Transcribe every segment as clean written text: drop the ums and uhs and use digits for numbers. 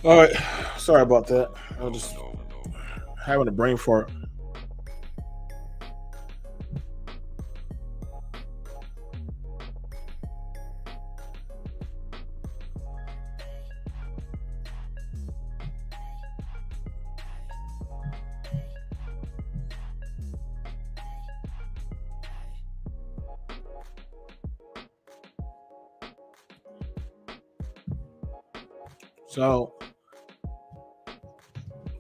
All right, sorry about that. I was just having a brain fart. So,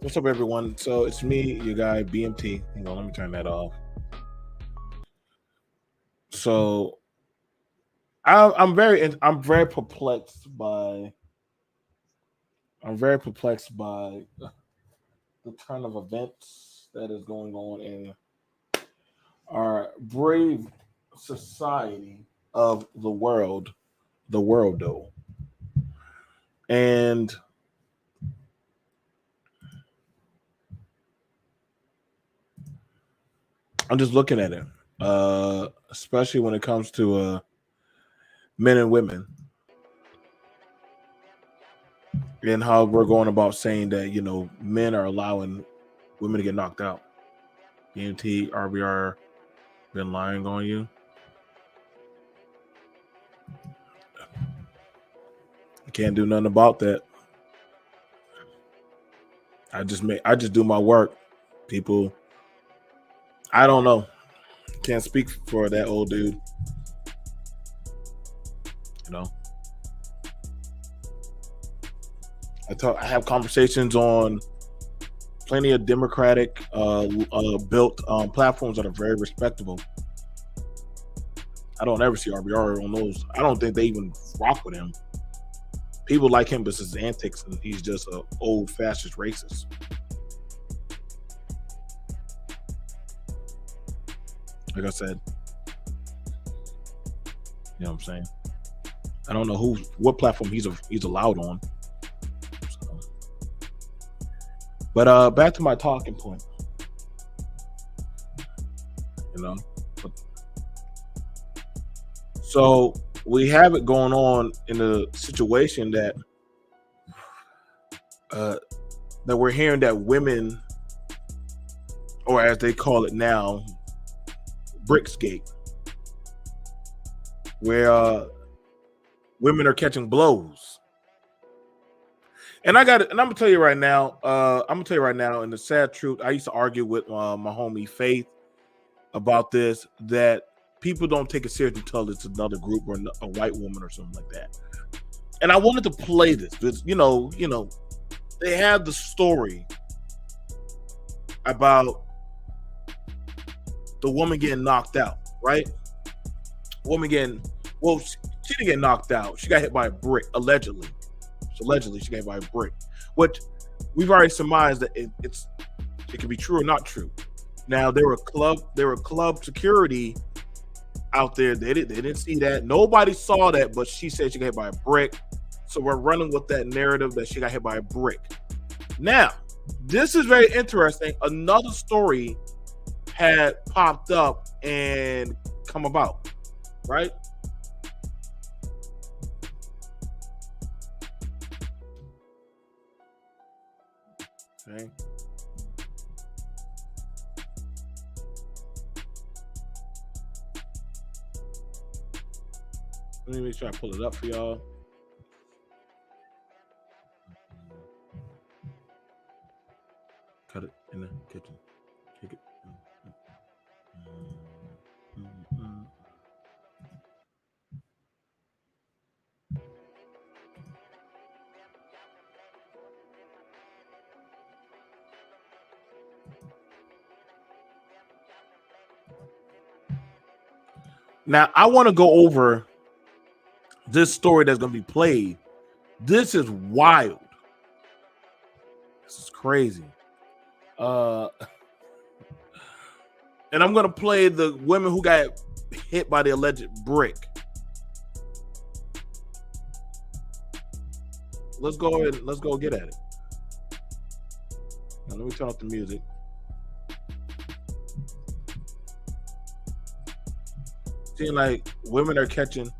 what's up, everyone? So it's me, your guy BMT. Hang on, let me turn that off. So I'm very perplexed by the turn of events that is going on in our brave society of the world though. And I'm just looking at it, especially when it comes to men and women, and how we're going about saying that men are allowing women to get knocked out. EMT, RBR, been lying on you. I can't do nothing about that. I just do my work, people. I don't know. Can't speak for that old dude. I have conversations on plenty of Democratic built platforms that are very respectable. I don't ever see RBR on those. I don't think they even rock with him. People like him, but his antics, and he's just an old fascist racist. Like I said, you know what I'm saying? I don't know what platform he's allowed on. So. But back to my talking point. So we have it going on in a situation that we're hearing that women, or as they call it now, Bricksgate, where women are catching blows. And I'm gonna tell you right now, and the sad truth, I used to argue with my homie Faith about this, that people don't take it serious until it's another group or a white woman or something like that. And I wanted to play this because they have the story about the woman getting knocked out, right? She didn't get knocked out. She got hit by a brick, allegedly. So allegedly, she got hit by a brick, which we've already surmised that it can be true or not true. Now there were club security out there. They didn't see that. Nobody saw that, but she said she got hit by a brick. So we're running with that narrative that she got hit by a brick. Now, this is very interesting. Another story had popped up and come about, right? Okay. Let me make sure I pull it up for y'all. Cut it in the kitchen. Take it. Now, I want to go over this story that's going to be played. This is wild. This is crazy. And I'm going to play the women who got hit by the alleged brick. Let's go ahead. Let's go get at it. Now, let me turn off the music. Seems like women are catching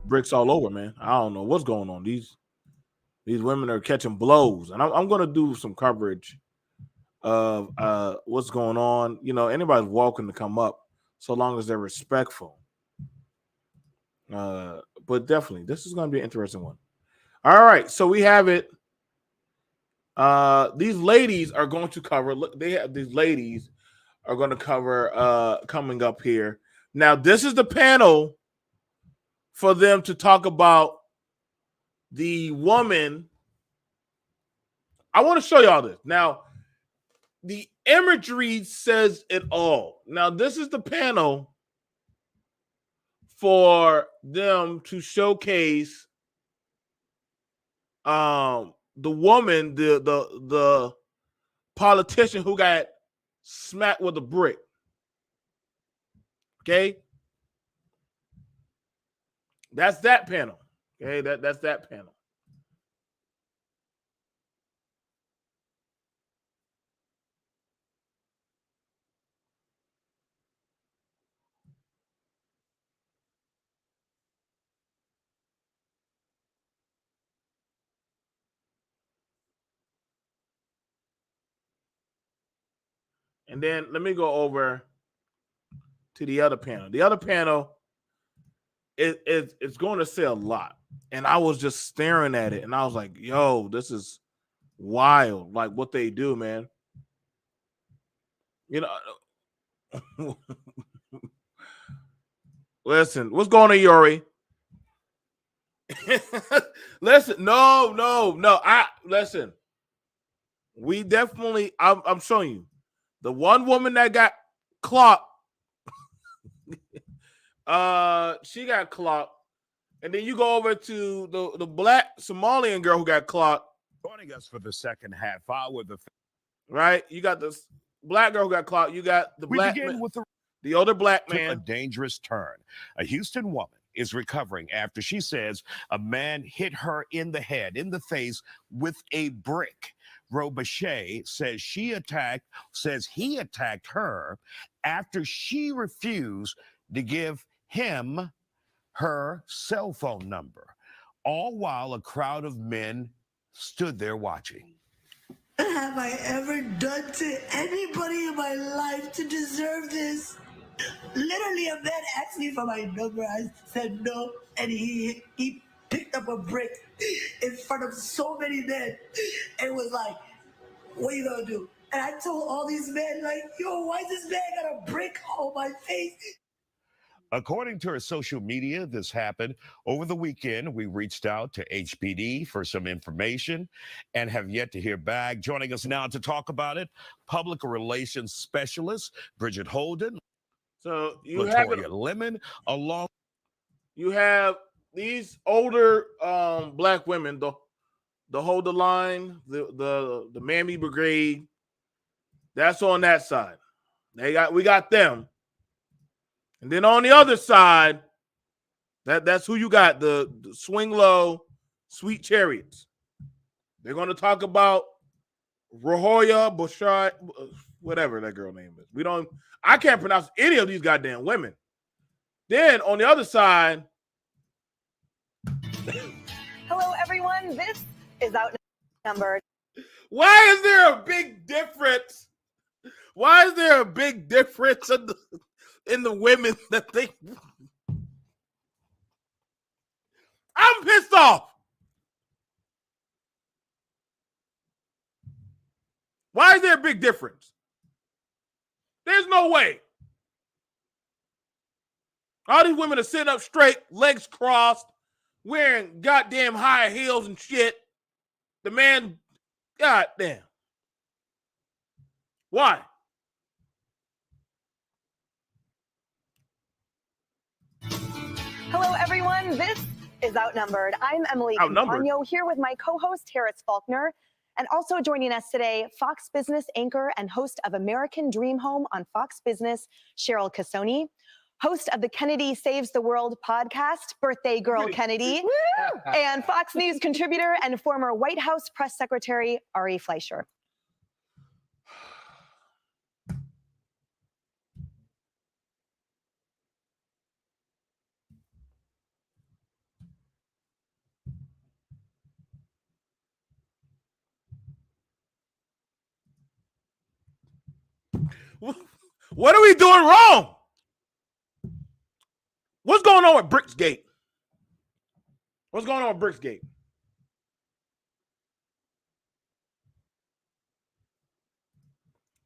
bricks all over, man. I don't know what's going on. These women are catching blows, and I'm going to do some coverage of what's going on. You know, anybody's welcome to come up, so long as they're respectful. But definitely, this is going to be an interesting one. All right, so we have it. These ladies are going to cover. Look, they have these ladies are going to cover coming up here. Now, this is the panel for them to talk about the woman. I want to show y'all this. Now, the imagery says it all. Now, this is the panel for them to showcase the woman, the politician who got smacked with a brick. Okay, that's that panel. Okay, that's that panel. And then let me go over to the other panel. The other panel it's going to say a lot. And I was just staring at it and I was like, yo, this is wild. Like what they do, man. You know, listen, what's going on, Yori? Listen, no. Listen. We definitely, I'm showing you. The one woman that got clocked, she got clocked. And then you go over to the black Somalian girl who got clocked. Joining us for the second half hour, right? You got this black girl who got clocked. You got the black man, with the older black man. A dangerous turn. A Houston woman is recovering after she says a man hit her in the head, in the face with a brick. Robichaud says he attacked her after she refused to give him her cell phone number, all while a crowd of men stood there watching. What have I ever done to anybody in my life to deserve this? Literally, a man asked me for my number. I said no, and he picked up a brick in front of so many men. It was like, what are you gonna do? And I told all these men, like, yo, why is this man got a brick on my face? According to her social media, this happened over the weekend. We reached out to HPD for some information and have yet to hear back. Joining us now to talk about it, public relations specialist Bridget Holden. So you Latoya Lemon, along. You have these older black women, the Hold the Line, the Mammy Brigade. That's on that side. We got them. And then on the other side, that's who you got, the Swing Low, Sweet Chariots. They're going to talk about Rohoya Bushai, whatever that girl name is. I can't pronounce any of these goddamn women. Then on the other side. Hello, everyone. This is Outnumbered. Why is there a big difference? Why is there a big difference in the women that they... I'm pissed off. Why is there a big difference? There's no way. All these women are sitting up straight, legs crossed, wearing goddamn high heels and shit. The man, goddamn. Why? Hello, everyone. This is Outnumbered. I'm Emily Campagno here with my co-host, Harris Faulkner. And also joining us today, Fox Business anchor and host of American Dream Home on Fox Business, Cheryl Casoni. Host of the Kennedy Saves the World podcast, Birthday Girl Kennedy. And Fox News contributor and former White House press secretary, Ari Fleischer. What are we doing wrong? What's going on with Bricksgate? What's going on with Bricksgate?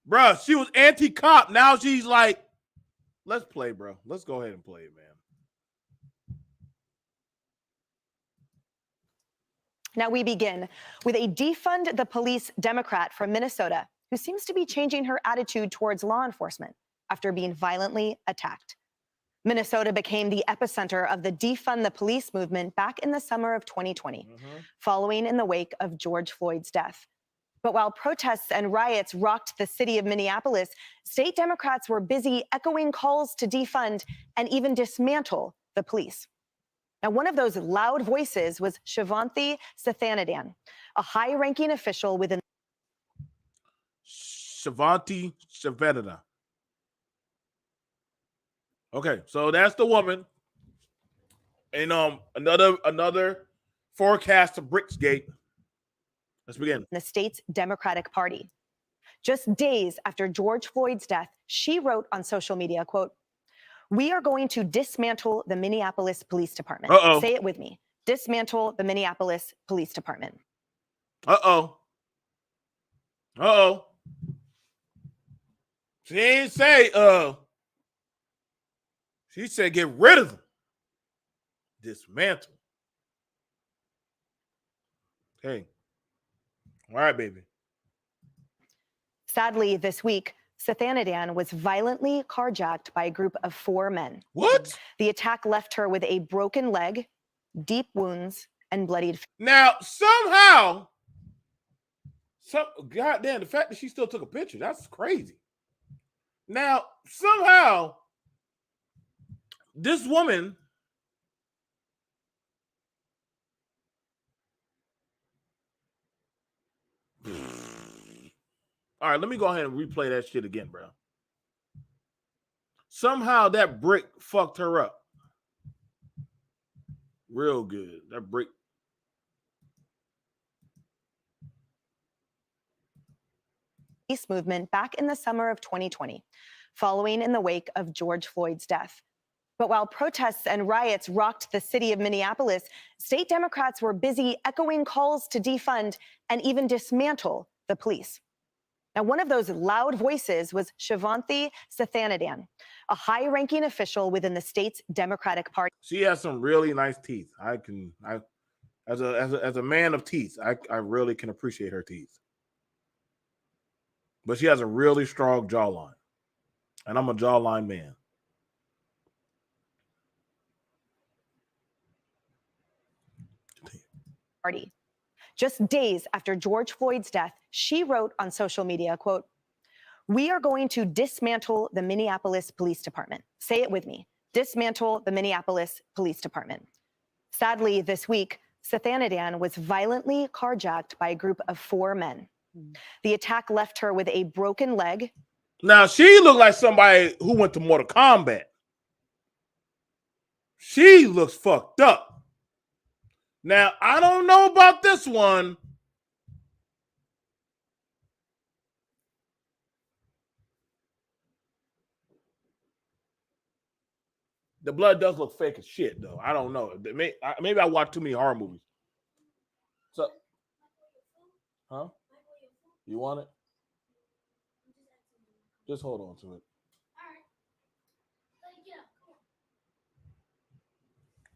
Bruh, she was anti-cop. Now she's like, let's play, bro. Let's go ahead and play it, man. Now we begin with a defund the police Democrat from Minnesota who seems to be changing her attitude towards law enforcement after being violently attacked. Minnesota became the epicenter of the defund the police movement back in the summer of 2020, following in the wake of George Floyd's death. But while protests and riots rocked the city of Minneapolis, state Democrats were busy echoing calls to defund and even dismantle the police. Now, one of those loud voices was Shivanthi Sathanandan, a high-ranking official within Shivanthi Sathanandan. Okay, so that's the woman. And another forecast of Bricksgate. Let's begin. The state's Democratic Party. Just days after George Floyd's death, she wrote on social media, quote, "We are going to dismantle the Minneapolis Police Department." Say it with me. Dismantle the Minneapolis Police Department. She ain't say, she said get rid of them. Dismantle. Okay. All right, baby. Sadly, this week, Sathanandan was violently carjacked by a group of 4 men. What? The attack left her with a broken leg, deep wounds, and bloodied. Now, somehow, goddamn, the fact that she still took a picture, that's crazy. Now, somehow, this woman all right, let me go ahead and replay that shit again, bro. Somehow that brick fucked her up. Real good. That brick. Peace movement back in the summer of 2020, following in the wake of George Floyd's death. But while protests and riots rocked the city of Minneapolis, state Democrats were busy echoing calls to defund and even dismantle the police. Now, one of those loud voices was Shivanthi Sathanandan, a high-ranking official within the state's Democratic Party. She has some really nice teeth. As a man of teeth, I really can appreciate her teeth. But she has a really strong jawline, and I'm a jawline man. Party. Just days after George Floyd's death, she wrote on social media, quote, "We are going to dismantle the Minneapolis Police Department." Say it with me. Dismantle the Minneapolis Police Department. Sadly, this week, Sathanadan was violently carjacked by a group of 4 men. The attack left her with a broken leg. Now, she looked like somebody who went to Mortal Kombat. She looks fucked up. Now, I don't know about this one. The blood does look fake as shit, though. I don't know. Maybe I watch too many horror movies. So, huh? You want it? Just hold on to it.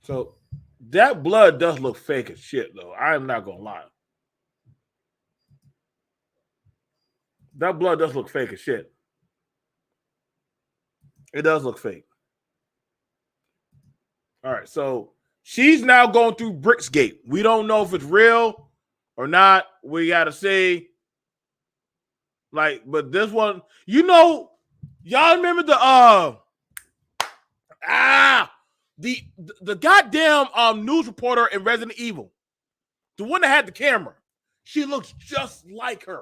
So, that blood does look fake as shit, though. I am not going to lie. That blood does look fake as shit. It does look fake. All right, so she's now going through Bricksgate. We don't know if it's real or not. We got to see. Like, but this one, y'all remember the goddamn news reporter in Resident Evil, the one that had the camera. She looks just like her.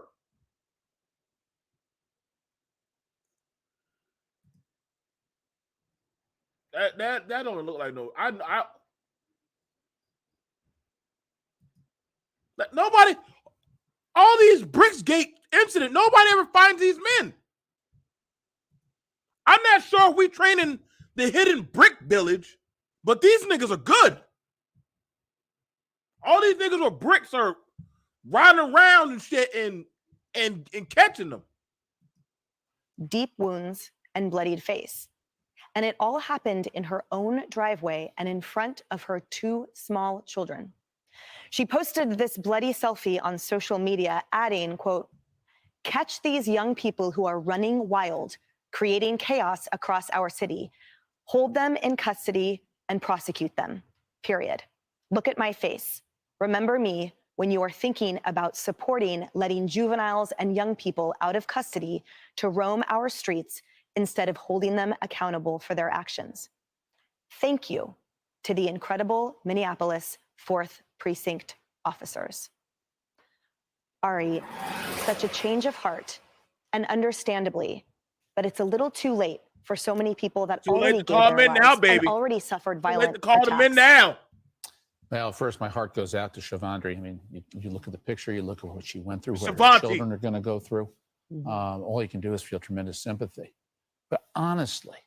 That don't look like no. Nobody. All these Bricksgate incident. Nobody ever finds these men. I'm not sure if we training the hidden brick village, but these niggas are good. All these niggas with bricks are riding around and shit and catching them. Deep wounds and bloodied face. And it all happened in her own driveway and in front of her 2 small children. She posted this bloody selfie on social media, adding, quote, "Catch these young people who are running wild, creating chaos across our city. Hold them in custody and prosecute them, period. Look at my face. Remember me when you are thinking about supporting letting juveniles and young people out of custody to roam our streets instead of holding them accountable for their actions. Thank you to the incredible Minneapolis 4th Precinct officers." Ari, such a change of heart, and understandably, but it's a little too late for so many people that already gave their lives and already suffered violent attacks. Call them in now. Well, first, my heart goes out to Shavandri. I mean, you look at the picture, you look at what she went through, what her children are going to go through. All you can do is feel tremendous sympathy. But honestly,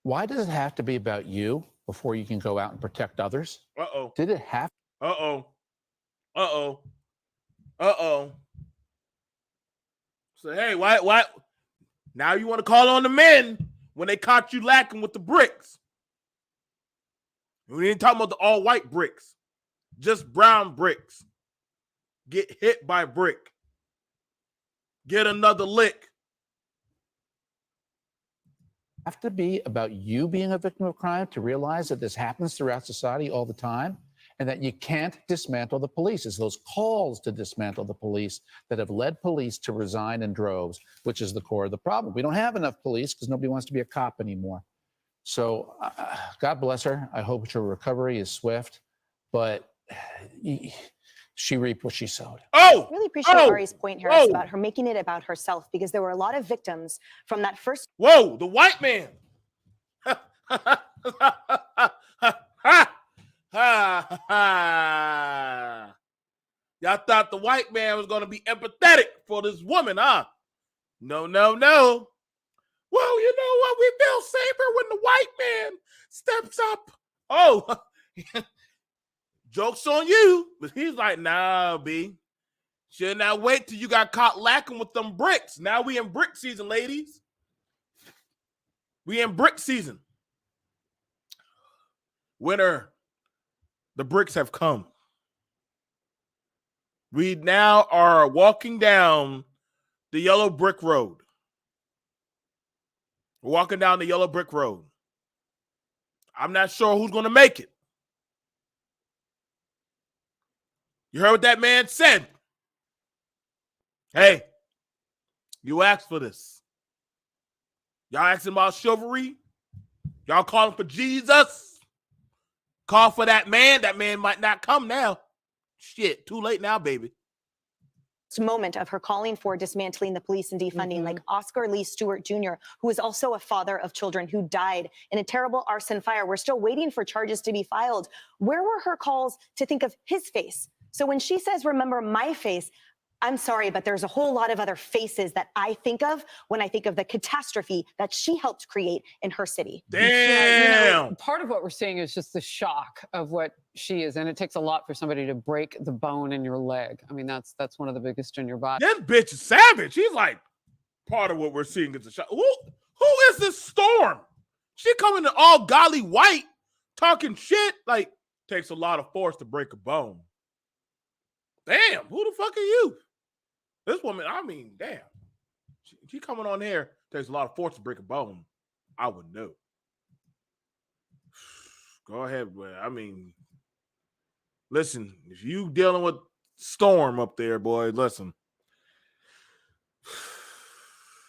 why does it have to be about you before you can go out and protect others? Uh-oh. Did it have? Uh-oh. Uh-oh. Uh-oh. So, hey, why? Now you want to call on the men when they caught you lacking with the bricks. We ain't talking about the all-white bricks. Just brown bricks. Get hit by brick. Get another lick. Have to be about you being a victim of crime to realize that this happens throughout society all the time and that you can't dismantle the police. It's those calls to dismantle the police that have led police to resign in droves, which is the core of the problem. We don't have enough police because nobody wants to be a cop anymore. So God bless her. I hope her recovery is swift, but she reaped what she sowed. I really appreciate Ari's point, Harris, about her making it about herself, because there were a lot of victims from that first. Whoa, the white man. Y'all thought the white man was going to be empathetic for this woman, huh? No, no, no. Well, you know what? We feel safer when the white man steps up. Oh, joke's on you. But he's like, nah, B. Should not wait till you got caught lacking with them bricks. Now we in brick season, ladies. We in brick season. Winter, the bricks have come. We now are walking down the yellow brick road. We're walking down the yellow brick road. I'm not sure who's going to make it. You heard what that man said. Hey, you asked for this. Y'all asking about chivalry? Y'all calling for Jesus? Call for that man. That man might not come now. Shit, too late now, baby. Moment of her calling for dismantling the police and defunding, like Oscar Lee Stewart Jr., who is also a father of children who died in a terrible arson fire. We're still waiting for charges to be filed. Where were her calls to think of his face? So when she says, remember my face, I'm sorry, but there's a whole lot of other faces that I think of when I think of the catastrophe that she helped create in her city. Damn. Yeah, part of what we're seeing is just the shock of what she is, and it takes a lot for somebody to break the bone in your leg. I mean, that's one of the biggest in your body. That bitch is savage. He's like, part of what we're seeing is a shock. Who is this Storm? She coming in all golly white, talking shit. Like, takes a lot of force to break a bone. Damn, who the fuck are you? This woman, I mean, damn. She coming on here, takes a lot of force to break a bone. I would know. Go ahead, boy. I mean, listen, if you dealing with Storm up there, boy, listen.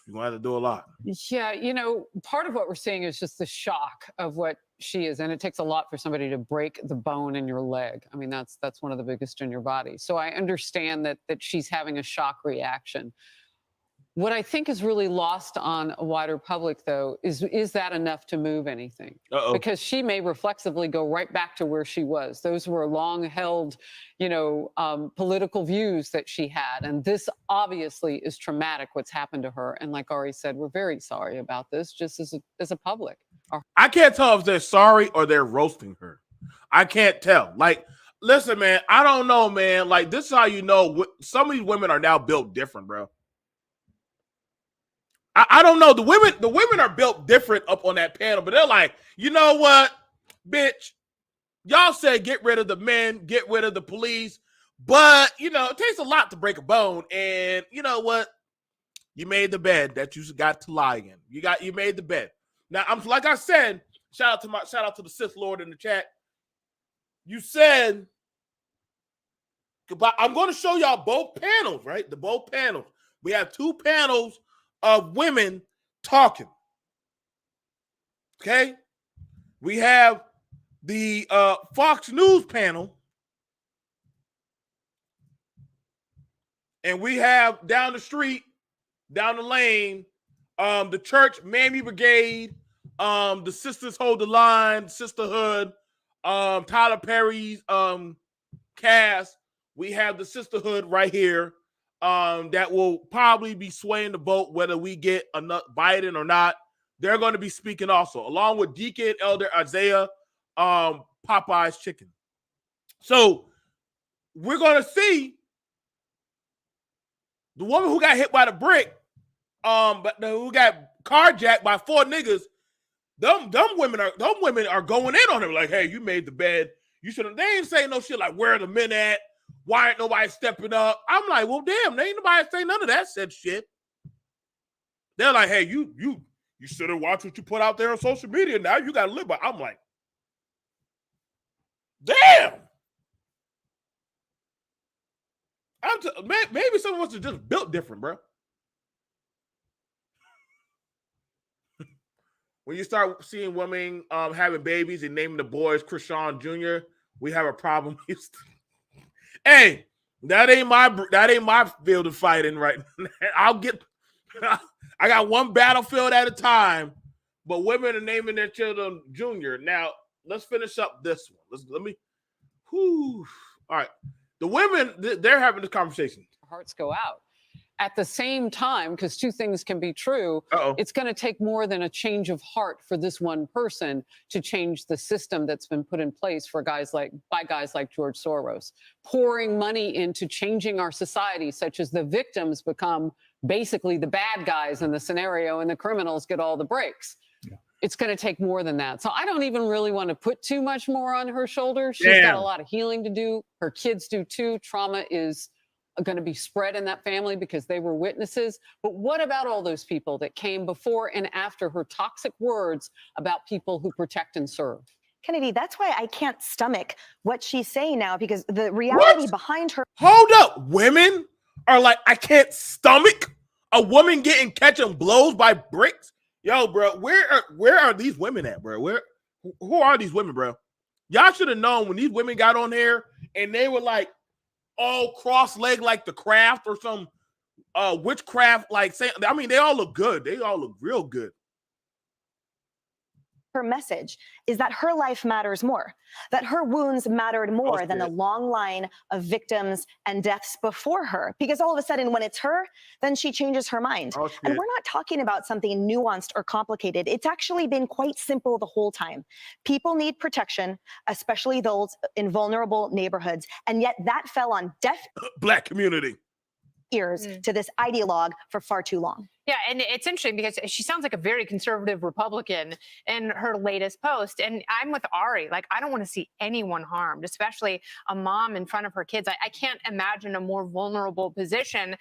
You're going to have to do a lot. Yeah, you know, part of what we're seeing is just the shock of what she is, and it takes a lot for somebody to break the bone in your leg. I mean, that's one of the biggest in your body. So I understand that she's having a shock reaction. What I think is really lost on a wider public, though, is that enough to move anything? Because she may reflexively go right back to where she was. Those were long-held, you know, political views that she had. And this obviously is traumatic, what's happened to her. And like Ari said, we're very sorry about this, just as a public. I can't tell if they're sorry or they're roasting her. I can't tell. Like, listen, man, I don't know, man. Like, this is how you know some of these women are now built different, bro. I don't know. The women are built different up on that panel, but they're like, you know what, bitch? Y'all said get rid of the men, get rid of the police, but you know it takes a lot to break a bone. And you know what? You made the bed that you got to lie in. You made the bed. Now I'm like I said. Shout out to the Sith Lord in the chat. You said goodbye. I'm going to show y'all both panels, right? The both panels. We have two panels of women talking. Okay? We have the Fox News panel. And we have down the street, down the lane, the church Mammy Brigade, the Sisters Hold the Line, Sisterhood, Tyler Perry's cast. We have the Sisterhood right here. That will probably be swaying the vote whether we get enough Biden or not. They're going to be speaking also, along with Deacon Elder Isaiah, Popeye's Chicken. So we're going to see the woman who got hit by the brick, but who got carjacked by 4 niggas. Them women are going in on her like, hey, you made the bed. You should have. They ain't saying no shit like where are the men at? Why ain't nobody stepping up? I'm like, well, damn, there ain't nobody saying none of that said shit. They're like, hey, you should have watched what you put out there on social media. Now you got to live by. I'm like, damn. Maybe some of us are just built different, bro. When you start seeing women having babies and naming the boys Krishan Jr., we have a problem. Hey, that ain't my field of fighting right now. I got one battlefield at a time, but women are naming their children Junior. Now, let's finish up this one. All right. The women, they're having this conversation. Hearts go out. At the same time, because two things can be true, it's going to take more than a change of heart for this one person to change the system that's been put in place by guys like George Soros, pouring money into changing our society, such as the victims become basically the bad guys in the scenario and the criminals get all the breaks. Yeah. It's going to take more than that. So I don't even really want to put too much more on her shoulders. She's got a lot of healing to do. Her kids do too. Trauma is going to be spread in that family because they were witnesses. But what about all those people that came before and after her toxic words about people who protect and serve? Kennedy, that's why I can't stomach what she's saying now, because the reality behind her. Hold up. Women are like, I can't stomach a woman catching blows by bricks. Yo, bro, where are these women at, bro? Who are these women, bro? Y'all should have known when these women got on there and they were like, all cross-legged like The Craft or some witchcraft, like saying, I mean, they all look good. They all look real good. Her message is that her life matters more, that her wounds mattered more than the long line of victims and deaths before her. Because all of a sudden, when it's her, then she changes her mind. And we're not talking about something nuanced or complicated. It's actually been quite simple the whole time. People need protection, especially those in vulnerable neighborhoods. And yet that fell on deaf Black community ears to this ideologue for far too long. Yeah, and it's interesting because she sounds like a very conservative Republican in her latest post. And I'm with Ari. Like, I don't want to see anyone harmed, especially a mom in front of her kids. I can't imagine a more vulnerable position.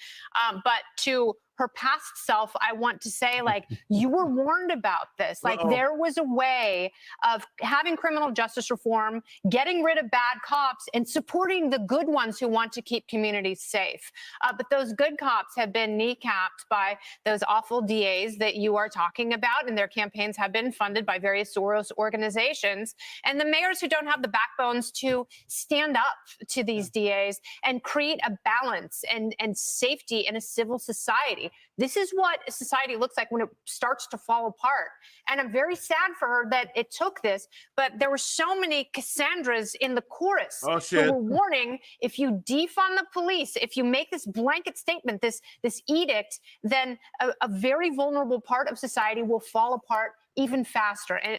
But to her past self, I want to say, like, you were warned about this. Like, there was a way of having criminal justice reform, getting rid of bad cops, and supporting the good ones who want to keep communities safe. But those good cops have been kneecapped by those awful DAs that you are talking about, and their campaigns have been funded by various Soros organizations. And the mayors who don't have the backbones to stand up to these DAs and create a balance and safety in a civil society. This is what a society looks like when it starts to fall apart. And I'm very sad for her that it took this, but there were so many Cassandras in the chorus who were warning, if you defund the police, if you make this blanket statement, this edict, then a very vulnerable part of society will fall apart even faster. And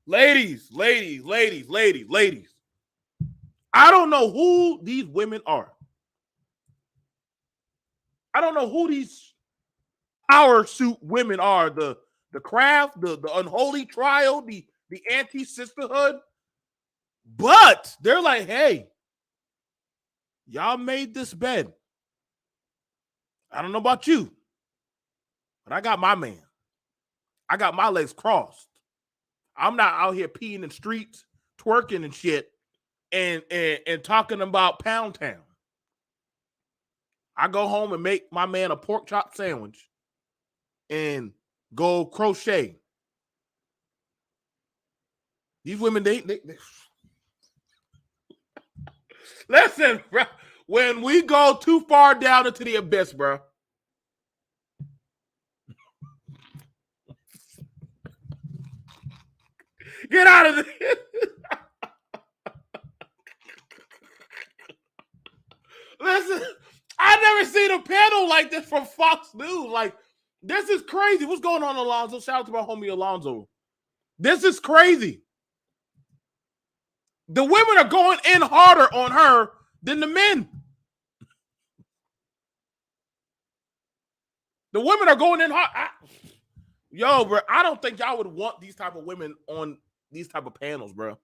ladies. I don't know who these women are. I don't know who these power suit women are. The Craft, the unholy trial, the anti-sisterhood. But they're like, hey, y'all made this bed. I don't know about you, but I got my man. I got my legs crossed. I'm not out here peeing in streets, twerking and shit, and talking about Pound Town. I go home and make my man a pork chop sandwich and go crochet. These women, they listen, bro. When we go too far down into the abyss, bro. Get out of there. Listen, I never seen a panel like this from Fox News. Like, this is crazy. What's going on, Alonzo? Shout out to my homie Alonzo. This is crazy. The women are going in harder on her than the men. The women are going in hard. Yo, bro, I don't think y'all would want these type of women on these type of panels, bro.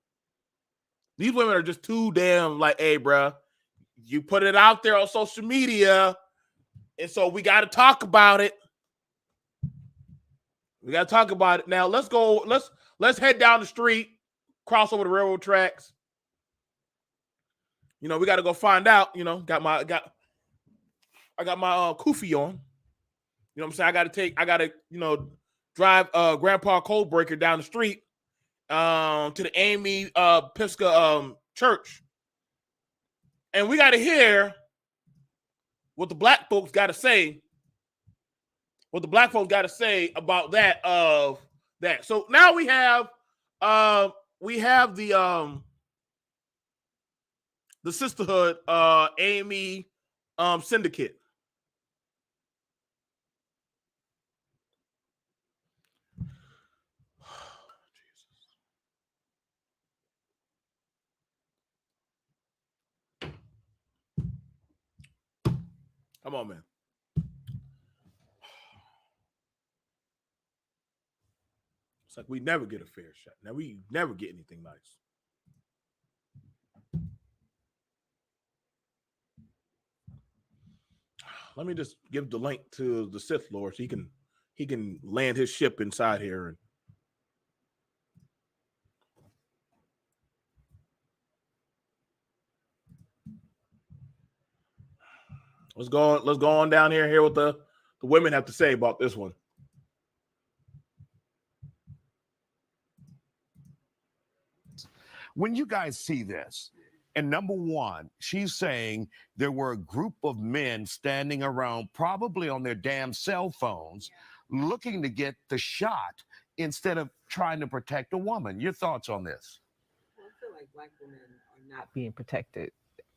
These women are just too damn like, hey, bro, you put it out there on social media, and so we got to talk about it. We got to talk about it. Now, let's go. Let's head down the street, cross over the railroad tracks. You know, we got to go find out. You know, I got my kufi on. You know what I'm saying? I got to, you know, drive Grandpa Coldbreaker down the street to the Amy Pisca church. And we got to hear what the black folks got to say. What the black folks got to say about that that. So now we have the sisterhood Amy syndicate. Come on, man. It's like we never get a fair shot. Now we never get anything nice. Let me just give the link to the Sith Lord so he can land his ship inside here and let's go on down here and hear what the women have to say about this one. When you guys see this, And number one, she's saying there were a group of men standing around, probably on their damn cell phones, looking to get the shot instead of trying to protect a woman. Your thoughts on this? I feel like Black women are not being protected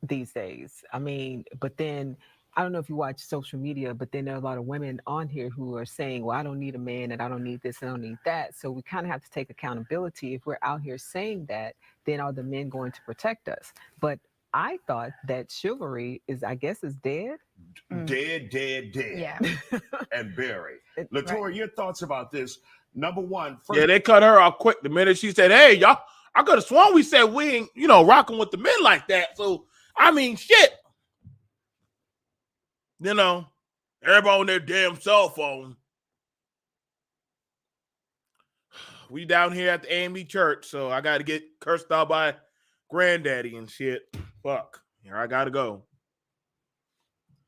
these days. I mean, but then I don't know if you watch social media, but then there are a lot of women on here who are saying, well, I don't need a man and I don't need this and I don't need that. So we kind of have to take accountability. If we're out here saying that, then are the men going to protect us? But I thought that chivalry is, I guess, is dead. Dead. Yeah. And buried. Latoya, your thoughts about this? Number one. Yeah, they cut her off quick the minute she said, hey, y'all, I could have sworn we said we ain't, rocking with the men like that. So, I mean, shit. Everybody on their damn cell phone. We down here at the AME church, so I got to get cursed out by granddaddy and shit. Fuck. Here I got to go.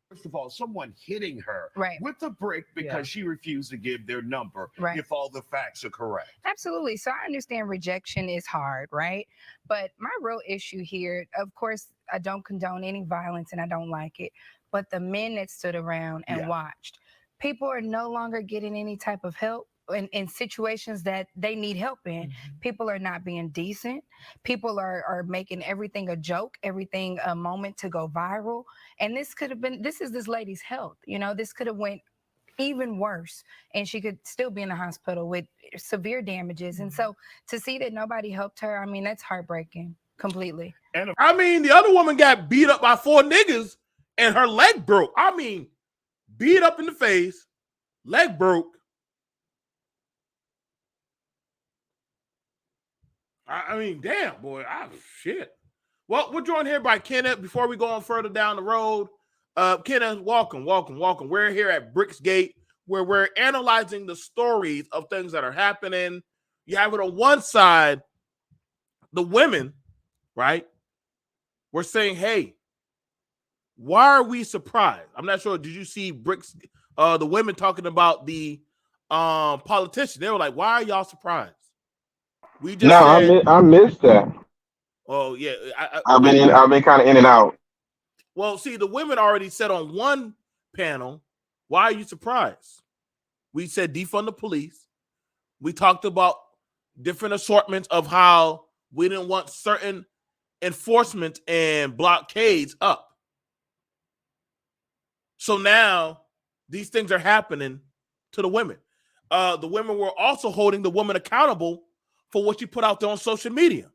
First of all, someone hitting her Right. with a brick because she refused to give their number Right. if all the facts are correct. Absolutely. So I understand rejection is hard, right? But my real issue here, of course, I don't condone any violence and I don't like it. But the men that stood around and watched, people are no longer getting any type of help in situations that they need help in. People are not being decent. People are making everything a joke, everything a moment to go viral. And this could have been, this is this lady's health. This could have went even worse and she could still be in the hospital with severe damages. And so to see that nobody helped her, I mean, that's heartbreaking completely. And I mean, the other woman got beat up by 4 niggas and her leg broke. I mean, beat up in the face, leg broke. I mean, damn, boy. Shit. Well, we're joined here by Kenneth. Before we go on further down the road, Kenneth, welcome. We're here at Bricksgate, where we're analyzing the stories of things that are happening. You have it on one side, the women, right? We're saying, hey, why are we surprised? I'm not sure. Did you see the women talking about the politicians? They were like, why are y'all surprised? We just I missed that. Oh yeah, I've been kind of in and out. Well, see, the women already said on one panel, why are you surprised? We said defund the police. We talked about different assortments of how we didn't want certain enforcement and blockades up. So now these things are happening to the women. The women were also holding the woman accountable for what you put out there on social media.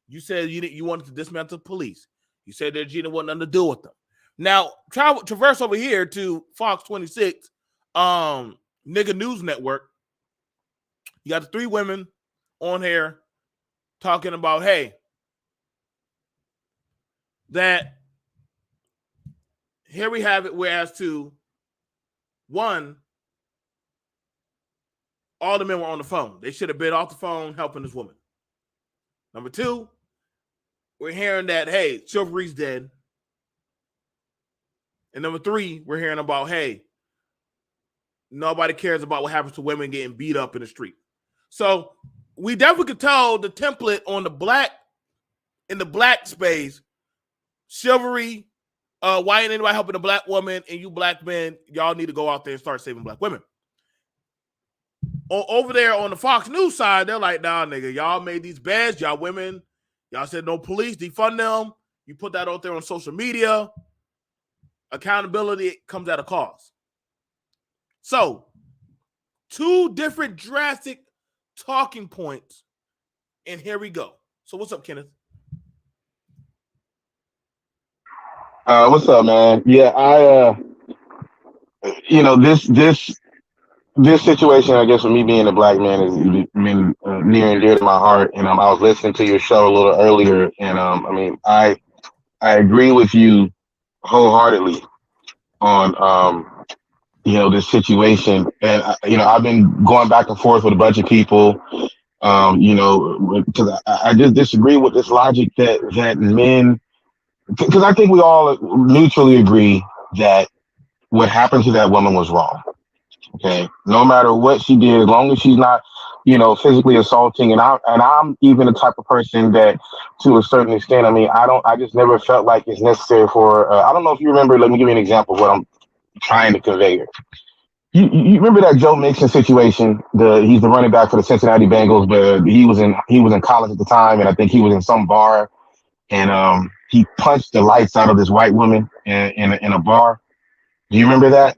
You said you wanted to dismantle the police. You said that Gina wasn't nothing to do with them. Now, traverse over here to Fox 26, Nigga News Network. You got the 3 women on here talking about, hey, that here we have it, whereas to 1, all the men were on the phone. They should have been off the phone helping this woman. Number 2, we're hearing that, hey, chivalry's dead. And number 3, we're hearing about, hey, nobody cares about what happens to women getting beat up in the street. So we definitely could tell the template on in the black space, chivalry, why ain't anybody helping a black woman, and you black men, y'all need to go out there and start saving black women. Over there on the Fox News side, they're like, nah, nigga, y'all made these beds, y'all women, y'all said no police, defund them. You put that out there on social media. Accountability comes at a cost. So, 2 different drastic talking points, and here we go. So what's up, Kenneth? What's up, man? Yeah, this situation, I guess, with me being a black man, has been near and dear to my heart. And I was listening to your show a little earlier, and I agree with you wholeheartely on this situation. And I've been going back and forth with a bunch of people, because I just disagree with this logic that men, because I think we all mutually agree that what happened to that woman was wrong. Okay, no matter what she did, as long as she's not physically assaulting, and I'm even the type of person that, to a certain extent, I mean, I just never felt like it's necessary for. I don't know if you remember. Let me give you an example of what I'm trying to convey here. You remember that Joe Mixon situation? He's the running back for the Cincinnati Bengals, but he was in college at the time, and I think he was in some bar, and he punched the lights out of this white woman in a bar. Do you remember that?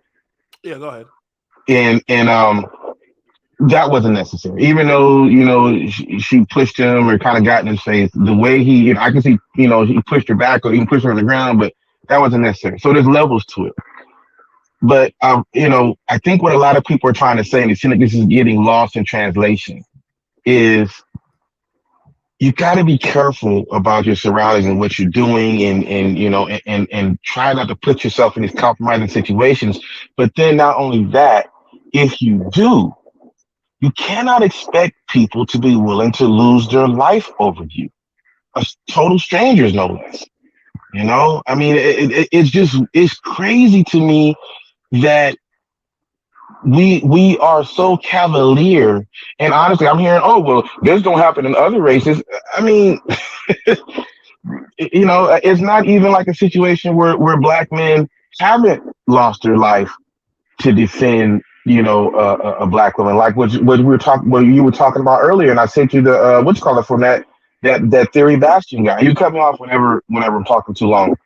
Yeah, go ahead. And that wasn't necessary, even though she pushed him or kind of got in his face. The way I can see, he pushed her back or even pushed her on the ground, but that wasn't necessary. So there's levels to it. But I think what a lot of people are trying to say, and it seems like this is getting lost in translation, is you got to be careful about your surroundings and what you're doing, and try not to put yourself in these compromising situations. But then not only that, if you do, you cannot expect people to be willing to lose their life over you, total strangers, no less. I mean, it's crazy to me that we are so cavalier. And honestly, I'm hearing, oh, well, this don't happen in other races. I mean, it's not even like a situation where black men haven't lost their life to defend, a black woman, like what you were talking about earlier. And I sent you the what you call it from that Theory Bastion guy. You cut me off whenever I'm talking too long,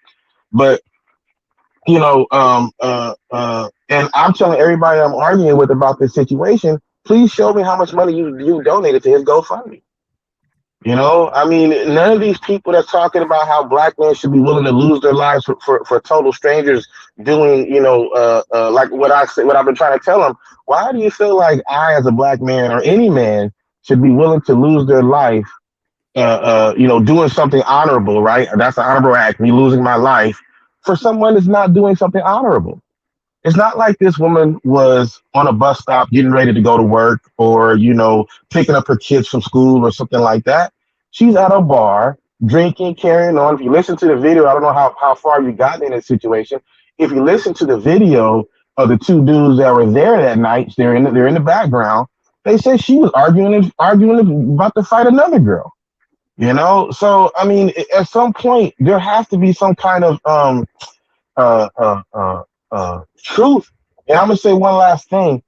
but and I'm telling everybody I'm arguing with about this situation, please show me how much money you donated to his GoFundMe. I mean, none of these people that's talking about how black men should be willing to lose their lives for total strangers doing, like what I've been trying to tell them. Why do you feel like I, as a black man or any man, should be willing to lose their life, doing something honorable, right? That's an honorable act, me losing my life for someone that's not doing something honorable. It's not like this woman was on a bus stop getting ready to go to work or, picking up her kids from school or something like that. She's at a bar, drinking, carrying on. If you listen to the video, I don't know how far you've gotten in this situation. If you listen to the video of the two dudes that were there that night, they're in the background. They said she was arguing about to fight another girl. So I mean, at some point there has to be some kind of truth. And I'm gonna say one last thing.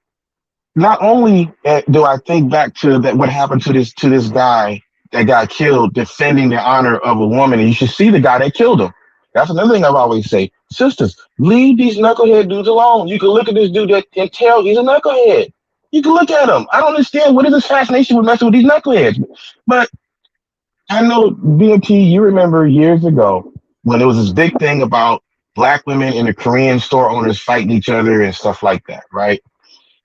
Not only do I think back to that what happened to this guy that got killed defending the honor of a woman, and you should see the guy that killed him. That's another thing I've always say. Sisters, leave these knucklehead dudes alone. You can look at this dude and tell he's a knucklehead. You can look at him. I don't understand what is this fascination with messing with these knuckleheads. But I know, BMT, you remember years ago when there was this big thing about black women and the Korean store owners fighting each other and stuff like that, right?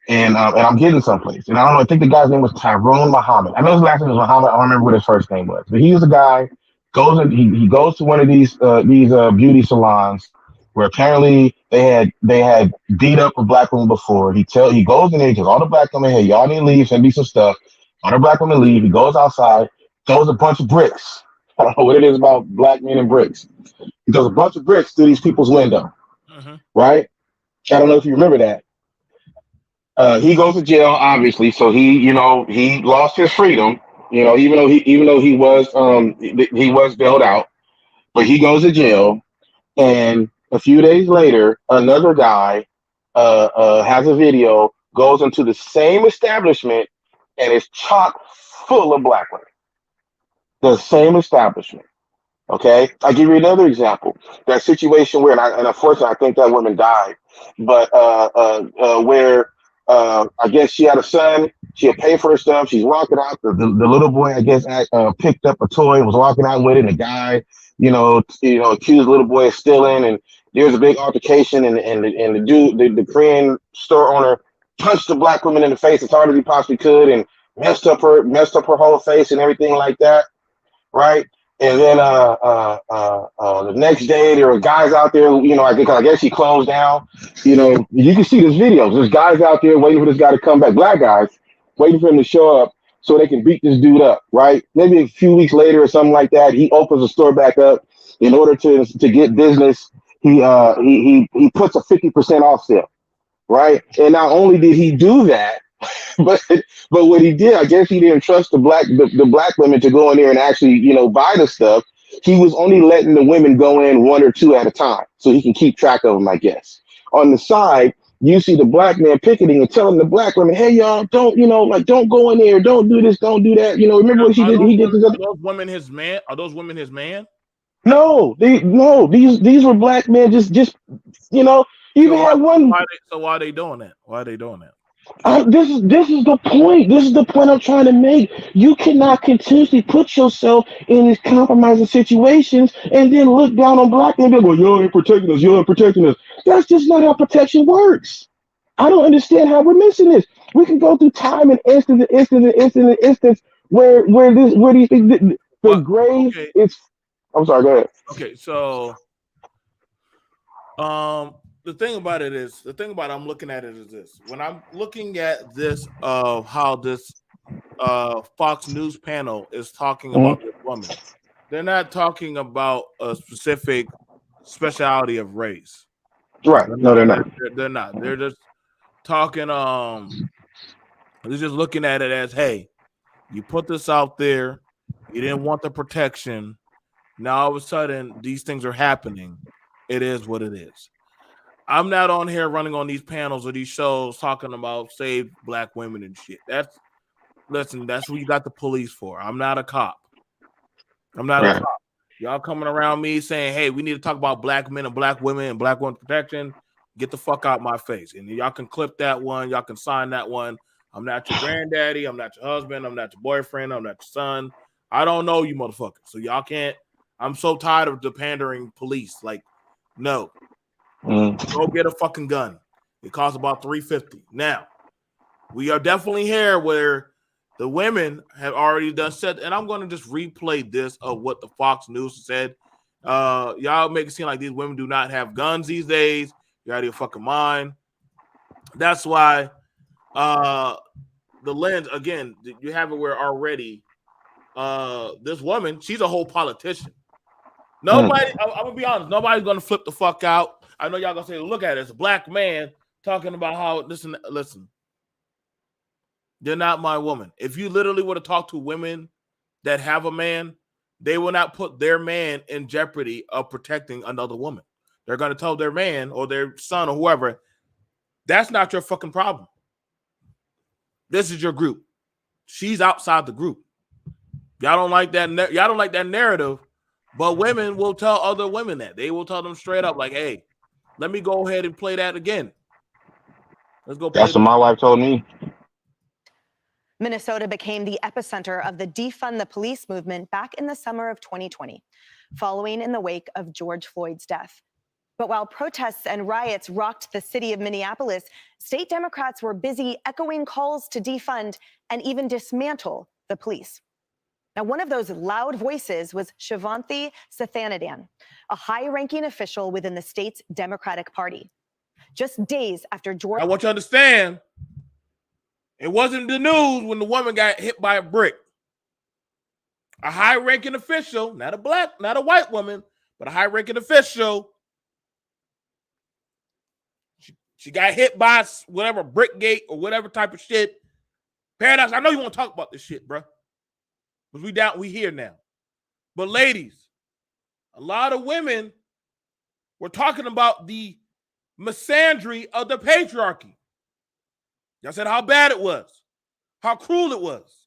And I'm getting someplace. And I don't know, I think the guy's name was Tyrone Muhammad. I know his last name was Muhammad. I don't remember what his first name was. But he was a guy, he goes to one of these beauty salons where apparently they had beat up a black woman before. He goes in there, because all the black women, hey, y'all need to leave, send me some stuff. All the black women leave. He goes outside, throws a bunch of bricks. I don't know what it is about black men and bricks. He throws a bunch of bricks through these people's window, right? I don't know if you remember that. He goes to jail, obviously, so he lost his freedom, even though he was bailed out, but he goes to jail, and a few days later, another guy has a video, goes into the same establishment, and it's chock full of black women. The same establishment. Okay, I'll give you another example. That situation where, and unfortunately, I think that woman died, but where I guess she had a son, she had paid for her stuff, she's walking out. The little boy, I guess, picked up a toy and was walking out with it. And the guy, accused the little boy of stealing, and there was a big altercation. And the dude, the Korean store owner, punched the black woman in the face as hard as he possibly could, and messed up her whole face and everything like that, right? And then the next day, there were guys out there, I guess he closed down. You can see this video. There's guys out there waiting for this guy to come back, black guys, waiting for him to show up so they can beat this dude up, right? Maybe a few weeks later or something like that, he opens the store back up. In order to get business, he puts a 50% off sale, right? And not only did he do that, but what he did, I guess he didn't trust the black women to go in there and actually, buy the stuff. He was only letting the women go in one or two at a time, so he can keep track of them, I guess. On the side, you see the black man picketing and telling the black women, "Hey, y'all, don't don't go in there, don't do this, don't do that." Remember what he did? He did this. Are those women his man? Are those women his man? No, these were black men. Just you even had one. Why are they doing that? Why are they doing that? This is the point. This is the point I'm trying to make. You cannot continuously put yourself in these compromising situations and then look down on black men and be like, "Well, you ain't protecting us. You ain't protecting us." That's just not how protection works. I don't understand how we're missing this. We can go through time and instance where these things, the grave. Okay. I'm sorry. Go ahead. Okay, so the thing about I'm looking at it is this. When I'm looking at this of how this Fox News panel is talking about this woman, they're not talking about a specific speciality of race. Right. No, they're not. They're not. They're just talking they're just looking at it as, hey, you put this out there, you didn't want the protection. Now all of a sudden these things are happening. It is what it is. I'm not on here running on these panels or these shows talking about save black women and shit. That's what you got the police for. I'm not a cop. I'm not a cop. Y'all coming around me saying, hey, we need to talk about black men and black women and black women protection. Get the fuck out my face. And y'all can clip that one. Y'all can sign that one. I'm not your granddaddy. I'm not your husband. I'm not your boyfriend. I'm not your son. I don't know you motherfuckers. So y'all can't. I'm so tired of the pandering police. Like, no. Go get a fucking gun. It costs about $350. Now, we are definitely here where the women have already done said, and I'm going to just replay this of what the Fox News said. Y'all make it seem like these women do not have guns these days. You're out of your fucking mind. That's why the lens, again, you have it where already this woman, she's a whole politician. Nobody, I'm going to be honest, nobody's going to flip the fuck out. I know y'all going to say, look at it. It's a black man talking about how, listen, they're not my woman. If you literally would have talked to women that have a man, they will not put their man in jeopardy of protecting another woman. They're going to tell their man or their son or whoever, that's not your fucking problem. This is your group. She's outside the group. Y'all don't like that. Y'all don't like that narrative, but women will tell other women that. They will tell them straight up like, hey, let me go ahead and play that again. Let's go play That's what my wife told me. Minnesota became the epicenter of the defund the police movement back in the summer of 2020, following in the wake of George Floyd's death. But while protests and riots rocked the city of Minneapolis, state Democrats were busy echoing calls to defund and even dismantle the police. Now, one of those loud voices was Shivanthi Sathanandan, a high-ranking official within the state's Democratic Party. Just days after George... I want you to understand, it wasn't the news when the woman got hit by a brick. A high-ranking official, not a white woman, but a high-ranking official. She got hit by whatever brick gate or whatever type of shit. Paradox, I know you want to talk about this shit, bro. Because we here now. But ladies, a lot of women were talking about the misandry of the patriarchy. Y'all said how bad it was, how cruel it was.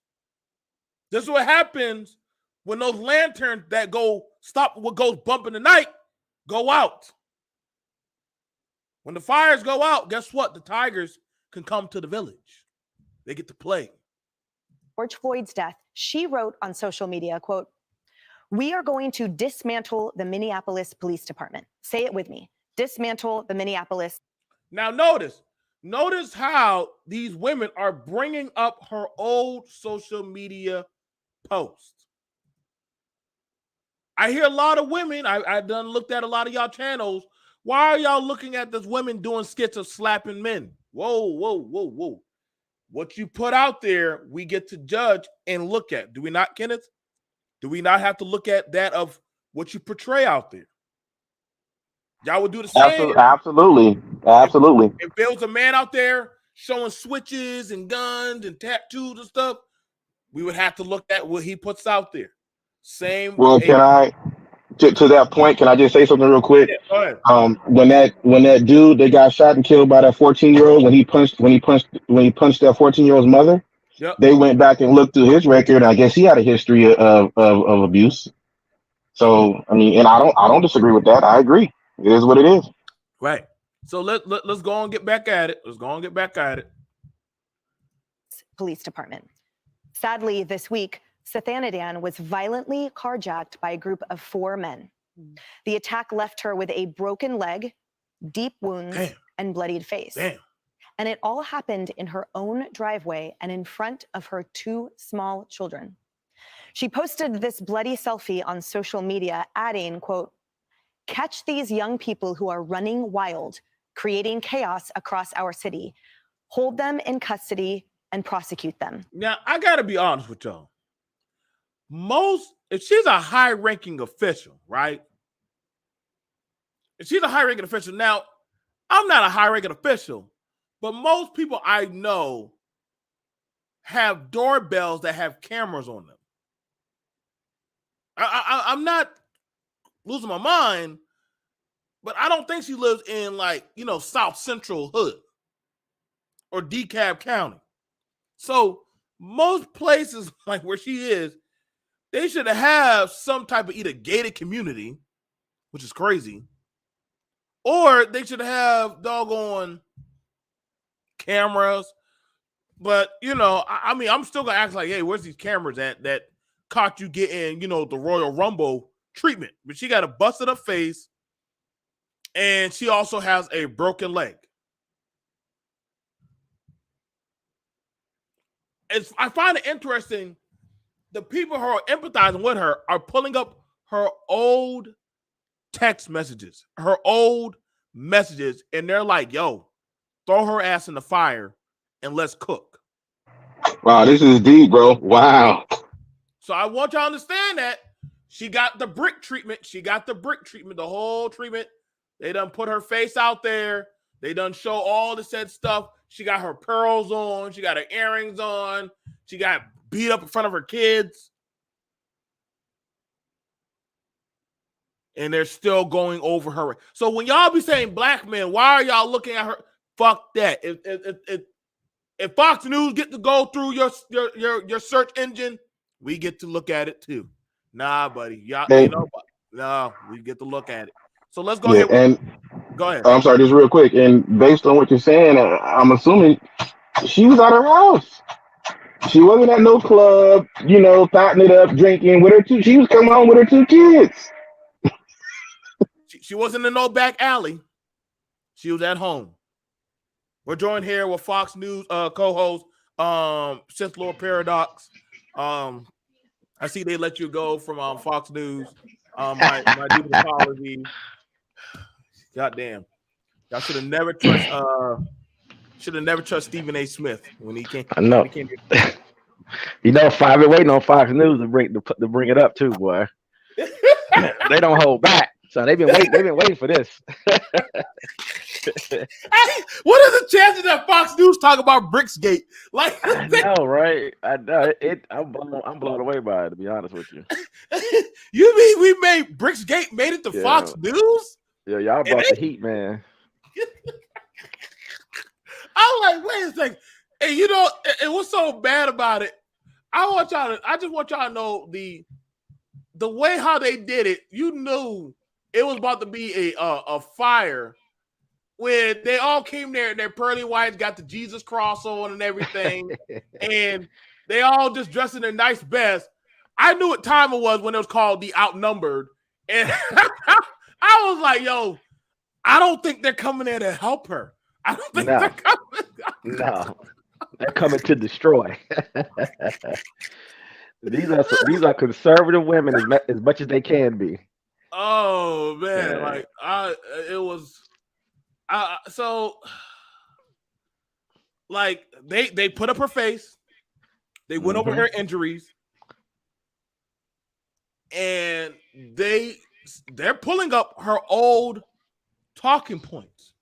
This is what happens when those lanterns that go stop what goes bump in the night go out. When the fires go out, guess what? The tigers can come to the village. They get to play. George Floyd's death, she wrote on social media, quote, "We are going to dismantle the Minneapolis Police Department." Say it with me. Dismantle the Minneapolis. Now notice how these women are bringing up her old social media posts. I hear a lot of women, I done looked at a lot of y'all channels. Why are y'all looking at this women doing skits of slapping men? Whoa, whoa, whoa, whoa. What you put out there, we get to judge and look at. Do we not, Kenneth? Do we not have to look at that of what you portray out there? Y'all would do the same. Absolutely. If there was a man out there showing switches and guns and tattoos and stuff, we would have to look at what he puts out there. Same. Well, can I to that point? Can I just say something real quick? Yeah, go ahead. When that dude that got shot and killed by that 14-year-old when he punched that 14-year-old's mother, Yep. they went back and looked through his record, and I guess he had a history of abuse. So I mean, and I don't disagree with that. I agree. It is what it is. Right. So let's go and get back at it. Let's go and get back at it. Police department. Sadly, this week, Sathanadan was violently carjacked by a group of 4 men. The attack left her with a broken leg, deep wounds, and bloodied face. And it all happened in her own driveway and in front of her 2 small children. She posted this bloody selfie on social media, adding, quote, "Catch these young people who are running wild, creating chaos across our city. Hold them in custody and prosecute them." Now, I got to be honest with y'all. If she's a high-ranking official, right? If she's a high-ranking official, now, I'm not a high-ranking official, but most people I know have doorbells that have cameras on them. I'm not losing my mind, but I don't think she lives in, like, South Central Hood or DeKalb County. So most places like where she is, they should have some type of either gated community, which is crazy, or they should have doggone cameras. But, I mean, I'm still going to ask like, hey, where's these cameras at that caught you getting, the Royal Rumble treatment? But she got a busted up face, and she also has a broken leg. I find it interesting. The people who are empathizing with her are pulling up her old text messages, and they're like, yo, throw her ass in the fire and let's cook. Wow, this is deep, bro. Wow. So I want y'all to understand that she got the brick treatment. The whole treatment. They done put her face out there. They done show all the said stuff. She got her pearls on. She got her earrings on. She got beat up in front of her kids. And they're still going over her. So when y'all be saying black men, why are y'all looking at her? Fuck that. If Fox News get to go through your search engine, we get to look at it too. Nah, buddy. Y'all, no, we get to look at it. So let's go ahead. Go ahead. I'm sorry, just real quick. And based on what you're saying, I'm assuming she was at her house. She wasn't at no club, fattening it up, drinking with her two. She was coming home with her 2 kids. She wasn't in no back alley. She was at home. We're joined here with Fox News co-host Sith Lord Paradox. I see they let you go from Fox News. My deepest apology. Goddamn, y'all should have never trust Stephen A. Smith when he came. I know. I've been waiting on Fox News to bring it up too, boy. They don't hold back, so they've been waiting for this. What are the chances that Fox News talk about Bricksgate? Like, I know, right? I know it. I'm blown away by it, to be honest with you. You mean we made Bricksgate made it to Fox News? Yeah, y'all brought the heat, man. I'm like, wait a second. And and what's so bad about it? I just want y'all to know the way how they did it. You knew it was about to be a fire when they all came there and their pearly whites got the Jesus cross on and everything, and they all just dressed in their nice best. I knew what time it was when it was called The Outnumbered, and I was like, yo, I don't think they're coming there to help her. I don't think they're coming. No, they're coming to destroy. These are conservative women as much as they can be. Oh man, they put up her face, they went over her injuries, and they're pulling up her old talking points.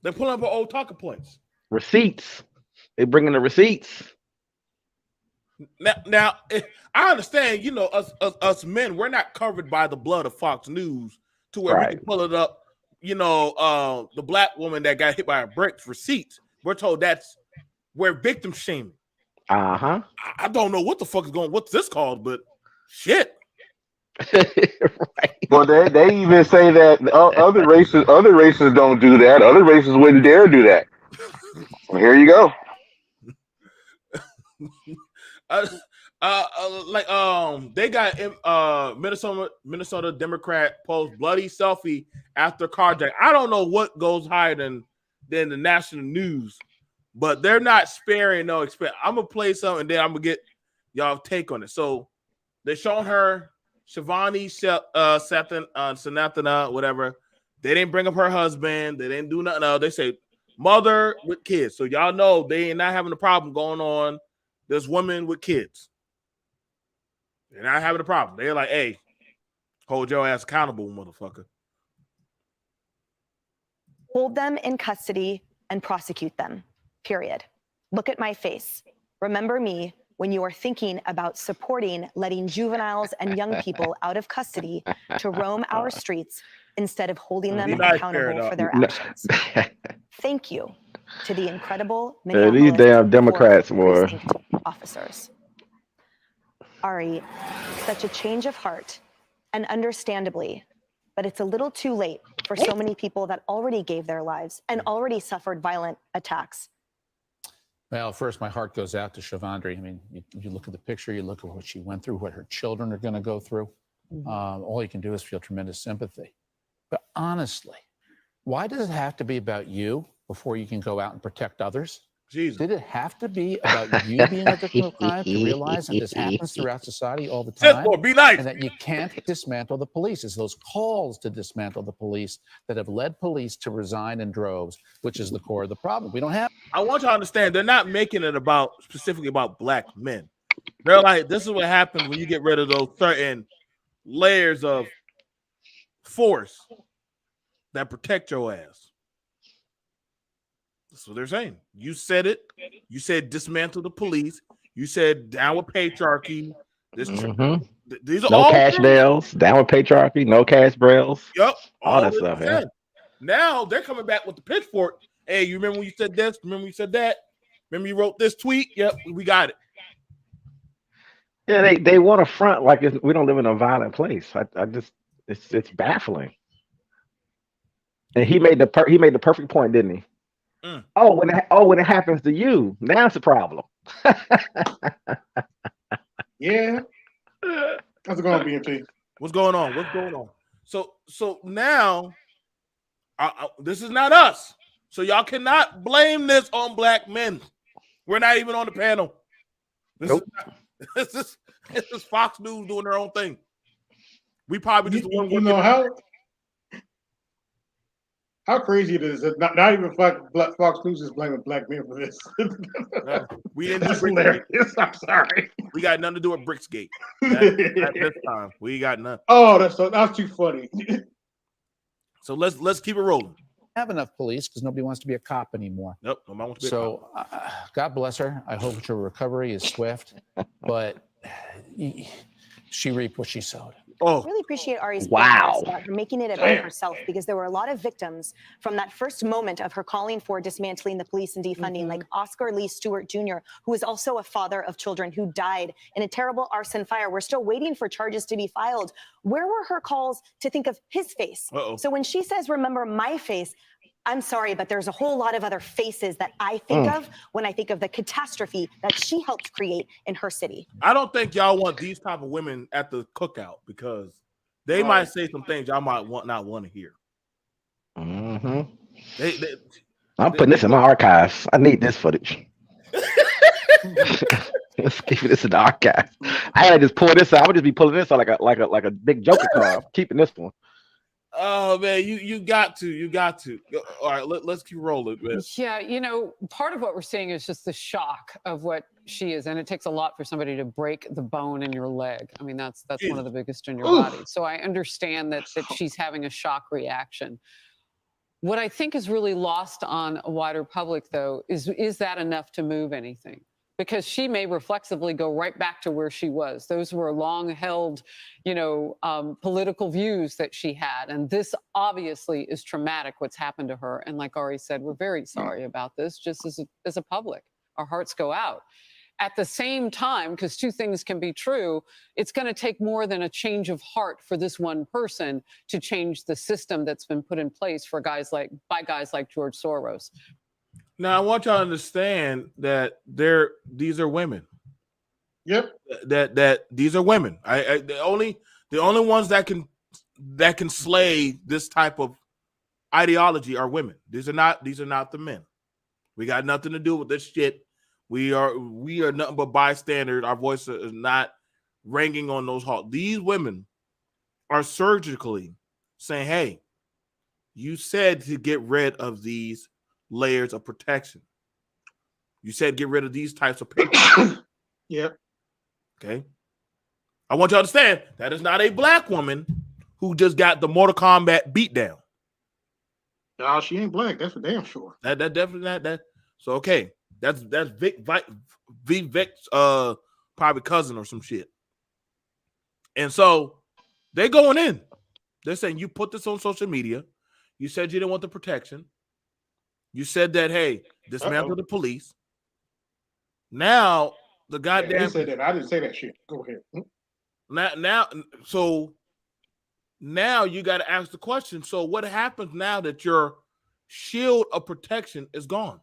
They're pulling up old talking points. Receipts. They bringing the receipts. Now, I understand. You know, us men, we're not covered by the blood of Fox News to where we can pull it up. You know, the black woman that got hit by a brick receipts. We're told we're victim shaming. I don't know what the fuck is what's this called, but shit. Well, they even say that other races don't do that. Other races wouldn't dare do that. Well, here you go. They got Minnesota Democrat post bloody selfie after carjacking. I don't know what goes higher than the national news, but they're not sparing no expense. I'm gonna play something and then I'm gonna get y'all take on it. So they're showing her Shivani Sanathana, whatever. They didn't bring up her husband. They didn't do nothing else. They say mother with kids. So y'all know they ain't not having a problem going on. There's women with kids. They're not having a problem. They're like, hey, hold your ass accountable, motherfucker. Hold them in custody and prosecute them, period. Look at my face. Remember me when you are thinking about supporting letting juveniles and young people out of custody to roam our streets instead of holding them accountable for their actions. Thank you to the incredible these damn Democrats were officers. Ari, such a change of heart, and understandably, but it's a little too late for so many people that already gave their lives and already suffered violent attacks. Well, first, my heart goes out to Shavandri. I mean, you look at the picture, you look at what she went through, what her children are going to go through. All you can do is feel tremendous sympathy. But honestly, why does it have to be about you before you can go out and protect others? Jesus. Did it have to be about you being a victim of crime to realize that this happens throughout society all the time? Lord, be nice. And that you can't dismantle the police? It's those calls to dismantle the police that have led police to resign in droves, which is the core of the problem. We don't have. I want you to understand, they're not making it specifically about black men. They're like, this is what happens when you get rid of those certain layers of force that protect your ass. That's what they're saying. You said it. You said dismantle the police. You said down with patriarchy. These are no all cash bails, down with patriarchy, no cash bails. Yep. All that stuff, yeah. Now they're coming back with the pitchfork. Hey, you remember when you said this? Remember when you said that? Remember you wrote this tweet? Yep, we got it. Yeah, they want to front like we don't live in a violent place. I just it's baffling. And he made the perfect point, didn't he? Oh, when it happens to you, now it's a problem. Yeah. How's it going, BMT? What's going on? What's going on? So now, this is not us. So y'all cannot blame this on black men. We're not even on the panel. This is Fox News doing their own thing. We probably just you know how crazy it is that not even Fox News is blaming black men for this. We didn't That's do hilarious. I'm sorry. We got nothing to do with Bricksgate. At this time, we got nothing. Oh, that's too funny. So let's keep it rolling. Have enough police because nobody wants to be a cop anymore. Nope. Nobody wants to be so a cop. God bless her. I hope her recovery is swift, but she reaped what she sowed. I really appreciate Ari's wow. about her making it about herself, because there were a lot of victims from that first moment of her calling for dismantling the police and defunding, like Oscar Lee Stewart Jr., who is also a father of children who died in a terrible arson fire. We're still waiting for charges to be filed. Where were her calls to think of his face? So when she says, remember my face, I'm sorry, but there's a whole lot of other faces that I think of when I think of the catastrophe that she helped create in her city. I don't think y'all want these type of women at the cookout, because they might say some things y'all might not want to hear. I'm putting this in my archives. I need this footage. Let's keep this in the archive. I gotta just pull this out. I would just be pulling this out like a big Joker card. Keeping this one. Oh man, you got to. All right, let's keep rolling, man. Yeah, you know, part of what we're seeing is just the shock of what she is, and it takes a lot for somebody to break the bone in your leg. I mean, that's one of the biggest in your body. So I understand that she's having a shock reaction. What I think is really lost on a wider public, though, is that enough to move anything? Because she may reflexively go right back to where she was. Those were long-held, political views that she had. And this obviously is traumatic, what's happened to her. And like Ari said, we're very sorry about this, just as a public. Our hearts go out. At the same time, because two things can be true, it's going to take more than a change of heart for this one person to change the system that's been put in place by guys like George Soros. Now, I want y'all to understand that these are women. Yep. That these are women. The only ones that can slay this type of ideology are women. These are not the men. We got nothing to do with this shit. We are nothing but bystanders. Our voice is not ringing on those halls. These women are surgically saying, "Hey, you said to get rid of these layers of protection. You said get rid of these types of people." Yep. Okay. I want you to understand that is not a black woman who just got the Mortal Kombat beatdown. No, she ain't black. That's for damn sure. That definitely not that. So okay. That's Vic's probably cousin or some shit. And so they're going in. They're saying you put this on social media. You said you didn't want the protection. You said that, hey, dismantle the police. Now the goddamn they said that. I didn't say that shit. Go ahead. Now you got to ask the question. So what happens now that your shield of protection is gone?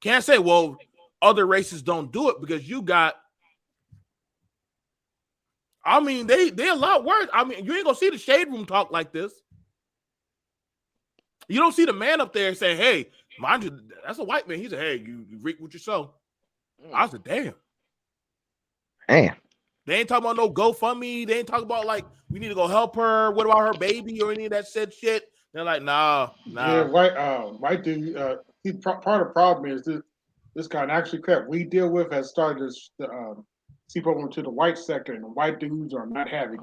Can't say, well, other races don't do it because you got. I mean, they're a lot worse. I mean, you ain't gonna see the shade room talk like this. You don't see the man up there saying, "Hey, mind you, that's a white man." He said, "Hey, you reap what you sow." I said, "Damn." They ain't talking about no GoFundMe. They ain't talking about like we need to go help her. What about her baby or any of that said shit? They're like, nah. Yeah, white dude. Part of the problem is this kind of actually crap we deal with has started to seep over to the white sector, and the white dudes are not having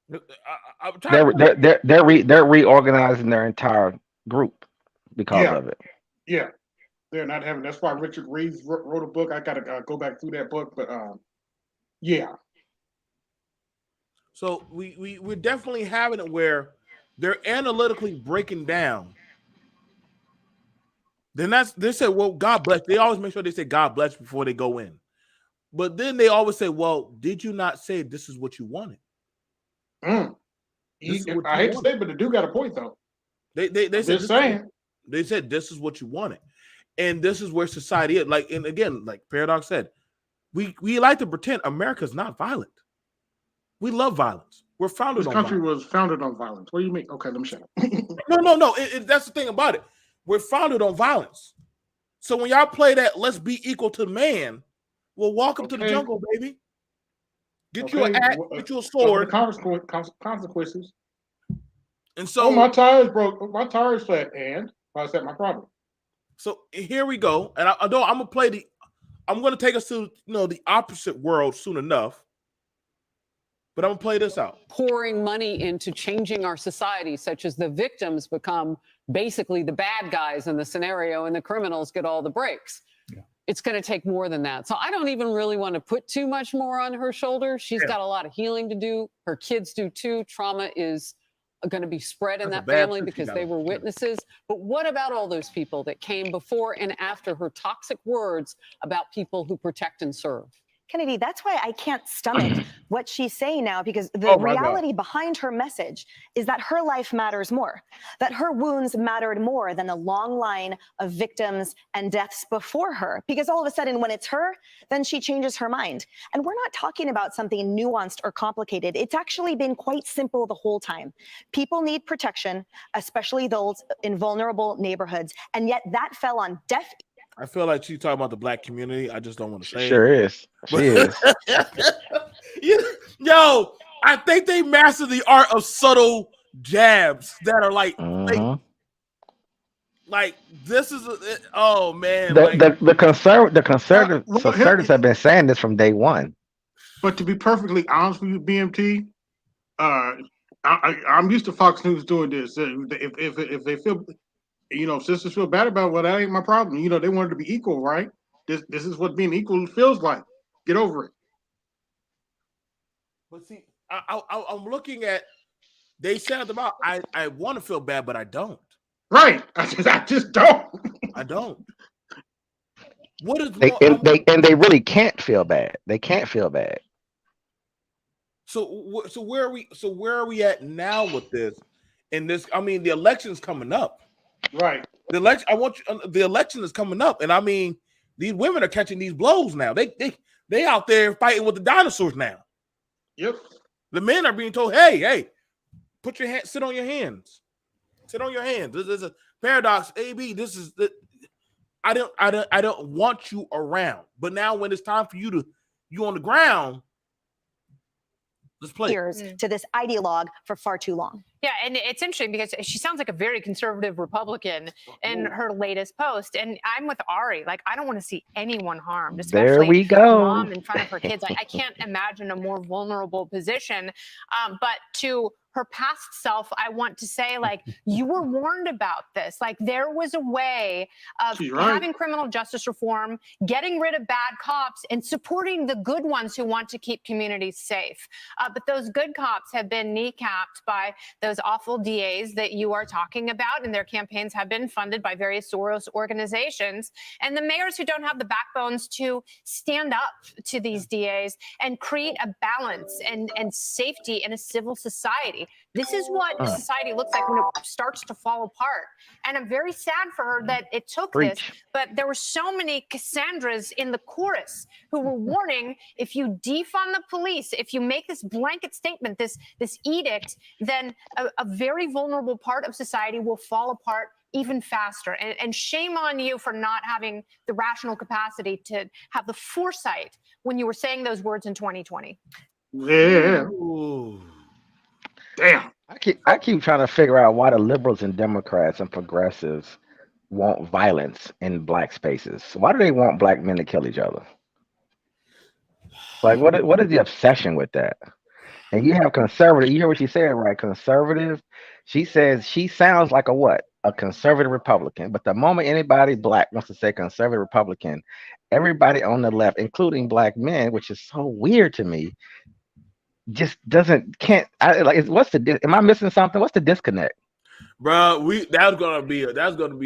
it. They're reorganizing their entire group because of it. Yeah, they're not having. That's why Richard Reeves wrote a book. I gotta go back through that book, but yeah. So we're definitely having it where they're analytically breaking down. Then they say, well, God bless. They always make sure they say God bless before they go in. But then they always say, well, did you not say this is what you wanted? I hate to say it, but the dude got a point though. They said this is what you wanted. And this is where society is. Like, and again, like Paradox said, we like to pretend America's not violent. We love violence. We're founded on violence. This country was founded on violence. What do you mean? Okay, let me shut up. No. That's the thing about it. We're founded on violence. So when y'all play that, let's be equal to man. Well, welcome to the jungle, baby. Get you an axe, get you a sword. Consequences. And so my tires broke. My tires flat, and how's that my problem? So here we go. And I'm gonna take us to the opposite world soon enough. But I'm gonna play this out. Pouring money into changing our society, such as the victims become basically the bad guys in the scenario and the criminals get all the breaks. Yeah. It's going to take more than that. So I don't even really want to put too much more on her shoulder. She's got a lot of healing to do. Her kids do too. Trauma is going to be spread in that family because they were witnesses. But what about all those people that came before and after her toxic words about people who protect and serve? Kennedy, that's why I can't stomach what she's saying now, because the reality behind her message is that her life matters more, that her wounds mattered more than the long line of victims and deaths before her. Because all of a sudden, when it's her, then she changes her mind. And we're not talking about something nuanced or complicated. It's actually been quite simple the whole time. People need protection, especially those in vulnerable neighborhoods. And yet that fell on deaf ears. I feel like she's talking about the black community. I just don't want to say sure it. Is. She is. Yo, I think they mastered the art of subtle jabs that are like, like this is oh man. The conservatives have been saying this from day one. But to be perfectly honest with you, BMT, I'm used to Fox News doing this. If they feel, sisters feel bad about it, well, that ain't my problem. They wanted to be equal, right? This is what being equal feels like. Get over it. But see, I'm looking at. They said about I want to feel bad, but I don't. Right. I just don't. I don't. What is they really can't feel bad. They can't feel bad. So where are we? So where are we at now with this? And this, I mean, the election's coming up. Right. The election. The election is coming up, and I mean, these women are catching these blows now. They out there fighting with the dinosaurs now. Yep. The men are being told, hey, put your hand, sit on your hands. Sit on your hands. This is a paradox. AB, this is the. I don't want you around. But now when it's time for you on the ground, let's play. Years to this ideologue for far too long. Yeah, and it's interesting because she sounds like a very conservative Republican in her latest post. And I'm with Ari. Like, I don't want to see anyone harmed, especially there we go. a mom in front of her kids. I can't imagine a more vulnerable position. But to her past self, I want to say, like, you were warned about this. Like, there was a way of having criminal justice reform, getting rid of bad cops, and supporting the good ones who want to keep communities safe. But those good cops have been kneecapped by those awful DAs that you are talking about, and their campaigns have been funded by various Soros organizations. And the mayors who don't have the backbones to stand up to these DAs and create a balance and safety in a civil society. This is what society looks like when it starts to fall apart. And I'm very sad for her that it took this, but there were so many Cassandras in the chorus who were warning, if you defund the police, if you make this blanket statement, this edict, then a very vulnerable part of society will fall apart even faster. And shame on you for not having the rational capacity to have the foresight when you were saying those words in 2020. Yeah. Ooh. Damn. I keep trying to figure out why the liberals and Democrats and progressives want violence in black spaces. Why do they want black men to kill each other? Like, what is the obsession with that? And you have conservative. You hear what she said, right? Conservative. She says she sounds like a what? A conservative Republican. But the moment anybody black wants to say conservative Republican, everybody on the left, including black men, which is so weird to me, just can't. What's the? Am I missing something? What's the disconnect, bro? That's gonna be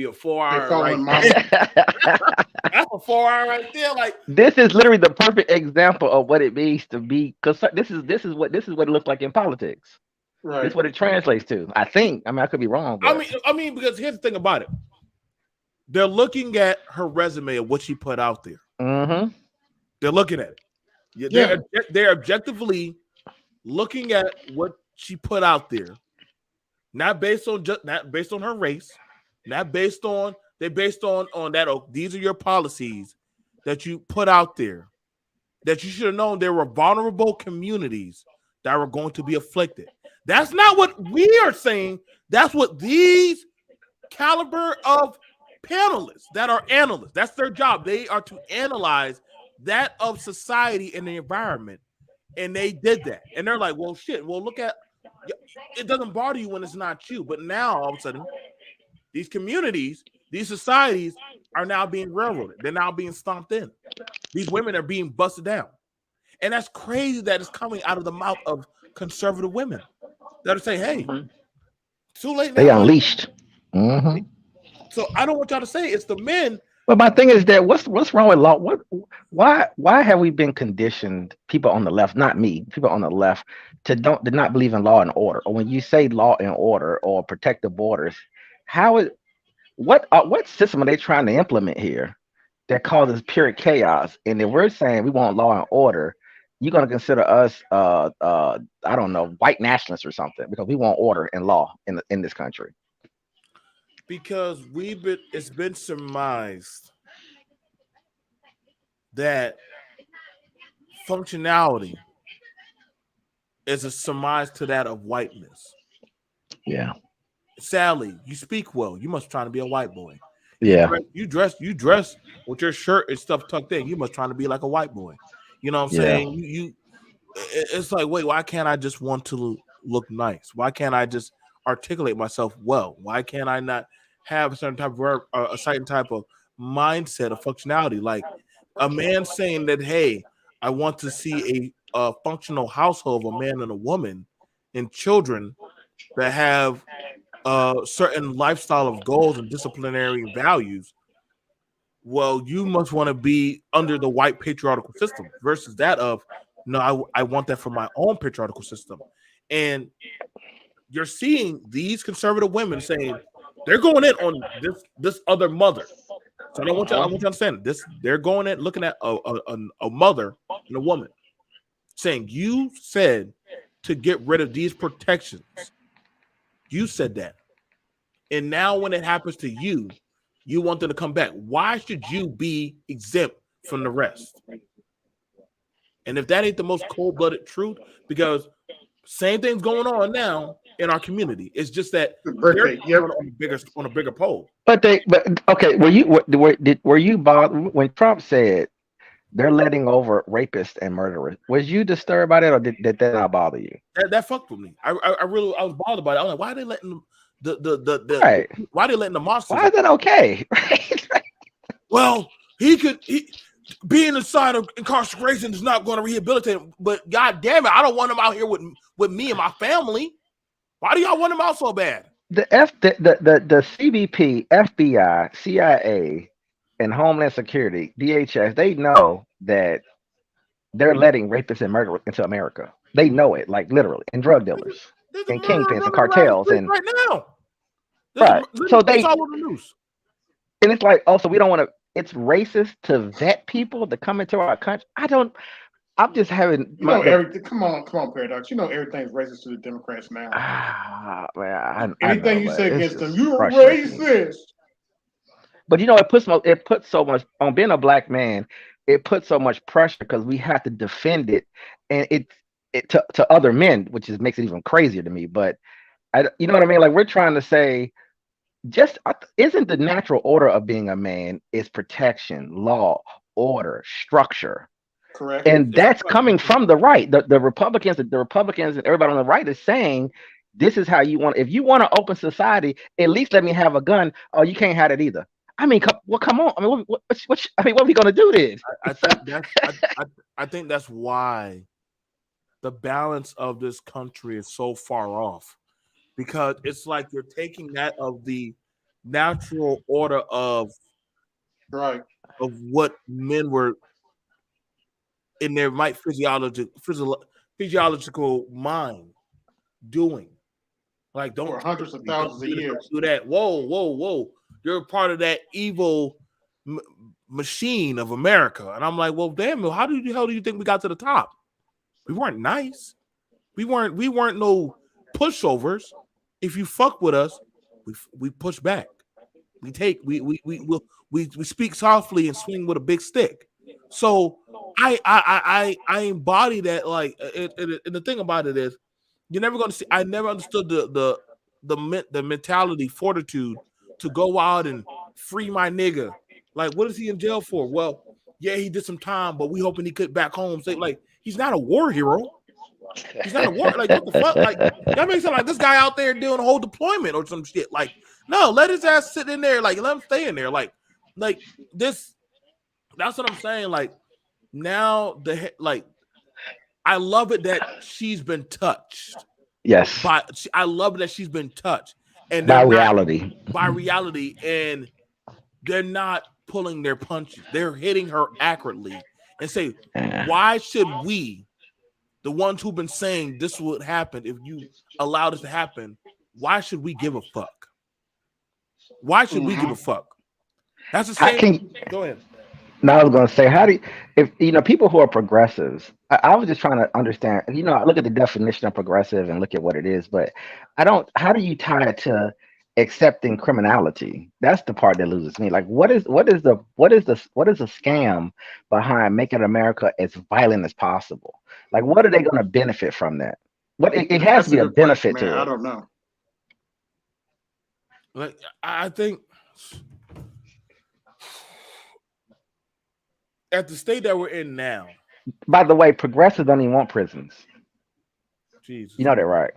a 4 hour. That's a 4 hour right there. Like, this is literally the perfect example of what it means to be. Because this is what it looks like in politics. Right. This is what it translates to. I think. I mean, I could be wrong. But... I mean, because here's the thing about it. They're looking at her resume of what she put out there. Mm-hmm. They're looking at it. They're objectively looking at what she put out there, not based on her race, not based on that. Oh, these are your policies that you put out there that you should have known there were vulnerable communities that were going to be afflicted. That's not what we are saying. That's what these caliber of panelists that are analysts. That's their job. They are to analyze that of society and the environment. And they did that. And they're like, well, shit. Well, look at it. Doesn't bother you when it's not you. But now, all of a sudden, these communities, these societies are now being railroaded. They're now being stomped in. These women are being busted down. And that's crazy that it's coming out of the mouth of conservative women that are saying, hey, too late now. They unleashed. Mm-hmm. So I don't want y'all to say it's the men. But my thing is that what's wrong with law? Why have we been conditioned, people on the left, not me, people on the left, to not believe in law and order? Or when you say law and order or protect the borders, what system are they trying to implement here that causes pure chaos? And if we're saying we want law and order, you're going to consider us I don't know, white nationalists or something, because we want order and law in this country. Because it's been surmised that functionality is a surmise to that of whiteness. Yeah. Sally, you speak well. You must try to be a white boy. Yeah. You dress with your shirt and stuff tucked in. You must try to be like a white boy. You know what I'm saying? It's like, wait, why can't I just want to look nice? Why can't I just articulate myself well? Why can't I not have a certain type of a certain type of mindset of functionality? Like a man saying that, hey, I want to see a functional household of a man and a woman and children that have certain lifestyle of goals and disciplinary values. Well, you must want to be under the white patriarchal system versus that of no, I want that for my own patriarchal system. And you're seeing these conservative women saying they're going in on this other mother. So I want you to understand this. They're going in looking at a mother and a woman saying you said to get rid of these protections. You said that. And now when it happens to you, you want them to come back. Why should you be exempt from the rest? And if that ain't the most cold-blooded truth, because same thing's going on now in our community. It's just that they're on a bigger pole. But okay, were you bothered when Trump said they're letting over rapists and murderers? Was you disturbed by that, or did that not bother you? That fucked with me. I was bothered by it. I was like, why are they letting right. Why are they letting the monsters? Why is that okay? Well, he being inside of incarceration is not going to rehabilitate him. But god damn it, I don't want him out here with me and my family. Why do y'all want him out so bad? The CBP, FBI, CIA, and Homeland Security, DHS, they know that they're letting rapists and murderers into America. They know it, like literally, and drug dealers, and kingpins, and cartels, and right now. Right. So it's all over the news. And it's like, oh, so we don't want to. It's racist to vet people to come into our country. I'm just having. Everything. Come on, Paradox. You know everything's racist to the Democrats now. Man, anything you say against them, you're racist. But it puts so much on being a black man. It puts so much pressure because we have to defend it, and it to other men, which makes it even crazier to me. But you know what I mean? Like we're trying to say, isn't the natural order of being a man is protection, law, order, structure. Correct. And that's coming from the right. The Republicans and everybody on the right is saying this is how you want. If you want an open society, at least let me have a gun. Oh, you can't have it either. I mean, come on. I mean, what are we gonna do then? I think that's why the balance of this country is so far off, because it's like you're taking that of the natural order of what men were in their physiological mind doing. Like, don't for hundreds of thousands of years do that. Whoa. You're a part of that evil machine of America. And I'm like, well, damn, how the hell do you think we got to the top? We weren't nice. We weren't no pushovers. If you fuck with us, we push back. We speak softly and swing with a big stick. So I embody that. Like, and the thing about it is, you're never going to see. I never understood the mentality, fortitude to go out and free my nigga. Like, what is he in jail for? Well, yeah, he did some time, but we hoping he could back home. Say, like, he's not a war hero. He's not a war. Like, what the fuck? Like, that makes it like this guy out there doing a whole deployment or some shit. Like, no, let his ass sit in there. Like, let him stay in there. Like this. That's what I'm saying. Like, now I love it that she's been touched. Yes. I love that she's been touched. And by reality, and they're not pulling their punches. They're hitting her accurately and say, why should we, the ones who've been saying this would happen if you allow this to happen, why should we give a fuck? Why should we give a fuck? That's the same. Go ahead. Now I was going to say, if people who are progressives, I was just trying to understand, I look at the definition of progressive and look at what it is, but how do you tie it to accepting criminality? That's the part that loses me. Like, what is the scam behind making America as violent as possible? Like, what are they going to benefit from that? It has to be a benefit to it. I don't know. Like, I think at the state that we're in now. By the way, progressives don't even want prisons. Jesus. You know that, right?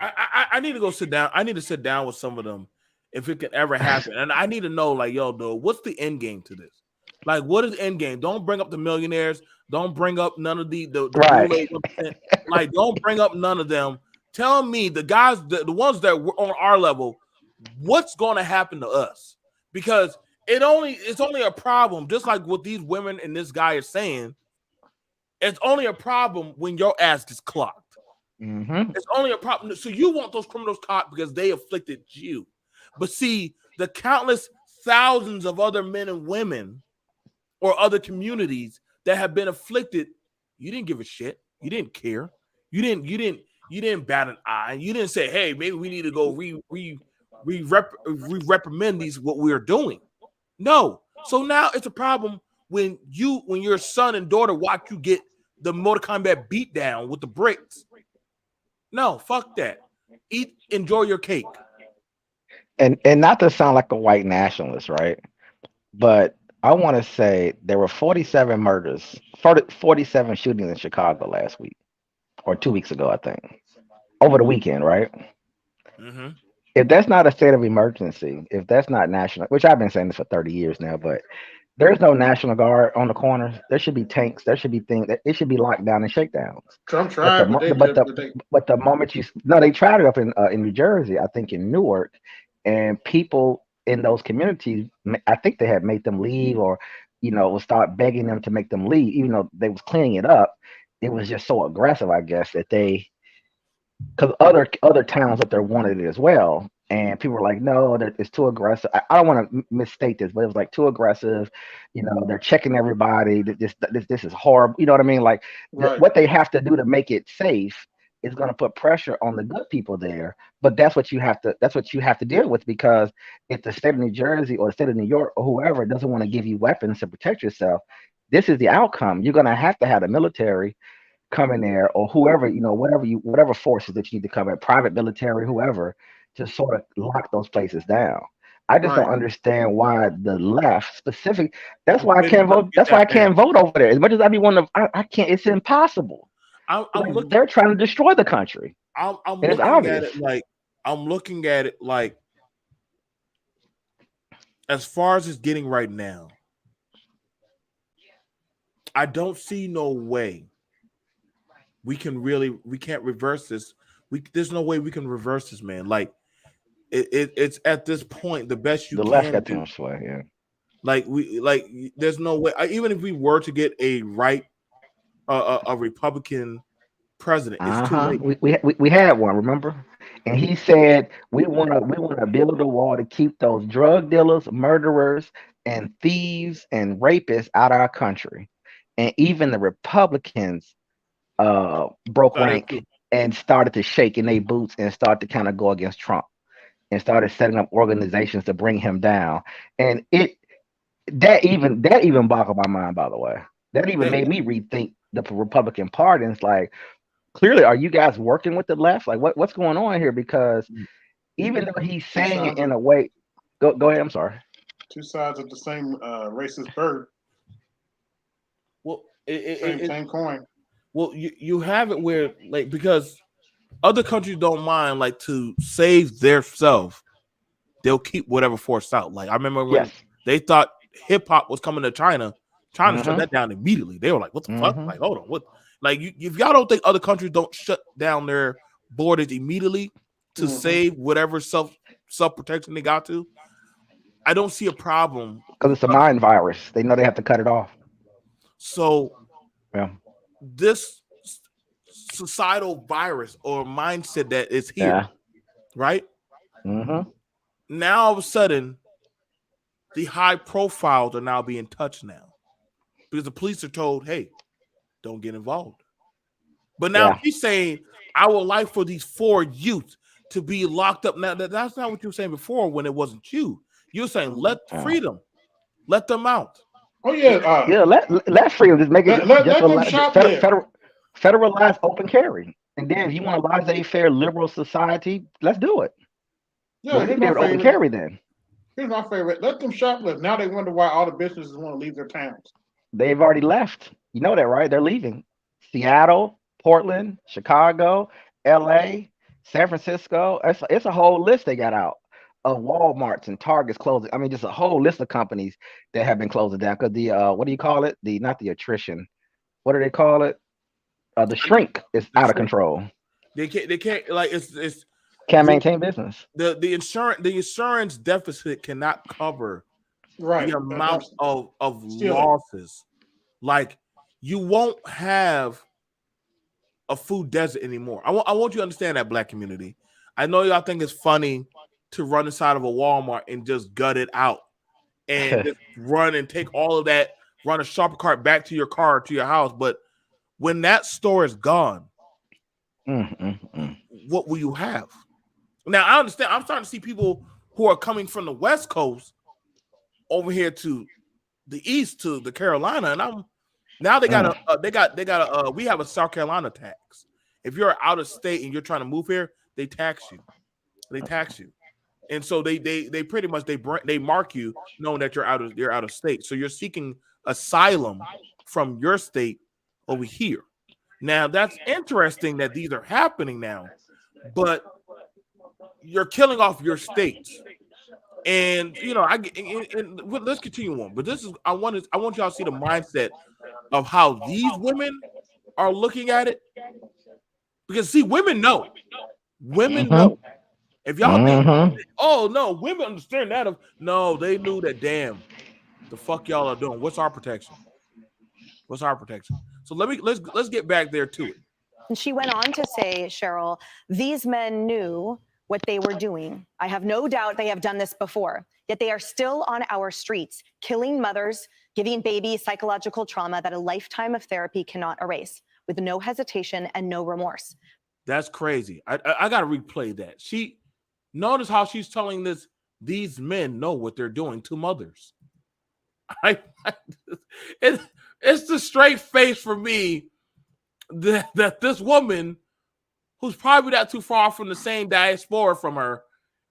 I need to go sit down. I need to sit down with some of them if it can ever happen. And I need to know, like, yo, dude, what's the end game to this? Like, what is the end game? Don't bring up the millionaires. Don't bring up none of the Right. Boule 1%. Like, don't bring up none of them. Tell me the guys, the ones that were on our level, what's going to happen to us? Because it's only a problem, just like what these women and this guy is saying. It's only a problem when your ass gets clocked. It's only a problem. So you want those criminals caught because they afflicted you. But see, the countless thousands of other men and women or other communities that have been afflicted, you didn't give a shit. You didn't care. You didn't bat an eye. You didn't say, hey, maybe we need to go reprimand these what we are doing. No. So now it's a problem when your son and daughter watch you get the Mortal Kombat beat down with the bricks. No, fuck that. Enjoy your cake. And not to sound like a white nationalist, right? But I want to say there were 47 murders, 47 shootings in Chicago last week, or 2 weeks ago, I think, over the weekend, right? Mm-hmm. If that's not a state of emergency, if that's not national, which I've been saying this for 30 years now, but there's no National Guard on the corners. There should be tanks. There should be things. It should be locked down and shakedowns. Trump tried, but the moment they tried it up in New Jersey, I think in Newark, and people in those communities, I think they had made them leave, or would start begging them to make them leave, even though they was cleaning it up. It was just so aggressive, I guess, that because other towns up there wanted it as well. And people were like, no, it's too aggressive. I don't want to misstate this, but it was like too aggressive. They're checking everybody. This is horrible. You know what I mean? Like what they have to do to make it safe is going to put pressure on the good people there. But that's what you have to deal with, because if the state of New Jersey or the state of New York or whoever doesn't want to give you weapons to protect yourself, this is the outcome. You're going to have the military come in there, or whoever, whatever forces that you need to come in, private military, whoever, to sort of lock those places down. I just don't understand why the left specific. That's why I can't vote. That's why I can't vote over there. As much as I be one of, I can't. It's impossible. They're trying to destroy the country. I'm looking at it like, as far as it's getting right now, I don't see no way we can't reverse this. There's no way we can reverse this, man. Like it's at this point the best you can do. The left got too much sway, yeah. There's no way. Even if we were to get a Republican president, it's too late. We had one, remember? And he said we want to build a wall to keep those drug dealers, murderers, and thieves and rapists out of our country. And even the Republicans broke rank and started to shake in their boots and start to kind of go against Trump and started setting up organizations to bring him down. And that even boggled my mind, by the way. That even made me rethink the Republican Party. And it's like, clearly, are you guys working with the left? Like, what's going on here? Because even though he's saying it in a way, go ahead. I'm sorry. Two sides of the same racist bird. Well, same coin. Well, you have it where, like, because other countries don't mind, like, to save their self, they'll keep whatever force out. Like, I remember when they thought hip hop was coming to China shut that down immediately. They were like, "What the fuck?" Like, hold on, what? Like, if y'all don't think other countries don't shut down their borders immediately to save whatever self protection they got to, I don't see a problem. Because it's a mind virus. They know they have to cut it off. So, this societal virus or mindset that is here, right? Now all of a sudden, the high profiles are now being touched now because the police are told, "Hey, don't get involved." But now he's saying, "I would like for these 4 youth to be locked up." Now that's not what you were saying before when it wasn't you. You're saying let freedom, let them out. Oh yeah, let freedom. Just make it let them shoplift. Federalize open carry, and then if you want a laissez-faire liberal society, let's do it. Yeah, here's my open carry then. Here's my favorite. Let them shoplift. Now they wonder why all the businesses want to leave their towns. They've already left. You know that, right? They're leaving. Seattle, Portland, Chicago, LA, San Francisco. It's a whole list they got out of Walmarts and Targets closing. I mean, just a whole list of companies that have been closing down because the what do you call it? The not the attrition. What do they call it? The shrink is out of control. They can't like it's can't maintain business. The insurance deficit cannot cover the amount of losses. Like you won't have a food desert anymore. I want you to understand that, Black community. I know y'all think it's funny to run inside of a Walmart and just gut it out and just run and take all of that, run a shopper cart back to your car, to your house. But when that store is gone, what will you have? Now, I understand. I'm starting to see people who are coming from the West Coast over here to the East, to the Carolina, and we have a South Carolina tax. If you're out of state and you're trying to move here, they tax you. And so they pretty much they mark you knowing that you're out of state. So you're seeking asylum from your state over here. Now that's interesting that these are happening now, but you're killing off your states. And let's continue on. But I want y'all to see the mindset of how these women are looking at it. Because see, women know. Women know. If y'all think, oh no, women understand that. They knew that. Damn, the fuck y'all are doing. What's our protection? So let's get back there to it. And she went on to say, Cheryl, these men knew what they were doing. I have no doubt they have done this before, yet they are still on our streets, killing mothers, giving babies psychological trauma that a lifetime of therapy cannot erase, with no hesitation and no remorse. That's crazy. I got to replay that. Notice how she's telling these men know what they're doing to mothers. It's the straight face for me that this woman, who's probably not too far from the same diaspora from her,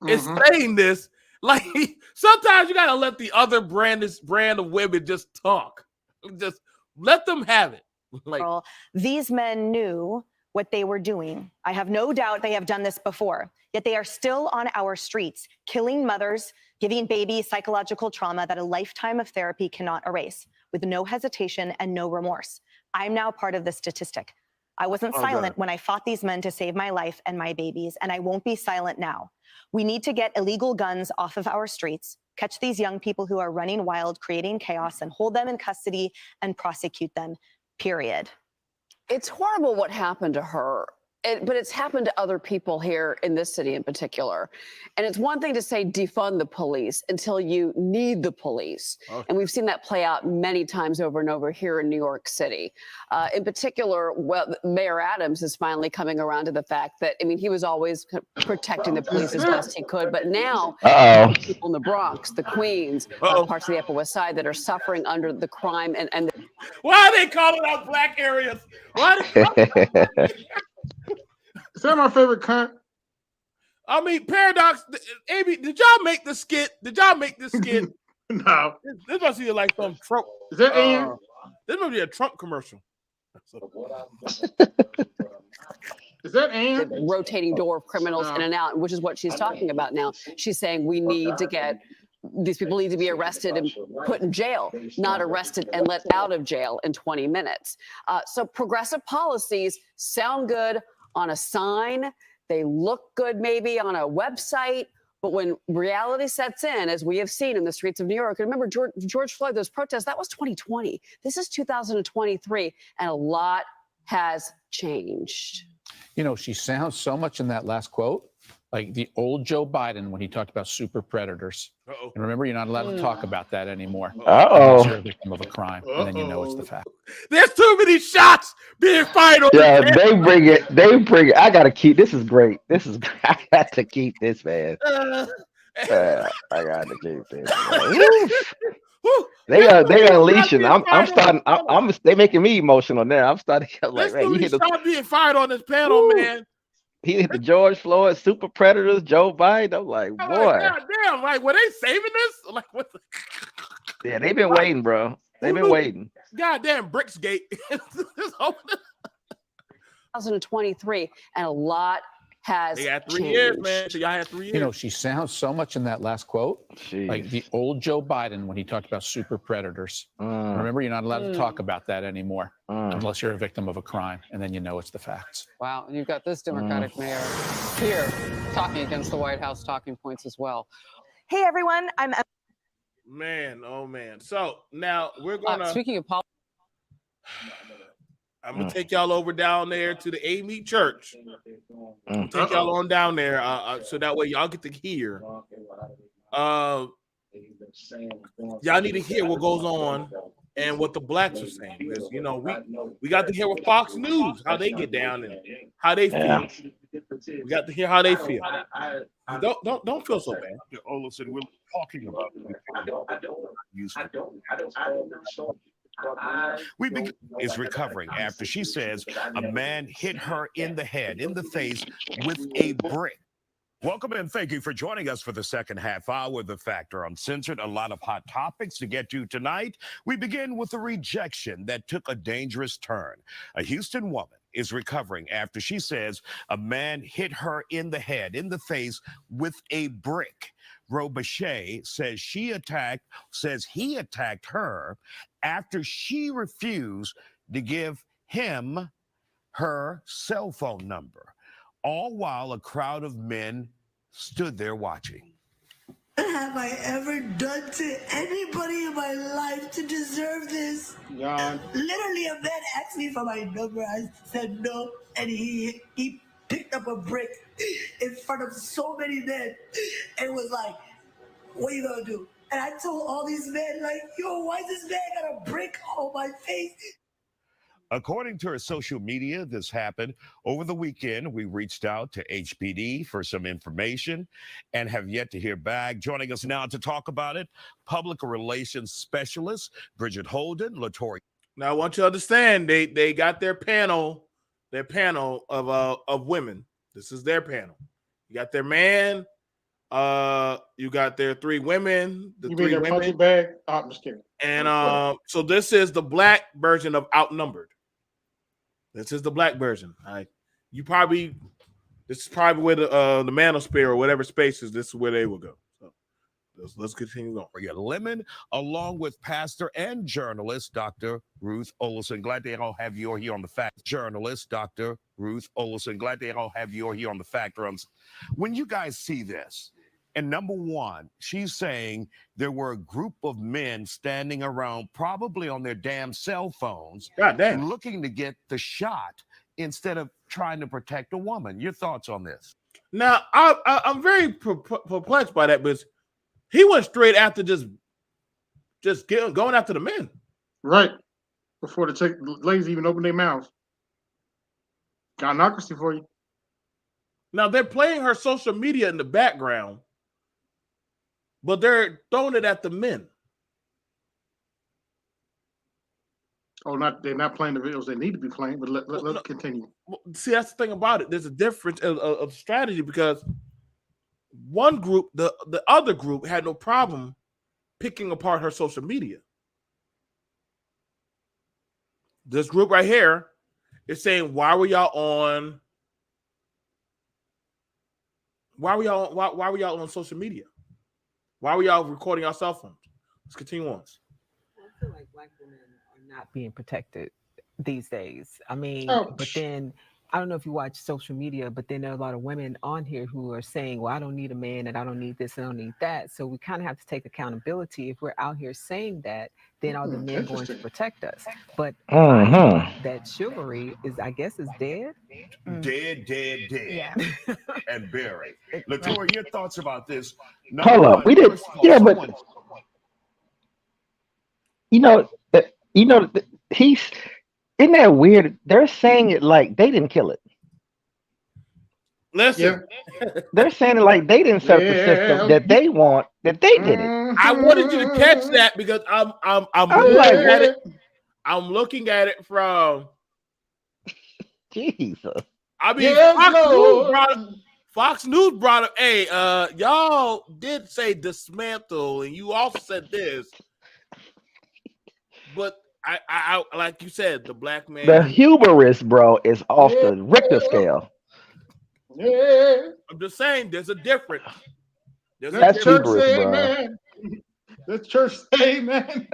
is saying this. Like, sometimes you gotta let the other brand of women just talk. Just let them have it. Like, these men knew what they were doing. I have no doubt they have done this before, yet they are still on our streets, killing mothers, giving babies psychological trauma that a lifetime of therapy cannot erase, with no hesitation and no remorse. I'm now part of the statistic. I wasn't silent when I fought these men to save my life and my babies, and I won't be silent now. We need to get illegal guns off of our streets, catch these young people who are running wild, creating chaos, and hold them in custody and prosecute them, period. It's horrible what happened to her. But it's happened to other people here in this city in particular. And it's one thing to say defund the police until you need the police. Okay. And we've seen that play out many times over and over here in New York City. In particular, Mayor Adams is finally coming around to the fact that, he was always protecting the police as best he could. But now, people in the Bronx, the Queens, parts of the Upper West Side that are suffering under the crime. And why are they calling out black areas? Is that my favorite cunt? Paradox. Amy, did y'all make the skit? No. This must be like some Trump. Is that Ian? This must be a Trump commercial. Is that Ann? Rotating door of criminals in and out, which is what she's talking about now. She's saying we need to get these people need to be arrested and put in jail, not arrested and let out of jail in 20 minutes. So progressive policies sound good on a sign. They look good maybe on a website. But when reality sets in, as we have seen in the streets of New York, and remember George Floyd, those protests, that was 2020. This is 2023, and a lot has changed. She sounds so much in that last quote like the old Joe Biden when he talked about super predators. And remember, you're not allowed to talk about that anymore. Unless you're a victim of a crime, and then you know it's the fact. There's too many shots being fired on. Yeah, they bring it. I gotta keep. This is great. I got to keep this, man. I got to keep this. They unleashing. I'm starting. They making me emotional now. I'm starting. Like, man, you hit the shot being fired on this panel, man. He hit the George Floyd, super predators, Joe Biden. I'm like, boy. God damn, like, were they saving this? Like, what? Yeah, they've been waiting, bro. They've been waiting. Goddamn Bricksgate. 2023, and a lot has They had 3 changed. years, man. So y'all had 3 years. You know, she sounds so much in that last quote like the old Joe Biden when he talked about super predators. Remember, you're not allowed to talk about that anymore unless you're a victim of a crime, and then you know it's the facts. Wow, and you've got this Democratic mayor here talking against the White House talking points as well. Hey, everyone. I'm Man, oh man. So now we're gonna speaking of politics, I'm gonna take y'all over down there to the A-Meet Church. Take y'all on down there, so that way y'all get to hear. Y'all need to hear what goes on and what the blacks are saying. Because you know, we got to hear what Fox News, how they get down and how they feel. We got to hear how they feel. Don't feel so bad. Olson, we're talking about is recovering after she says a man hit her in the head, in the face with a brick. Welcome and thank you for joining us for the second half hour of The Factor Uncensored. A lot of hot topics to get to tonight. We begin with a rejection that took a dangerous turn. A Houston woman is recovering after she says a man hit her in the head, in the face with a brick. Robichaud says he attacked her after she refused to give him her cell phone number, all while a crowd of men stood there watching. What have I ever done to anybody in my life to deserve this? Literally, a man asked me for my number. I said no, and he picked up a brick in front of so many men and was like, what are you gonna do? And I told all these men, like, yo, why this man got a brick on my face? According to her social media, this happened over the weekend. We reached out to HPD for some information and have yet to hear back. Joining us now to talk about it, public relations specialist Bridget Holden, Latoya. Now I want you to understand they got their panel of women. This is their panel. You got their man. You got their 3 women. You mean their punching bag? Oh, I'm just kidding. And so this is the black version of Outnumbered. This is the black version. This is probably where the manosphere or whatever spaces. This is where they will go. So let's continue on. Maria Lemon, along with pastor and journalist Dr. Ruth Olson. Glad they all have you here on the fact. Journalist Dr. Ruth Olson. Glad they all have you here on the Factor. When you guys see this, and number one, she's saying there were a group of men standing around, probably on their damn cell phones, looking to get the shot instead of trying to protect a woman. Your thoughts on this? Now, I'm very perplexed by that, because he went straight after just going after the men. Right. Before the ladies even open their mouths. Gynocracy for you. Now, they're playing her social media in the background, but they're throwing it at the men. Oh, they're not playing the videos they need to be playing, but let's continue. See, that's the thing about it. There's a difference of strategy, because one group, the other group, had no problem picking apart her social media. This group right here is saying, why were y'all on social media? Why were y'all recording your cell phones? Let's continue on. I feel like black women are not being protected these days. I mean, but then I don't know if you watch social media, but then there are a lot of women on here who are saying, well, I don't need a man and I don't need this and I don't need that. So we kind of have to take accountability. If we're out here saying that, then are the men going to protect us? But that chivalry is, I guess, is dead. Dead. Yeah. And buried. Latoya, your thoughts about this? Hold up. We did. Yeah, but he's, isn't that weird? They're saying it like they didn't kill it. Listen, they're saying it like they didn't set up the system that they want, that they did it. I wanted you to catch that, because I'm looking at it. I'm looking at it from Jesus. I mean, Fox News brought up, hey, y'all did say dismantle, and you also said this, but I like you said, the black The man. hubris, bro, is off Yeah, the Richter scale. yeah. I'm just saying, there's a difference. There's a Let the That's difference. church hubris, say bro. amen. Let the church say amen.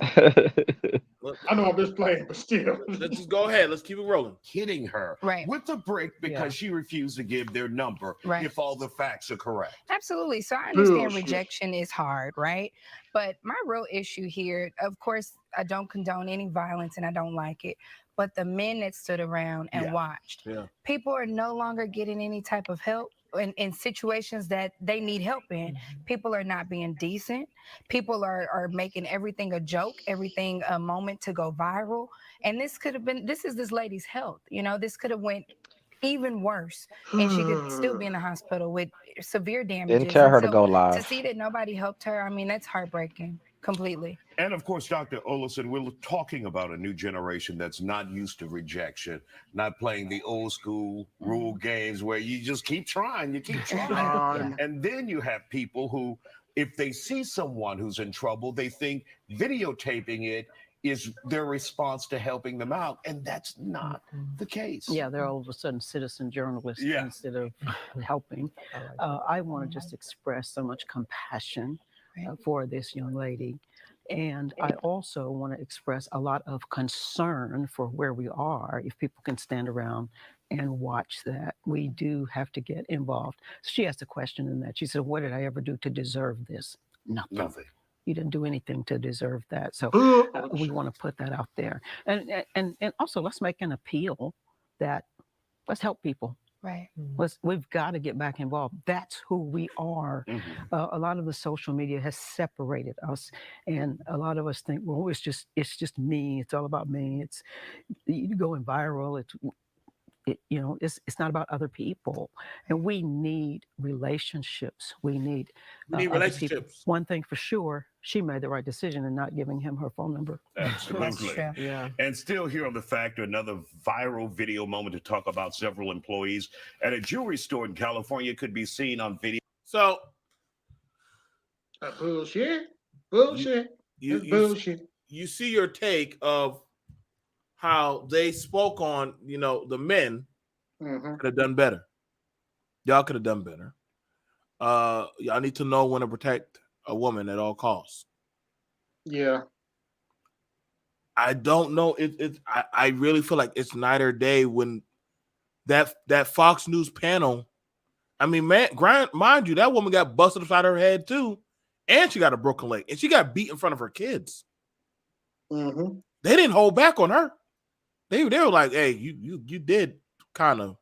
Look, I know I'm just playing, but still. let's just go ahead. Let's keep it rolling. Hitting her Right. with a brick because she refused to give their number Right. if all the facts are correct. Absolutely. So I understand Bullshit. rejection is hard, right? But my real issue here, of course, I don't condone any violence and I don't like it. But the men that stood around and watched, people are no longer getting any type of help in situations that they need help in. People are not being decent. People are making everything a joke, everything a moment to go viral. And this could have been, this is this lady's health. You know, this could have went even worse, and she could still be in the hospital with severe damages. Didn't tell her to so go to live. see that nobody helped her, I mean, that's heartbreaking completely. And of course, Dr. Olison, we're talking about a new generation that's not used to rejection, not playing the old school rule games where you just keep trying, you keep trying. And then you have people who, if they see someone who's in trouble, they think videotaping it is their response to helping them out. And that's not the case. Yeah, they're all of a sudden citizen journalists instead of helping. I want to just express so much compassion for this young lady. And I also want to express a lot of concern for where we are. If people can stand around and watch that, we do have to get involved. She asked a question in that. She said, what did I ever do to deserve this? Nothing. You didn't do anything to deserve that. So we want to put that out there. And also, let's make an appeal that let's help people. Right. We've got to get back involved. That's who we are. A lot of the social media has separated us, and a lot of us think, well, it's just me. It's all about me. It's you going viral. It's not about other people, and we need relationships. We need relationships. One thing for sure, she made the right decision in not giving him her phone number. Absolutely. Yeah. And still here on The Factor, another viral video moment to talk about several employees at a jewelry store in California could be seen on video. So, Bullshit. Bullshit. You see your take of how they spoke on, the men could have done better. Y'all could have done better. Y'all need to know when to protect a woman at all costs. Yeah. I don't know. I really feel like it's night or day when that Fox News panel. I mean, man, mind you, that woman got busted upside her head too, and she got a broken leg, and she got beat in front of her kids. They didn't hold back on her. They were like, "Hey, you did kind of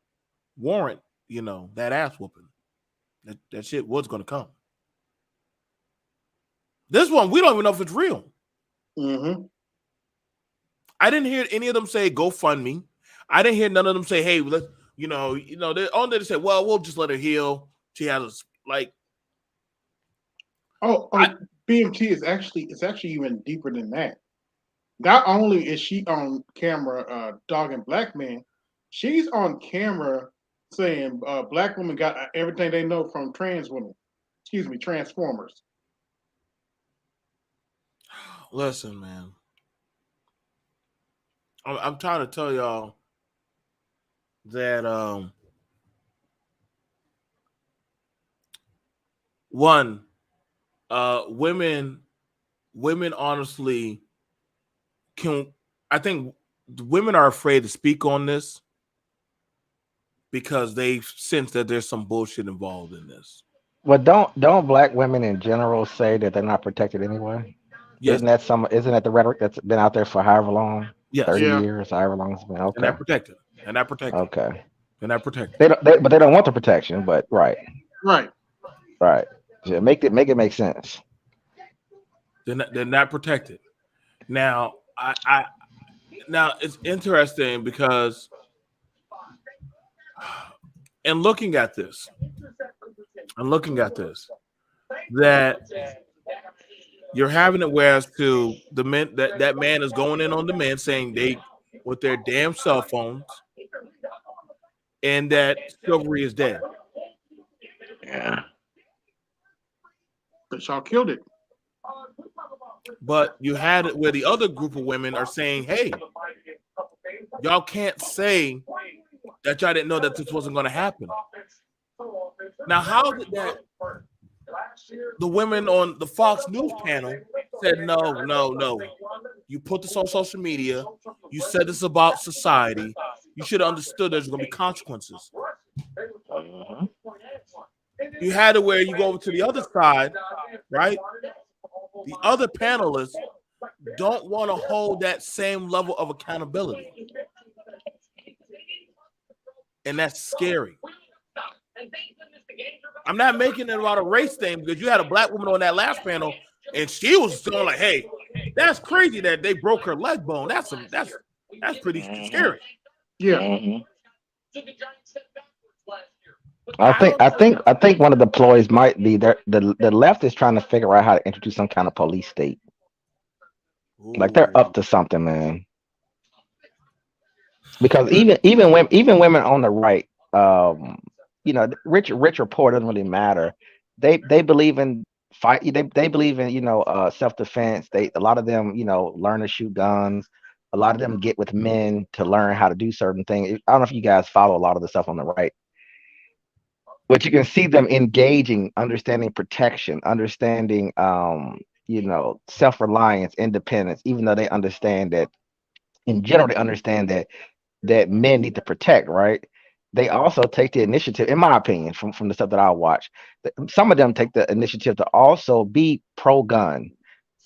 warrant, that ass whooping. That shit was gonna come." This one, we don't even know if it's real. I didn't hear any of them say GoFundMe. I didn't hear none of them say, "Hey, let's," they only said, "Well, we'll just let her heal." She has like, BMT is actually even deeper than that. Not only is she on camera dogging black men, she's on camera saying black women got everything they know from trans women. Excuse me, transformers. Listen, man. I'm trying to tell y'all that women honestly I think women are afraid to speak on this because they sense that there's some bullshit involved in this. Well, don't black women in general say that they're not protected anyway? Yes. Isn't that the rhetoric that's been out there for however long? Yes. 30 years, however long it's been. Okay. And they're protected. Okay. And they're protected. But they don't want the protection, but right. Yeah, make it make sense. They're not protected. Now, now it's interesting because in looking at this, that you're having it whereas to the men that man is going in on the men saying they with their damn cell phones and that chivalry is dead. Yeah. But y'all killed it. But you had it where the other group of women are saying, hey, y'all can't say that y'all didn't know that this wasn't going to happen. Now, how did that? The women on the Fox News panel said, no. You put this on social media. You said this about society. You should have understood there's going to be consequences. You had it where you go over to the other side, right? The other panelists don't want to hold that same level of accountability. And that's scary. I'm not making it about a race thing because you had a black woman on that last panel and she was still like, hey, that's crazy that they broke her leg bone. That's pretty scary. Yeah. I think one of the ploys might be that the left is trying to figure out how to introduce some kind of police state. Like they're up to something, man. Because even women on the right, rich or poor doesn't really matter. They believe in fight. They believe in self defense. A lot of them learn to shoot guns. A lot of them get with men to learn how to do certain things. I don't know if you guys follow a lot of the stuff on the right, but you can see them engaging, understanding protection, understanding self-reliance, independence, even though they understand that in general they understand that men need to protect, right? They also take the initiative, in my opinion, from the stuff that I watch. Some of them take the initiative to also be pro-gun,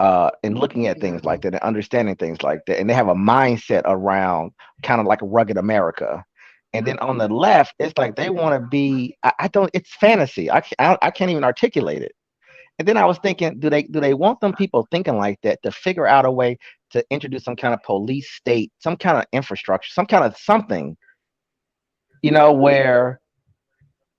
and looking at things like that and understanding things like that, and they have a mindset around kind of like a rugged America. And then on the left, it's like they want to be. I don't. It's fantasy. I can't even articulate it. And then I was thinking, do they want them people thinking like that to figure out a way to introduce some kind of police state, some kind of infrastructure, some kind of something, where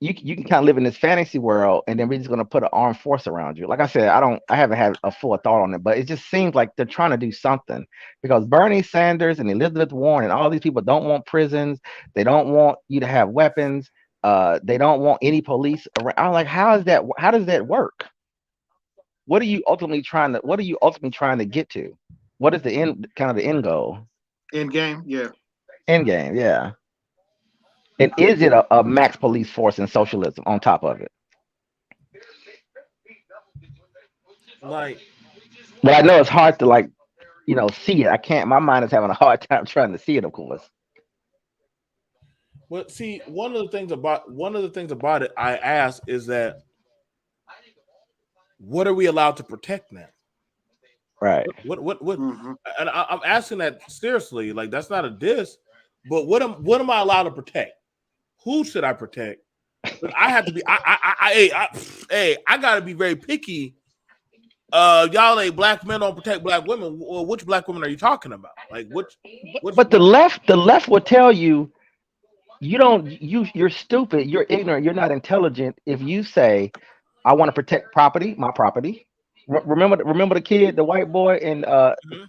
you can kind of live in this fantasy world, and then we're just going to put an armed force around you. Like I said, I haven't had a full thought on it, but it just seems like they're trying to do something because Bernie Sanders and Elizabeth Warren and all these people don't want prisons. They don't want you to have weapons. They don't want any police around. I'm like, how does that work? What are you ultimately trying to get to? What is the end goal? End game, yeah. End game, yeah. And is it a max police force and socialism on top of it? Like, but I know it's hard to see it. I can't. My mind is having a hard time trying to see it. Of course. Well, see, one of the things about it, I ask is that what are we allowed to protect now? Right. What? Mm-hmm. And I'm asking that seriously. Like, that's not a diss, but what am I allowed to protect? Who should I protect? But I have to be. I gotta be very picky. Y'all black men don't protect black women. Well, which black women are you talking about? Like, which But the left will tell you you're stupid, you're ignorant, you're not intelligent if you say, I want to protect my property. Remember the kid, the white boy in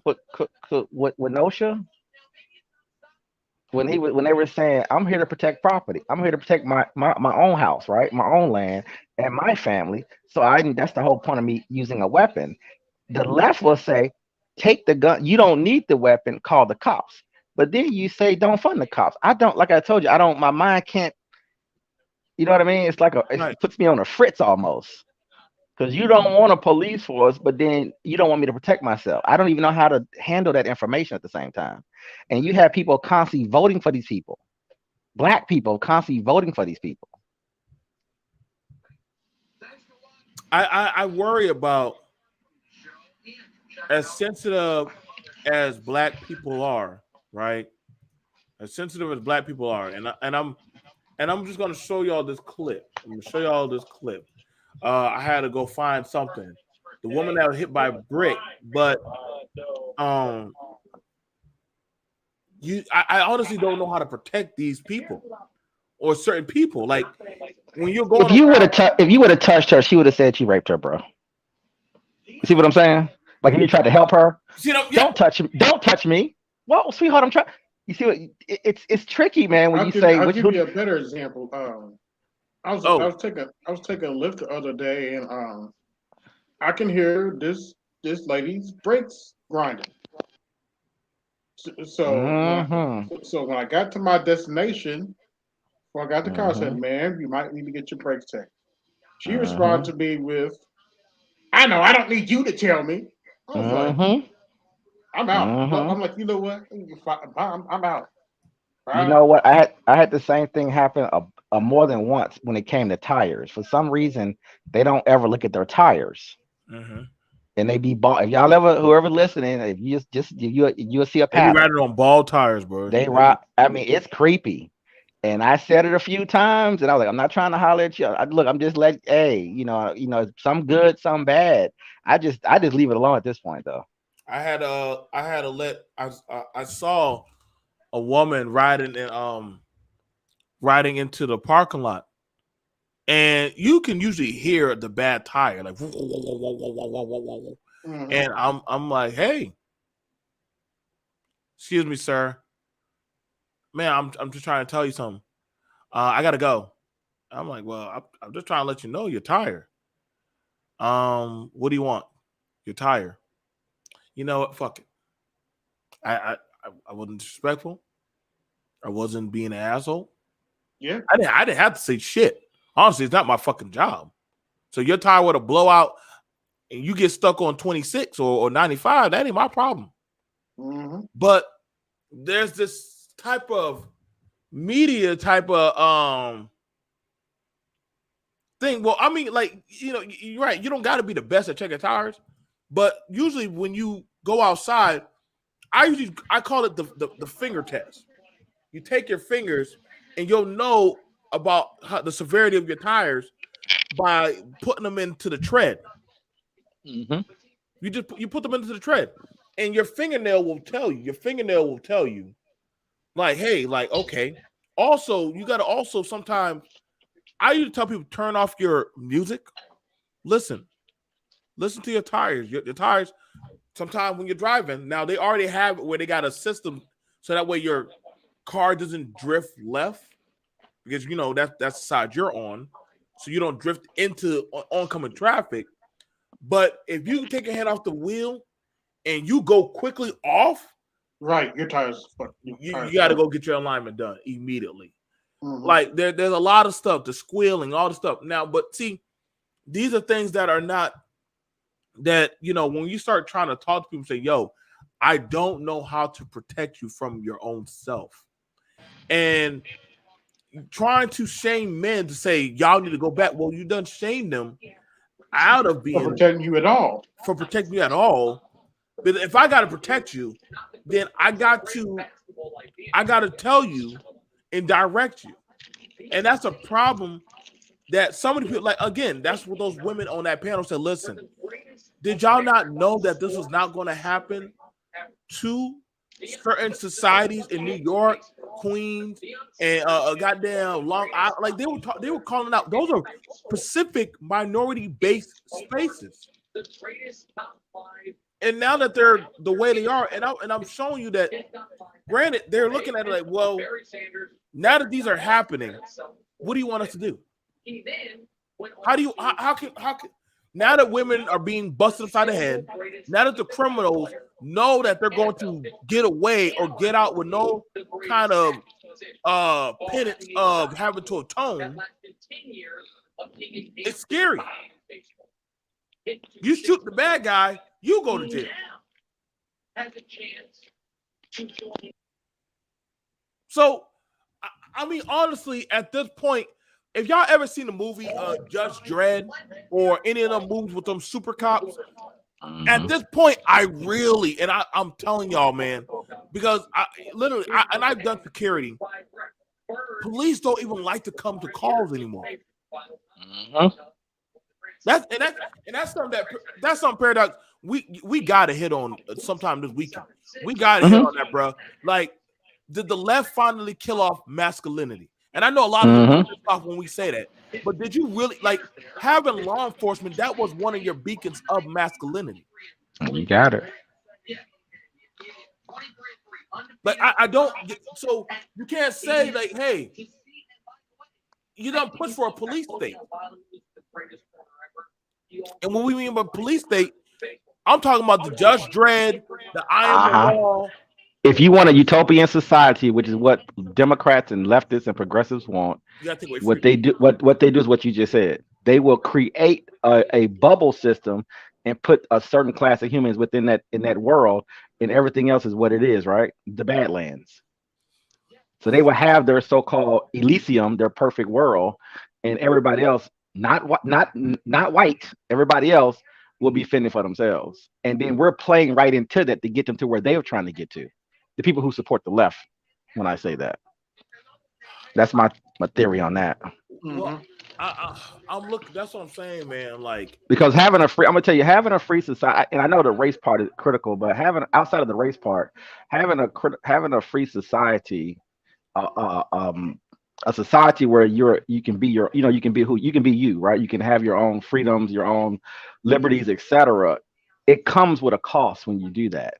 with Nosha? When they were saying, I'm here to protect property. I'm here to protect my own house, right? My own land and my family. So that's the whole point of me using a weapon. The left will say, take the gun. You don't need the weapon, call the cops. But then you say, don't fund the cops. I don't, like I told you, my mind can't, you know what I mean? It's like it puts me on a fritz almost. Because you don't want a police force, but then you don't want me to protect myself. I don't even know how to handle that information at the same time. And you have people constantly voting for these people. Black people constantly voting for these people. I worry about, as sensitive as black people are, right? As sensitive as black people are, and I'm just gonna show y'all this clip. I'm gonna show y'all this clip. I had to go find something. The woman that was hit by a brick, but I honestly don't know how to protect these people or certain people. Like, when you're going, if you would have touched her, she would have said you raped her, bro. You see what I'm saying? Like, if you tried to help her, don't touch me. Well, sweetheart, I'm trying. You see what? It's tricky, man. When I'll give you a better example. I was taking a lift the other day, and I can hear this this lady's brakes grinding. So when I got to my destination, when I got the car, I said, "Man, you might need to get your brakes checked." She responded to me with, "I know, I don't need you to tell me." I was like, "I'm out." I'm like, you know what? I'm out. You know what? I had the same thing happen more than once when it came to tires. For some reason, they don't ever look at their tires. And they be bald. If y'all ever, whoever listening, if you you'll see a They be pattern. riding on bald tires, bro. They ride. I mean, it's creepy. And I said it a few times, and I was like, I'm not trying to holler at you. Look, I'm just letting, hey, some good, some bad. I just leave it alone at this point, though. I saw a woman riding into the parking lot, and you can usually hear the bad tire, like, and I'm like, hey, excuse me, sir, man, I'm just trying to tell you something. I gotta go. I'm like, well, I'm just trying to let you know your tire. What do you want? Your tire. You know what? Fuck it. I wasn't disrespectful. I wasn't being an asshole. Yeah. I didn't have to say shit. Honestly, it's not my fucking job. So your tire with a blowout and you get stuck on 26 or 95, that ain't my problem. But there's this type of media type of thing. Well, I mean, like, you're right. You don't got to be the best at checking tires. But usually when you go outside, I call it the finger test. You take your fingers and you'll know about the severity of your tires by putting them into the tread. You put them into the tread, and your fingernail will tell you. Like, hey, like, okay. Also, you gotta sometimes. I used to tell people, turn off your music. Listen to your tires. Your tires. Sometimes when you're driving, now they already have it where they got a system so that way your car doesn't drift left, because that's the side you're on, so you don't drift into oncoming traffic. But if you take your hand off the wheel and you go quickly off, right, your tires. You got to go get your alignment done immediately. Like there's a lot of stuff, the squealing, all the stuff. Now, but see, these are things that are not that when you start trying to talk to people, say, "Yo, I don't know how to protect you from your own self," and trying to shame men to say y'all need to go back. Well, you done shamed them out of being for protecting you at all. But if I got to protect you, then I got to tell you and direct you. And that's a problem that so many people, like, again, that's what those women on that panel said. Listen, did y'all not know that this was not going to happen to certain societies in New York, Queens, and goddamn Long Island? Like, they were calling out, those are Pacific minority-based spaces. And now that they're the way they are, and I'm showing you that, granted, they're looking at it like, well, now that these are happening, what do you want us to do? How can now that women are being busted upside the head, now that the criminals know that they're going to get away or get out with no kind of penance of having to atone, it's scary. You shoot the bad guy, you go to jail. So, I mean, honestly, at this point, if y'all ever seen the movie Judge Dredd or any of them movies with them super cops, at this point, I'm telling y'all, man, because I've done security. Police don't even like to come to calls anymore. That's something paradox. We gotta hit on sometime this weekend. We gotta hit on that, bro. Like, did the left finally kill off masculinity? And I know a lot of people piss off when we say that, but did you really, like, having law enforcement? That was one of your beacons of masculinity. You got it. Like, I don't. So you can't say, like, hey, you don't push for a police state. And what we mean by police state, I'm talking about the Judge Dredd, the I Am the Law. If you want a utopian society, which is what Democrats and leftists and progressives want, what they do is what you just said. They will create a bubble system and put a certain class of humans within that world, and everything else is what it is, right? The Badlands. So they will have their so-called Elysium, their perfect world, and everybody else, not white, everybody else will be fending for themselves. And then we're playing right into that to get them to where they're trying to get to. The people who support the left, when I say that. That's my theory on that. Well, I'm looking. That's what I'm saying, man. Like, because I'm gonna tell you, having a free society, and I know the race part is critical, but having outside of the race part, having a free society, a society where you can be you, right? You can have your own freedoms, your own liberties, etc. It comes with a cost when you do that.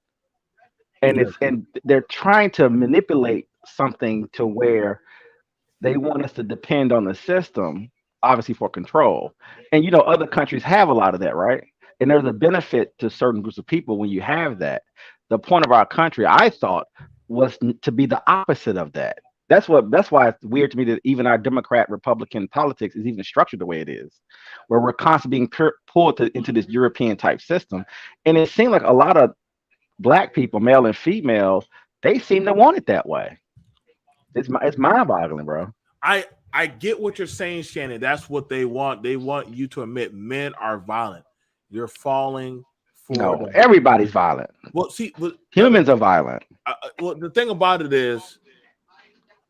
And they're trying to manipulate something to where they want us to depend on the system, obviously for control. And other countries have a lot of that, right? And there's a benefit to certain groups of people when you have that. The point of our country, I thought, was to be the opposite of that. That's why it's weird to me that even our Democrat Republican politics is even structured the way it is, where we're constantly being pulled into this European type system. And it seemed like a lot of Black people, male and female, they seem to want it that way. It's mind-boggling, bro. I get what you're saying, Shannon. That's what they want. They want you to admit men are violent. You're falling for everybody's violent. Well, see, humans are violent. Well, the thing about it is,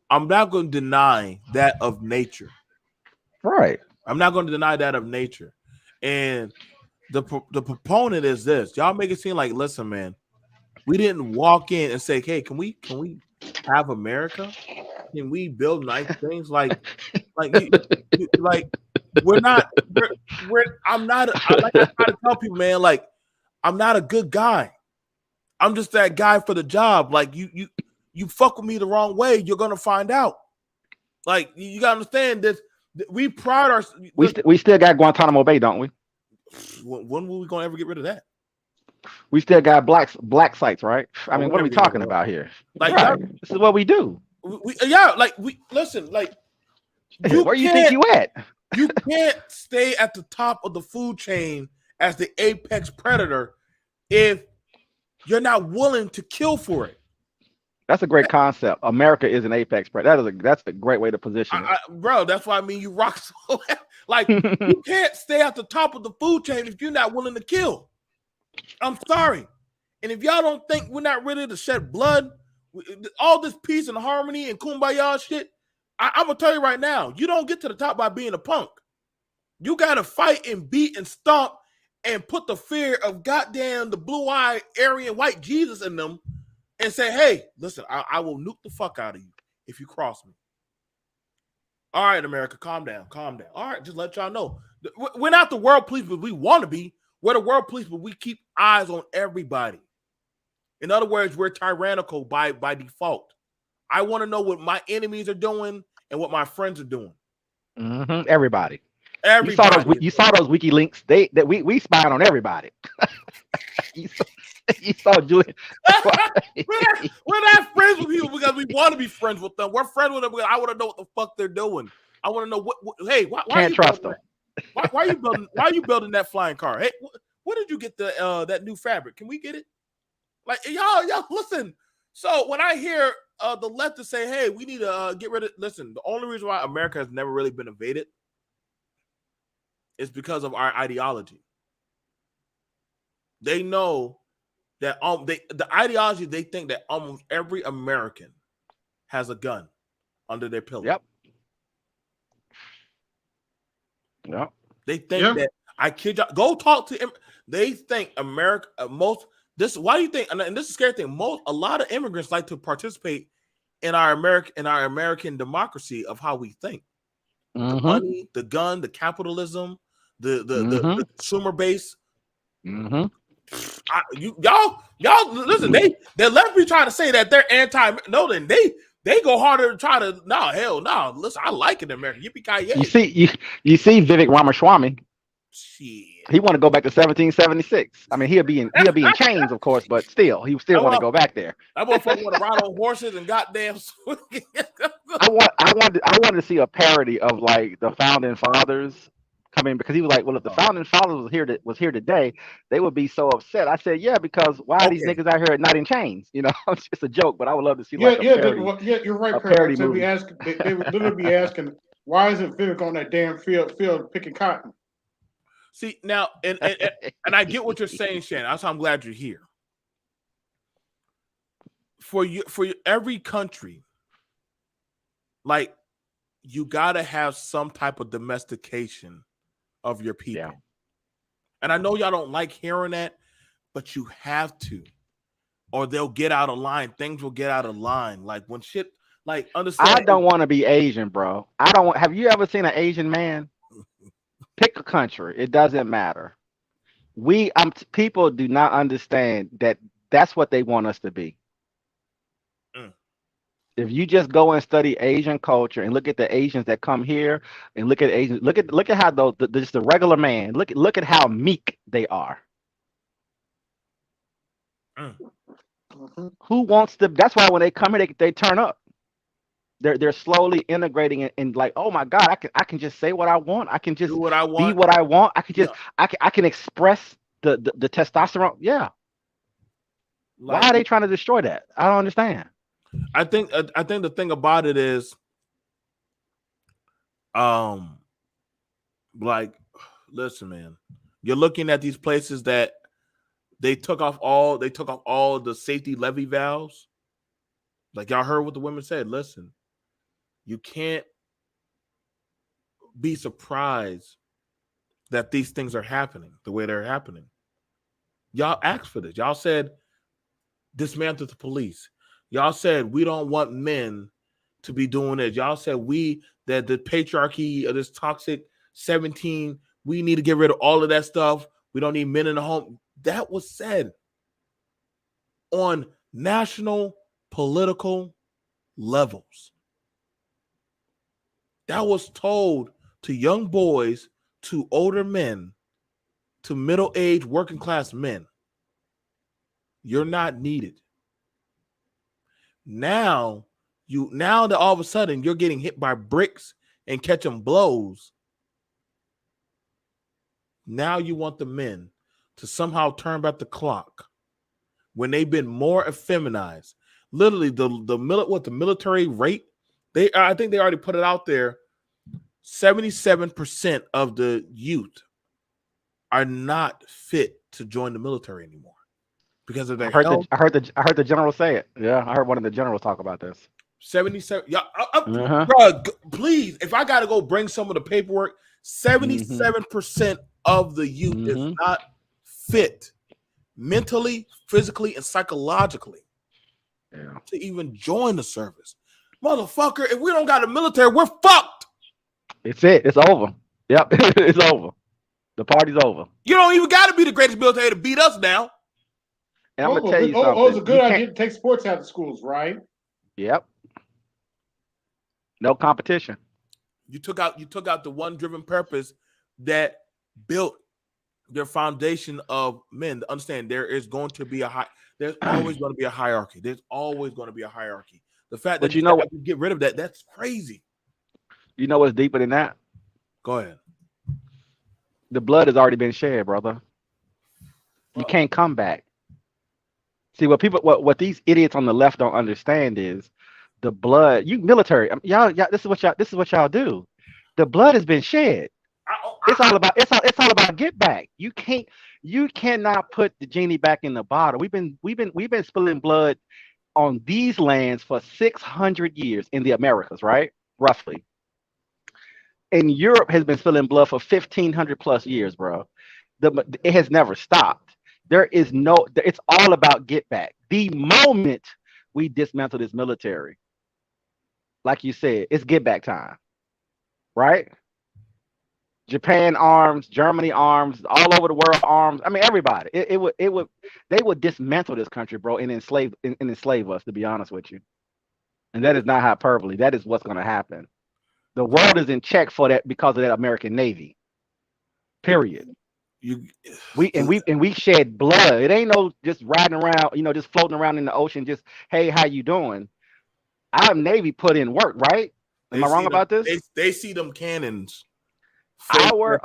I'm not going to deny that of nature. Right. I'm not going to deny that of nature. And the proponent is this. Y'all make it seem like, listen, man, we didn't walk in and say, hey, can we have America? Can we build nice things? We're not. I'm not. I like to try to tell people, man. Like, I'm not a good guy. I'm just that guy for the job. Like, you fuck with me the wrong way, you're gonna find out. Like, you gotta understand this. We pride ourselves. We still got Guantanamo Bay, don't we? When were we gonna ever get rid of that? We still got black sites, right? I mean, what are we talking about here? Like, right. This is what we do. Listen, like, where you think you at? You can't stay at the top of the food chain as the apex predator if you're not willing to kill for it. That's a great concept. America is an apex predator. That's a great way to position it. Bro, that's why I mean you rock so like you can't stay at the top of the food chain if you're not willing to kill. I'm sorry. And if y'all don't think we're not ready to shed blood, all this peace and harmony and kumbaya shit, I'm gonna tell you right now, you don't get to the top by being a punk. You gotta fight and beat and stomp and put the fear of goddamn the blue-eyed Aryan white Jesus in them and say, hey, listen, I will nuke the fuck out of you if you cross me. All right, America, calm down. All right, just let y'all know. We're not the world police, but we want to be. We're the world police, but we keep eyes on everybody. In other words, we're tyrannical by default. I want to know what my enemies are doing and what my friends are doing. Mm-hmm. Everybody. You saw those WikiLeaks. We spied on everybody. you saw Julian. we're not friends with people because we want to be friends with them. We're friends with them because I want to know what the fuck they're doing. I want to know what hey, why can't trust them. Why are you building that flying car? Hey, where did you get that new fabric? Can we get it? Like, y'all listen. So when I hear the left say, hey, we need to get rid of, listen, the only reason why America has never really been invaded is because of our ideology. They know that the ideology, they think that almost every American has a gun under their pillow. Yep. They think that, I kid you, go talk to him. They think America, why do you think, and this is a scary thing, a lot of immigrants like to participate in our American democracy of how we think. Mm-hmm. The money, the gun, the capitalism, the consumer base. Mm-hmm. Y'all listen, they left me trying to say that they're anti. No, then they go harder to try to. No, hell no. Listen, I like it in America. Yippee-ki-yay. You see Vivek Ramaswamy. Shit. He want to go back to 1776. I mean, he'll be in chains, of course, but still, he still want to go back there. That motherfucker want to ride on horses and goddamn. I wanted to see a parody of like the founding fathers coming, because he was like, well, if the founding fathers was here today, they would be so upset. I said, yeah, because why are these niggas out here not in chains? You know, it's just a joke, but I would love to see like a parody. You're right, a parody Kurt. movie. They would literally be asking, why isn't Vivic on that damn field picking cotton? See now, and I get what you're saying, Shannon. That's why I'm glad you're here. For every country, like, you gotta have some type of domestication of your people. Yeah. And I know y'all don't like hearing that, but you have to, or they'll get out of line. Things will get out of line. Like when shit, like, understand. I don't want to be Asian, bro. I don't want. Have you ever seen an Asian man? Pick a country. It doesn't matter. People do not understand that that's what they want us to be. If you just go and study Asian culture and look at the Asians that come here and look at Asians, look at how just the regular man, look at how meek they are. Who wants to? That's why when they come here, they turn up. They're slowly integrating and like, oh my God, I can just say what I want. I can just do what I want. Be what I want. I can just I can express the testosterone. Yeah. Like, why are they trying to destroy that? I don't understand. I think the thing about it is, like, listen, man, you're looking at these places that they took off all the safety levy valves. Like, y'all heard what the women said. Listen, you can't be surprised that these things are happening the way they're happening. Y'all asked for this. Y'all said dismantle the police. Y'all said we don't want men to be doing it. Y'all said that the patriarchy of this toxic 17, we need to get rid of all of that stuff. We don't need men in the home. That was said on national political levels. That was told to young boys, to older men, to middle-aged working class men. You're not needed. Now that all of a sudden you're getting hit by bricks and catching blows, now you want the men to somehow turn back the clock when they've been more effeminized. Literally, the military rate, I think they already put it out there. 77% of the youth are not fit to join the military anymore because of their health. I heard the general say it. Yeah, I heard one of the generals talk about this. 77. Bro, please, if I got to go bring some of the paperwork, 77% of the youth is not fit mentally, physically, and psychologically to even join the service. Motherfucker, if we don't got a military, we're fucked. It's it. It's over. Yep, it's over. The party's over. You don't even got to be the greatest military to beat us now. And I'm gonna tell you something. It's a good idea to take sports out of schools, right? Yep. No competition. You took out the one driven purpose that built their foundation of men. To understand there's always going to be a hierarchy. There's always going to be a hierarchy. The fact that you get rid of that's crazy. You know what's deeper than that? Go ahead. The blood has already been shed, brother. You can't come back. See, what these idiots on the left don't understand is the blood. You military, y'all. This is what y'all do. The blood has been shed. It's all about get back. You cannot put the genie back in the bottle. We've been spilling blood on these lands for 600 years in the Americas, right? Roughly. And Europe has been spilling blood for 1,500 plus years, bro. It has never stopped. It's all about get back. The moment we dismantle this military, like you said, it's get back time, right? Japan arms, Germany arms, all over the world arms. I mean, everybody. They would dismantle this country, bro, and enslave us. To be honest with you, and that is not hyperbole. That is what's going to happen. The world is in check for that because of that American Navy. Period. we shed blood. It ain't no just riding around, just floating around in the ocean. Just, hey, how you doing? Our Navy put in work, right? Am I wrong about this? They see them cannons. Our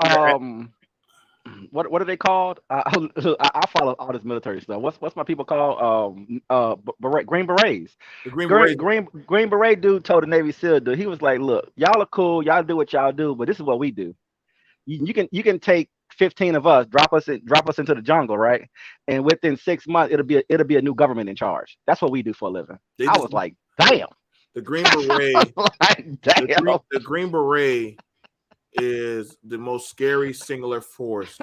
what are they called? I follow all this military stuff. What's my people called? Green Berets. The Green Berets. Green Beret dude told the Navy SEAL dude, he was like, look, y'all are cool, y'all do what y'all do, but this is what we do. You can take 15 of us, drop us into the jungle, right? And within 6 months, it'll be a new government in charge. That's what we do for a living. I was like, damn. The Green Beret. Like, damn. The Green Beret is the most scary singular force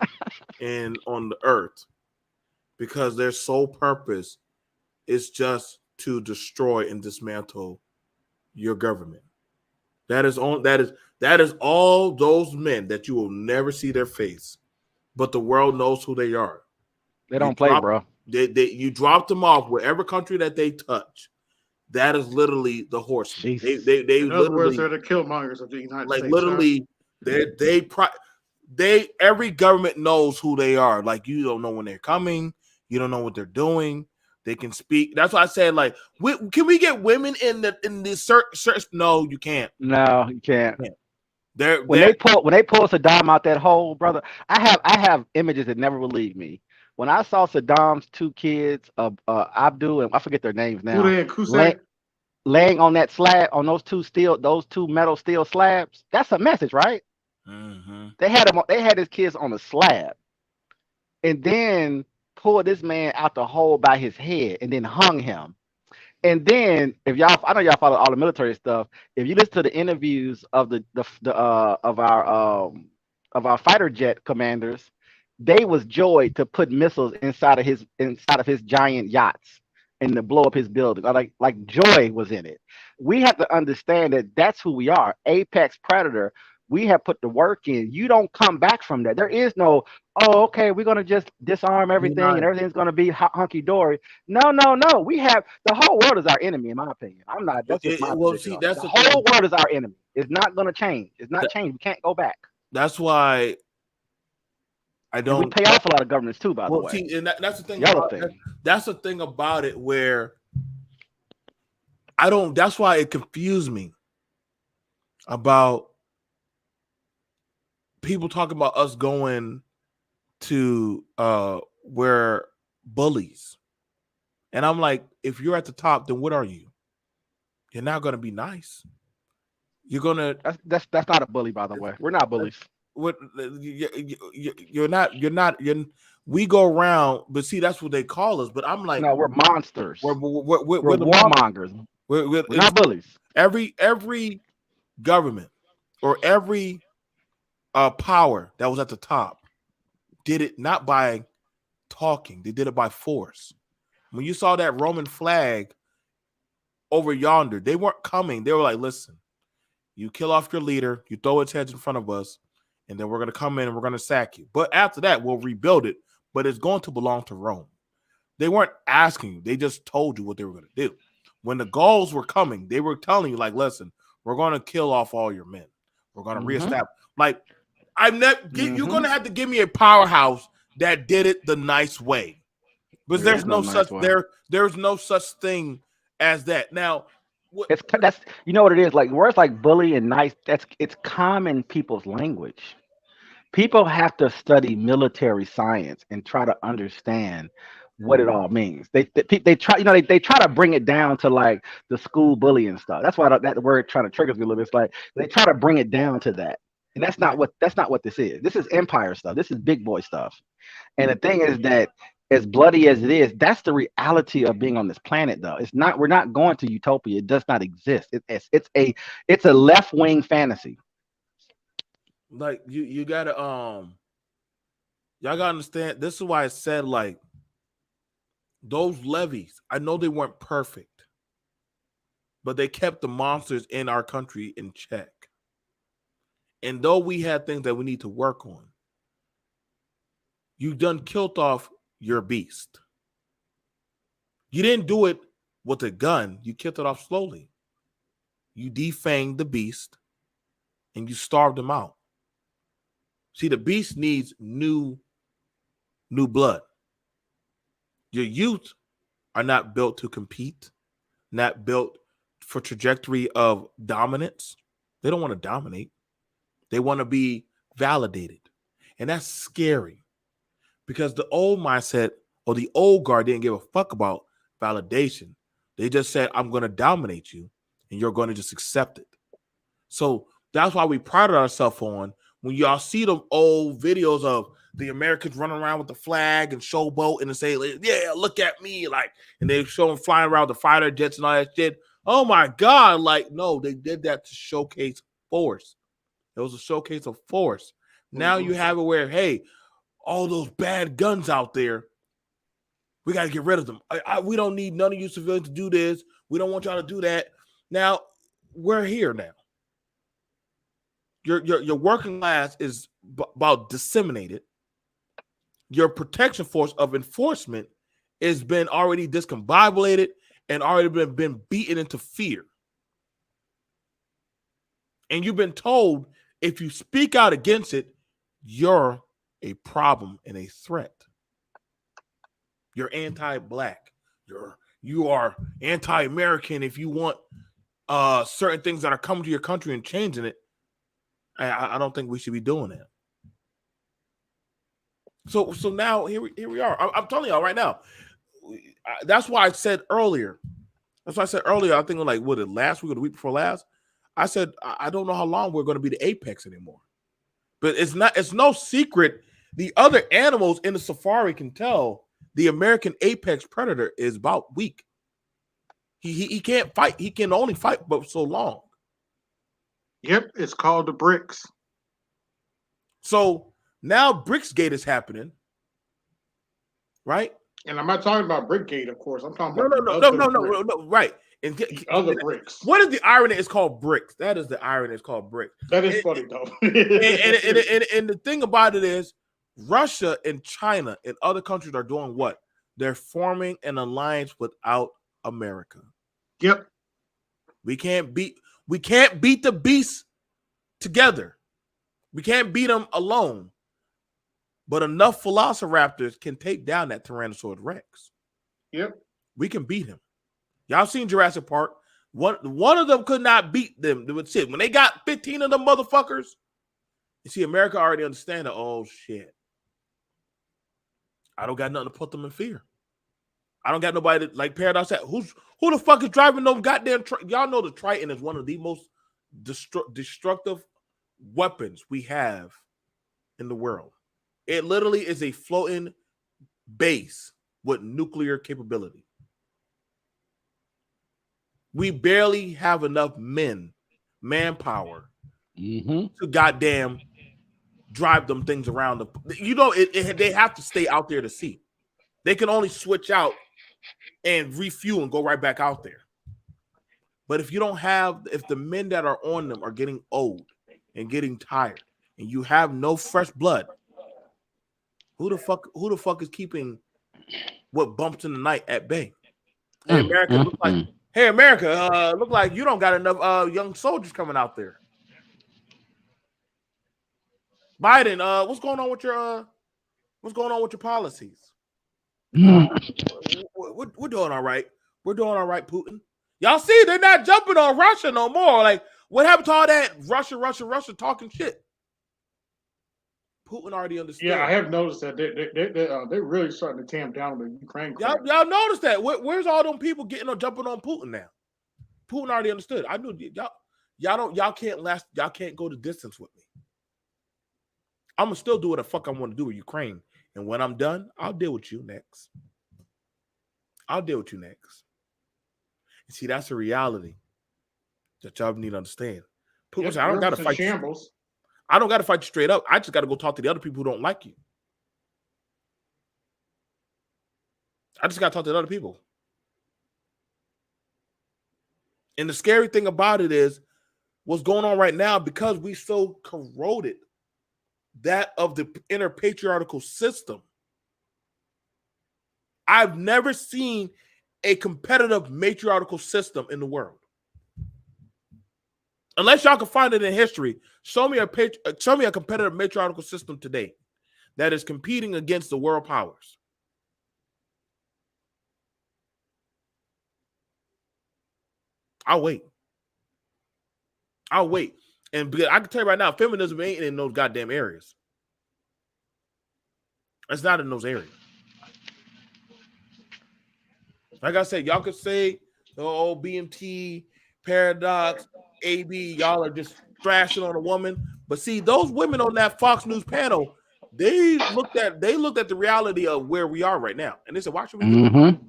on the earth, because their sole purpose is just to destroy and dismantle your government. That is all those men that you will never see their face, but the world knows who they are. They don't play, bro. You drop them off wherever country that they touch. That is literally the horsemen. They in other words, they're the killmongers of the United States. Like literally, every government knows who they are. Like, you don't know when they're coming, you don't know what they're doing. They can speak. That's why I said, like, can we get women in the search? No, you can't. No, you can't. When they pull Saddam out that hole, brother, I have images that never will leave me. When I saw Saddam's two kids, Abdul and I forget their names now, laying on that slab, on those two metal steel slabs, that's a message, right? Mm-hmm. They had his kids on a slab, and then pulled this man out the hole by his head, and then hung him. And then, I know y'all follow all the military stuff. If you listen to the interviews of our fighter jet commanders, they was joy to put missiles inside of his giant yachts and to blow up his building. Like joy was in it. We have to understand that that's who we are, apex predator. We have put the work in. You don't come back from that. There is no, okay, we're gonna just disarm everything and everything's gonna be hunky dory. No. We have the whole world is our enemy, in my opinion. I'm not. That's just my position. The whole world is our enemy. It's not gonna change. It's not changed. We can't go back. That's why I don't. And we pay off a lot of governments too, by the way. See, and that's the thing. That's the thing about it, where I don't. That's why it confused me about people talking about us going to where bullies, and I'm like, if you're at the top, then what are you? You're not going to be nice. You're gonna. That's not a bully, by the way. We're not bullies. What you're not. We go around, but see, that's what they call us. But I'm like, no, we're monsters. We're warmongers. We're not bullies. Every government or every power that was at the top did it not by talking; they did it by force. When you saw that Roman flag over yonder, they weren't coming. They were like, "Listen, you kill off your leader, you throw its heads in front of us, and then we're going to come in and we're going to sack you. But after that, we'll rebuild it, but it's going to belong to Rome." They weren't asking you. They just told you what they were going to do. When the Gauls were coming, they were telling you, like, listen, we're going to kill off all your men. We're going to reestablish. Like, you're going to have to give me a powerhouse that did it the nice way. But there's no such thing as that. Now, that's you know what it is, like words like bully and nice, it's common people's language. People have to study military science and try to understand what it all means. They try, they try to bring it down to like the school bullying stuff. That's why that word trying to trigger me a little bit. It's like they try to bring it down to that. And that's not what this is. This is empire stuff. This is big boy stuff. And the thing is that as bloody as it is, that's the reality of being on this planet, though. It's not. We're not going to utopia. It does not exist. It's a left wing fantasy. Like you gotta y'all gotta understand. This is why I said, like, those levees, I know they weren't perfect, but they kept the monsters in our country in check. And though we had things that we need to work on, you done killed off your beast. You didn't do it with a gun. You killed it off slowly. You defanged the beast and you starved him out. See, the beast needs new new blood. Your youth are not built to compete, not built for trajectory of dominance. They don't want to dominate. They want to be validated. And that's scary because the old mindset or the old guard didn't give a fuck about validation. They just said, I'm going to dominate you and you're going to just accept it. So that's why we prided ourselves on when y'all see them old videos of the Americans running around with the flag and showboat and say, yeah, look at me. Like, and they show them flying around the fighter jets and all that shit. Oh my God. Like, no, they did that to showcase force. It was a showcase of force. Now you have it where, hey, all those bad guns out there, we got to get rid of them. We don't need none of you civilians to do this. We don't want y'all to do that. Now, we're here now. Your working class is about disseminated. Your protection force of enforcement has been already discombobulated and already been beaten into fear. And you've been told if you speak out against it, you're a problem and a threat. You're anti-black. You are anti-American if you want certain things that are coming to your country and changing it. I don't think we should be doing that. So now here we are. I'm telling y'all right now. That's why I said earlier. I think like last week or the week before last. I said I don't know how long we're going to be the apex anymore. But it's no secret. The other animals in the safari can tell the American apex predator is about weak. He can't fight. He can only fight but so long. Yep, it's called the BRICS. So now BRICS-gate is happening, right? And I'm not talking about BRICS-gate, of course. I'm talking about no, right. And the other BRICS. What is the irony? It's called BRICS. That is the irony. It's called BRICS. That is funny though. and the thing about it is, Russia and China and other countries are doing what? They're forming an alliance without America. Yep. We can't beat the beast together. We can't beat them alone. But enough velociraptors can take down that Tyrannosaurus Rex. Yep. We can beat him. Y'all seen Jurassic Park? One of them could not beat them. When they got 15 of them motherfuckers, you see, America already understand that, oh shit. I don't got nothing to put them in fear. I don't got nobody to, like Paradox said, who the fuck is driving those goddamn y'all know the Triton is one of the most destructive weapons we have in the world. It literally is a floating base with nuclear capability. We barely have enough manpower to goddamn drive them things around. They have to stay out there to sea. They can only switch out and refuel and go right back out there. But if the men that are on them are getting old and getting tired, and you have no fresh blood, who the fuck is keeping what bumps in the night at bay? Hey, America, look like you don't got enough young soldiers coming out there. Biden, what's going on with your policies? We're doing all right. We're doing all right, Putin. Y'all see, they're not jumping on Russia no more. Like, what happened to all that Russia talking shit? Putin already understood. Yeah, I have noticed that they're really starting to tamp down the Ukraine. Y'all noticed that? Where's all them people jumping on Putin now? Putin already understood. I knew y'all can't go the distance with me. I'm gonna still do what the fuck I want to do with Ukraine, and when I'm done, I'll deal with you next. And see, that's a reality that y'all need to understand. Putin said, I don't gotta fight you. I don't gotta fight you straight up. I just gotta go talk to the other people who don't like you. I just gotta talk to the other people. And the scary thing about it is what's going on right now, because we so corroded that of the inner patriarchal system. I've never seen a competitive matriarchal system in the world. Unless y'all can find it in history, show me a competitive matriarchal system today. that is competing against the world powers. I'll wait. And I can tell you right now, feminism ain't in those goddamn areas. It's not in those areas. Like I said, y'all could say, oh, BMT, Paradox, AB, y'all are just thrashing on a woman. But see, those women on that Fox News panel, they looked at the reality of where we are right now, and they said, "Why should we do it?"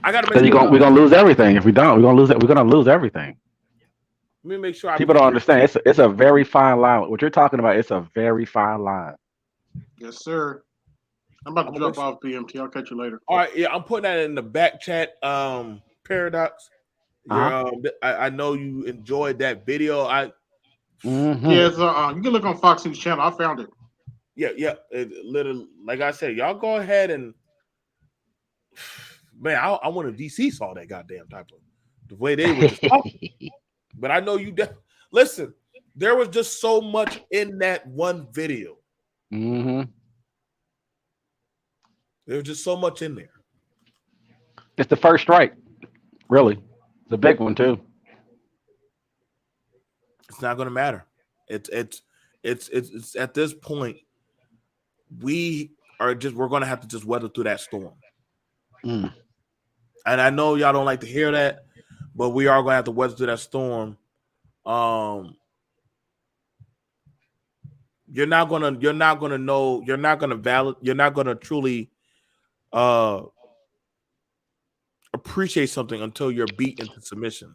I gotta make sure we're gonna lose everything if we don't. We're gonna lose everything. Let me make sure people don't understand. It's a very fine line. What you're talking about, it's a very fine line. Yes, sir. I'm about to jump off BMT. I'll catch you later. All right, yeah, I'm putting that in the back chat. Paradox. I know you enjoyed that video. Yes, you can look on Fox News channel. I found it. Yeah. Literally, like I said, y'all go ahead and man, I want to DC saw that goddamn type of the way they were just talking. But I know you listen. There was just so much in that one video. There was just so much in there. It's the first strike, really. The big one too. It's not going to matter. It's at this point we're going to have to just weather through that storm. And I know y'all don't like to hear that, but we are going to have to weather through that storm. You're not going to truly appreciate something until you're beat into submission.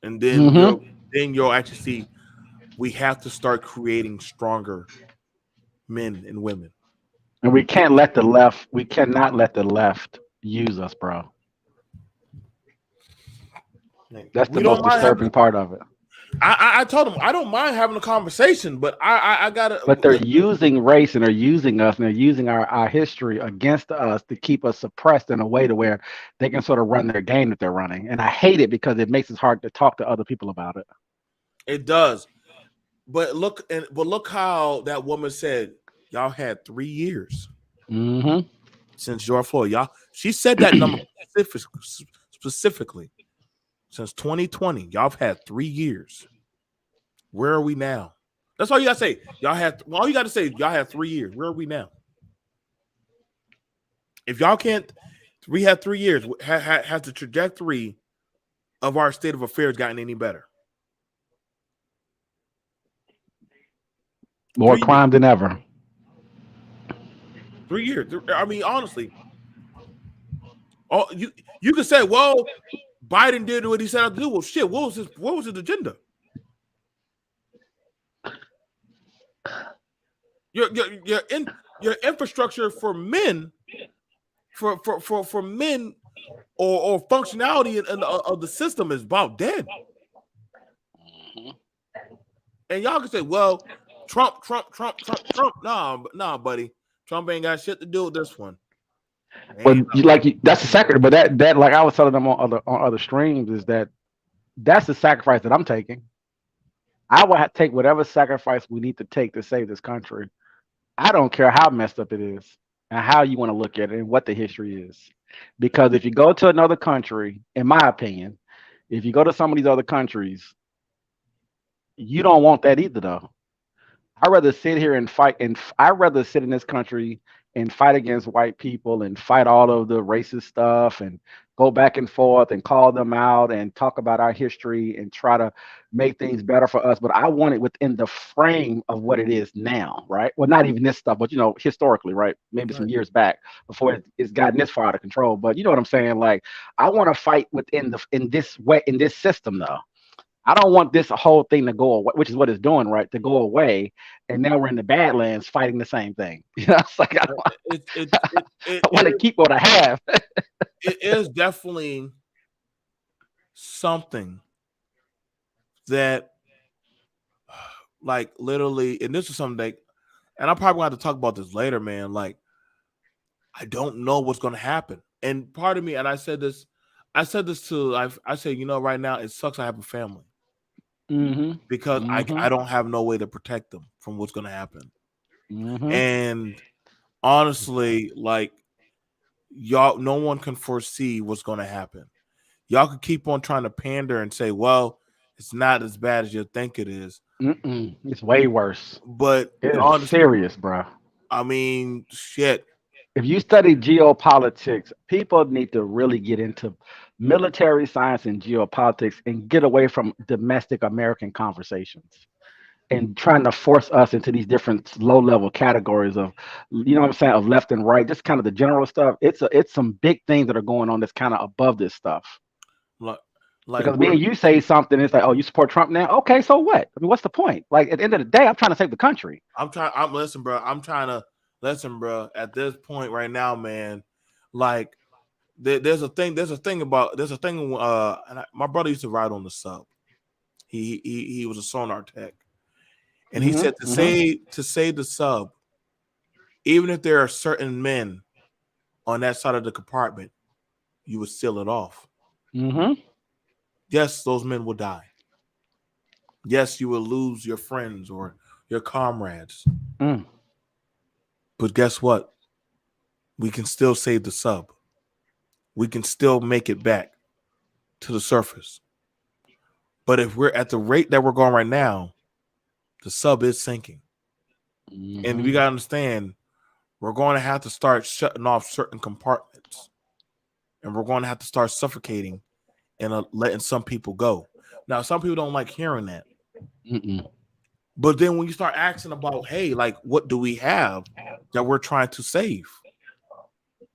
And then you'll actually see we have to start creating stronger men and women. And we cannot let the left use us, bro. That's the most disturbing part of it. I told them I don't mind having a conversation, but I gotta. But they're using race and they're using us and they're using our history against us to keep us suppressed in a way to where they can sort of run their game that they're running. And I hate it because it makes it hard to talk to other people about it. It does. But look how that woman said, y'all had 3 years since George Floyd. She said that number specifically. Since 2020, y'all have had 3 years. Where are we now? That's all you gotta say. All you gotta say is y'all have 3 years. Where are we now? If y'all can't, we have 3 years. Has the trajectory of our state of affairs gotten any better? More crime than ever. 3 years. I mean, honestly, you could say, well, Biden did what he said to do. Well, shit, what was his agenda? Your infrastructure for men, for men or functionality of the system is about dead. And y'all can say, well, Trump. Nah, buddy. Trump ain't got shit to do with this one. But that's the sacrifice. But that like I was telling them on other streams is that's the sacrifice that I'm taking. I will take whatever sacrifice we need to take to save this country. I don't care how messed up it is and how you want to look at it and what the history is. Because if you go to another country, in my opinion, if you go to some of these other countries, you don't want that either, though. I'd rather sit here and fight, and I'd rather sit in this country and fight against white people and fight all of the racist stuff and go back and forth and call them out and talk about our history and try to make things better for us. But I want it within the frame of what it is now, right? Well, not even this stuff, but historically, right? Maybe some years back before it's gotten this far out of control. But you know what I'm saying? Like, I want to fight in this system, though. I don't want this whole thing to go away, which is what it's doing, right? To go away, and now we're in the Badlands fighting the same thing. It's like I want to keep what I have. It is definitely something that, like, literally, and this is something that, and I'm probably going to have to talk about this later, man. Like, I don't know what's going to happen, and part of me, and I said this to, I say, right now, it sucks I have a family. because I don't have no way to protect them from what's going to happen. And honestly, like, y'all, no one can foresee what's going to happen. Y'all could keep on trying to pander and say, well, it's not as bad as you think it is. It's way worse. But it's honestly, serious, bro. I mean, shit. If you study geopolitics, people need to really get into military science and geopolitics and get away from domestic American conversations and trying to force us into these different low-level categories of, you know what I'm saying, of left and right, just kind of the general stuff. It's some big things that are going on that's kind of above this stuff. Like because me and you say something, it's like, oh, you support Trump now? Okay, so what? I mean, what's the point? Like, at the end of the day, I'm trying to save the country. Listen, bro. I'm trying to listen, bro. At this point right now, man, like, there's a thing. And my brother used to ride on the sub. He was a sonar tech, and he said to say the sub, even if there are certain men on that side of the compartment, you would seal it off. Yes, those men will die. Yes, you will lose your friends or your comrades. But guess what? We can still save the sub. We can still make it back to the surface. But if we're at the rate that we're going right now, the sub is sinking. And we got to understand, we're going to have to start shutting off certain compartments. And we're going to have to start suffocating and letting some people go. Now, some people don't like hearing that. But then when you start asking about, hey, like, what do we have that we're trying to save?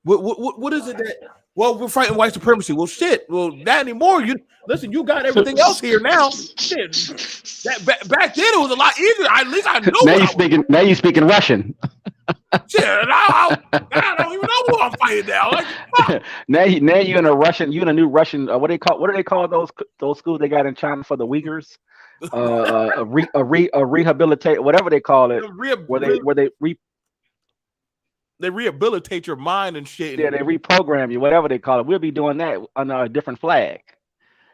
What is it that? Well, we're fighting white supremacy. Well, shit. Well, not anymore. You got everything else here now. Shit. Back then it was a lot easier. At least I knew. Now you speaking Russian. Shit, I don't even know who I'm fighting now. Like, fuck. now you in a Russian. You in a new Russian. What do they call those schools they got in China for the Uyghurs? A rehabilitate, whatever they call it. They rehabilitate your mind and shit. Yeah, they reprogram you, whatever they call it. We'll be doing that under a different flag.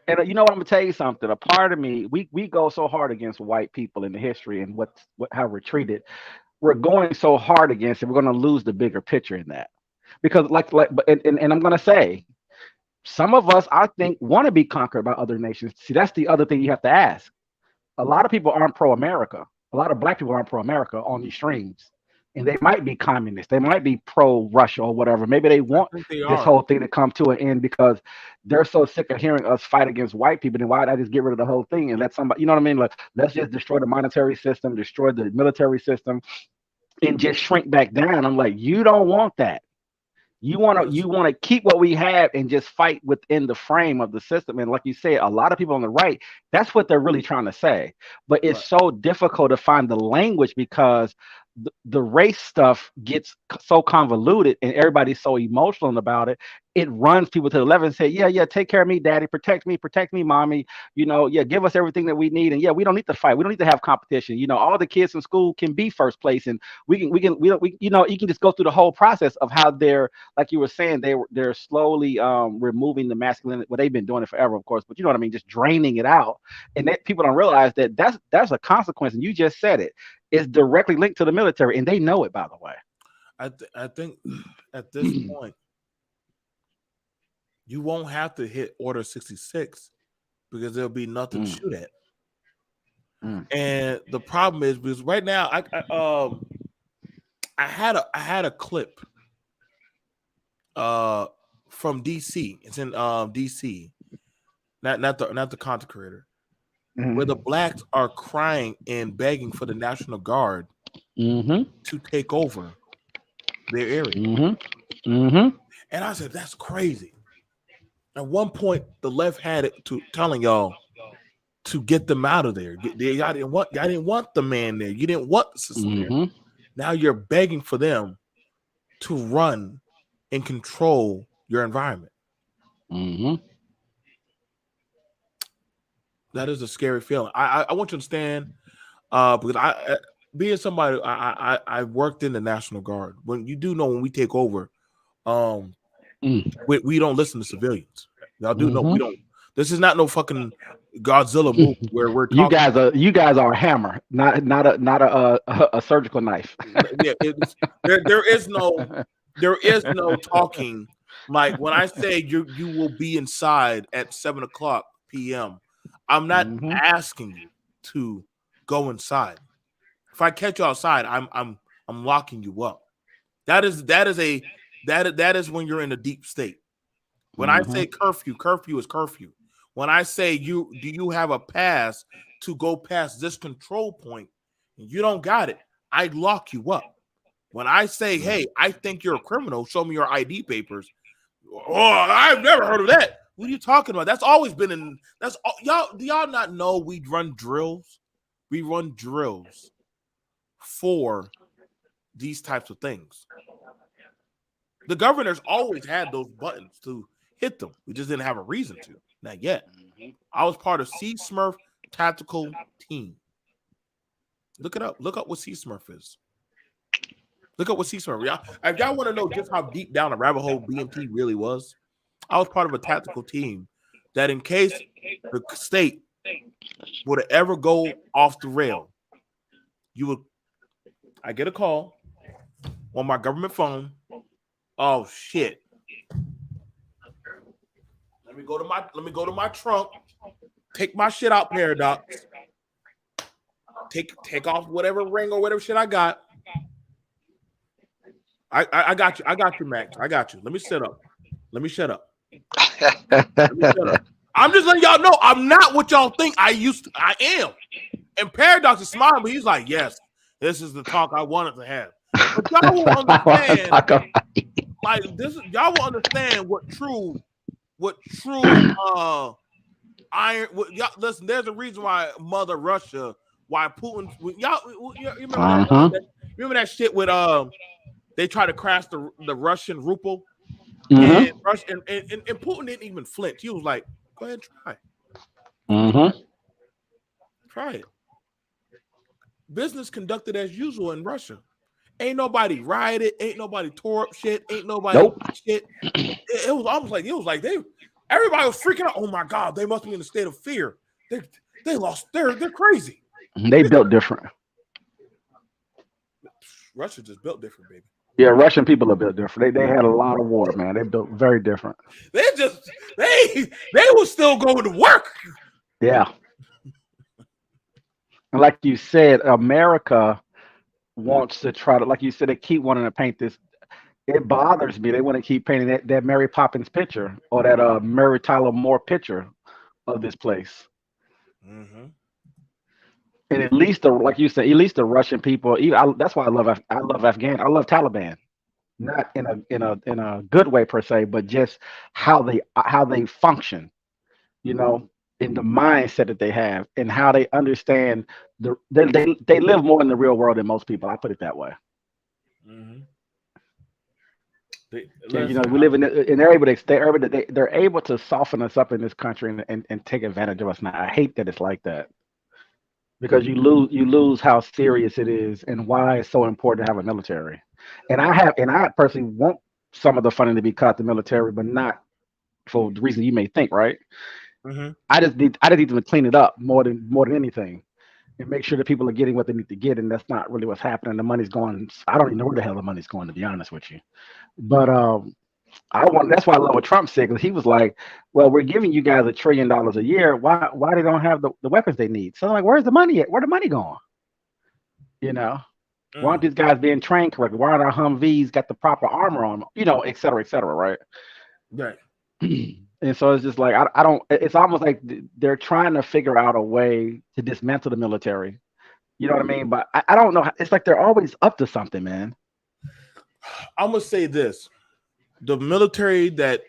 And you know what? I'm gonna tell you something. A part of me, we go so hard against white people in the history and how we're treated. We're going so hard against it. We're gonna lose the bigger picture in that, because and I'm gonna say, some of us, I think, want to be conquered by other nations. See, that's the other thing you have to ask. A lot of people aren't pro-America. A lot of black people aren't pro-America on these streams. And they might be communists. They might be pro-Russia or whatever. Maybe they want this whole thing to come to an end because they're so sick of hearing us fight against white people. Then why not just get rid of the whole thing and let somebody, you know what I mean? Like, let's just destroy the monetary system, destroy the military system, and just shrink back down. I'm like, you don't want that. You want to keep what we have and just fight within the frame of the system. And like you said, a lot of people on the right, that's what they're really trying to say. But it's so difficult to find the language because the race stuff gets so convoluted and everybody's so emotional about it. It runs people to the left and say, yeah, take care of me, daddy, protect me, mommy, give us everything that we need. And we don't need to fight. We don't need to have competition. All the kids in school can be first place, and we can you can just go through the whole process of how they're, like you were saying, they're slowly removing the masculinity. Well, they've been doing it forever, of course, but you know what I mean, just draining it out. And people don't realize that that's a consequence. And you just said it. It's directly linked to the military, and they know it, by the way. I think at this point, you won't have to hit Order 66 because there'll be nothing to shoot at. And the problem is, because right now, I had a clip from DC. It's in DC, not the content creator. Where the blacks are crying and begging for the National Guard to take over their area. And I said, that's crazy. At one point, the left had it to telling y'all to get them out of there. Y'all didn't want the man there. You didn't want the system there. Now you're begging for them to run and control your environment. That is a scary feeling. I want you to understand, because being somebody, I worked in the National Guard. When you do know, when we take over, we don't listen to civilians. Y'all do know we don't. This is not no fucking Godzilla movie where we're You talking. guys are a hammer, not a surgical knife. Yeah, there is no talking. Like when I say you will be inside at 7:00 p.m., I'm not asking you to go inside. If I catch you outside, I'm locking you up. That is when you're in a deep state. When I say curfew is curfew. When I say do you have a pass to go past this control point, and you don't got it, I lock you up. When I say, hey, I think you're a criminal, show me your ID papers. Oh, I've never heard of that. What are you talking about? That's always been in. That's y'all. Do y'all not know we run drills? We run drills for these types of things. The governor's always had those buttons to hit them. We just didn't have a reason to. Not yet. I was part of C Smurf tactical team. Look it up. Look up what C Smurf is. Look up what C Smurf. If y'all want to know just how deep down the rabbit hole BMT really was, I was part of a tactical team that in case the state would ever go off the rail, I get a call on my government phone. Oh shit. Let me go to my trunk, take my shit out, Paradox. Take off whatever ring or whatever shit I got. I got you. I got you, Max. I got you. Let me shut up. Let me shut up. I'm just letting y'all know I'm not what y'all think I am. And Paradox is smiling, but he's like, yes, this is the talk I wanted to have. But y'all will understand, y'all will understand what true iron. Listen, there's a reason why Mother Russia, why Putin. You remember that shit with they tried to crash the Russian ruble, and Putin didn't even flinch. He was like, "Go ahead, try. Try it." Business conducted as usual in Russia. Ain't nobody rioted. Ain't nobody tore up shit. Ain't nobody shit. It was almost like everybody was freaking out. Oh my God, they must be in a state of fear. They're crazy. They built different. Russia just built different, baby. Yeah, Russian people are built different. They had a lot of war, man. They built very different. They were still going to work. Yeah. And like you said, America wants to try to, like you said, they keep wanting to paint this. It bothers me. They want to keep painting that Mary Poppins picture or that Mary Tyler Moore picture of this place. And at least like you said, at least the Russian people. That's why I love Afghan. I love Taliban, not in a good way per se, but just how they function. You know, in the mindset that they have and how they understand they live more in the real world than most people. I put it that way. You know, we live in they're able to soften us up in this country and take advantage of us. Now, I hate that it's like that. Because you lose how serious it is and why it's so important to have a military. And I personally want some of the funding to be cut the military, but not for the reason you may think, right? I just need them to clean it up more than anything, and make sure that people are getting what they need to get. And that's not really what's happening. The money's going. I don't even know where the hell the money's going, to be honest with you. But that's why I love what Trump said, because he was like, well, we're giving you guys $1 trillion a year. Why they don't have the weapons they need? So I'm like, where's the money at? Where the money going? You know, why aren't these guys being trained correctly? Why aren't our Humvees got the proper armor on them? You know, et cetera, right? Right. And so it's just like, I don't, it's almost like they're trying to figure out a way to dismantle the military. You know what I mean? But I don't know. It's like they're always up to something, man. I'm going to say this. The military that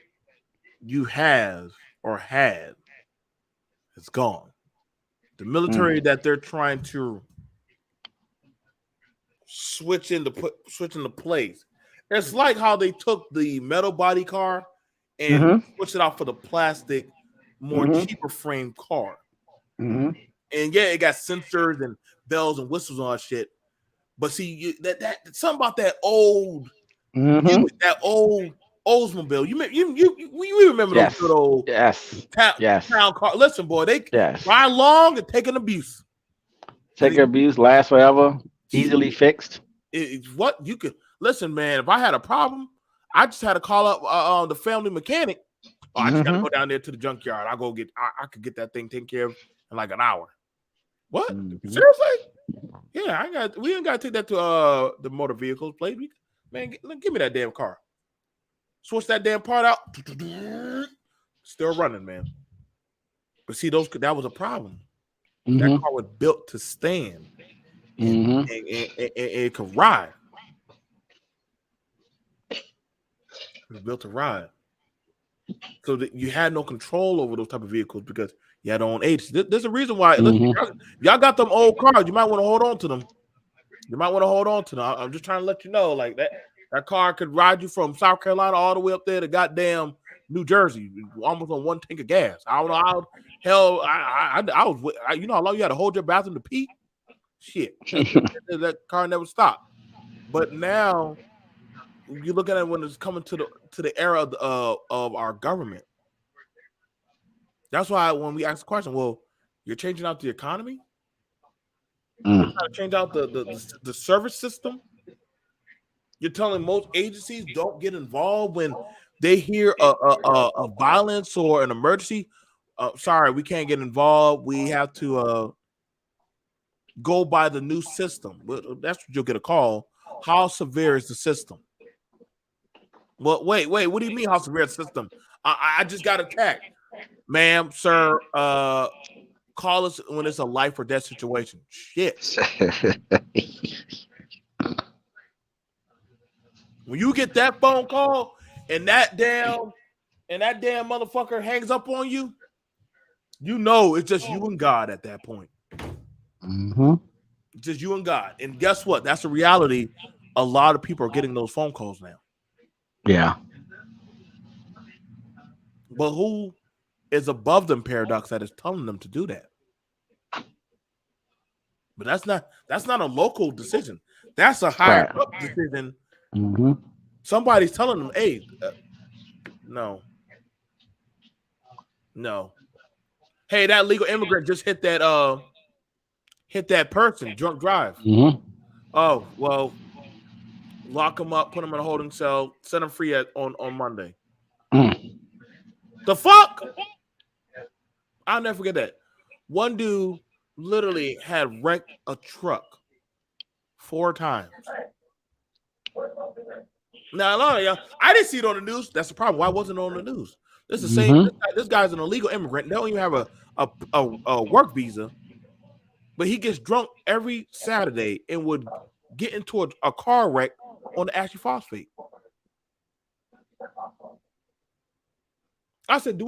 you have or had is gone. The military that they're trying to switch into place. It's like how they took the metal body car and switched it out for the plastic, more cheaper frame car. And yeah, it got sensors and bells and whistles on shit. But see, that something about that old Oldsmobile. You remember those good old town car? Listen, boy, they ride long and take an abuse. Take abuse, last forever, easily fixed. It's what you could listen, man. If I had a problem, I just had to call up the family mechanic. Oh, I just gotta go down there to the junkyard. I could get that thing taken care of in like an hour. What? Seriously? Yeah, we ain't gotta take that to the motor vehicles place. Man, give me that damn car. Switch that damn part out. Still running, man. But see, that was a problem. That car was built to stand. And it could ride. It was built to ride. So that you had no control over those type of vehicles because you had own age. There's a reason why. Listen, y'all got them old cars. You might want to hold on to them. I'm just trying to let you know, like that car could ride you from South Carolina all the way up there to goddamn New Jersey, almost on one tank of gas. I don't know how hell I was. You know how long you had to hold your bathroom to pee? Shit, that car never stopped. But now you look at it when it's coming to the era of our government. That's why when we ask the question, well, you're changing out the economy, you're trying to change out the service system. You're telling most agencies don't get involved when they hear a violence or an emergency. Sorry, we can't get involved. We have to go by the new system. That's what you'll get a call. How severe is the system? Well, wait. What do you mean how severe is the system? I just got attacked. Ma'am, sir, call us when it's a life or death situation. Shit. When you get that phone call and that damn motherfucker hangs up on you, you know it's just you and God at that point. It's just you and God. And guess what? That's the reality. A lot of people are getting those phone calls now. Yeah. But who is above them paradox that is telling them to do that? But that's not a local decision. That's a higher up decision. Somebody's telling them, hey, no. Hey, that illegal immigrant just hit that person, drunk drive. Oh, well, lock him up, put him in a holding cell, set him free on Monday. The fuck? I'll never forget that. One dude literally had wrecked a truck 4 times. Now, a lot of y'all, I didn't see it on the news. That's the problem. Why wasn't it on the news? This is the same. This guy's an illegal immigrant. They don't even have a work visa, but he gets drunk every Saturday and would get into a car wreck on the Ashley Phosphate. I said, does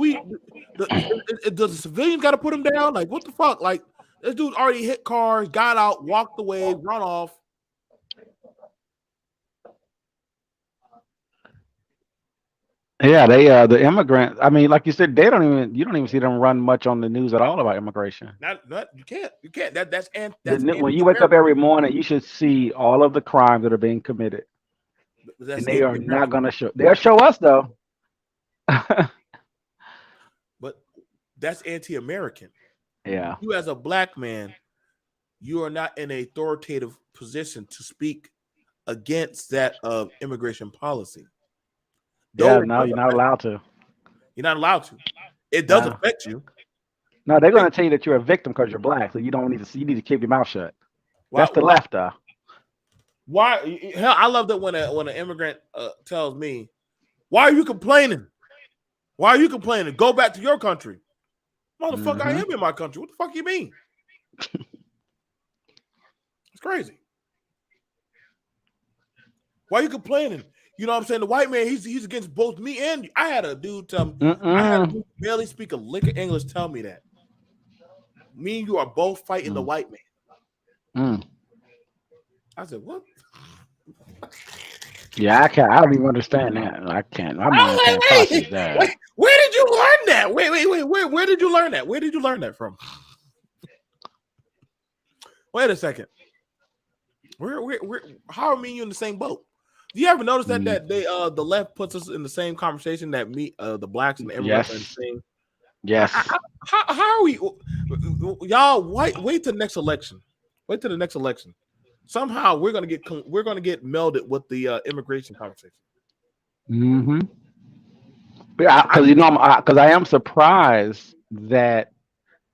the civilians got to put him down? Like, what the fuck? Like, this dude already hit cars, got out, walked away, run off. Yeah, the immigrant. I mean, like you said, you don't even see them run much on the news at all about immigration. You can't. That's when you wake up every morning, you should see all of the crimes that are being committed. And they are not going to show. They'll show us though. But that's anti-American. Yeah. You as a black man, you are not in an authoritative position to speak against that of immigration policy. No, you're not allowed to. You're not allowed to. It does affect you. No, they're going to tell you that you're a victim because you're black, so you don't need to. You need to keep your mouth shut. That's the left, though. Why? Hell, I love that when an immigrant tells me, "Why are you complaining? Why are you complaining? Go back to your country, motherfucker. I am in my country. What the fuck you mean? It's crazy. Why are you complaining? You know what I'm saying? The white man, he's against both me and you. I had a dude tell me, I had a dude barely speak a lick of English tell me that. Me and you are both fighting the white man. I said, what? Yeah, I can't. I don't even understand that. I can't. My mind can't process that. Where did you learn that? Wait. Where did you learn that? Where did you learn that from? Wait a second. How are me and you in the same boat? Do you ever notice that Mm. they the left puts us in the same conversation that the blacks and the immigrants are in the Yes. same? Yes. How are we? Y'all wait till the next election. Wait till the next election. Somehow we're gonna get melded with the immigration conversation. Mm-hmm. Yeah, because because I am surprised that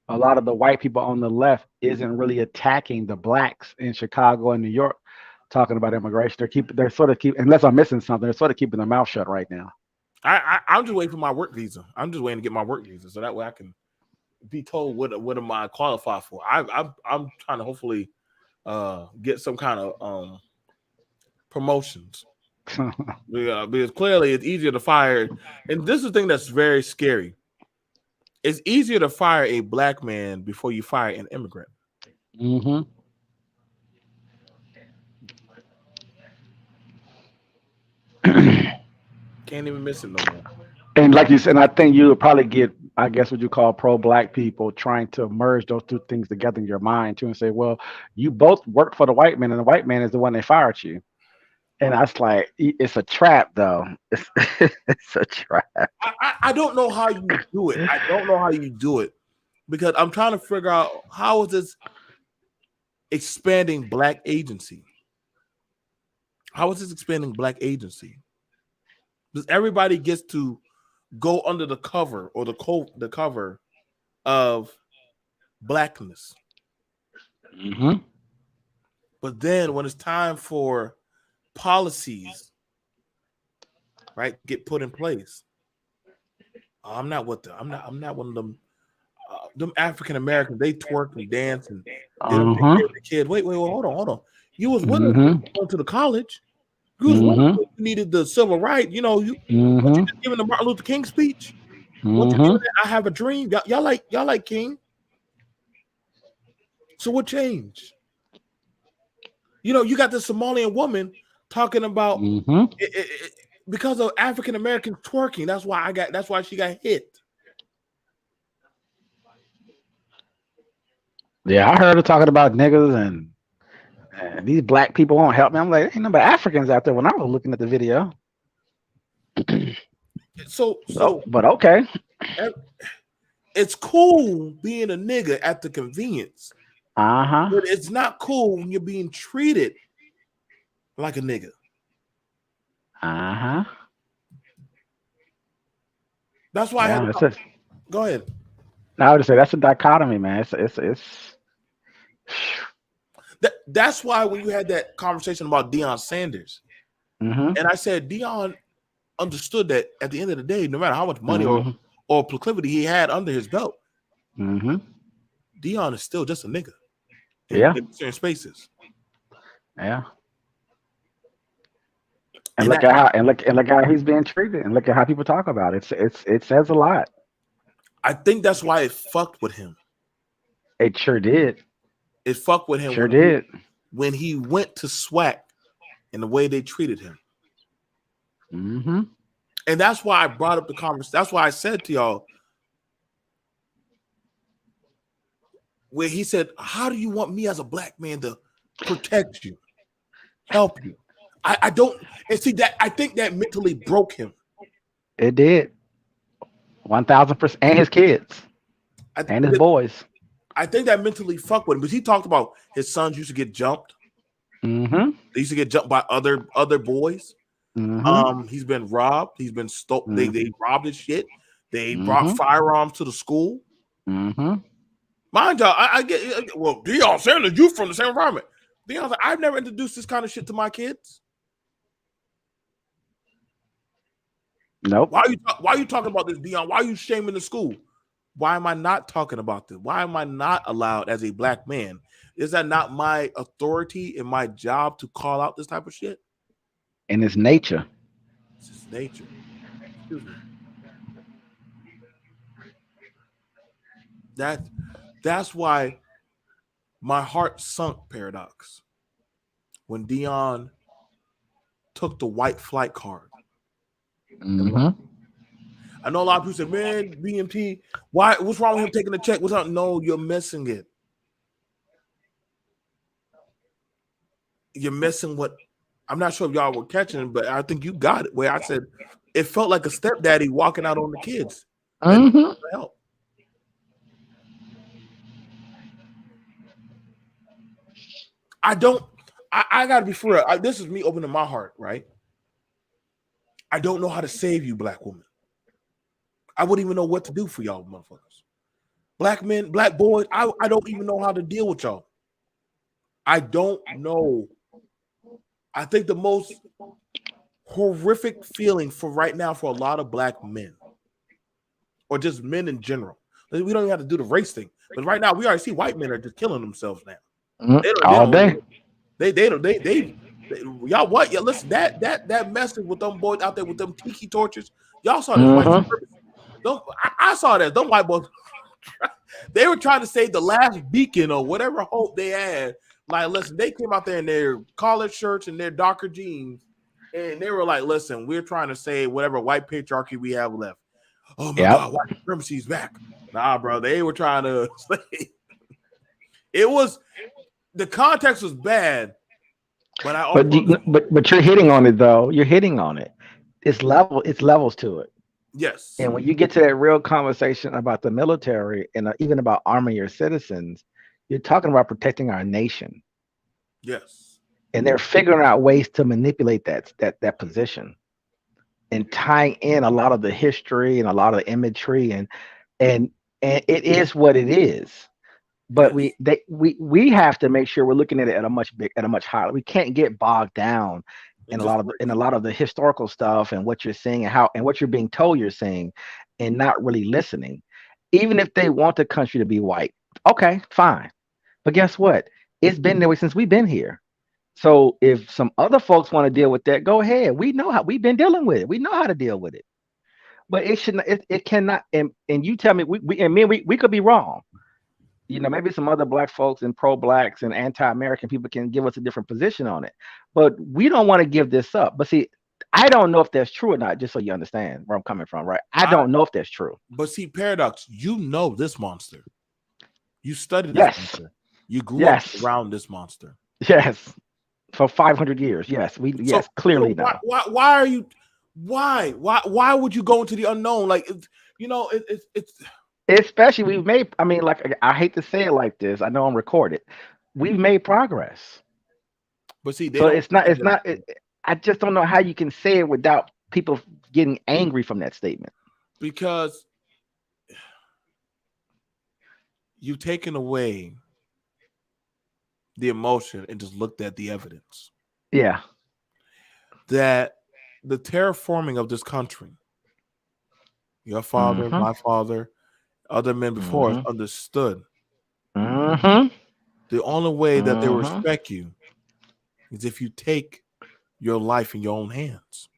a lot of the white people on the left isn't really attacking the blacks in Chicago and New York, talking about immigration. They're sort of unless I'm missing something, they're sort of keeping their mouth shut right now. I'm just waiting for my work visa. I'm just waiting to get my work visa so that way I can be told what am I qualified for. I'm trying to hopefully get some kind of promotions. Because clearly it's easier to fire, and this is the thing that's very scary. It's easier to fire a black man before you fire an immigrant. Mm-hmm. Can't even miss it no more. And like you said, and I think you would probably get, I guess, what you call pro-black people trying to merge those two things together in your mind too, and say, well, you both work for the white man, and the white man is the one that fired you. And I was like, it's a trap, though. It's a trap. I don't know how you do it. I don't know how you do it because I'm trying to figure out how is this expanding black agency? How is this expanding black agency? Because everybody gets to go under the cover or the cover of blackness. Mm-hmm. But then when it's time for policies, right, get put in place, I'm not one of them. Them African Americans, they twerk and dance and they don't take care of the kid. Wait, hold on. You was with us going to the college. You was with us. You needed the civil right. You know, you just giving the Martin Luther King speech. What you giving I have a dream. Y'all like King. So what changed? You know, you got the Somalian woman talking about because of African Americans twerking. That's why she got hit. Yeah, I heard her talking about niggas and these black people won't help me. I'm like, ain't no Africans out there when I was looking at the video. So but okay. It's cool being a nigga at the convenience. But it's not cool when you're being treated like a nigga. That's why I had to go ahead. I would say that's a dichotomy, man. It's that's why when you had that conversation about Deion Sanders, and I said Deion understood that at the end of the day, no matter how much money or proclivity he had under his belt, Deion is still just a nigga. In certain spaces. Yeah. And look at how he's being treated, and look at how people talk about it. It says a lot. I think that's why it fucked with him. It sure did. It fucked with him. Sure did. When he went to SWAC and the way they treated him. And that's why I brought up the conversation. That's why I said to y'all, where he said, how do you want me as a black man to protect you, help you? I don't, and see that, I think that mentally broke him. It did. 1000%. And his kids. And his boys. I think that mentally fucked with him because he talked about his sons used to get jumped. They used to get jumped by other boys. He's been robbed. He's been stolen. They robbed his shit. They brought firearms to the school. Mind y'all, I get, well, Deion Sanders, you from the same environment. Deion's like, I've never introduced this kind of shit to my kids. Nope. Why are you talking about this, Deion? Why are you shaming the school? Why am I not talking about this? Why am I not allowed as a black man? Is that not my authority and my job to call out this type of shit? And it's nature. It's his nature. Excuse me. That's why my heart sunk, Paradox, when Deion took the white flight card. I know a lot of people say, man, BMT, what's wrong with him taking the check? What's up? No, you're missing it. You're missing what I'm not sure if y'all were catching, but I think you got it. Where I said it felt like a stepdaddy walking out on the kids. Help. I gotta be for real. This is me opening my heart, right? I don't know how to save you, black woman. I wouldn't even know what to do for y'all, motherfuckers. Black men, black boys, I don't even know how to deal with y'all. I don't know. I think the most horrific feeling for right now for a lot of black men, or just men in general. We don't even have to do the race thing, but right now we already see white men are just killing themselves now. All day. Y'all what? Yeah, listen, that message with them boys out there with them tiki torches. Y'all saw this white supremacy. I saw that. Them white boys, they were trying to save the last beacon or whatever hope they had. Like, listen, they came out there in their collared shirts and their darker jeans, and they were like, listen, we're trying to save whatever white patriarchy we have left. Oh my God, white supremacy's back. Nah, bro, they were trying to say it was the context was bad. But you're hitting on it though. You're hitting on it. It's levels to it. Yes. And when you get to that real conversation about the military and even about arming your citizens, you're talking about protecting our nation. Yes. And they're figuring out ways to manipulate that position and tying in a lot of the history and a lot of the imagery and it is what it is. But we have to make sure we're looking at it at a much higher. We can't get bogged down in a lot of the historical stuff and what you're seeing and what you're being told you're seeing, and not really listening. Even if they want the country to be white, okay, fine. But guess what? It's been that way since we've been here. So if some other folks want to deal with that, go ahead. We know how we've been dealing with it. We know how to deal with it. But it should not. It cannot. And you tell me we could be wrong. You know, maybe some other black folks and pro-blacks and anti-American people can give us a different position on it, but we don't want to give this up. But see, I don't know if that's true or not, just so you understand where I'm coming from, right? I don't know if that's true. But see, Paradox, you know this monster. You studied this monster. You grew up around this monster. Yes. For 500 years. Yes. Clearly now. Why are you why would you go into the unknown? Like, you know, it's especially we've made, I mean, like, I hate to say it like this. I know I'm recorded. We've made progress. But see, I just don't know how you can say it without people getting angry from that statement. Because you've taken away the emotion and just looked at the evidence. Yeah. That the terraforming of this country, your father, my father, other men before us understood. The only way that they respect you is if you take your life in your own hands.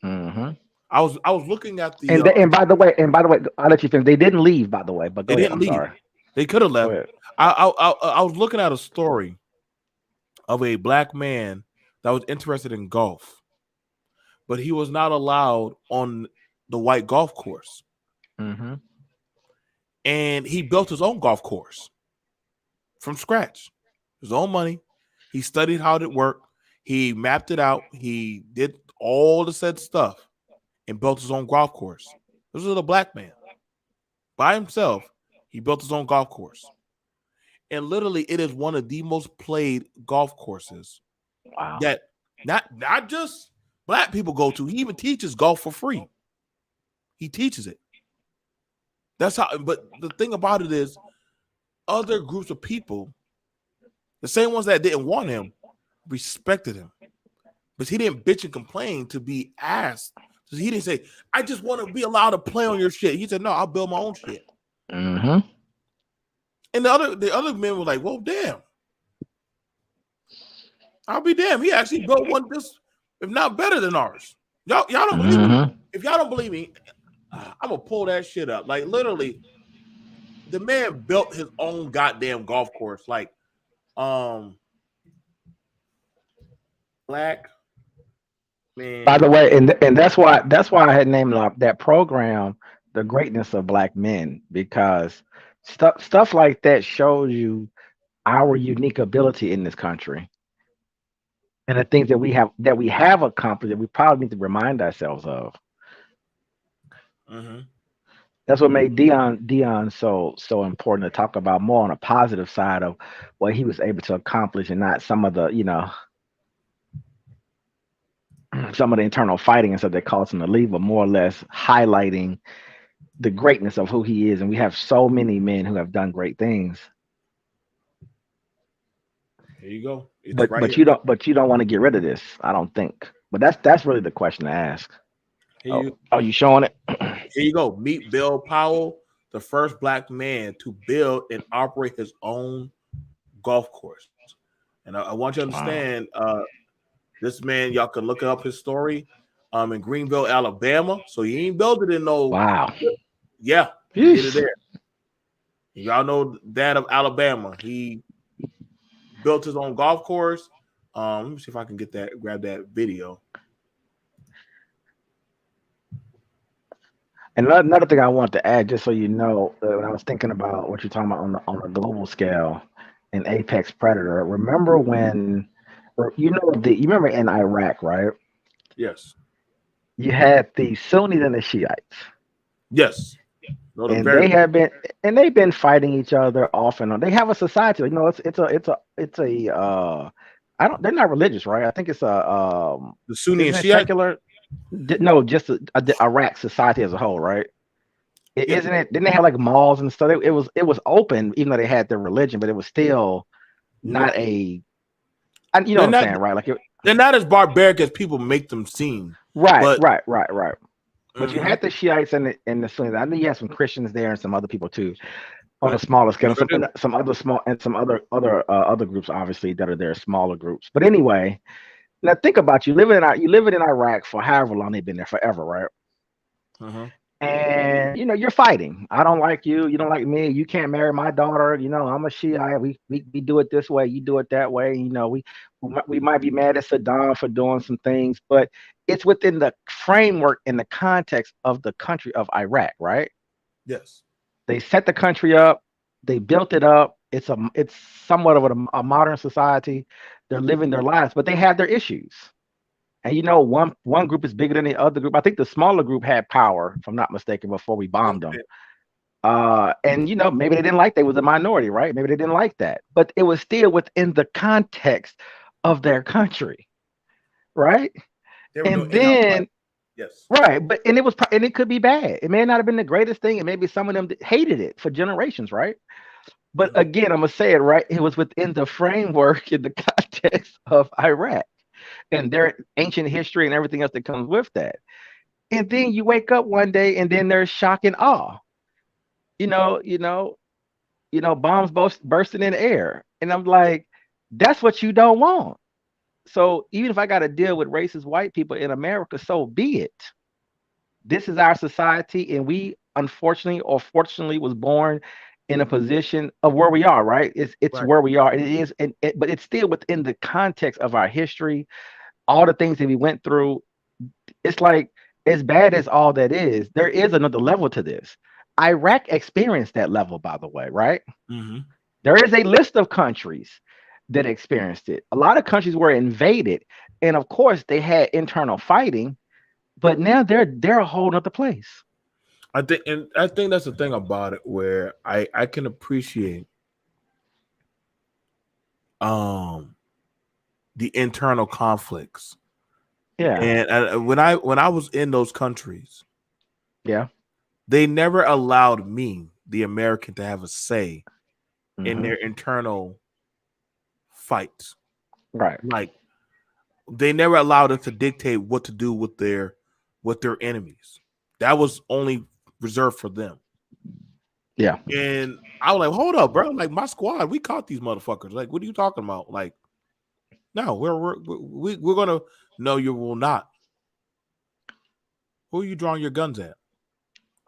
I was looking at the and by the way, I'll let you finish. They didn't leave, by the way, but go ahead. I'm sorry. They could have left. I was looking at a story of a black man that was interested in golf, but he was not allowed on the white golf course. And he built his own golf course from scratch, his own money. He studied how it worked. He mapped it out. He did all the said stuff and built his own golf course. This was a black man by himself. He built his own golf course. And literally, it is one of the most played golf courses that not just black people go to. He even teaches golf for free. He teaches it. That's how. But the thing about it is, other groups of people, the same ones that didn't want him, respected him. But he didn't bitch and complain to be asked. So he didn't say, "I just want to be allowed to play on your shit." He said, "No, I'll build my own shit." And the other men were like, "Well, damn, I'll be damned. He actually built one just, if not better than ours." Y'all don't believe me? If y'all don't believe me, I'm gonna pull that shit up. Like, literally, the man built his own goddamn golf course. Like, black man. By the way, and that's why I had named that program "The Greatness of Black Men," because stuff like that shows you our unique ability in this country. and the things that we have accomplished that we probably need to remind ourselves of. Mm-hmm. That's what made Dion so important to talk about more on a positive side of what he was able to accomplish, and not some of the some of the internal fighting and stuff that caused him to leave, but more or less highlighting the greatness of who he is. And we have so many men who have done great things. Here you go. It's But right but here. you don't want to get rid of this, I don't think. But that's really the question to ask. Here Are you showing it? Here you go. Meet Bill Powell, the first black man to build and operate his own golf course. And I want you to understand, this man, y'all can look up his story in Greenville, Alabama. So he ain't built it in no. Wow. Yeah, he did it there. Y'all know that of Alabama. He built his own golf course. Let me see if I can grab that video. And another thing I want to add, just so you know, when I was thinking about what you're talking about on a global scale, an apex predator. Remember when, you remember in Iraq, right? Yes. You had the Sunnis and the Shiites. Yes. And they've been fighting each other off and on. They have a society. They're not religious, right? I think it's the Sunni and Shiite secular. No, just Iraq society as a whole, right? Isn't it? Didn't they have like malls and stuff? It was open, even though they had their religion, but it was still not a. You know what I'm saying, right? Like they're not as barbaric as people make them seem. Right. But you had the Shiites and the Sunnis. I know you had some Christians there and some other people too, on a smaller scale. Some other groups, obviously, that are there, smaller groups. But anyway, now think about you living in Iraq for however long they've been there, forever, right? And you're fighting. I don't like you. You don't like me. You can't marry my daughter. I'm a Shiite. We do it this way. You do it that way. We might be mad at Saddam for doing some things, but it's within the framework and the context of the country of Iraq, right? Yes. They set the country up. They built it up. It's somewhat of a modern society. They're living their lives, but they have their issues. And one group is bigger than the other group. I think the smaller group had power, if I'm not mistaken, before we bombed them. And maybe they didn't like they was a minority, right? Maybe they didn't like that, but it was still within the context of their country, right? And then, yes, right, but and it could be bad. It may not have been the greatest thing, and maybe some of them hated it for generations, right? But again, I'm gonna say it right. It was within the framework in the context of Iraq and their ancient history and everything else that comes with that. And then you wake up one day and then there's shock and awe. Bombs bursting in the air. And I'm like, that's what you don't want. So even if I got to deal with racist white people in America, so be it. This is our society, and we unfortunately or fortunately was born in a position of where we are, right? It's right. Where we are. It is, but it's still within the context of our history, all the things that we went through. It's like, as bad as all that is, there is another level to this. Iraq experienced that level, by the way, right? There is a list of countries that experienced it. A lot of countries were invaded, and of course they had internal fighting, but now they're a whole nother place. I think that's the thing about it, where I can appreciate the internal conflicts. Yeah. And when I was in those countries, yeah, they never allowed me, the American, to have a say in their internal fights. Right. Like, they never allowed us to dictate what to do with their enemies. That was only reserved for them. Yeah. And I was like, hold up, bro. Like, my squad, we caught these motherfuckers. Like, what are you talking about? Like, no, we're gonna. No, you will not. Who are you drawing your guns at?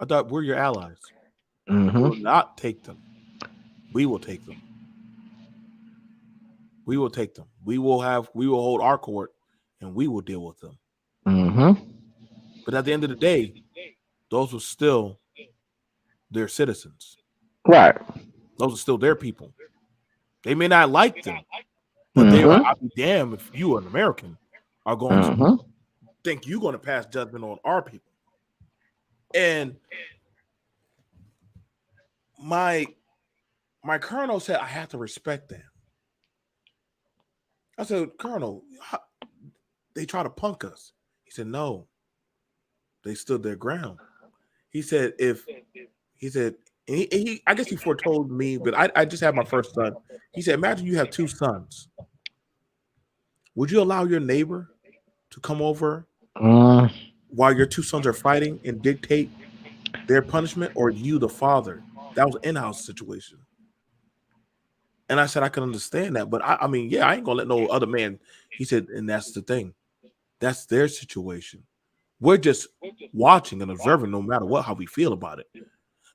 I thought we're your allies. We will not take them. We will take them. We will take them. We will hold our court, and we will deal with them. But at the end of the day, those were still their citizens. Right. Those are still their people. They may not like them, But they are, I'll be damned if you, an American, are going to think you're going to pass judgment on our people. And my colonel said, I have to respect that. I said, Colonel, they try to punk us. He said, no, they stood their ground. He said, I guess he foretold me, but I just had my first son. He said, imagine you have two sons. Would you allow your neighbor to come over while your two sons are fighting and dictate their punishment, or you, the father? That was an in-house situation. And I said, I can understand that, but I mean, yeah, I ain't gonna let no other man. He said, and that's the thing. That's their situation. We're just watching and observing no matter what, how we feel about it.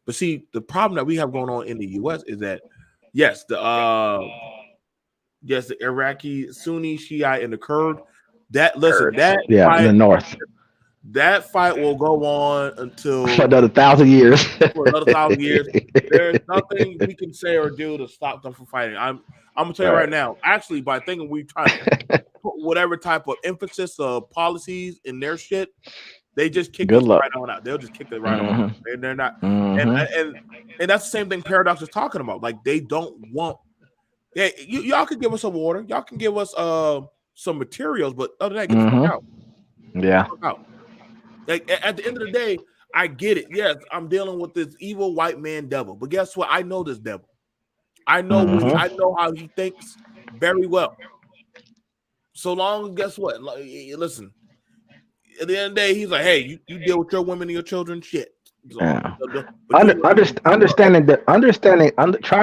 But see, the problem that we have going on in the U.S. is that, yes, the Iraqi Sunni, Shiite, and the Kurd. That in the north. That fight will go on until for another 1,000 years. For another 1,000 years. There's nothing we can say or do to stop them from fighting. I'm gonna tell you right now. Actually, by thinking we try to put whatever type of emphasis of policies in their shit, they just kick us right on out. They'll just kick it right on out. And they're not. And that's the same thing Paradox is talking about. Like, they don't want. Yeah, y'all can give us some water. Y'all can give us some materials, but other than that, get the fuck out. Yeah. Get the fuck out. Like, at the end of the day, I get it. Yes, I'm dealing with this evil white man devil, but guess what? I know this devil. I know I know how he thinks very well. So long, guess what? Like, listen, at the end of the day, he's like, hey, you deal with your women and your children, shit. So, trying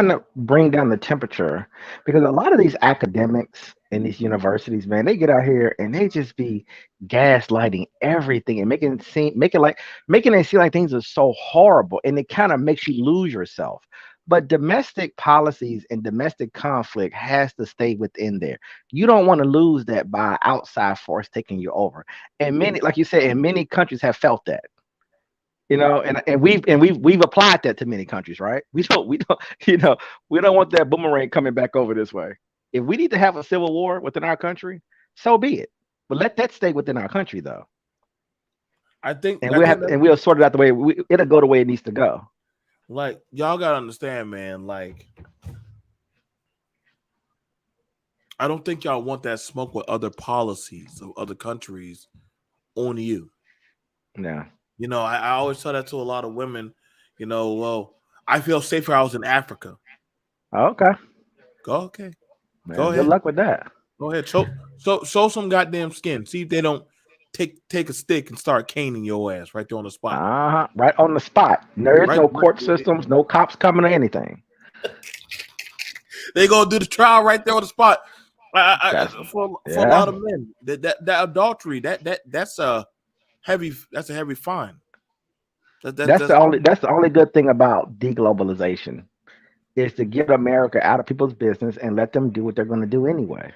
to bring down the temperature, because a lot of these academics in these universities, man, they get out here and they just be gaslighting everything and making it seem like things are so horrible, and it kind of makes you lose yourself. But domestic policies and domestic conflict has to stay within there. You don't want to lose that by outside force taking you over. And many, like you said, and many countries have felt that. You know, and we've applied that to many countries, right? We don't want that boomerang coming back over this way. If we need to have a civil war within our country, so be it. But let that stay within our country, though. I think, and we'll sort it out the way it'll go the way it needs to go. Like, y'all gotta understand, man. Like, I don't think y'all want that smoke with other policies of other countries on you. Yeah. You know, I always tell that to a lot of women. You know, well, I feel safer. I was in Africa. Okay. Go ahead. Good luck with that. Go ahead. Show some goddamn skin. See if they don't take a stick and start caning your ass right there on the spot. Right on the spot. There's no court systems, no cops coming or anything. They gonna do the trial right there on the spot. For a lot of men, that adultery, that's a heavy fine. That's the only good thing about deglobalization, is to get America out of people's business and let them do what they're going to do anyway.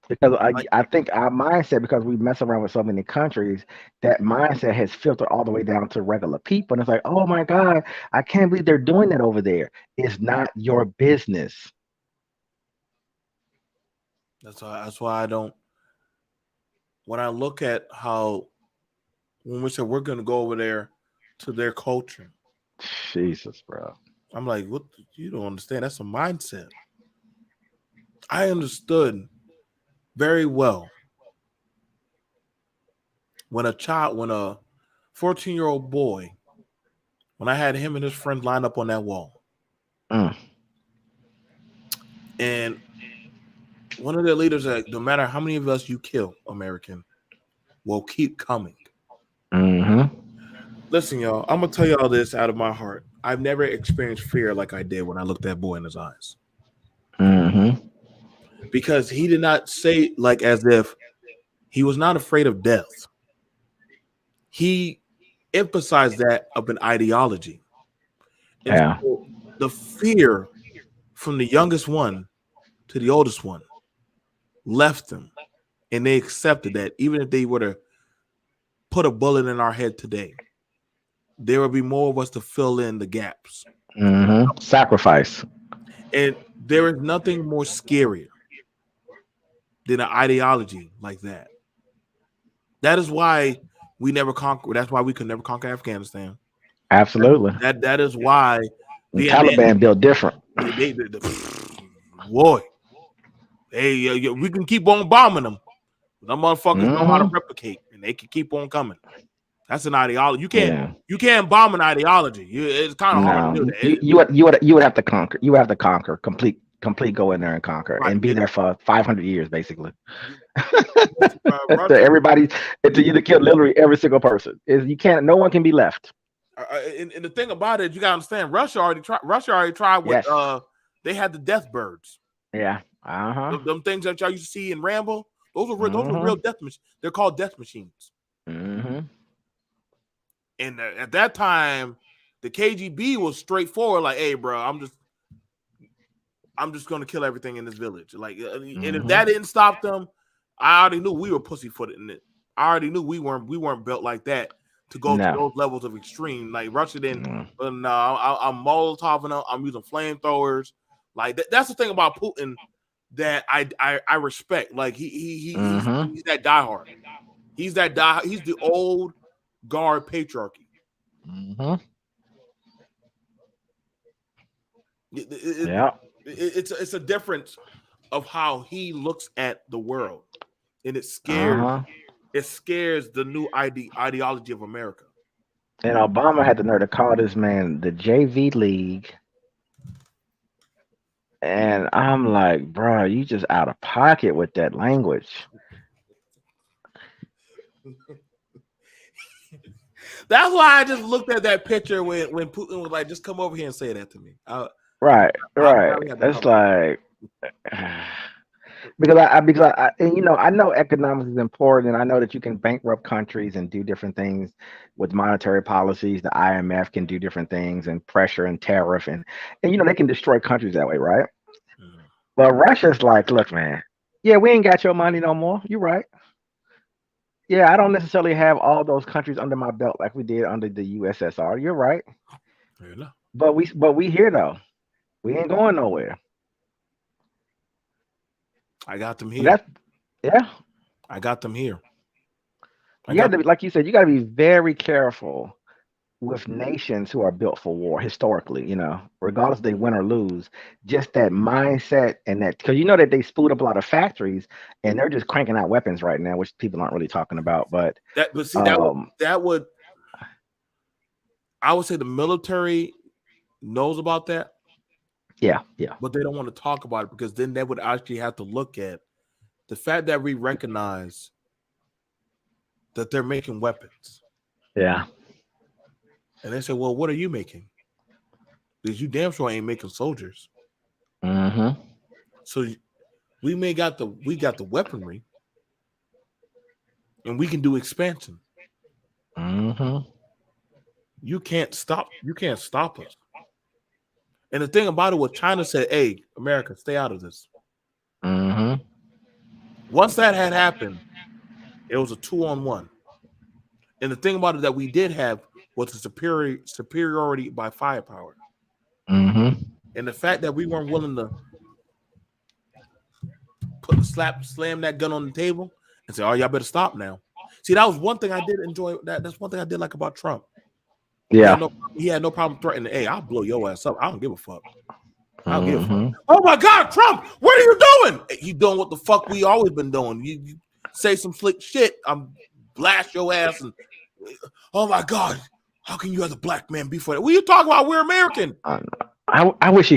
Because I think our mindset, because we mess around with so many countries, that mindset has filtered all the way down to regular people. And it's like, oh my God, I can't believe they're doing that over there. It's not your business. That's why I don't. When I look at how, when we said we're going to go over there to their culture, Jesus, bro, I'm like, what? You don't understand. That's a mindset. I understood very well when a 14-year-old boy, when I had him and his friends lined up on that wall, and one of their leaders said, no matter how many of us you kill, American, we'll keep coming. Listen, y'all, I'm gonna tell y'all this out of my heart. I've never experienced fear like I did when I looked that boy in his eyes. Because he did not say, like, as if he was not afraid of death. He emphasized that of an ideology. And so the fear from the youngest one to the oldest one left them. And they accepted that even if they were to put a bullet in our head today, there will be more of us to fill in the gaps. Sacrifice. And There is nothing more scarier than an ideology like that. That is why we never conquer. That's why we could never conquer Afghanistan. Absolutely. That is why the Taliban built different. Boy, hey, we can keep on bombing them. Them motherfuckers know how to replicate, and they can keep on coming. That's an ideology. You can't bomb an ideology. It's kind of hard to do that. You would have to conquer. You would have to conquer. Complete go in there and conquer, and be there for 500 years, basically. Everybody, until you kill literally every single person. You can't. No one can be left. And the thing about it, you gotta understand, Russia already tried with they had the death birds. Yeah. Them things that y'all used to see in Rambo, those are real death machines. They're called death machines. And at that time, the KGB was straightforward, like, hey, bro, I'm just gonna kill everything in this village. Like, and if that didn't stop them, I already knew we were pussyfooted in it. I already knew we weren't built like that to go to those levels of extreme. Like Russia didn't. But no, I'm Molotoving them. I'm using flamethrowers. Like that's the thing about Putin that I respect. Like he's that diehard. He's the old guard patriarchy. It's a difference of how he looks at the world, and it scares the new ideology of America. And Obama had the nerve to call this man the JV League. And I'm like, bro, you just out of pocket with that language. That's why I just looked at that picture when Putin was like, just come over here and say that to me. Right. It's like, because I and I know economics is important, and I know that you can bankrupt countries and do different things with monetary policies. The IMF can do different things, and pressure and tariff, and they can destroy countries that way, right? But Russia's like, look, man, yeah, we ain't got your money no more. You're right. Yeah, I don't necessarily have all those countries under my belt like we did under the USSR. You're right. But we here though. We ain't going nowhere. I got them here. I got them here. You got to be, like you said, you got to be very careful with nations who are built for war historically, regardless if they win or lose, just that mindset and that, because that they spooled up a lot of factories and they're just cranking out weapons right now, which people aren't really talking about. But that would I would say the military knows about that. Yeah. But they don't want to talk about it because then they would actually have to look at the fact that we recognize that they're making weapons. Yeah. And they say, well, what are you making? Because you damn sure ain't making soldiers. So we got the weaponry and we can do expansion. You can't stop us. And the thing about it was China said, hey, America, stay out of this. Once that had happened, it was a 2-on-1. And the thing about it that we did have was the superiority by firepower. And the fact that we weren't willing to slam that gun on the table and say, oh, y'all better stop now. See, that was one thing I did enjoy. That's one thing I did like about Trump. Yeah. He had no problem threatening, hey, I'll blow your ass up. I don't give a fuck. I don't give a fuck. Oh my God, Trump, what are you doing? You doing what the fuck we always been doing. You say some slick shit, I'm blast your ass and oh my God, how can you as a black man be for that? What are you talking about? We're American. I wish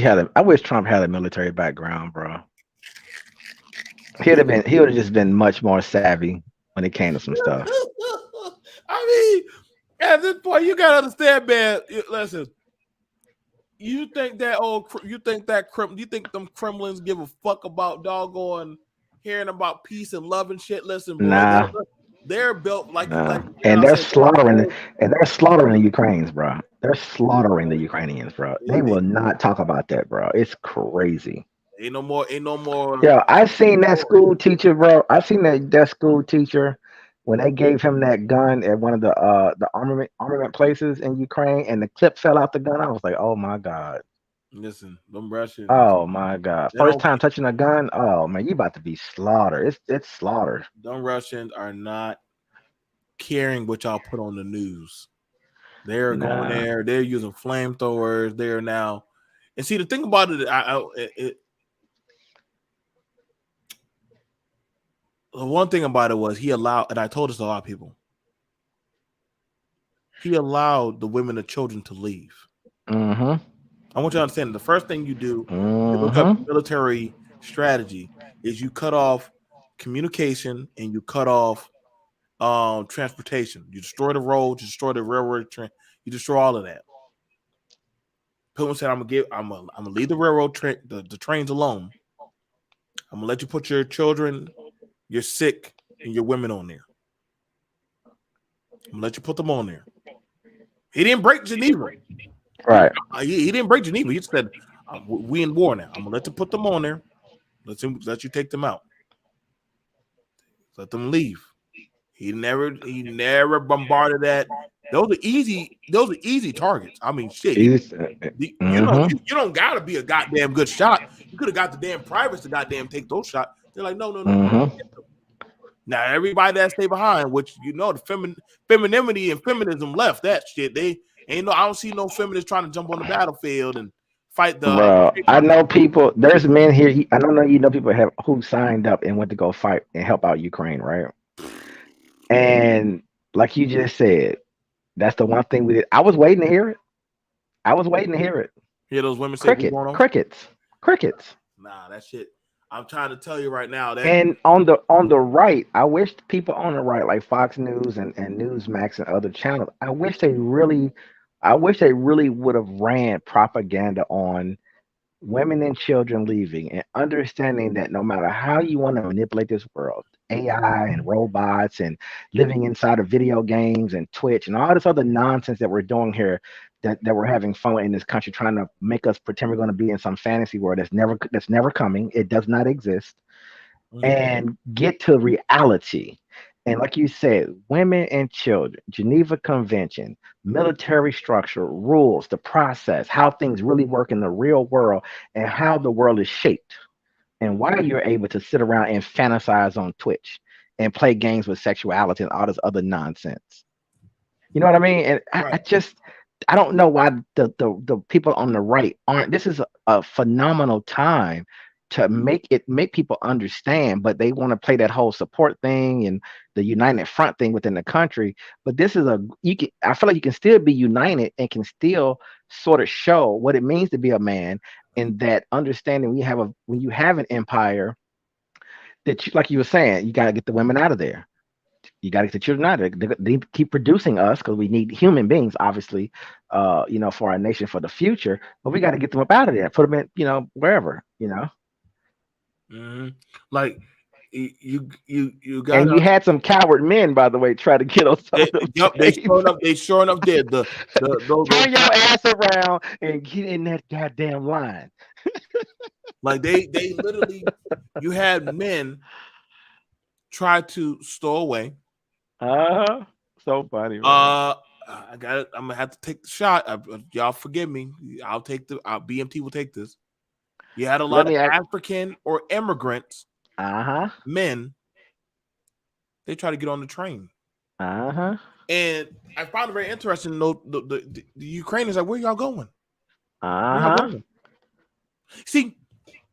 Trump had a military background, bro. He would have just been much more savvy when it came to some stuff. I mean, at this point, you gotta understand, man. Listen, you think them Kremlins give a fuck about doggone hearing about peace and love and shit? Listen, boy, nah. They're built like and they're slaughtering the Ukrainians, bro. They're slaughtering the Ukrainians, bro. They will not talk about that, bro. It's crazy. Ain't no more. Yeah, I seen that school teacher, bro. I seen that school teacher when they gave him that gun at one of the armament places in Ukraine, and the clip fell out the gun. I was like, oh my God. Listen, them Russians. Oh my God! They First don't. time touching a gun. Oh man, you about to be slaughtered. It's slaughter. Them Russians are not caring what y'all put on the news. They're going Nah. there. They're using flamethrowers. They're now, and see the thing about it. The one thing about it was he allowed, and I told this to a lot of people. He allowed the women and children to leave. Mm-hmm. I want you to understand the first thing you do, you look up Mm-hmm. military strategy, is you cut off communication and you cut off transportation. You destroy the roads, you destroy the railroad train, you destroy all of that. Putin said, I'm gonna leave the railroad train, the trains alone. I'm gonna let you put your children, your sick, and your women on there. I'm gonna let you put them on there. He didn't break Geneva. Right. He didn't break Geneva. He said, we in war now. I'm gonna let you put them on there. Let you take them out. Let them leave. He never bombarded that. Those are easy targets. I mean, shit. You don't gotta be a goddamn good shot. You could have got the damn privates to goddamn take those shots. They're like, no. Now everybody that stay behind, which the femininity and feminism left that shit. They ain't I don't see no feminists trying to jump on the battlefield and fight the. Bro, I know people. There's men here. I don't know. People who signed up and went to go fight and help out Ukraine, right? And like you just said, that's the one thing we did. I was waiting to hear it. Hear those women say, crickets. Nah, that shit. I'm trying to tell you right now that. And on the right, I wish people on the right, like Fox News and Newsmax and other channels, I wish they really would have ran propaganda on women and children leaving and understanding that no matter how you want to manipulate this world, AI and robots and living inside of video games and Twitch and all this other nonsense that we're doing here, that we're having fun in this country, trying to make us pretend we're going to be in some fantasy world that's never coming. It does not exist. And get to reality. And like you said, women and children, Geneva Convention, military structure, rules, the process, how things really work in the real world, and how the world is shaped, and why you're able to sit around and fantasize on Twitch and play games with sexuality and all this other nonsense. You know what I mean? And I don't know why the people on the right aren't. This is a phenomenal time to make people understand, but they want to play that whole support thing and the united front thing within the country. But this is I feel like you can still be united and can still sort of show what it means to be a man, and that understanding when you have an empire, that like you were saying, you got to get the women out of there. You got to get the children out of there. They keep producing us because we need human beings, obviously, for our nation, for the future. But we got to get them up out of there, put them in, wherever, Like you got. And you had some coward men, by the way, try to get on some of them. They sure enough did. Turn your ass around and get in that goddamn line. Like they literally, you had men try to stow away. So funny. Man. I got it. I'm gonna have to take the shot. Y'all forgive me. I'll take BMT will take this. You had a lot of African or immigrants, men. They try to get on the train. And I found it very interesting. The Ukrainians like, where y'all going? See,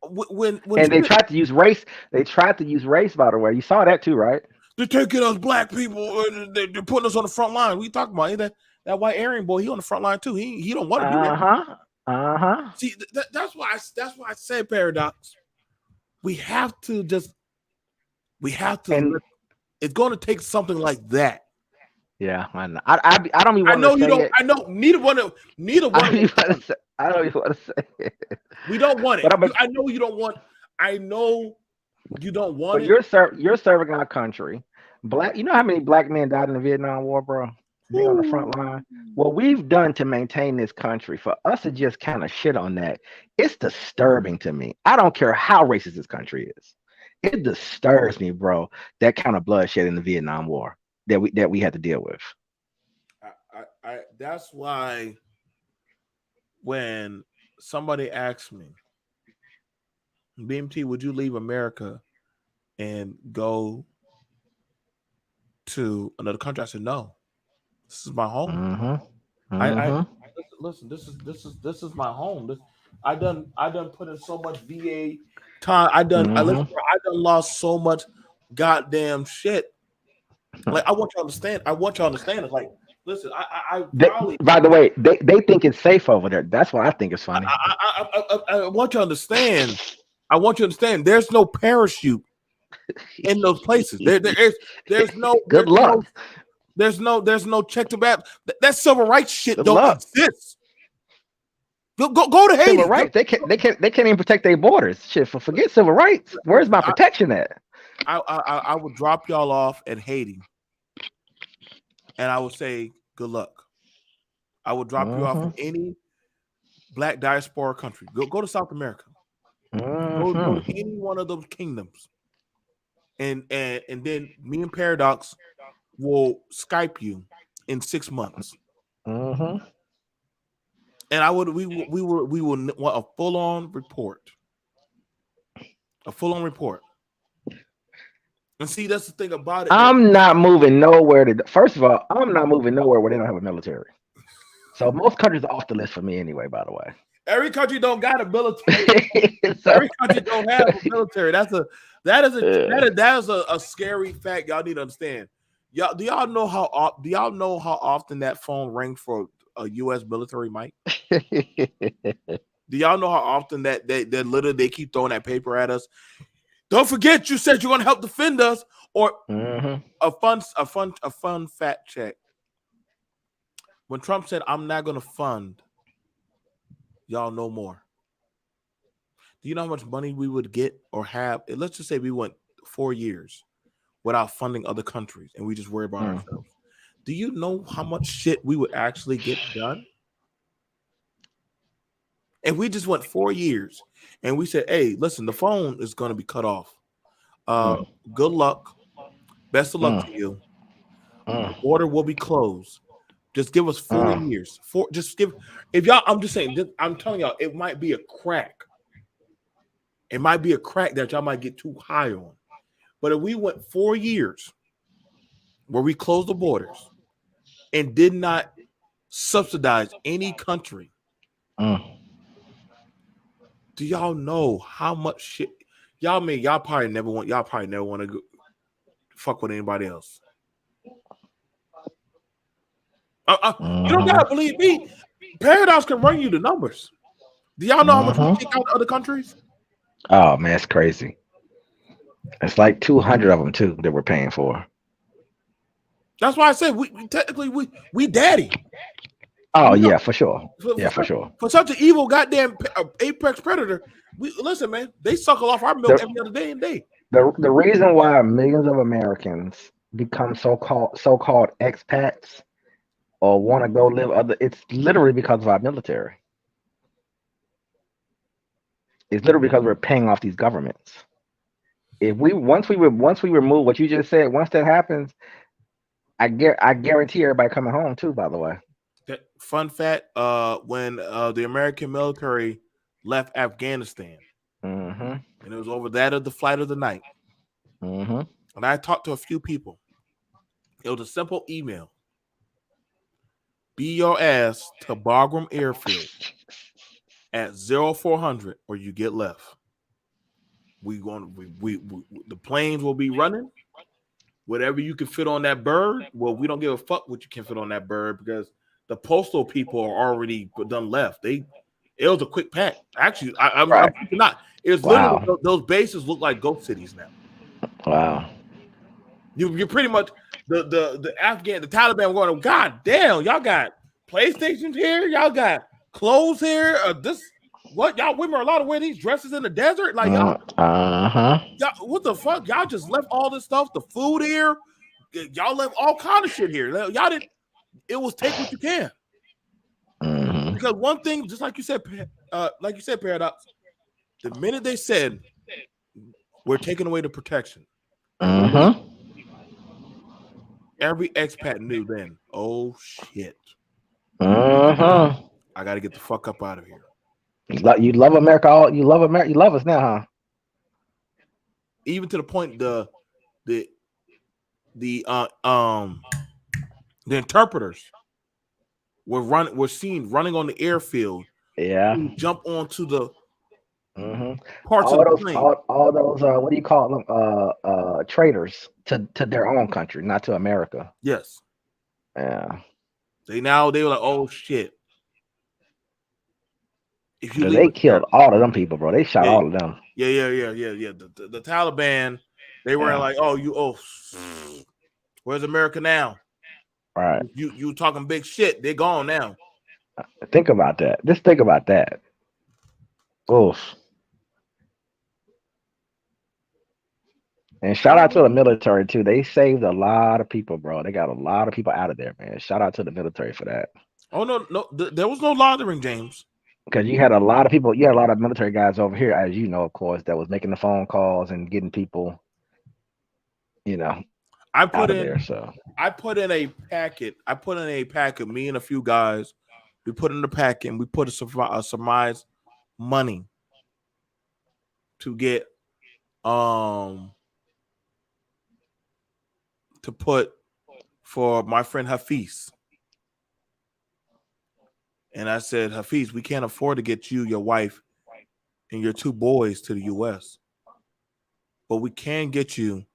when and they tried to use race. They tried to use race. By the way, you saw that too, right? They're taking us black people. They're putting us on the front line. We talking about that white Aryan boy. He on the front line too. He don't want to be there. See, that's why I said paradox. We have to. And it's going to take something like that. Yeah, I know. I don't even want to say it. I know. Neither one. I don't even want to say it. We don't want it. I know you don't want. I know you don't want it. You're serving our country. You know how many black men died in the Vietnam War, bro? Being on the front line. What we've done to maintain this country, for us to just kind of shit on that, it's disturbing to me. I don't care how racist this country is. It disturbs me, bro. That kind of bloodshed in the Vietnam War that we had to deal with. That's why when somebody asked me, BMT, would you leave America and go to another country? I said, no. This is my home. I listen. This is my home. I done put in so much VA time. I done lost so much goddamn shit. Like I want you to understand. It's like, listen, I probably. By the way, they think it's safe over there. That's why I think it's funny. I want you to understand. I want you to understand. There's no parachute in those places. There's no. Good luck. There's no check to back. That civil rights shit Good don't luck. exist. Go to Haiti. Civil rights. They can't even protect their borders. Shit, forget civil rights. Where's my protection at? I would drop y'all off at Haiti, and I would say good luck. I would drop you off in any black diaspora country. Go to South America. Go to any one of those kingdoms, and then me and Paradox will Skype you in 6 months. And we will want a full-on report. And see, that's the thing about it. I'm not moving nowhere first of all, I'm not moving nowhere where they don't have a military. So most countries are off the list for me anyway, by the way. Every country don't got a military. Every country don't have a military. That is a scary fact. Y'all need to understand. Do y'all know how often that phone rings for a U.S. military mic? Do y'all know how often that literally they keep throwing that paper at us? Don't forget, you said you're going to help defend us. Or a fun fact check. When Trump said, "I'm not going to fund y'all no more," do you know how much money we would get or have? Let's just say we went 4 years without funding other countries, and we just worry about ourselves. Do you know how much shit we would actually get done? And we just went 4 years, and we said, "Hey, listen, the phone is going to be cut off. Good luck. Best of luck to you. The border will be closed. Just give us 4 years. I'm just saying, I'm telling y'all, it might be a crack. It might be a crack that y'all might get too high on. But if we went 4 years where we closed the borders and did not subsidize any country, do y'all know how much shit y'all probably never want to go fuck with anybody else. You don't gotta believe me. Paradox can run you the numbers. Do y'all know how much we kick out to other countries? Oh man, it's crazy. It's like 200 of them too that we're paying for. That's why I said we daddy. Oh yeah, for sure. For sure. For such an evil goddamn apex predator, listen, man. They suckle off our milk every other day and day. The reason why millions of Americans become so-called expats or want to go live it's literally because of our military. It's literally because we're paying off these governments. Once we remove what you just said, once that happens, I guarantee everybody coming home too. By the way, fun fact: when the American military left Afghanistan, and it was over that of the flight of the night, and I talked to a few people. It was a simple email: "Be your ass to Bagram Airfield at 0400, or you get left. The planes will be running. Whatever you can fit on that bird. Well, we don't give a fuck what you can fit on that bird because the postal people are already done left. It was a quick pack. Actually, I'm not. It was literally those bases look like ghost cities now. Wow. You're pretty much the Taliban were going, God damn, y'all got PlayStations here, y'all got clothes here. What y'all women are allowed to wear these dresses in the desert? Like y'all, what the fuck? Y'all just left all this stuff, the food here. Y'all left all kind of shit here. Y'all didn't. It was take what you can. Because one thing, just like you said, Paradox. The minute they said we're taking away the protection, every expat knew then. Oh shit! I got to get the fuck up out of here. You love America. You love America. You love us now, huh? Even to the point the interpreters were seen running on the airfield. Yeah. To jump onto the parts all of the those plane. all those what do you call them? Traitors to their own country, not to America. Yes. Yeah. They were like, oh shit. If you Because leave they us here, killed all of them people, bro. They shot all of them. Yeah. The Taliban, they were like, where's America now? All right. You talking big shit. They're gone now. Think about that. Just think about that. Oof. And shout out to the military too. They saved a lot of people, bro. They got a lot of people out of there, man. Shout out to the military for that. Oh no, there was no laundering, James. Because you had a lot of people, you had a lot of military guys over here, as you know, of course, that was making the phone calls and getting people, out of there. So I put in a packet. Me and a few guys, we put in the packet and we put a surmise money to get to put for my friend Hafiz. And I said, Hafiz, we can't afford to get you, your wife, and your 2 boys to the U.S. But we can get you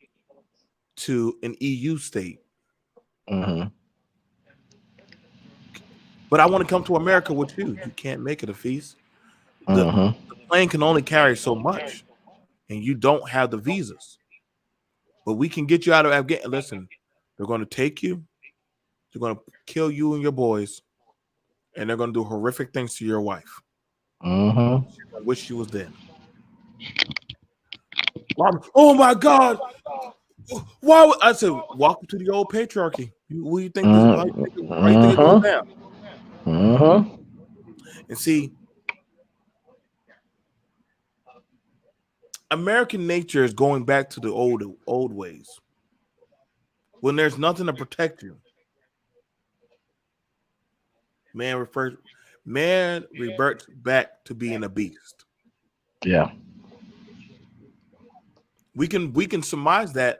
to an EU state. But I want to come to America with you. You can't make it, Hafiz. The plane can only carry so much, and you don't have the visas. But we can get you out of Afghanistan. Listen, they're going to take you. They're going to kill you and your boys, and they're going to do horrific things to your wife. I wish she was dead. Oh my God! Why would I said, welcome to the old patriarchy? What do you think this? How you think it goes down? And see, American nature is going back to the old ways. When there's nothing to protect you, man reverts back to being a beast. Yeah. We can surmise that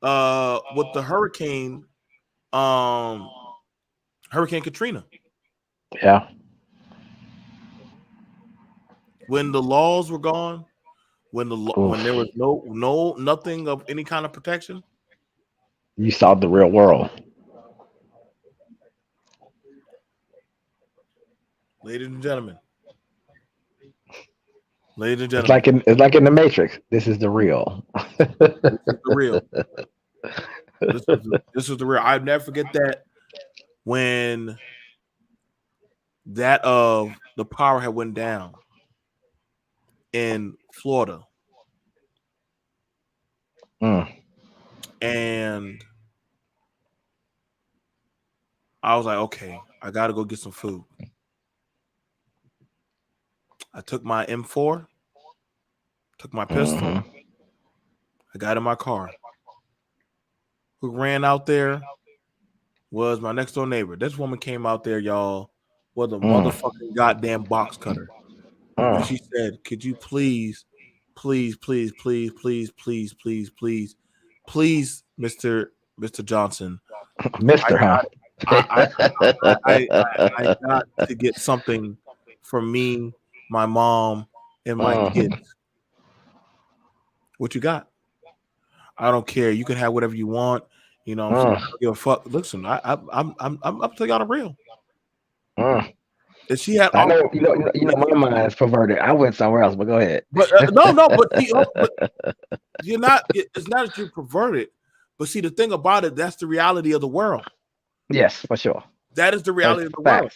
with the hurricane Katrina. Yeah. When the laws were gone, when there was nothing of any kind of protection, you saw the real world. Ladies and gentlemen. It's like in the Matrix. This is the real. This is the real. This is the real. I'll never forget that when that the power had went down in Florida. And I was like, okay, I got to go get some food. I took my M4, took my pistol. I got in my car. Who ran out there was my next door neighbor. This woman came out there, y'all, with a motherfucking goddamn box cutter. And she said, could you please, Mr. Johnson, I got to get something for me, my mom, and my kids. What you got? I don't care. You can have whatever you want. You know what I'm saying? I don't give a fuck. Listen, I'm up to y'all the real. And she had I know, my mind is perverted. I went somewhere else, but go ahead. But but you're not. It's not that you're perverted, but see the thing about it, that's the reality of the world. Yes, for sure. That is the reality of the world,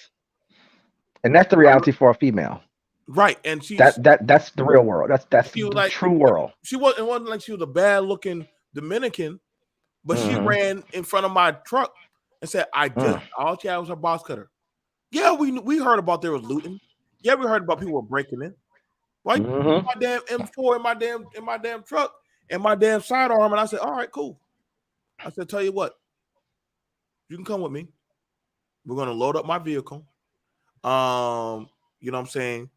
and that's the reality for a female. Right, and she's that's the real world. That's the like, true world. It wasn't like she was a bad looking Dominican, but she ran in front of my truck and said, all she had was her box cutter. Yeah, we heard about there was looting. Yeah, we heard about people were breaking in. Why my damn M4 in my damn truck and my damn sidearm? And I said, all right, cool. I said, tell you what, you can come with me. We're gonna load up my vehicle. You know what I'm saying?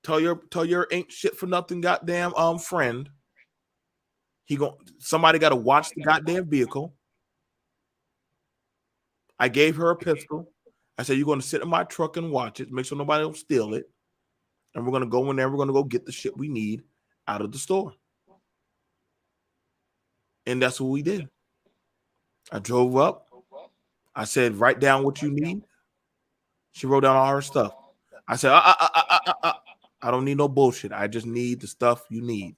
Tell your ain't shit for nothing goddamn friend. Somebody got to watch the goddamn vehicle. I gave her a pistol. I said, you're going to sit in my truck and watch it. Make sure nobody don't steal it. And we're going to go in there. We're going to go get the shit we need out of the store. And that's what we did. I drove up. I said, write down what you need. She wrote down all her stuff. I said, I don't need no bullshit. I just need the stuff you need.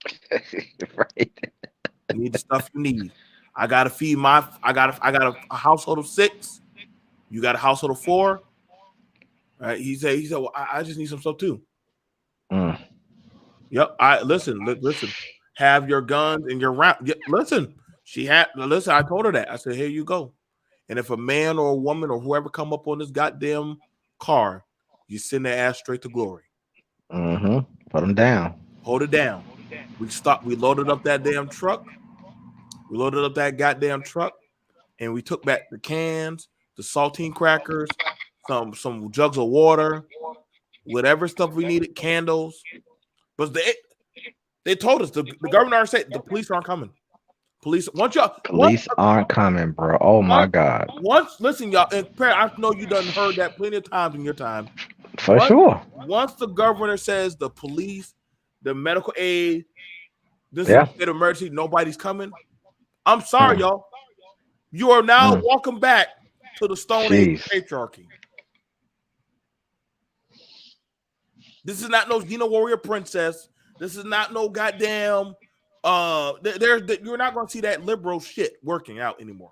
Right. I need the stuff you need. I got to feed I got a household of 6. You got a household of 4. Right? He said, well, I just need some stuff too. Yep. Listen. Have your guns and your round. Listen. I told her that. I said, here you go. And if a man or a woman or whoever come up on this goddamn car, you send their ass straight to glory. Put them down. Hold it down. We loaded up that damn truck. We loaded up that goddamn truck, and we took back the cans, the saltine crackers, some jugs of water, whatever stuff we needed, candles. But they told us, the governor said the police aren't coming. Police aren't coming, bro. Oh my God. Listen, y'all, and I know you done heard that plenty of times in your time. For sure. Once the governor says the police, the medical aid, this is a state of emergency, nobody's coming. I'm sorry, y'all. You are now walking back to the Stone Age patriarchy. This is not no Xena warrior princess. This is not no goddamn. You're not going to see that liberal shit working out anymore.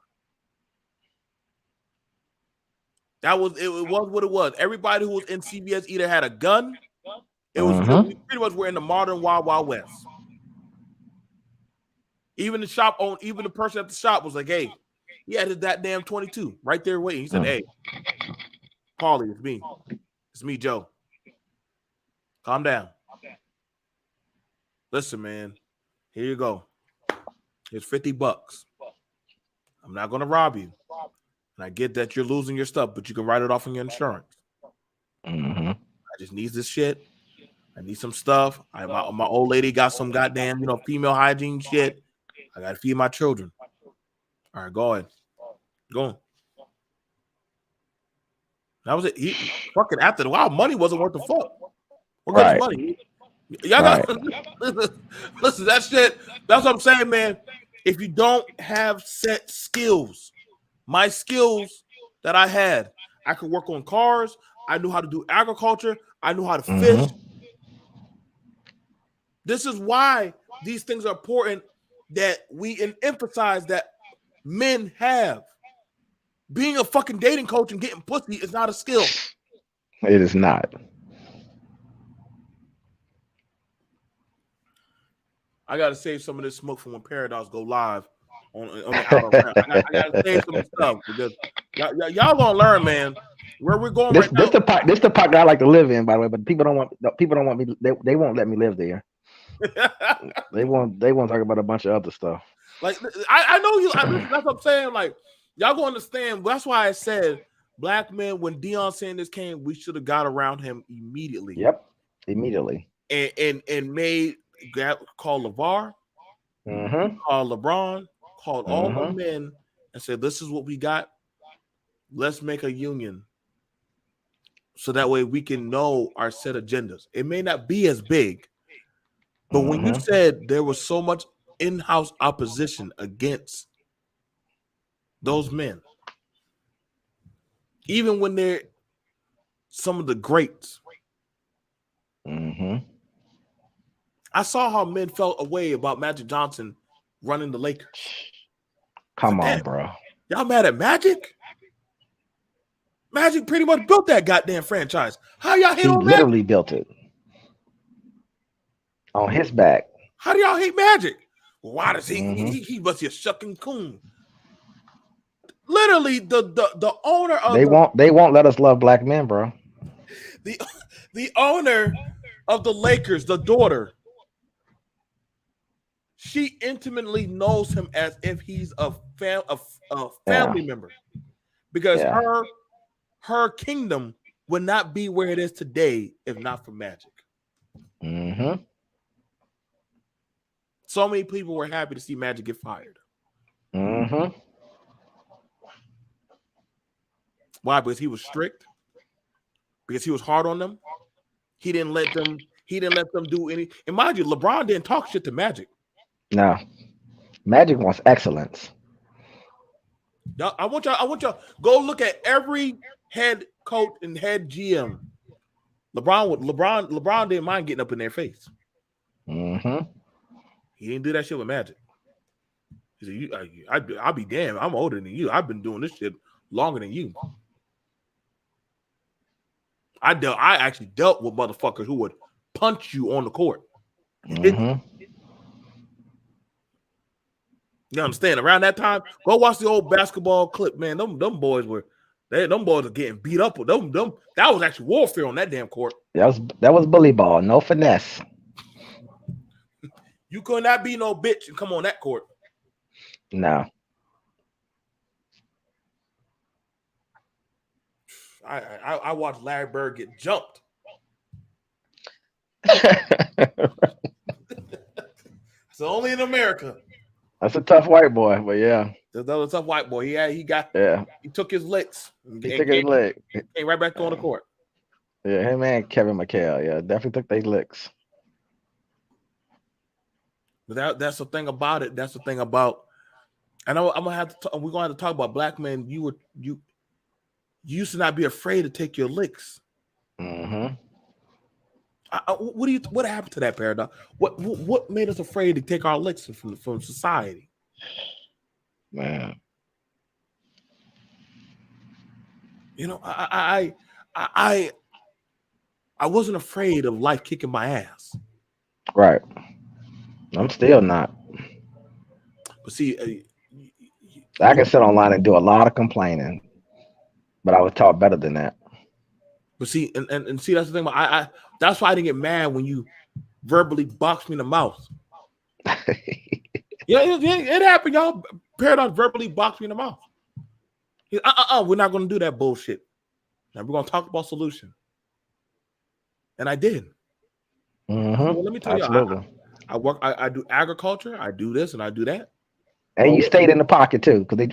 It was what it was. Everybody who was in CBS either had a gun. It was we pretty much were in the modern Wild Wild West. Even the person at the shop was like, "Hey, he had his that damn 22 right there waiting." He said, "Hey, Paulie, it's me, Joe. Calm down. Listen, man. Here you go. Here's $50. I'm not going to rob you. And I get that you're losing your stuff, but you can write it off on your insurance. I just need this shit. I need some stuff. My old lady got some goddamn, female hygiene shit. I got to feed my children. All right, go ahead. Go on. That was it. He fucking after the while, money wasn't worth the fuck. What got money? Y'all got listen, that shit. That's what I'm saying, man. If you don't have set skills, my skills that I had, I could work on cars. I knew how to do agriculture. I knew how to fish. This is why these things are important that we emphasize that men have. Being a fucking dating coach and getting pussy is not a skill. It is not. I gotta save some of this smoke from when Paradox go live on the outer. I gotta save some stuff because y'all gonna learn, man. Where we're going this the part that I like to live in, by the way. But people don't want me. They won't let me live there. They won't talk about a bunch of other stuff. Like I know you. That's what I'm saying. Like y'all gonna understand. That's why I said black men. When Deion Sanders came, we should have got around him immediately. Yep, immediately. And made. Called LeVar, called LeBron, called all the men and said, this is what we got. Let's make a union. So that way we can know our set agendas. It may not be as big, but when you said there was so much in-house opposition against those men, even when they're some of the greats, I saw how men felt away about Magic Johnson running the Lakers. Come on, bro. Y'all mad at Magic? Magic pretty much built that goddamn franchise. How y'all hate on Magic? He literally built it on his back. How do y'all hate Magic? Why does he must be a shucking coon? Literally, the owner of they won't let us love black men, bro. The owner of the Lakers, the daughter. She intimately knows him as if he's a family member, because her kingdom would not be where it is today if not for Magic. Mm-hmm. So many people were happy to see Magic get fired. Mm-hmm. Why? Because he was strict. Because he was hard on them. He didn't let them. He didn't let them do any. And mind you, LeBron didn't talk shit to Magic. No, Magic wants excellence. I want y'all go look at every head coach and head GM. LeBron didn't mind getting up in their face. Mm-hmm. He didn't do that shit with Magic. He said, I'll be damned. I'm older than you. I've been doing this shit longer than you. I actually dealt with motherfuckers who would punch you on the court. Mm-hmm. You understand? Around that time, go watch the old basketball clip, man. Them boys were getting beat up with them. That was actually warfare on that damn court. That was bully ball, no finesse. You could not be no bitch and come on that court. No. I watched Larry Bird get jumped. So only in America. That's a tough white boy, but yeah. That was a tough white boy. He took his licks. He took his leg. Came right back on the court. Yeah, him and Kevin McHale, yeah, definitely took their licks. But that's the thing about it. That's the thing about. And I'm gonna have to. We're gonna have to talk about black men. You used to not be afraid to take your licks. Mm-hmm. What happened to that paradox? What made us afraid to take our licks from society? Man, you know, I wasn't afraid of life kicking my ass. Right. I'm still not. But see, I can sit online and do a lot of complaining, but I was taught better than that. But see, and see, that's the thing. I that's why I didn't get mad when you verbally boxed me in the mouth. It happened, y'all. Paradox verbally boxed me in the mouth. We're not going to do that bullshit. Now we're going to talk about solution. And I did. Mm-hmm. Well, let me tell you, I work. I do agriculture. I do this and I do that. And you stayed in the pocket too, because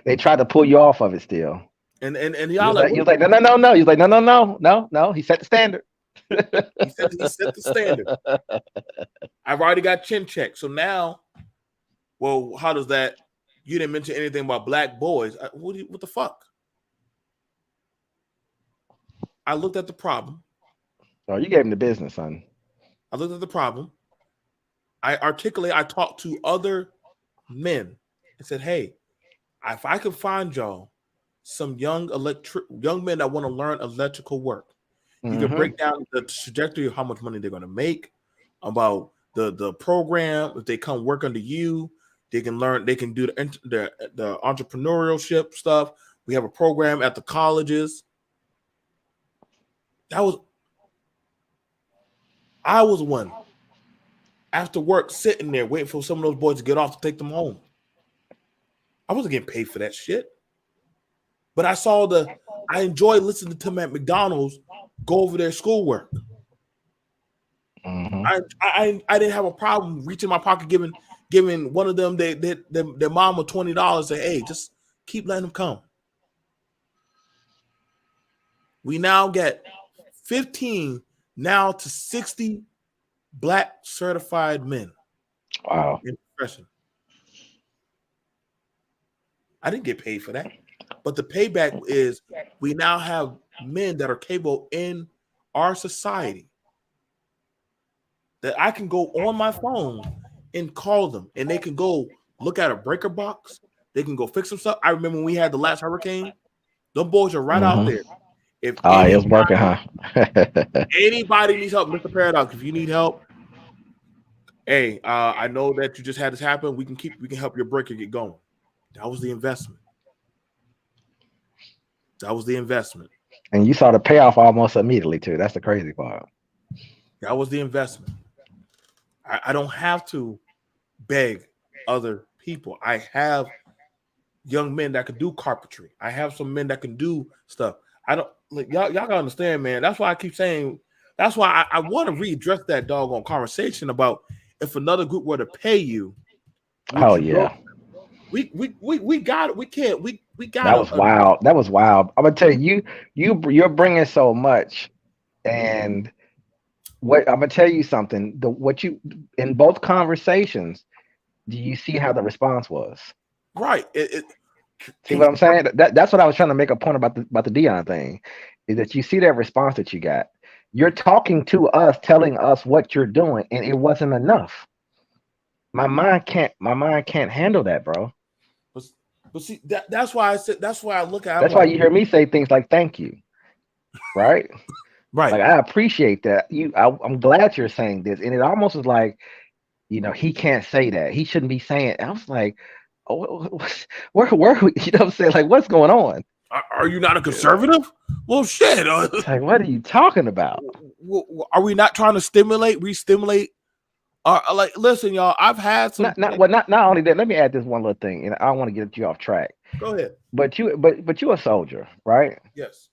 they tried to pull you off of it still. And y'all he was like, no. He's like, no. He set the standard. he set the standard. I've already got chin check. So now, well, how does that? You didn't mention anything about black boys. What the fuck? I looked at the problem. Oh, you gave him the business, son. I looked at the problem. I talked to other men and said, hey, if I can find y'all some young men that want to learn electrical work, you can break down the trajectory of how much money they're going to make, about the program. If they come work under you, they can learn. They can do the entrepreneurship stuff. We have a program at the colleges. I was one after work sitting there waiting for some of those boys to get off to take them home. I wasn't getting paid for that shit. But I enjoy listening to them at McDonald's go over their schoolwork. Mm-hmm. I didn't have a problem reaching my pocket, giving one of them their mama $20. Say, hey, just keep letting them come. We now get 15 now to 60 black certified men. Wow. In profession. I didn't get paid for that. But the payback is we now have men that are capable in our society that I can go on my phone and call them, and they can go look at a breaker box. They can go fix some stuff. I remember when we had the last hurricane, them boys are right out there. If it was working, huh? Anybody needs help, Mr. Paradox, if you need help, hey, I know that you just had this happen. We can help your breaker get going. That was the investment. And you saw the payoff almost immediately too. That's the crazy part. That was the investment. I don't have to beg other people. I have young men that can do carpentry. I have some men that can do stuff. I don't y'all gotta understand, man. That's why I keep saying That's why I want to readdress that doggone conversation about if another group were to pay you, would you go? We got it. We can't. We got That was wild. That was wild. I'm gonna tell you, you're bringing so much, and what I'm gonna tell you something. What you in both conversations, do you see how the response was? Right. See what I'm saying? That's what I was trying to make a point about the Dion thing, is that you see that response that you got. You're talking to us, telling us what you're doing, and it wasn't enough. My mind can't handle that, bro. But see, that's why I said, that's why I look at it. That's why you hear me say things like "thank you," right? Right. Like I appreciate that. I'm glad you're saying this, and it almost is like, he can't say that. He shouldn't be saying. I was like, oh, where, you know what I'm saying? Like, what's going on? Are you not a conservative? Well, shit. Like, what are you talking about? Are we not trying to re-stimulate? Like, listen, y'all. I've had some. Not only that. Let me add this one little thing, and I don't want to get you off track. Go ahead. But you're a soldier, right? Yes.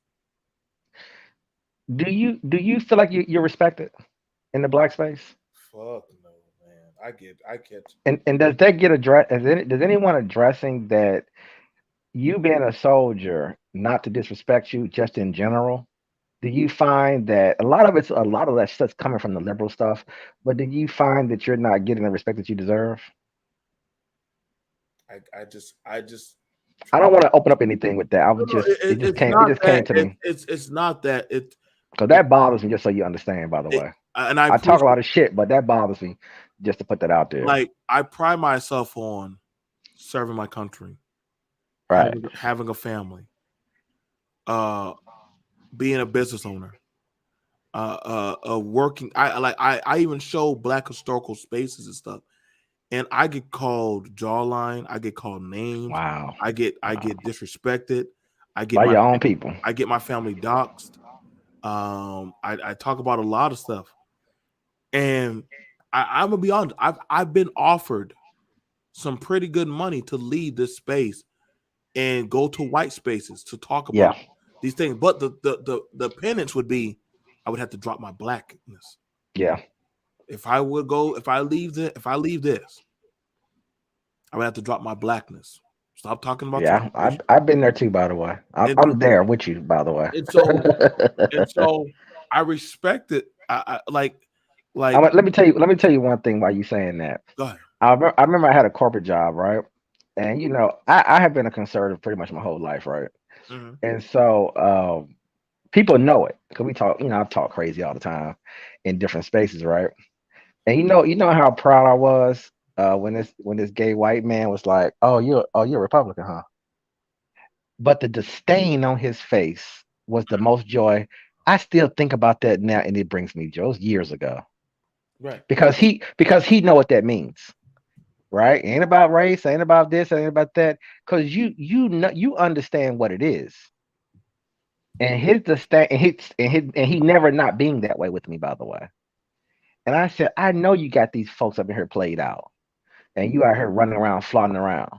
Do you feel like you're respected in the black space? Fuck no, man. I get. And does that get addressed? Does anyone addressing that, you being a soldier, not to disrespect you, just in general? Do you find that a lot of that stuff's coming from the liberal stuff, but do you find that you're not getting the respect that you deserve? I just. I don't want to open up anything with that. It just came to me. It's not that it. Because that bothers me, just so you understand, by the way. And I talk a lot of shit, but that bothers me, just to put that out there. Like, I pride myself on serving my country, right? Having a family, being a business owner, working. I even show Black historical spaces and stuff, and I get called jawline. I get called names. Wow. I get disrespected. I get by your own people. I get my family doxxed. I talk about a lot of stuff, and I'm gonna be honest. I've been offered some pretty good money to leave this space and go to white spaces to talk about these things. But the penance would be, I would have to drop my blackness. Yeah. If I leave this, I would have to drop my blackness. Stop talking about. Yeah, I've been there too, by the way. I'm there with you, by the way. And so I respect it. I like. Let me tell you one thing while you saying that. Go ahead. I remember I had a corporate job, right? And I have been a conservative pretty much my whole life, right? Mm-hmm. And so people know it, because we talk. I talk crazy all the time in different spaces, right? And you know how proud I was when this gay white man was like, "Oh, you're a Republican, huh?" But the disdain on his face was the most joy. I still think about that now, and it brings me joy. It was years ago, right? Because he know what that means, right? Ain't about race, ain't about this, ain't about that. Because you understand what it is, and his disdain, and he never not being that way with me, by the way. And I said, I know you got these folks up in here played out, and you out here running around, flaunting around,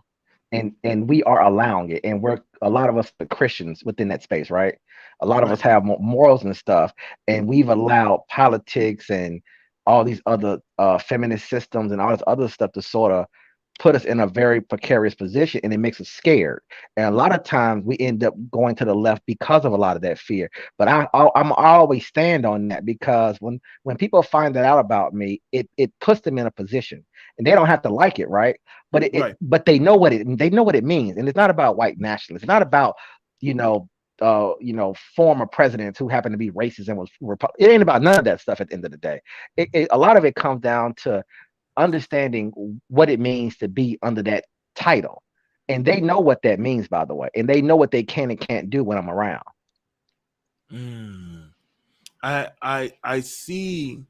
and we are allowing it. And a lot of us are Christians within that space, right? A lot of us have morals and stuff, and we've allowed politics and all these other feminist systems and all this other stuff to sort of put us in a very precarious position, and it makes us scared. And a lot of times we end up going to the left because of a lot of that fear. But I always stand on that, because when people find that out about me, it puts them in a position, and they don't have to like it, right? But but they know what it means, and it's not about white nationalists. It's not about former presidents who happen to be racist and was it ain't about none of that stuff. At the end of the day, a lot of it comes down to understanding what it means to be under that title, and they know what that means, by the way, and they know what they can and can't do when I'm around. I see,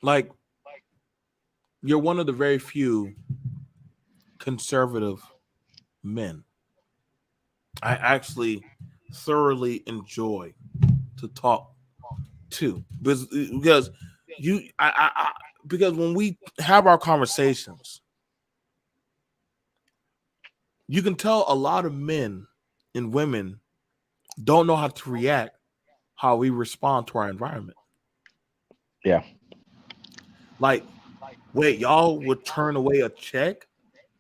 like, you're one of the very few conservative men I actually thoroughly enjoy to talk to, because because when we have our conversations, you can tell a lot of men and women don't know how to react, how we respond to our environment. Yeah. Like, wait, y'all would turn away a check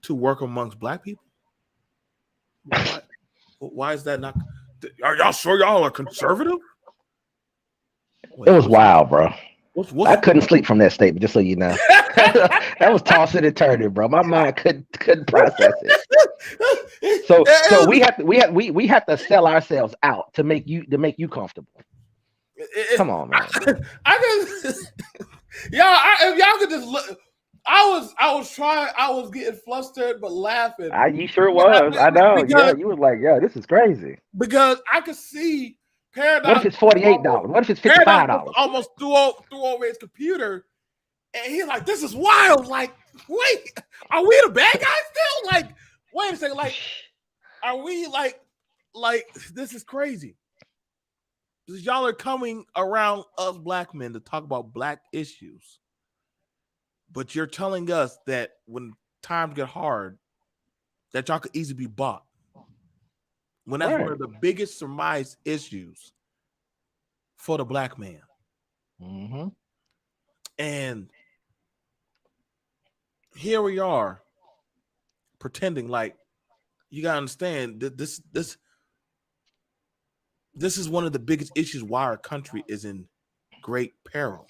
to work amongst black people? Why is that not? Are y'all sure y'all are conservative? Wait, it was wild, bro. I couldn't sleep from that statement, just so you know. That was tossing and turning, bro. My mind couldn't process it. So we have to sell ourselves out to make you comfortable. Come on, man. If y'all could just look. I was getting flustered but laughing. You sure was. I know. Yeah, you was like, yeah, this is crazy. Because I could see Paradox. What if it's $48? What if it's $55? Almost threw over his computer, and he's like, "This is wild." Like, wait, are we the bad guys still? Like, wait a second. Like, are we like this is crazy? Because y'all are coming around us black men to talk about black issues. But you're telling us that when times get hard, that y'all could easily be bought. When that's one of the biggest surmised issues for the black man. Mm-hmm. And here we are pretending like you gotta understand that this is one of the biggest issues why our country is in great peril.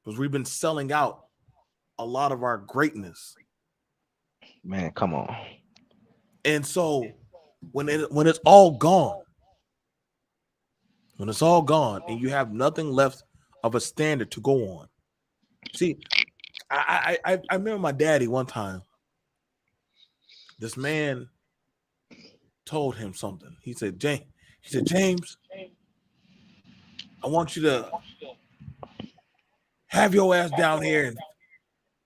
Because we've been selling out a lot of our greatness. Man, come on. And so when it's all gone, and you have nothing left of a standard to go on. See, I remember my daddy one time. This man told him something. He said, James, I want you to have your ass down here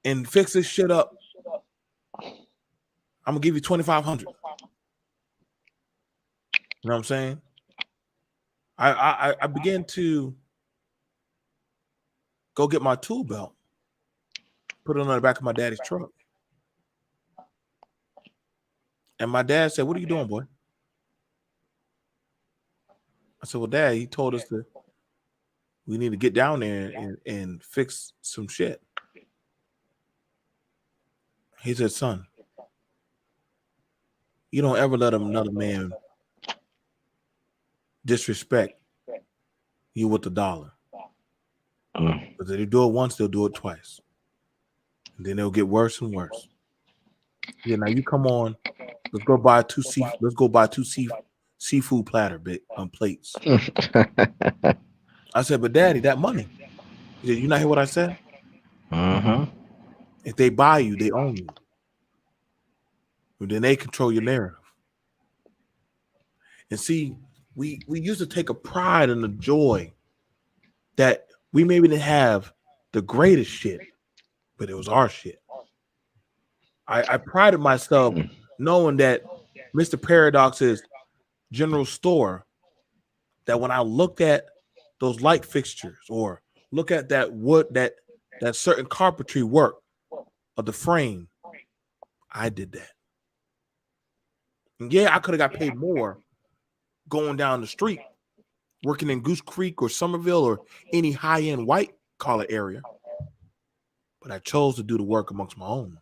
and fix this shit up. I'm gonna give you $2,500. You know what I'm saying? I began to go get my tool belt, put it on the back of my daddy's truck. And my dad said, "What are you doing, boy?" I said, "Well, Dad, he told us that we need to get down there and fix some shit." He said, "Son, you don't ever let another man disrespect you with the dollar. Because if they do it once, they'll do it twice. And then they'll get worse and worse. Yeah, now you come on. Let's go buy two seafood platter plates." I said, "But Daddy, that money." He said, "You not hear what I said?" Mm-hmm. If they buy you, they own you. And then they control your narrative. And see, we used to take a pride and a joy that we maybe didn't have the greatest shit, but it was our shit. I prided myself knowing that Mr. Paradox's general store, that when I looked at those light fixtures or look at that wood, that certain carpentry work of the frame, I did that. And yeah, I could have got paid more going down the street, working in Goose Creek or Somerville or any high-end white collar area. But I chose to do the work amongst my own.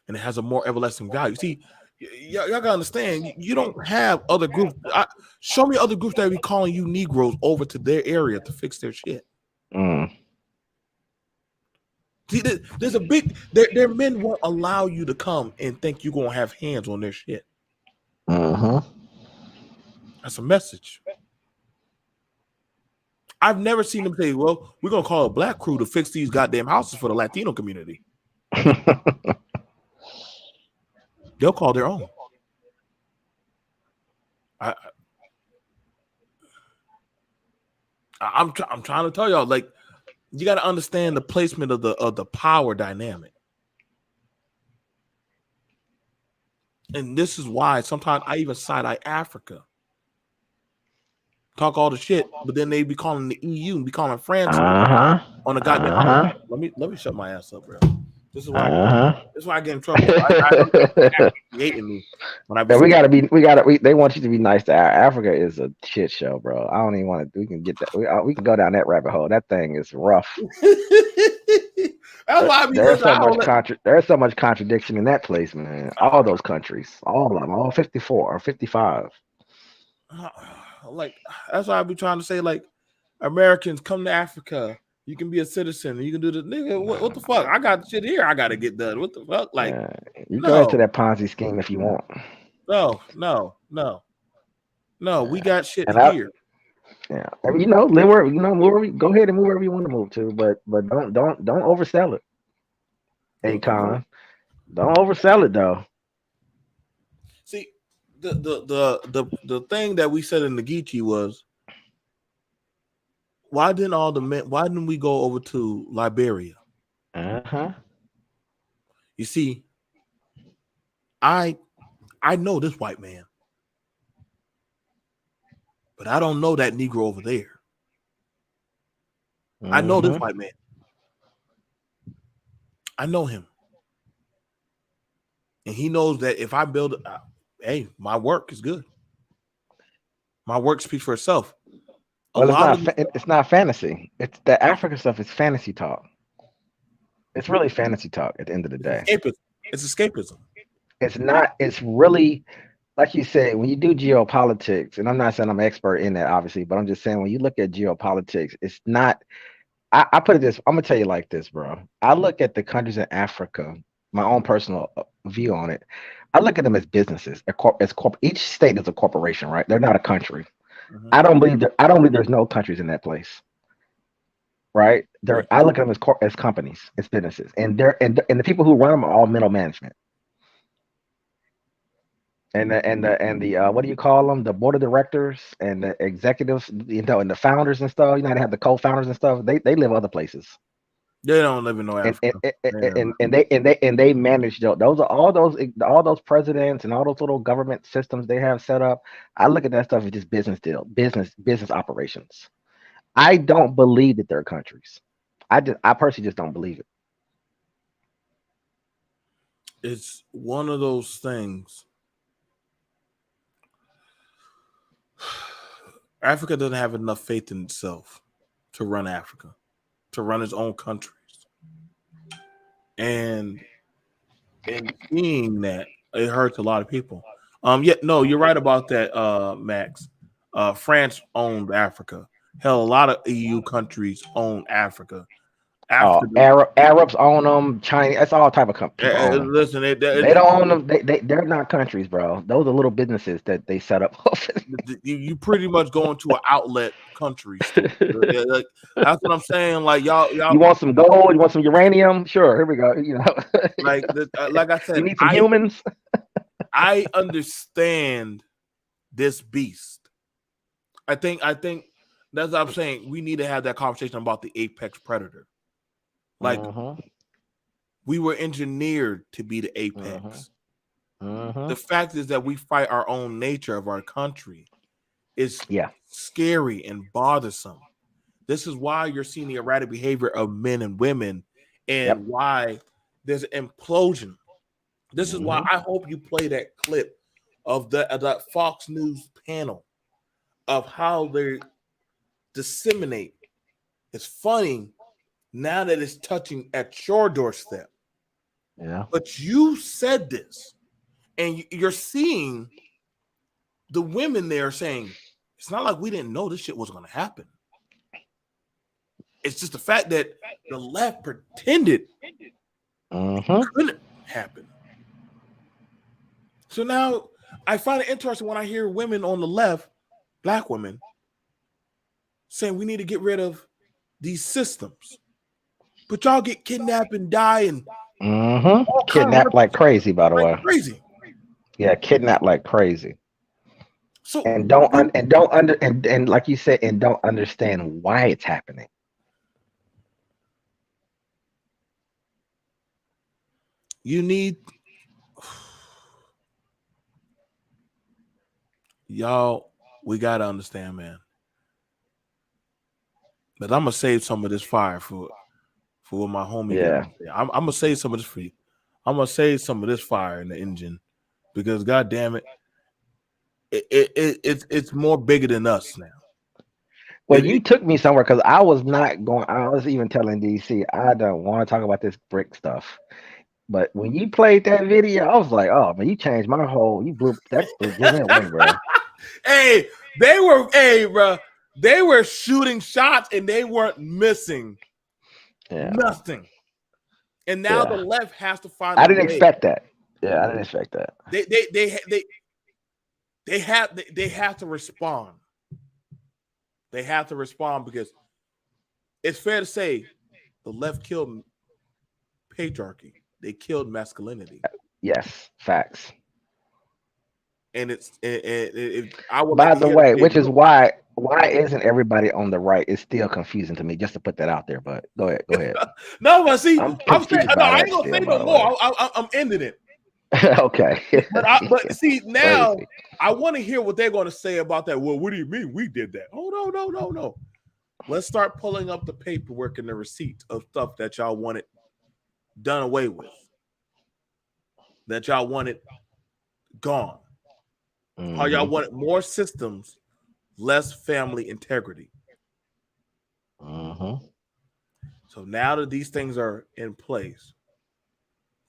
And it has a more everlasting value. See, y'all gotta understand, you don't have other groups. Show me other groups that be calling you Negroes over to their area to fix their shit. See, there's a big, their men won't allow you to come and think you're gonna have hands on their shit. That's a message. I've never seen them say, "Well, we're gonna call a black crew to fix these goddamn houses for the Latino community." They'll call their own. I'm trying to tell y'all, like, you got to understand the placement of the power dynamic. And this is why sometimes I even side-eye Africa. Talk all the shit, but then they be calling the EU and be calling France on a goddamn. Let me shut my ass up, bro. This is why. This is why I get in trouble. I know you hating me when I be. Yeah, they want you to be nice to Africa is a shit show, bro. I don't even want to. We can get that. We can go down that rabbit hole. That thing is rough. That's why I be There's so much contradiction in that place, man. All those countries, all of them, all 54 or 55. Like that's why I be trying to say, like, Americans come to Africa. You can be a citizen. You can do the nigga. What the fuck? I got shit here. I got to get done. What the fuck? Like, you go into that Ponzi scheme if you want. No. We got shit here. Yeah, I mean, live where go ahead and move wherever you want to move to, but don't oversell it. Akon, don't oversell it though. See, the thing that we said in the Geechee was, why didn't we go over to Liberia? You see, I know this white man, but I don't know that Negro over there. I know this white man. I know him. And he knows that if I build, hey, my work is good. My work speaks for itself. Well, it's not fantasy. It's the African stuff is fantasy talk. It's really fantasy talk at the end of the day. It's escapism. It's not. It's really, like you said, when you do geopolitics, and I'm not saying I'm an expert in that, obviously, but I'm just saying when you look at geopolitics, it's not. I put it this. I'm gonna tell you like this, bro. I look at the countries in Africa. My own personal view on it. I look at them as businesses. Each state is a corporation, right? They're not a country. I don't believe there's no countries in that place, right? I look at them as companies, as businesses, and the people who run them are all middle management. And the what do you call them? The board of directors and the executives, and the founders and stuff. They have the co-founders and stuff. They live other places. They don't live in no Africa. And they manage those are all those presidents and all those little government systems they have set up. I look at that stuff as just business operations. I don't believe that they're countries. I personally just don't believe it. It's one of those things. Africa doesn't have enough faith in itself to run Africa, to run its own countries. And seeing that, it hurts a lot of people. No, you're right about that, Max. France owned Africa. Hell, a lot of EU countries own Africa. Arabs own them. China, that's all type of companies. Listen, they don't own them. They're not countries, bro. Those are little businesses that they set up. You pretty much go into an outlet country. Like, that's what I'm saying. Like y'all. You want some gold? You want some uranium? Sure, here we go. Like I said, you need some humans. I understand this beast. I think that's what I'm saying. We need to have that conversation about the apex predator. Like we were engineered to be the apex. The fact is that we fight our own nature of our country. Is scary and bothersome. This is why you're seeing the erratic behavior of men and women, and why there's an implosion. This is why I hope you play that clip of that Fox News panel of how they disseminate. It's funny now that it's touching at your doorstep. Yeah. But you said this, and you're seeing the women there saying, it's not like we didn't know this shit was going to happen. It's just the fact that the left pretended it couldn't happen. So now I find it interesting when I hear women on the left, black women, saying we need to get rid of these systems. But y'all get kidnapped and die and kidnapped like crazy, by the way. Crazy. Yeah, kidnapped like crazy. So and like you said, and don't understand why it's happening. You need y'all, we gotta understand, man. But I'm gonna save some of this fire for for what my homie Yeah. got. I'm gonna save some of this for you. I'm gonna save some of this fire in the engine because, god damn it, it's more bigger than us now. Well, you took me somewhere because I was not going. I was even telling DC I don't want to talk about this brick stuff. But when you played that video, I was like, "Oh man, you changed my whole. You blew me away, bro." Hey, bro. They were shooting shots and they weren't missing nothing. And now the left has to find. I didn't expect that. Yeah, I didn't expect that. They have to respond. They have to respond because it's fair to say the left killed patriarchy. They killed masculinity. Yes, facts. And I would. By like the way, which is why isn't everybody on the right? It's still confusing to me. Just to put that out there, but go ahead. No, but see, I'm saying, no, I ain't gonna still, say no more. I'm ending it. Okay. but see, now I want to hear what they're going to say about that. Well, what do you mean we did that? Oh, no. Let's start pulling up the paperwork and the receipt of stuff that y'all wanted done away with, that y'all wanted gone. How y'all wanted more systems, less family integrity. So now that these things are in place,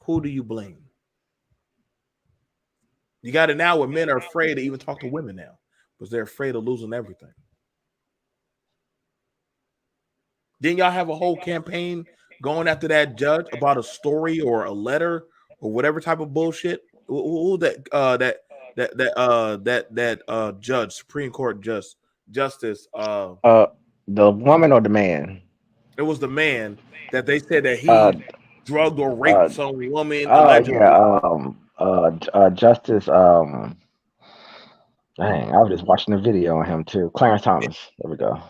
who do you blame? You got it now where men are afraid to even talk to women now because they're afraid of losing everything. Didn't y'all have a whole campaign going after that judge about a story or a letter or whatever type of bullshit? Who that judge, Supreme Court justice? The woman or the man? It was the man that they said that he drugged or raped some woman allegedly. Justice. Dang, I was just watching a video on him too. Clarence Thomas. There we go.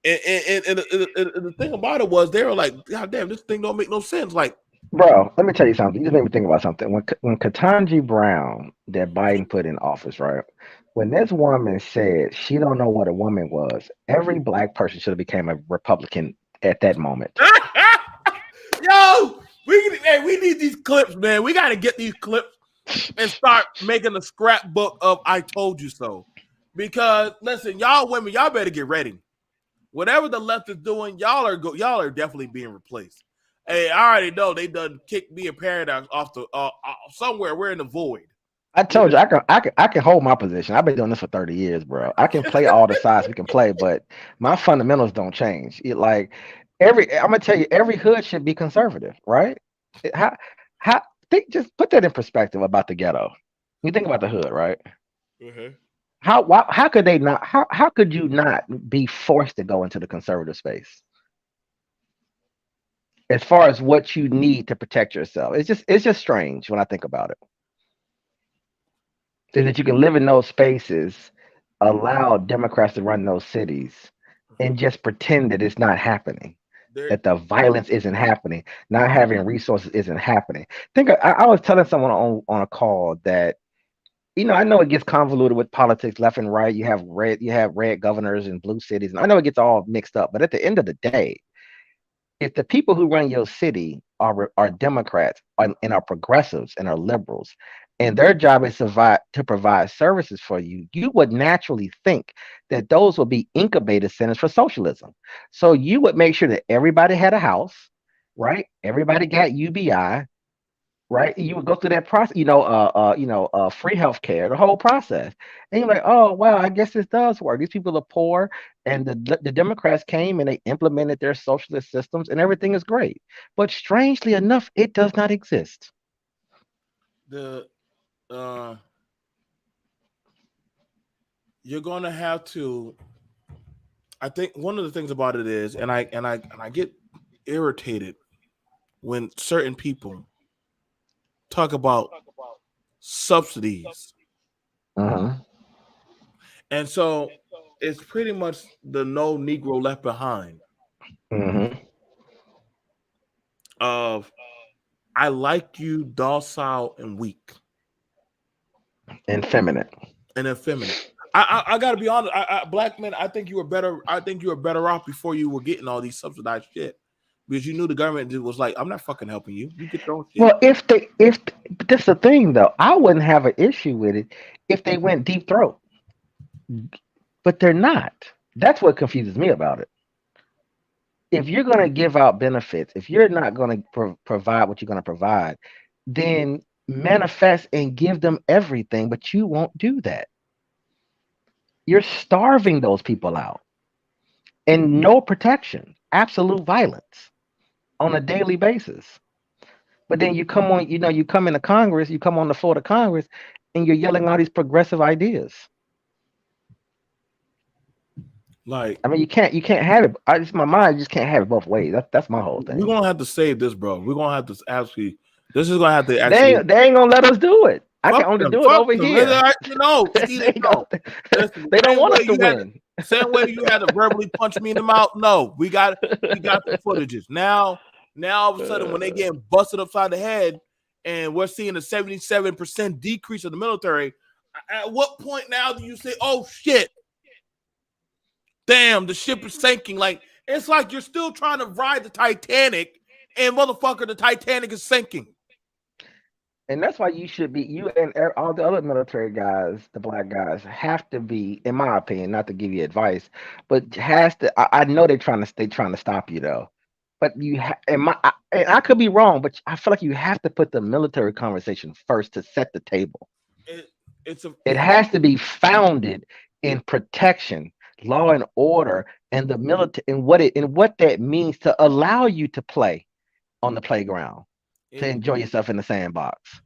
And the thing about it was they were like, God damn, this thing don't make no sense. Like, bro, let me tell you something. You just made me think about something. When Ketanji Brown, that Biden put in office, right? When this woman said she don't know what a woman was, every black person should have became a Republican at that moment. Yo, we need these clips, man. We got to get these clips and start making a scrapbook of "I told you so." Because listen, y'all women, y'all better get ready. Whatever the left is doing, y'all are definitely being replaced. Hey, I already know they done kicked me and Paradise off the somewhere. We're in the void. I told you I can hold my position. I've been doing this for 30 years, bro. I can play all the sides we can play, but my fundamentals don't change. I'm gonna tell you, every hood should be conservative, right? Just put that in perspective about the ghetto. You think about the hood, right? Mm-hmm. How could they not? How could you not be forced to go into the conservative space? As far as what you need to protect yourself, it's just strange when I think about it. Is that you can live in those spaces, allow Democrats to run those cities, and just pretend that it's not happening, that the violence isn't happening, not having resources isn't happening. I was telling someone on a call that, I know it gets convoluted with politics left and right. You have red governors and blue cities, and I know it gets all mixed up. But at the end of the day, if the people who run your city are Democrats and are progressives and are liberals, and their job is to provide services for you, you would naturally think that those would be incubator centers for socialism. So you would make sure that everybody had a house, right? Everybody got UBI, right? You would go through that process, free healthcare, the whole process. And you're like, oh wow, I guess this does work. These people are poor, and the Democrats came and they implemented their socialist systems, and everything is great. But strangely enough, it does not exist. You're gonna have to. I think one of the things about it is, and I get irritated when certain people talk about subsidies. And so it's pretty much the no Negro left behind. Of I like you docile and weak. And feminine. I gotta be honest. Black men, I think you were better off before you were getting all these subsidized shit. because you knew the government was like, I'm not fucking helping you. You get your own shit. Well, but that's the thing though. I wouldn't have an issue with it if they went deep throat, but they're not. That's what confuses me about it. If you're going to give out benefits, if you're not going to provide what you're going to provide, then manifest and give them everything, but you won't do that. You're starving those people out and no protection, absolute violence on a daily basis. But then you come on, you come into Congress, you come on the floor of Congress, and you're yelling all these progressive ideas. Like, I mean, you can't have it. My mind just can't have it both ways. That's my whole thing. We're gonna have to save this, bro. We're gonna have to actually. This is gonna have to actually. They ain't gonna let us do it. I can only do it over here. They don't want us to win. Same way you had to verbally punch me in the mouth. No, we got the footages. Now all of a sudden, when they get busted upside the head, and we're seeing a 77% decrease in the military, at what point now do you say, "Oh shit, damn, the ship is sinking"? Like, it's like you're still trying to ride the Titanic, and motherfucker, the Titanic is sinking. And that's why you and all the other military guys, the black guys, have to be, in my opinion, not to give you advice, but has to. I know they're trying to stop you though, but and I could be wrong, but I feel like you have to put the military conversation first to set the table. It has to be founded in protection, law and order, and the military, and what that means to allow you to play on the playground, to enjoy yourself in the sandbox.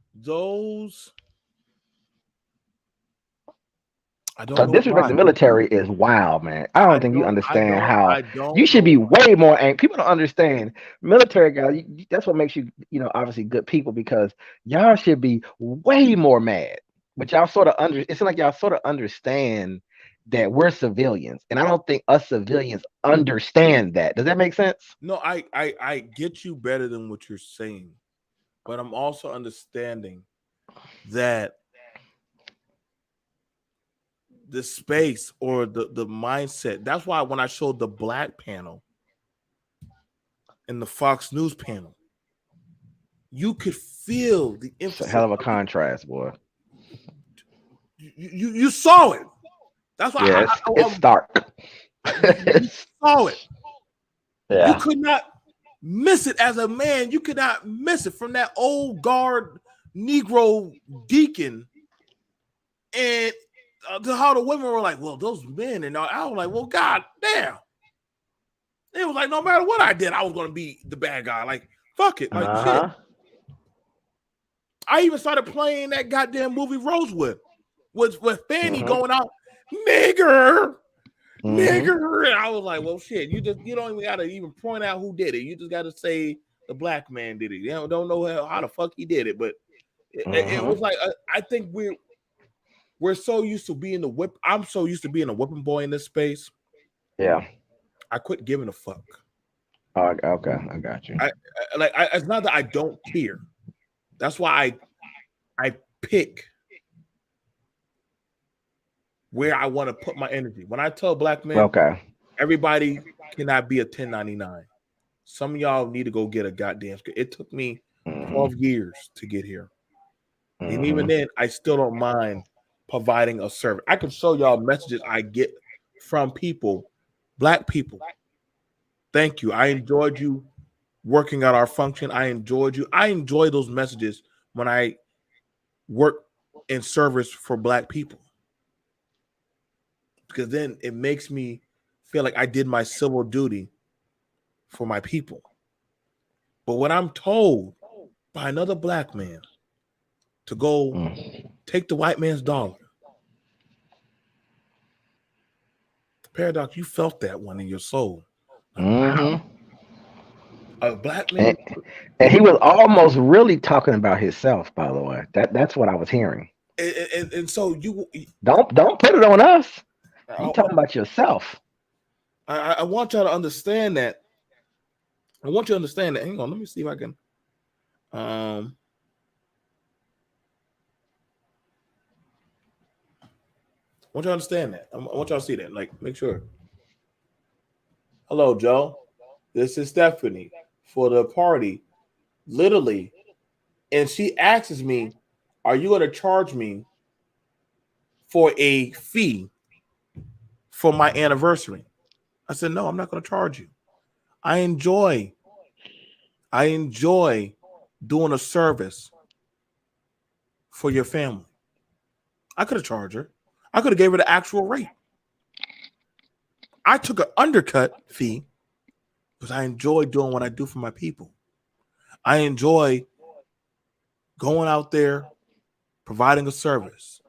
I don't know. Disrespect the military is wild, man. I don't think you understand how you should be way more angry. People don't understand military guys. That's what makes you, obviously good people, because y'all should be way more mad. But y'all sort of it's like y'all sort of understand that we're civilians, and I don't think us civilians understand that. Does that make sense? No, I get you better than what you're saying, but I'm also understanding that the space or the mindset. That's why when I showed the black panel and the Fox News panel, you could feel the emphasis. It's a hell of a contrast, boy. You saw it. That's why. Yeah, it's stark. You saw it. Yeah. You could not miss it as a man. You could not miss it from that old guard Negro deacon, and to how the women were like, "Well, those men," and I was like, "Well, god damn." It was like, no matter what I did, I was going to be the bad guy. Like, fuck it. Like, shit. I even started playing that goddamn movie Rosewood with Fanny going out, nigger. Nigger. And I was like, well, shit, you don't even got to even point out who did it. You just got to say the black man did it. You don't know how the fuck he did it. But it was like, I think we're so used to being the whip. I'm so used to being a whipping boy in this space. Yeah. I quit giving a fuck. Oh, okay, I got you. It's not that I don't care. That's why I pick where I want to put my energy. When I tell black men, everybody cannot be a 1099. Some of y'all need to go get a goddamn. It took me 12 years to get here. And even then, I still don't mind providing a service. I can show y'all messages I get from people, black people. Thank you. I enjoyed you working at our function. I enjoyed you. I enjoy those messages when I work in service for black people, because then it makes me feel like I did my civil duty for my people. But when I'm told by another black man to go take the white man's dollar, Paradox, you felt that one in your soul. Wow. A black man, and he was almost really talking about himself. By the way, that's what I was hearing. And so you don't put it on us. You talking about yourself. I want y'all to understand that. I want you to understand that. Hang on, let me see if I can. I want you to understand that. I want y'all to see that. Like, make sure. Hello, Joe. This is Stephanie. for the party, literally, and she asks me, "Are you going to charge me for a fee for my anniversary?" I said, "No, I'm not going to charge you. I enjoy doing a service for your family." I could have charged her. I could have gave her the actual rate. I took an undercut fee because I enjoy doing what I do for my people. I enjoy going out there, providing a service.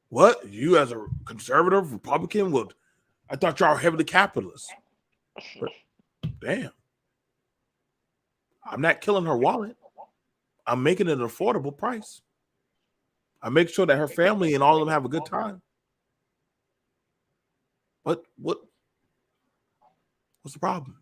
What? You as a conservative Republican would? I thought y'all were heavily capitalist. But damn. I'm not killing her wallet. I'm making it an affordable price. I make sure that her family and all of them have a good time. What's the problem?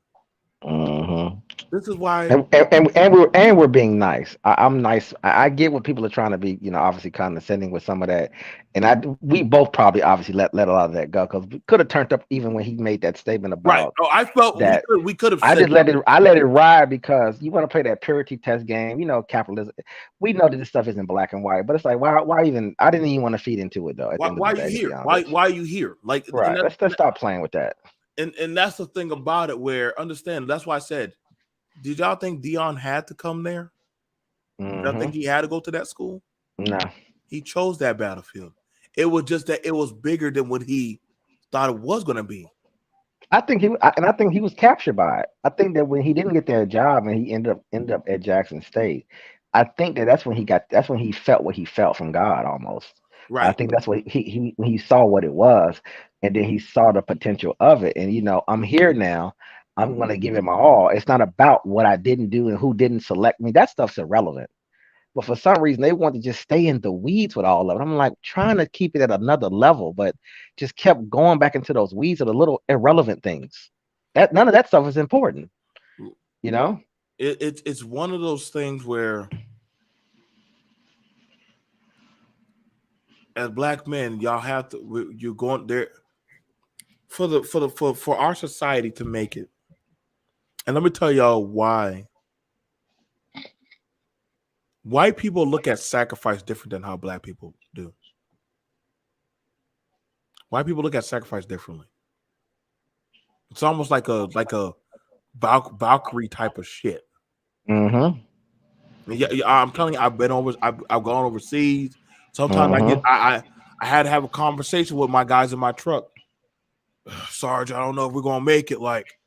This is why, and we're being nice. I'm nice. I get what people are trying to be, obviously condescending with some of that, and we both probably obviously let a lot of that go because we could have turned up even when he made that statement about right. Oh, I felt that. we could have. I just let it ride because you want to play that purity test game, capitalism. We know that this stuff isn't black and white, but it's like why even? I didn't even want to feed into it though. At the end Why of the are day, you to be here? honest. Why are you here? Like, right? Let's stop playing with that. And that's the thing about it. Where understand that's why I said, did y'all think Dion had to come there? Did y'all think he had to go to that school? No. He chose that battlefield. It was just that it was bigger than what he thought it was going to be. I think he was captured by it. I think that when he didn't get that job and he ended up at Jackson State, I think that's when he felt what he felt from God almost. Right. I think that's what when he saw what it was, and then he saw the potential of it. And I'm here now. I'm going to give it my all. It's not about what I didn't do and who didn't select me. That stuff's irrelevant. But for some reason, they want to just stay in the weeds with all of it. I'm like trying to keep it at another level, but just kept going back into those weeds of the little irrelevant things. That none of that stuff is important. It's one of those things where, as black men, y'all have to. You're going there for our society to make it. And let me tell y'all why. White people look at sacrifice different than how black people do. White people look at sacrifice differently. It's almost like a Valkyrie type of shit. Yeah, I'm telling you, I've gone overseas. Sometimes I had to have a conversation with my guys in my truck. Sarge, I don't know if we're gonna make it. Like,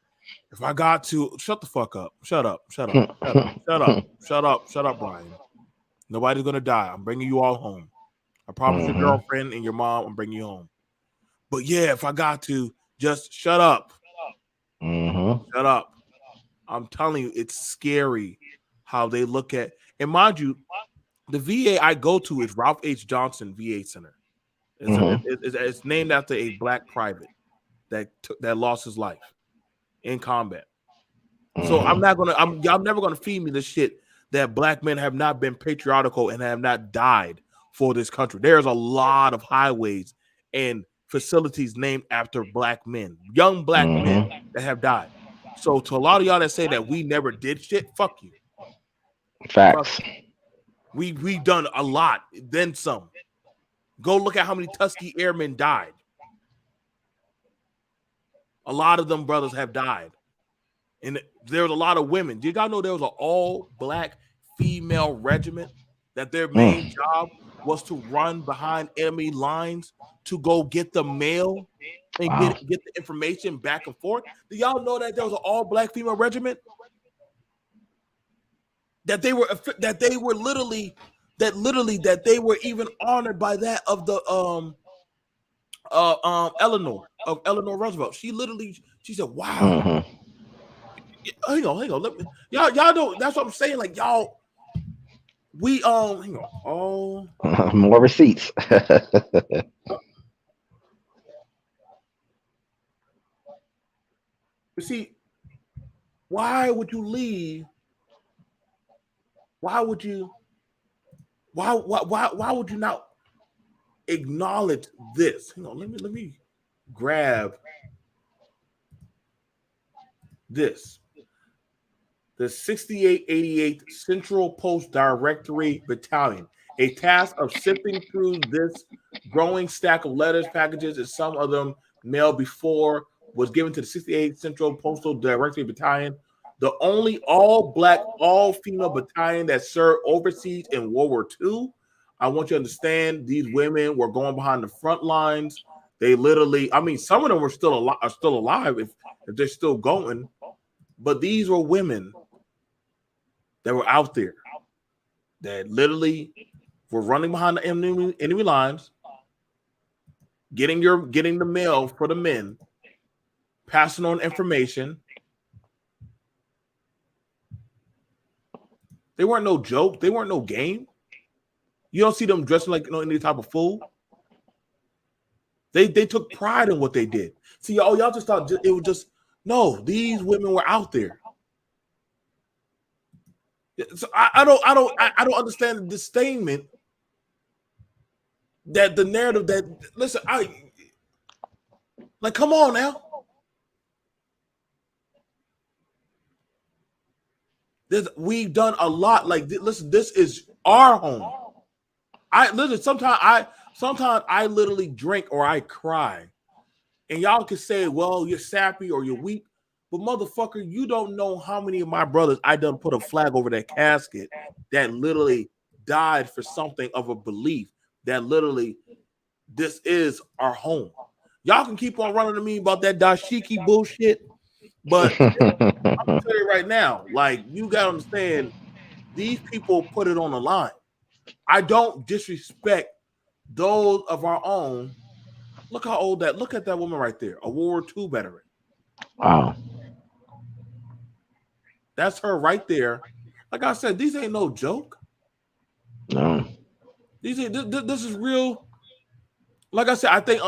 if I got to, shut the fuck up. Shut up, Brian. Nobody's gonna die. I'm bringing you all home. I promise your girlfriend and your mom, I'm bringing you home. But yeah, if I got to, just shut up. Shut up. I'm telling you, it's scary how they look at. And mind you, the VA I go to is Ralph H. Johnson VA Center. It's named after a black private that lost his life in combat. So y'all never gonna feed me the shit that black men have not been patriotical and have not died for this country. There's a lot of highways and facilities named after black men, young black men that have died. So to a lot of y'all that say that we never did shit, fuck you. Facts. Fuck you. We done a lot, then some. Go look at how many Tuskegee Airmen died. A lot of them brothers have died. And there was a lot of women. Did y'all know there was an all-black female regiment that their main job was to run behind enemy lines to go get the mail and get the information back and forth? Do y'all know that there was an all-black female regiment? That they were even honored by that of the Eleanor Roosevelt. She said, "Wow." Hang on. Let me, y'all don't. That's what I'm saying. Like y'all, we hang on. Oh, more receipts. See, why would you leave? Why would you not acknowledge this? Hang on, let me grab this. the 6888th Central Post Directory Battalion, a task of sifting through this growing stack of letters, packages, and some of them mailed before was given to the 68th Central Postal Directory Battalion, the only all-black, all-female battalion that served overseas in World War II. I want you to understand these women were going behind the front lines. They literally, I mean, some of them were still alive if they're still going, but these were women that were out there that literally were running behind the enemy lines, getting the mail for the men, passing on information. They weren't no joke. They weren't no game. You don't see them dressing like any type of fool. They took pride in what they did. See, y'all just thought it was just no. These women were out there. So I don't understand the disdainment that the narrative that listen. Come on now. We've done a lot. Listen, this is our home. Sometimes I literally drink or I cry, and y'all can say, "Well, you're sappy or you're weak," but motherfucker, you don't know how many of my brothers I done put a flag over that casket that literally died for something of a belief that literally this is our home. Y'all can keep on running to me about that dashiki bullshit, but I'm gonna tell you right now, you gotta understand, these people put it on the line. I don't disrespect those of our own. Look how old that. Look at that woman right there, a World War II veteran. Wow, that's her right there. Like I said, these ain't no joke. No, this is real. Like I said, I think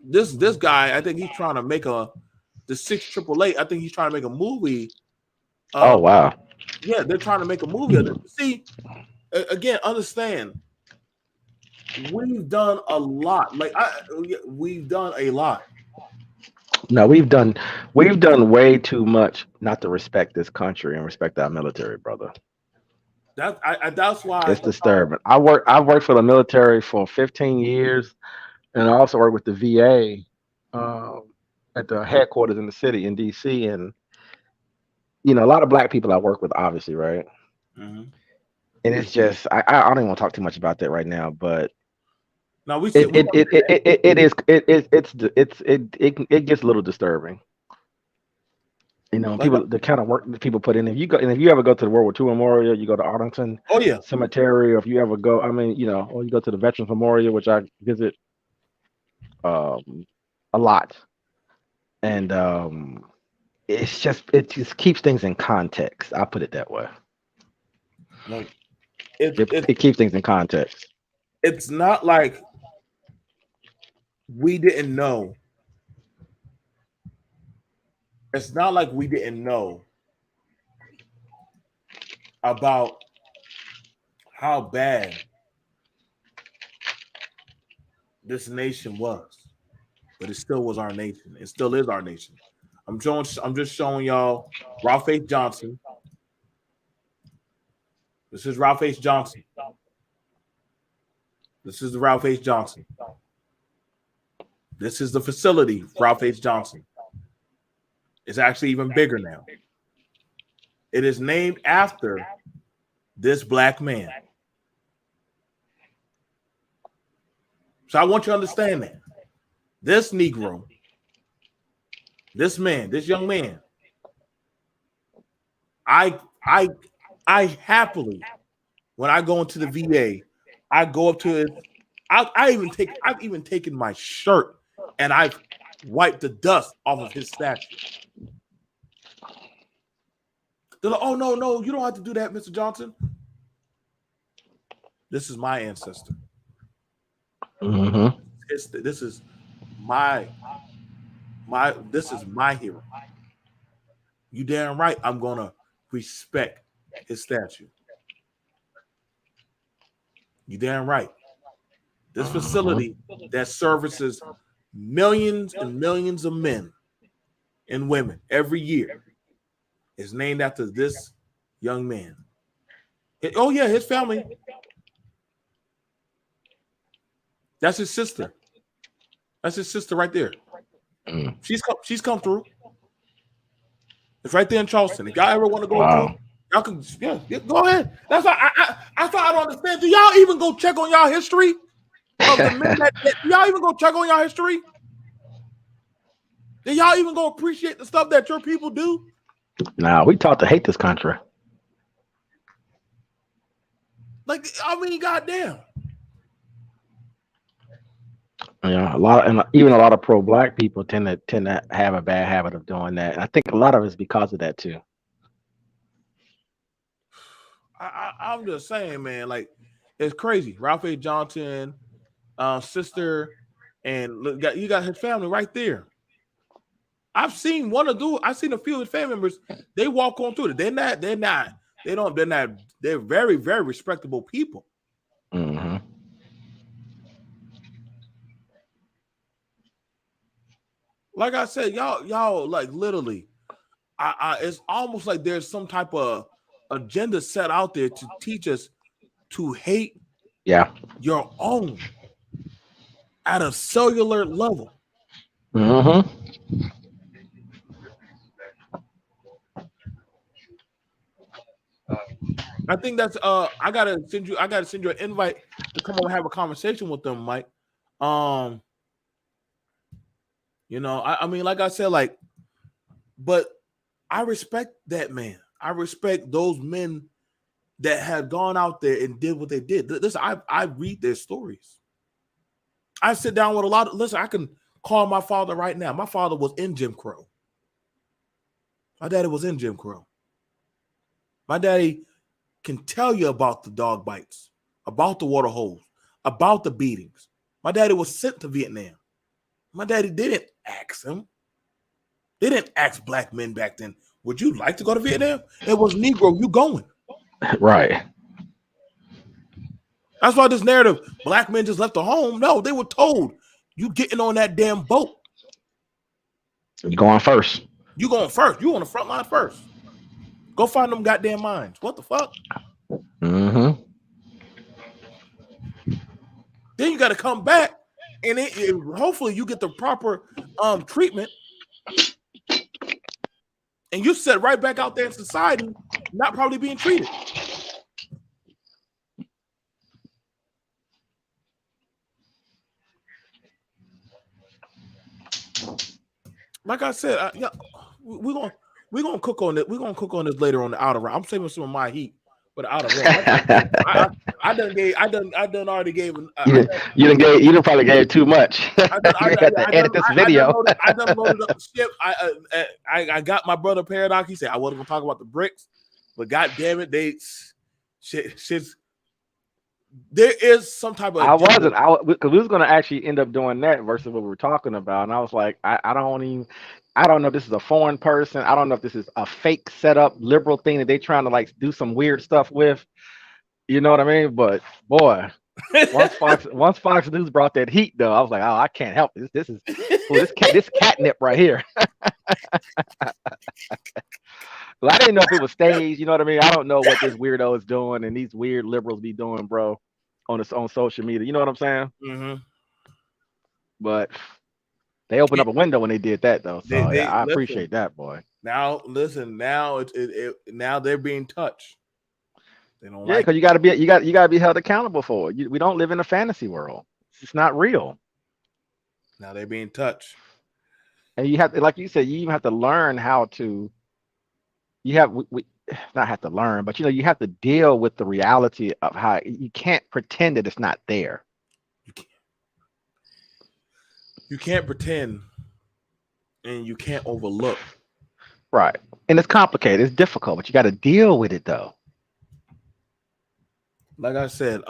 this guy, I think he's trying to make the 6888. I think he's trying to make a movie. Oh wow. Yeah, they're trying to make a movie of it. See, again, understand, we've done a lot. We've done a lot. No, we've done way too much not to respect this country and respect our military, brother. That's why it's disturbing. I've worked for the military for 15 years, and I also worked with the VA at the headquarters in the city in DC. And a lot of black people I work with, obviously, right? Mm-hmm. And it's just I don't even want to talk too much about that right now, but no, it gets a little disturbing. People, the kind of work that people put in. If you ever go to the World War II Memorial, you go to Arlington Cemetery, or if you ever go, or you go to the Veterans Memorial, which I visit a lot, and it just keeps things in context. I'll put it that way. It keeps things in context. It's not like we didn't know. It's not like we didn't know about how bad this nation was, but it still was our nation. It still is our nation. I'm just showing y'all Ralph H. Johnson. This is Ralph H. Johnson. This is the Ralph H. Johnson. This is the facility, Ralph H. Johnson. It's actually even bigger now. It is named after this black man. So I want you to understand that. This Negro, this man, this young man, I happily, when I go into the VA, I go up to it. I've even taken my shirt and I've wiped the dust off of his statue. They're like, "Oh no, you don't have to do that, Mr. Johnson." This is my ancestor. Mm-hmm. This is my hero. You damn right. I'm gonna respect his statue. You damn right. This facility that services millions and millions of men and women every year is named after this young man. Oh yeah, his family. That's his sister. That's his sister right there. She's come through. It's right there in Charleston. If y'all ever want to go through, y'all can go ahead. That's why I don't understand. Do y'all even go check on y'all history of the men do y'all even go check on y'all history? Do y'all even go appreciate the stuff that your people do? Nah, we taught to hate this country. Like, I mean, goddamn. Yeah, even a lot of pro-black people tend to have a bad habit of doing that. And I think a lot of it's because of that too. I'm just saying, man, like it's crazy. Ralph A. Johnson, sister, and you got his family right there. I've seen I've seen a few of his family members. They walk on through it. They're very, very respectable people. Mm-hmm. Like I said, y'all like literally, it's almost like there's some type of agenda set out there to teach us to hate your own at a cellular level. Mm-hmm. I think that's I gotta send you an invite to come over and have a conversation with them, Mike. You know, I mean, like I said, like, but I respect that man. I respect those men that have gone out there and did what they did. Listen, I read their stories. I sit down with listen, I can call my father right now. My father was in Jim Crow. My daddy was in Jim Crow. My daddy can tell you about the dog bites, about the water holes, about the beatings. My daddy was sent to Vietnam. My daddy didn't ask him. They didn't ask black men back then, would you like to go to Vietnam? It was Negro, you going. Right. That's why this narrative, black men just left the home. No, they were told, you getting on that damn boat. You're going first. You going first. You on the front line first. Go find them goddamn mines. What the fuck? Mm-hmm. Then you got to come back, and hopefully you get the proper treatment, and you set right back out there in society, not probably being treated. Like I said, we're gonna cook on it. We're gonna cook on this later on the outer round. I'm saving some of my heat for the outer round. I done already gave. You done probably gave too much. You had to edit this video. I done loaded up the ship. I got my brother Paradox. He said I wasn't gonna talk about the bricks, but god damn it, shit's there is some type of. Because we was gonna actually end up doing that versus what we were talking about, and I was like, I don't know if this is a foreign person. I don't know if this is a fake setup liberal thing that they trying to like do some weird stuff with. You know what I mean? But boy, once Fox News brought that heat though, I was like, oh, I can't help it. This catnip right here. Well, I didn't know if it was staged. You know what I mean? I don't know what this weirdo is doing, and these weird liberals be doing, bro, on social media. You know what I'm saying? Mm-hmm. But they opened up a window when they did that, though. So I appreciate that, boy. Now listen, now now they're being touched. They don't because you gotta be held accountable for it. We don't live in a fantasy world. It's not real. Now they're being touched, and you have to, like you said, you even have to learn how to. We not have to learn, but you have to deal with the reality of how you can't pretend that it's not there. You can't pretend, and you can't overlook. Right, and it's complicated. It's difficult, but you got to deal with it, though. Like I said,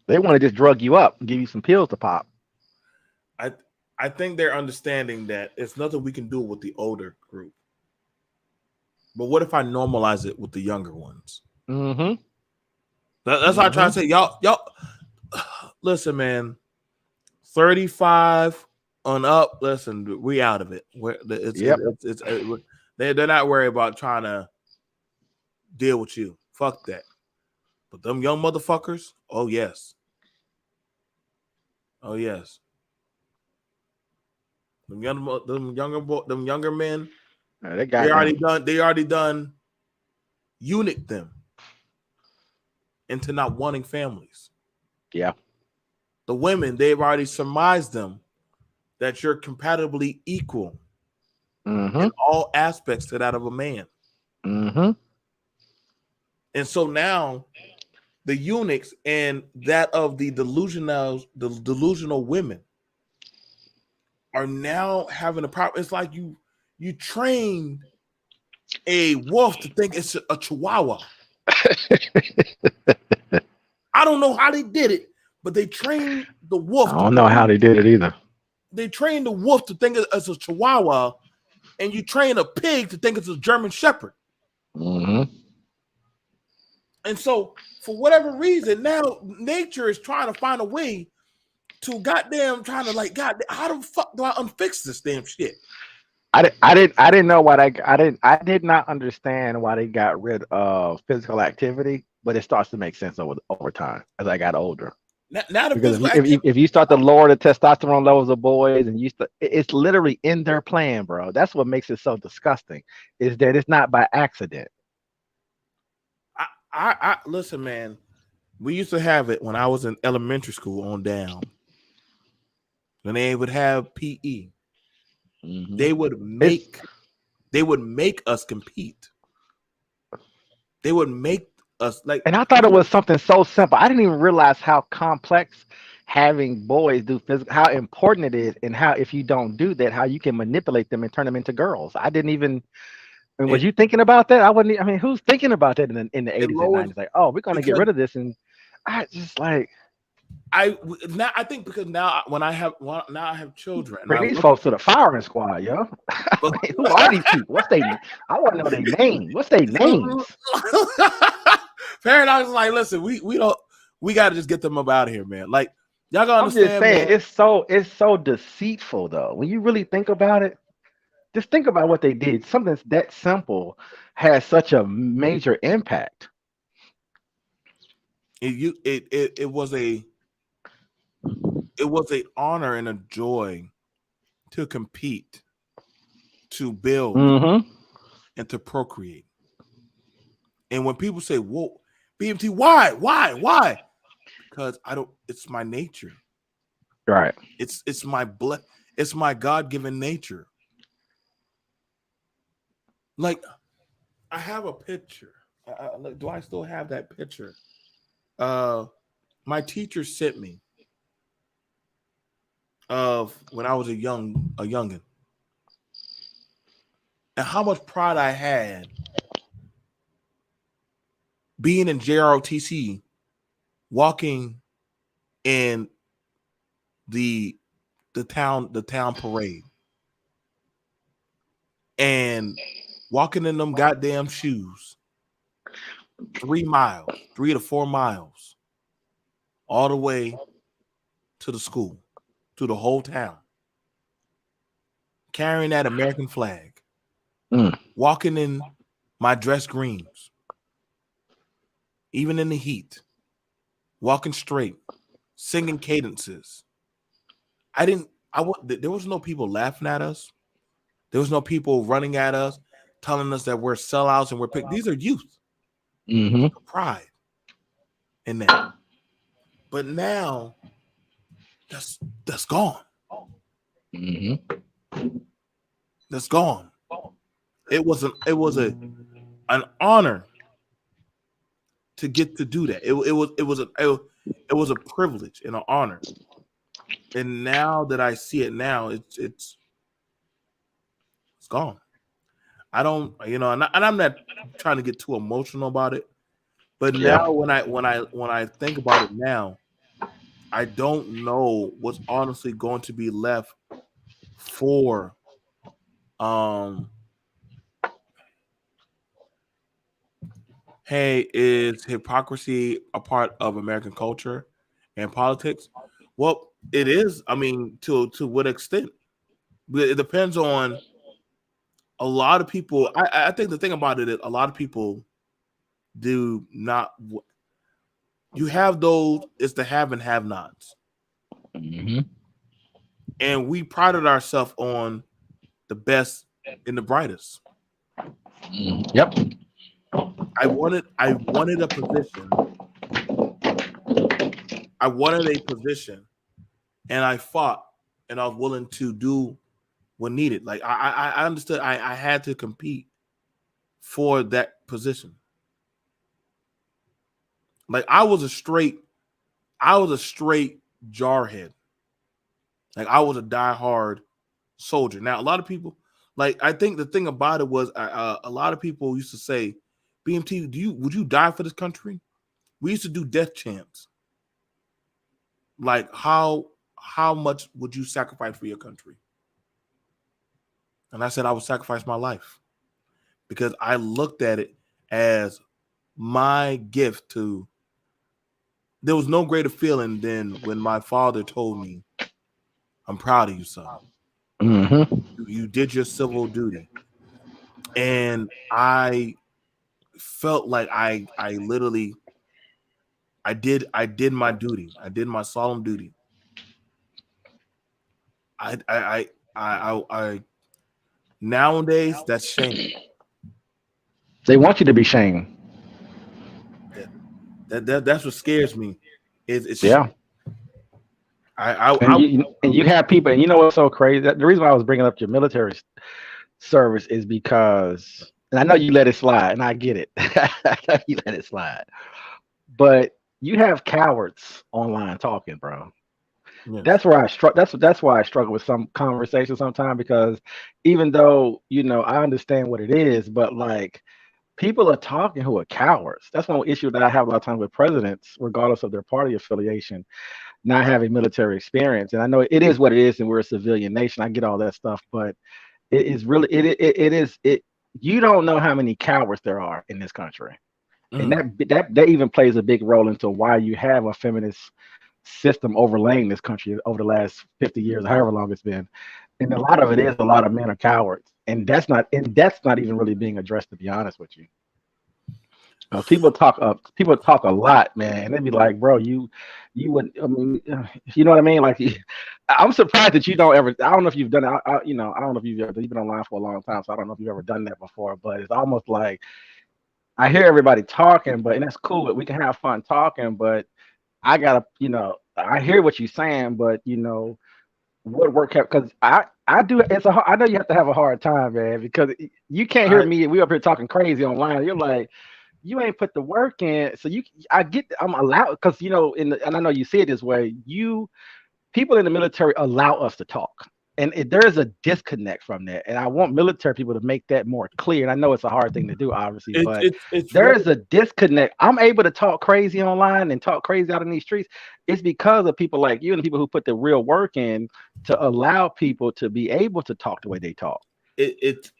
they want to just drug you up and give you some pills to pop. I think they're understanding that it's nothing we can do with the older group. But what if I normalize it with the younger ones? Mm-hmm. That's what I try to say. Y'all, listen, man. 35 on up. Listen, we out of it. They're not worried about trying to deal with you. Fuck that. But them young motherfuckers, oh yes. Oh yes. Them younger men, they already done eunuch them into not wanting families. Yeah. The women, they've already surmised them that you're compatibly equal in all aspects to that of a man. And so now the eunuchs and that of the delusional women are now having a problem. It's like you trained a wolf to think it's a chihuahua. I don't know how they did it, but they trained the wolf. I don't know how they did it either. They trained the wolf to think it's a chihuahua, and you train a pig to think it's a German shepherd. And so, for whatever reason, now nature is trying to find a way to goddamn trying to like, God, how the fuck do I unfix this damn shit? I didn't know why I did not understand why they got rid of physical activity, but it starts to make sense over time as I got older. Now because if you start to lower the testosterone levels of boys, and it's literally in their plan, bro. That's what makes it so disgusting. Is that it's not by accident. I listen, man. We used to have it when I was in elementary school on down. When they would have PE, they would make us compete. They would make us like. And I thought it was something so simple. I didn't even realize how complex having boys do physical, how important it is, and how if you don't do that, how you can manipulate them and turn them into girls. I didn't even. I mean, was you thinking about that? I wasn't. I mean, who's thinking about that in the 80s and 90s? Like, oh, we're gonna get rid of this, and I just like. I think because now I have children. Bring these folks to the firing squad, yo. Like, who are these people? What's their? I want to know their name. What's their names? Paradox is like, listen, we got to just get them up out of here, man. Like, y'all gotta understand. I'm just saying, it's so deceitful though. When you really think about it, just think about what they did. Something that simple has such a major impact. It was an honor and a joy to compete, to build, and to procreate. And when people say, "Whoa, BMT, why?" Because it's my nature. Right. It's my God-given nature. Like, I have a picture. Do I still have that picture? My teacher sent me of when I was a youngin', and how much pride I had being in JROTC, walking in the town parade, and walking in them goddamn shoes 3 to 4 miles, all the way to the school, to the whole town, carrying that American flag, walking in my dress greens, even in the heat, walking straight, singing cadences. There was no people laughing at us. There was no people running at us, telling us that we're sellouts and we're picked. These are youth. Pride in that. But now that's gone. That's gone. It was an honor to get to do that. It was a privilege and an honor. And now that I see it now, it's gone. I don't, and I'm not trying to get too emotional about it. But now when I think about it now, I don't know what's honestly going to be left for hey, is hypocrisy a part of American culture and politics? Well, it is. I mean, to what extent? It depends on a lot of people, I think the thing about it is a lot of people do not. You have those, it's the have and have nots. Mm-hmm. And we prided ourselves on the best and the brightest. Yep. I wanted a position. I wanted a position, and I fought, and I was willing to do what needed. Like I understood I had to compete for that position. Like I was a straight jarhead. Like I was a diehard soldier. Now a lot of people, like I think the thing about it was a lot of people used to say, BMT, would you die for this country? We used to do death chants. Like how much would you sacrifice for your country? And I said I would sacrifice my life because I looked at it as my gift to. There was no greater feeling than when my father told me, "I'm proud of you, son. Mm-hmm. You did your civil duty," and I felt like I literally I did my duty. I did my solemn duty. I nowadays that's shame. They want you to be shamed. That's what scares me. It's Yeah. And you have people, and you know what's so crazy? The reason why I was bringing up your military service is because, and I know you let it slide, and I get it. I know you let it slide, but you have cowards online talking, bro. Yes. That's where I struggle. That's why I struggle with some conversations sometimes, because even though I understand what it is, but like people are talking who are cowards. That's one issue that I have a lot of times with presidents, regardless of their party affiliation, not having military experience. And I know it is what it is, and we're a civilian nation. I get all that stuff, but it is really it. You don't know how many cowards there are in this country, and that even plays a big role into why you have a feminist system overlaying this country over the last 50 years, however long it's been. And a lot of it is a lot of men are cowards, and that's not even really being addressed, to be honest with you. People talk a lot, man, and they'd be like, bro, you would, I mean, you know what I mean? Like, I'm surprised that you don't ever. I don't know if you've done it. I don't know if you've been online for a long time, so I don't know if you've ever done that before. But it's almost like I hear everybody talking, and that's cool. We can have fun talking, but I gotta, I hear what you're saying, but what work because I do. I know you have to have a hard time, man, because you can't hear me. We up here talking crazy online. You're like, you ain't put the work in. So I'm allowed, because and I know you see it this way. People in the military allow us to talk, and there is a disconnect from that. And I want military people to make that more clear. And I know it's a hard thing to do, obviously, but there is a disconnect. I'm able to talk crazy online and talk crazy out in these streets. It's because of people like you and the people who put the real work in to allow people to be able to talk the way they talk. It's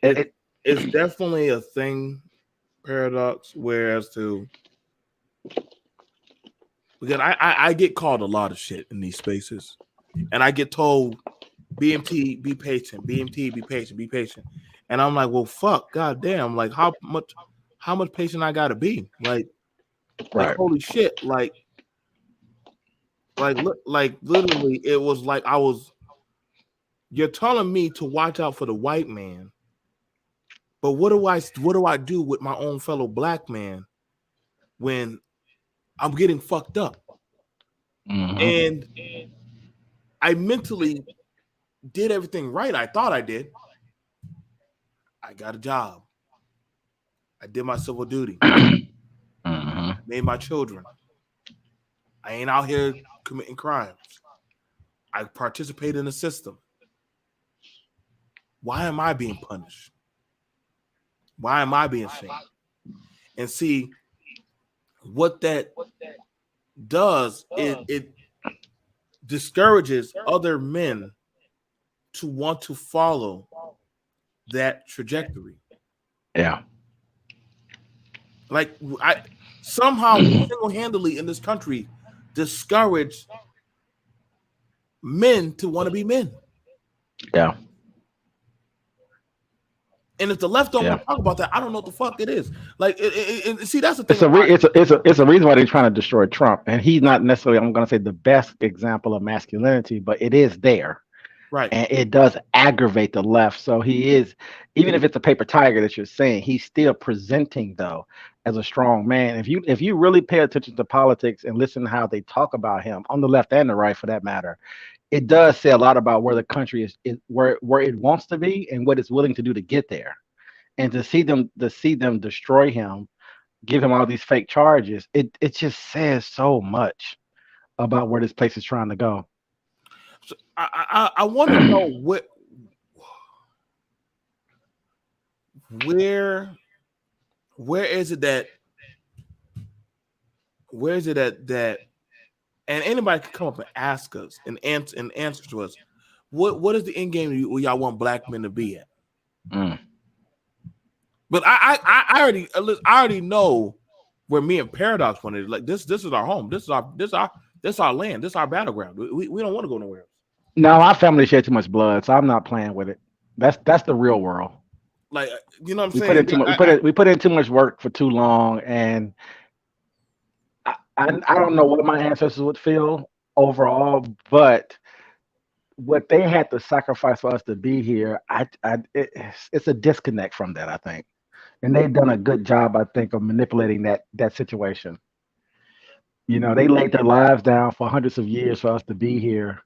definitely a thing, Paradox, whereas to because I get called a lot of shit in these spaces, and I get told, BMT, be patient, BMT, be patient, be patient, and I'm like, well, fuck, goddamn, like how much patient I gotta be, like holy shit, like literally, it was like you're telling me to watch out for the white man, but what do I do with my own fellow black man when I'm getting fucked up? And I mentally did everything right. I thought I did. I got a job. I did my civil duty. Made my children. I ain't out here committing crimes. I participate in the system. Why am I being punished? Why am I being shamed? And see, what that does is it discourages other men to want to follow that trajectory. Yeah. Like I somehow single-handedly in this country discourage men to want to be men. Yeah. And if the left don't want to talk about that, I don't know what the fuck it is. Like, see, that's the thing. It's a reason why they're trying to destroy Trump, and he's not necessarily, I'm going to say, the best example of masculinity, but it is there, right? And it does aggravate the left. So he is, even if it's a paper tiger that you're saying, he's still presenting though as a strong man. If you really pay attention to politics and listen to how they talk about him on the left and the right, for that matter, it does say a lot about where the country is where it wants to be and what it's willing to do to get there. And to see them destroy him, give him all these fake charges, it just says so much about where this place is trying to go. So I want to know where is it that and anybody can come up and ask us and answer to us, what is the end game y'all want black men to be at? But I already know where me and Paradox wanted. Like this is our home. This is our land. This is our battleground. We don't want to go nowhere else. No, our family shed too much blood, so I'm not playing with it. That's the real world. Like, you know what I'm saying? We put in too much work for too long, and I don't know what my ancestors would feel overall, but what they had to sacrifice for us to be here, it's a disconnect from that, I think. And they've done a good job, I think, of manipulating that situation. You know, they laid their lives down for hundreds of years for us to be here.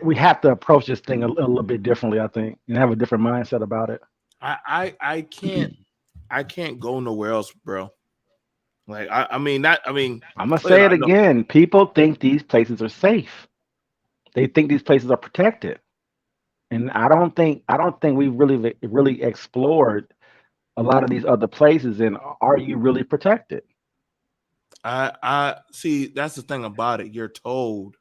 We have to approach this thing a little bit differently, I think, and have a different mindset about it. I can't go nowhere else, bro. Like, I'm gonna say it again. People think these places are safe. They think these places are protected, and I don't think we've really explored a lot of these other places. And are you really protected? I see. That's the thing about it. You're told.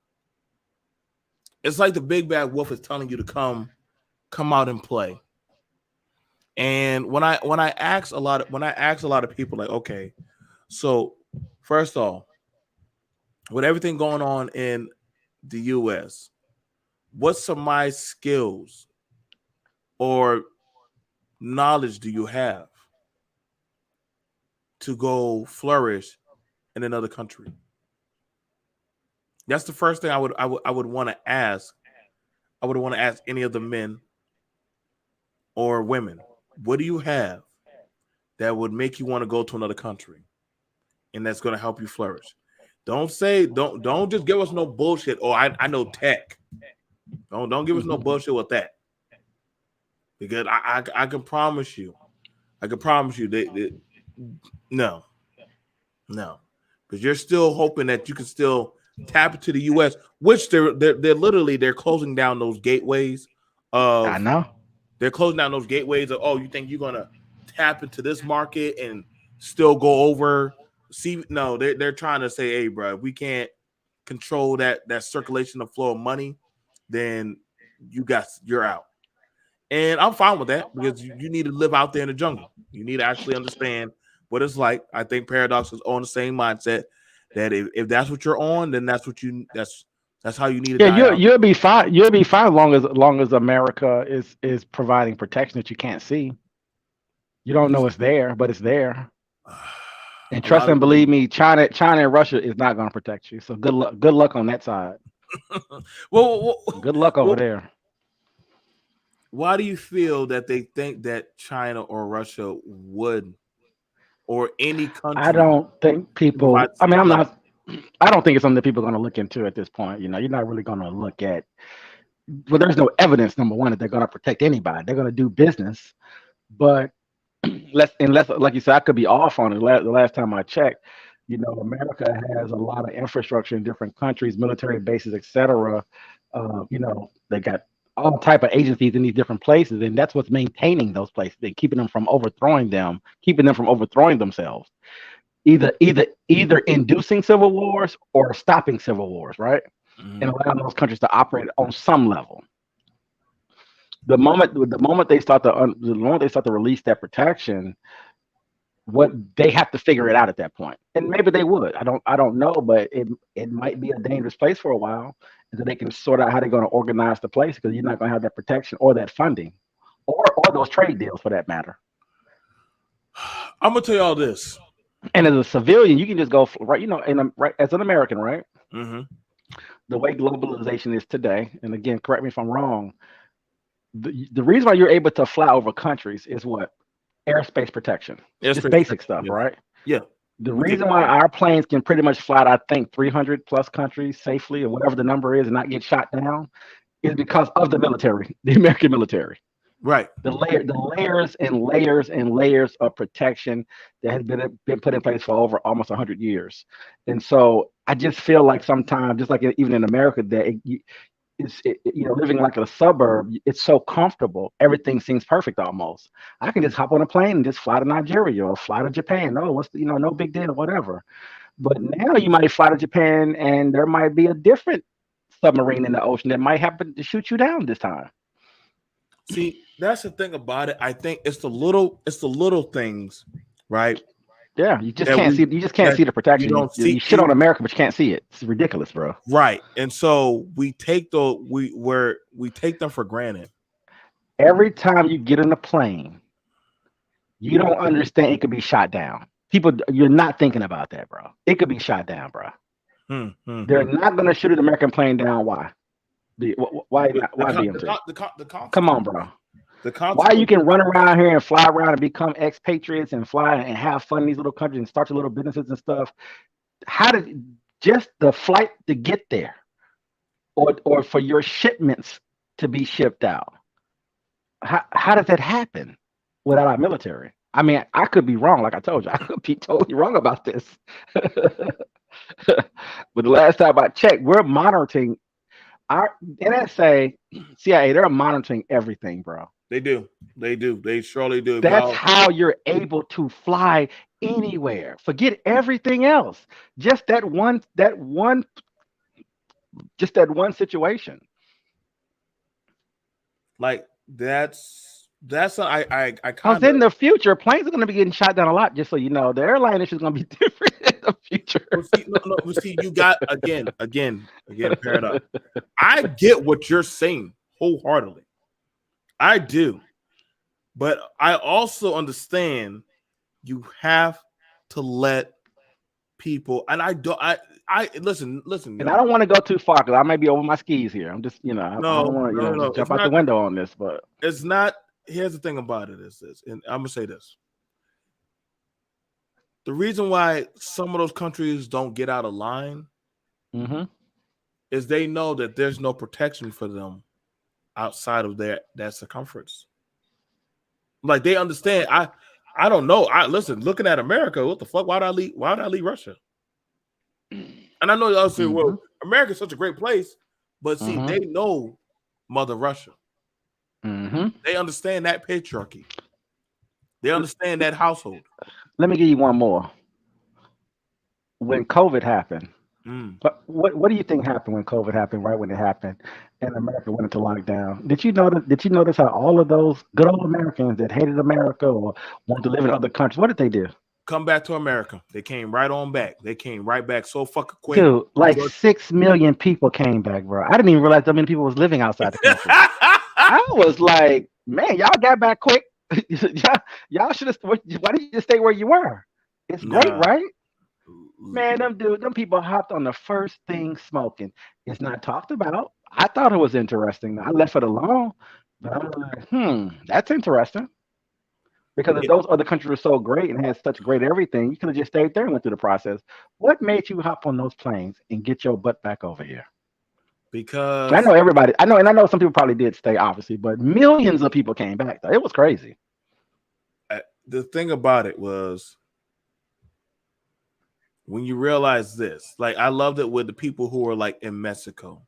It's like the big bad wolf is telling you to come out and play. And when I ask a lot of people, like, okay, so first off, with everything going on in the U.S., what's some of my skills or knowledge do you have to go flourish in another country? That's the first thing I would want to ask. I would want to ask any of the men or women, what do you have that would make you want to go to another country and that's going to help you flourish? Don't just give us no bullshit. Oh, I know tech. Don't give us no bullshit with that. Because I can promise you that no. Because you're still hoping that you can still tap into the U.S., which they're closing down those gateways. I know. They're closing down those gateways of, oh, you think you're gonna tap into this market and still go over? See, no, they're trying to say, hey, bro, if we can't control that circulation of flow of money, then you're out. And I'm fine with that because you need to live out there in the jungle. You need to actually understand what it's like. I think Paradox is on the same mindset that if that's what you're on, then that's how you need to. Yeah, you'll be fine. You'll be fine long as America is providing protection that you can't see. You don't know it's there, but it's there. And trust and believe me, China and Russia is not going to protect you. So good luck on that side. well, good luck over there. Why do you feel that they think that China or Russia would, or any country? I don't think people. I mean, I don't think it's something that people are going to look into at this point. You know, you're not really going to look at. Well, there's no evidence, number one, that they're going to protect anybody. They're going to do business, but unless, like you said, I could be off on it. The last time I checked, you know, America has a lot of infrastructure in different countries, military bases, etc. You know, they got all type of agencies in these different places, and that's what's maintaining those places and keeping them from overthrowing themselves. Either inducing civil wars or stopping civil wars, right? And allowing those countries to operate on some level. The moment they start to release that protection, what they have to figure it out at that point. And maybe they would. I don't know, but it might be a dangerous place for a while until they can sort out how they're going to organize the place, because you're not going to have that protection or that funding or those trade deals for that matter. I'm gonna tell you all this. And as a civilian, you can just go right. You know, right as an American, right? Mm-hmm. The way globalization is today, and again, correct me if I'm wrong. The reason why you're able to fly over countries is what? Airspace protection. Just basic stuff, yeah. right? Yeah. The reason why our planes can pretty much fly, I think, 300 plus countries safely, or whatever the number is, and not get shot down, is because of the military, the American military. Right. The layers and layers and layers of protection that has been put in place for over almost 100 years. And so I just feel like sometimes, just like even in America, that living like a suburb, it's so comfortable. Everything seems perfect almost. I can just hop on a plane and just fly to Nigeria or fly to Japan. No, no big deal, whatever. But now you might fly to Japan and there might be a different submarine in the ocean that might happen to shoot you down this time. See, that's the thing about it. I think it's the little things, right? Yeah, you just can't see. You just can't see the protection. You shit on America, but you can't see it. It's ridiculous, bro. Right, and so we take them for granted. Every time you get in a plane, you don't understand it could be shot down. People, you're not thinking about that, bro. It could be shot down, bro. They're not going to shoot an American plane down. Why? Why BMT? Come on, bro. Why you can run around here and fly around and become expatriates and fly and have fun in these little countries and start your little businesses and stuff? How did just the flight to get there, or for your shipments to be shipped out? How does that happen without our military? I mean, I could be wrong. Like I told you, I could be totally wrong about this. But the last time I checked, we're monitoring our NSA, CIA. They're monitoring everything, bro. They do. They surely do. That's how you're able to fly anywhere. Forget everything else. Just that one situation. Like that's I Because in the future, planes are going to be getting shot down a lot. Just so you know, the airline issue is going to be different in the future. See, you got again, paradox. I get what you're saying wholeheartedly. I do, but I also understand you have to let people. And I listen. And I don't want to go too far because I may be over my skis here. I'm just, I don't want to jump out the window on this, but it's not. Here's the thing about it is this, and I'm gonna say this: the reason why some of those countries don't get out of line is they know that there's no protection for them outside of that circumference. Like they understand. I don't know. Listen, looking at America, what the fuck? Why'd I leave Russia? And I know y'all say, well, America's such a great place, but see, they know Mother Russia. They understand that patriarchy. They understand that household. Let me give you one more. When COVID happened, what do you think happened when COVID happened? Right when it happened, and America went into lockdown. Did you notice how all of those good old Americans that hated America or wanted to live in other countries, what did they do? Come back to America. They came right on back. They came right back so fucking quick. Dude, like 6 million people came back, bro. I didn't even realize how many people was living outside the country. I was like, man, y'all got back quick. y'all should have. Why didn't you just stay where you were? It's great, right? Man, them people hopped on the first thing smoking. It's not talked about. I thought it was interesting. I left it alone, but I'm like, that's interesting. Because if those other countries were so great and had such great everything, you could have just stayed there and went through the process. What made you hop on those planes and get your butt back over here? Because I know everybody. I know some people probably did stay, obviously, but millions of people came back. Though. It was crazy. The thing about it was when you realize this, like I loved it with the people who were like in Mexico,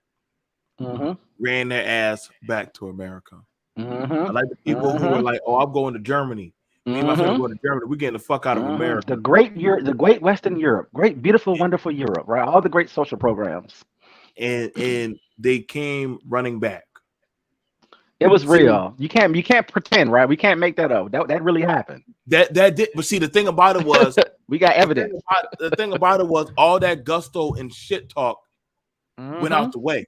ran their ass back to America. I like the people who were like, "Oh, I'm going to Germany. Me and my friend going to Germany. We're getting the fuck out of America." The great Western Europe, great, beautiful, wonderful Europe, right? All the great social programs, and they came running back. It was real. You can't pretend, right? We can't make that up. That really happened. That did. But see, the thing about it was, we got evidence. The thing about it was, all that gusto and shit talk went out the way.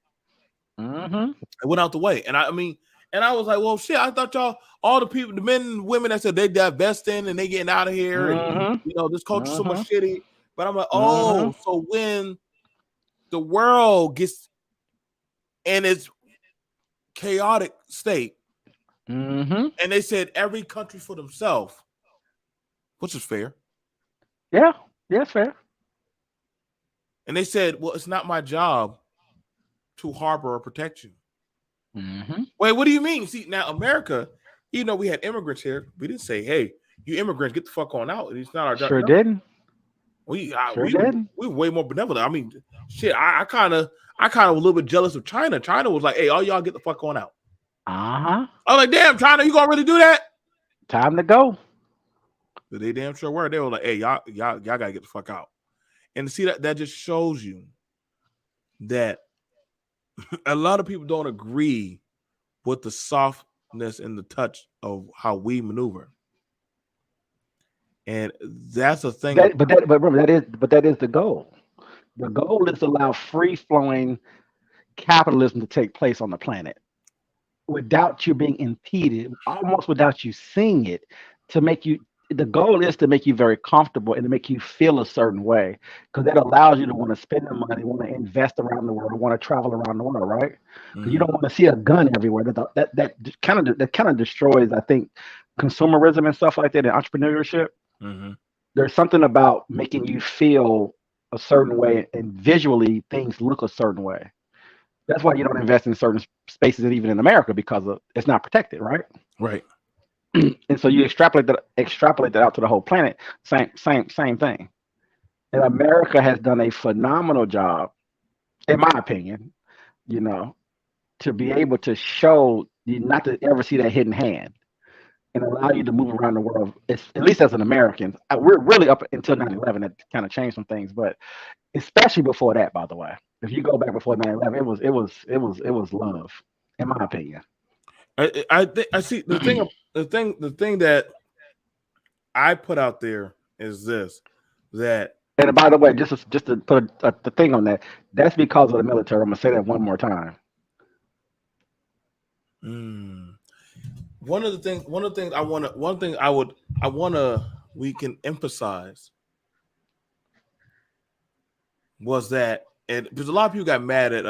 It went out the way, and I mean. And I was like, well, shit, I thought y'all, all the people, the men and women that said they divesting and they getting out of here, and this culture's so much shitty. But I'm like, oh, so when the world gets in its chaotic state, and they said every country for themselves, which is fair. Yeah, it's fair. And they said, well, it's not my job to harbor or protect you. Wait, what do you mean? See, now America, even though we had immigrants here, we didn't say, hey, you immigrants, get the fuck on out. It's not our job. Sure didn't. We way more benevolent. I mean, shit, I kind of was a little bit jealous of China. China was like, hey, all y'all get the fuck on out. I was like, damn, China, you gonna really do that? Time to go. But they damn sure were. They were like, hey, y'all gotta get the fuck out. And see, that just shows you that a lot of people don't agree with the softness and the touch of how we maneuver. And that's the thing. But remember, that is the goal. The goal is to allow free-flowing capitalism to take place on the planet without you being impeded, almost without you seeing it, to make you. The goal is to make you very comfortable and to make you feel a certain way, because that allows you to want to spend the money, want to invest around the world, want to travel around the world, right? Because you don't want to see a gun everywhere. That kind of destroys, I think, consumerism and stuff like that, and entrepreneurship. There's something about making you feel a certain way and visually things look a certain way. That's why you don't invest in certain spaces, even in America, because it's not protected, right? Right. And so you extrapolate that out to the whole planet. Same thing. And America has done a phenomenal job, in my opinion, to be able to show you not to ever see that hidden hand and allow you to move around the world. At least as an American, we're really up until 9/11 that kind of changed some things, but especially before that, by the way, if you go back before 9/11, it was love, in my opinion. I see the thing that I put out there is this, that, and by the way, just to put the thing on that, that's because of the military. I'm gonna say that one more time. One thing we can emphasize was that, and because a lot of people got mad at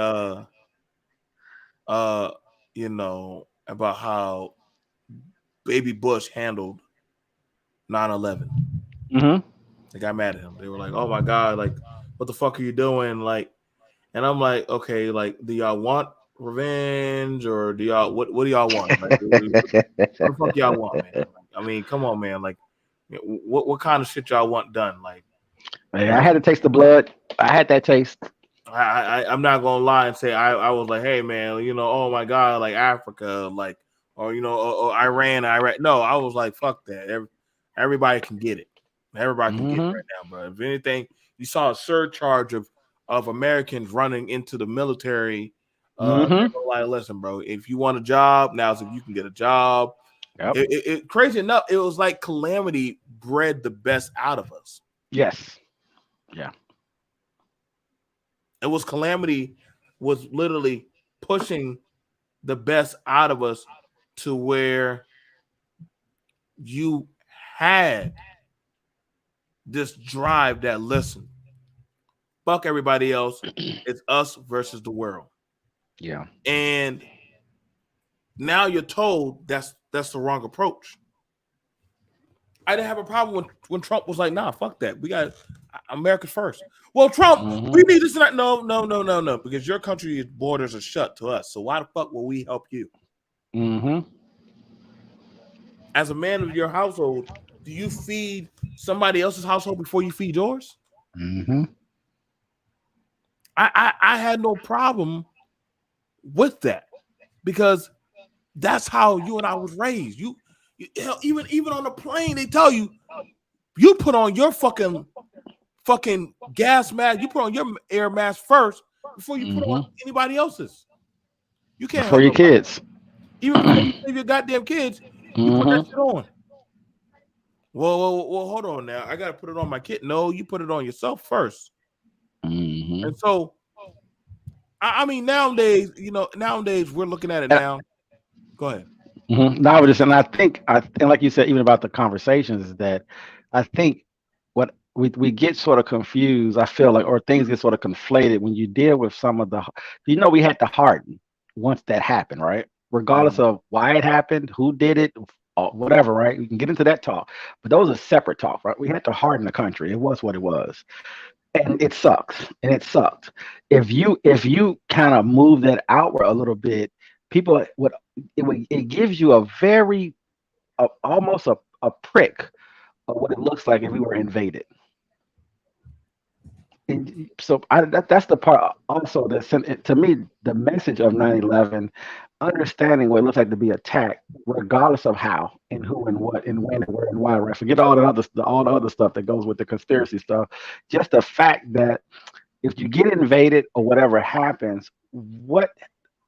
about how Baby Bush handled 9/11. They got mad at him. They were like, "Oh my God, like, what the fuck are you doing?" Like, and I'm like, okay, like, do y'all want revenge, or do y'all what do y'all want? Like, what the fuck y'all want, man? Like, I mean, come on, man. Like, what kind of shit y'all want done? Like, man, I had to taste the blood. I had that taste. I'm not gonna lie and say I was like, hey man, oh my God, like Africa, like, or or Iran, Iraq. No, I was like, fuck that. Everybody can get it. Everybody can get it right now, bro. If anything, you saw a surcharge of Americans running into the military. Like, listen, bro, if you want a job, now's if you can get a job. Yep. It crazy enough, it was like calamity bred the best out of us. Yes. Yeah. It was calamity was literally pushing the best out of us to where you had this drive that, listen, fuck everybody else. It's us versus the world. Yeah. And now you're told that's the wrong approach. I didn't have a problem when Trump was like, nah, fuck that. We got America first. Well, Trump, we need this. No, because your country's borders are shut to us. So why the fuck will we help you? As a man of your household, do you feed somebody else's household before you feed yours? I had no problem with that, because that's how you and I was raised. You even on the plane, they tell you put on your fucking gas mask. You put on your air mask first before you put on anybody else's. You can't before your kids. Even before you save your goddamn kids, you put that shit on. Well, hold on now. I gotta put it on my kid. No, you put it on yourself first. And so, I mean, nowadays we're looking at it now. Go ahead. No, I was just, and I think, and like you said, even about the conversations, is that I think what we get sort of confused. I feel like, or things get sort of conflated when you deal with some of the, we had to harden once that happened, right? Regardless of why it happened, who did it, or whatever, right? We can get into that talk, but those are separate talk, right? We had to harden the country. It was what it was, and it sucks, and it sucked. If you kind of move that outward a little bit, people it gives you a very almost a prick of what it looks like if we were invaded. And so that's the part also that sent to me the message of 9/11, understanding what it looks like to be attacked, regardless of how and who and what and when and where and why. Right? Forget all the other stuff that goes with the conspiracy stuff. Just the fact that if you get invaded or whatever happens,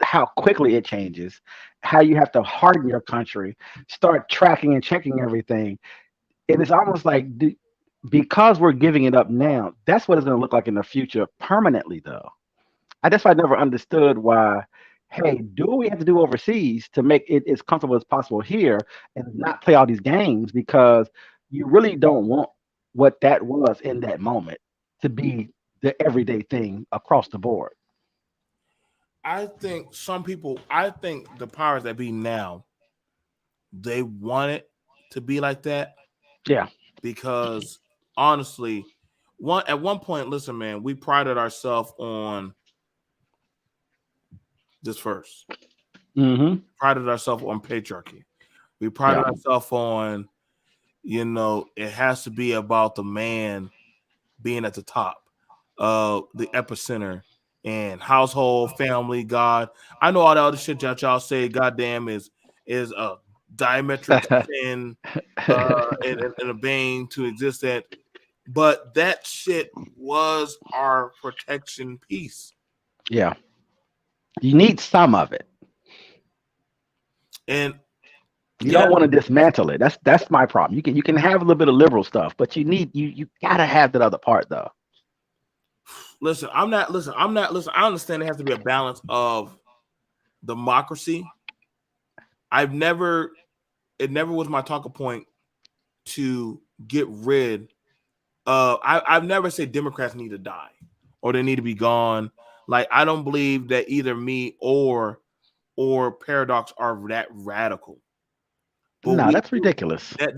how quickly it changes, how you have to harden your country, start tracking and checking everything. And it's almost like because we're giving it up now, that's what it's going to look like in the future permanently, though. That's why I never understood why, hey, do what we have to do overseas to make it as comfortable as possible here and not play all these games, because you really don't want what that was in that moment to be the everyday thing across the board. I think the powers that be now, they want it to be like that. Yeah. Because honestly, at one point, listen, man, we prided ourselves on this first. Prided ourselves on patriarchy. We prided ourselves on, it has to be about the man being at the top, the epicenter, and household, family, God. I know all the other shit that y'all say, goddamn, is a diametric sin and a bane to exist at. But that shit was our protection piece. Yeah. You need some of it. And you don't want to dismantle it. That's my problem. You can have a little bit of liberal stuff, but you gotta have that other part though. Listen, I understand there has to be a balance of democracy. It never was my talking point to get rid of. I've never said Democrats need to die or they need to be gone. Like, I don't believe that either me or Paradox are that radical. But no, that's ridiculous. Yes,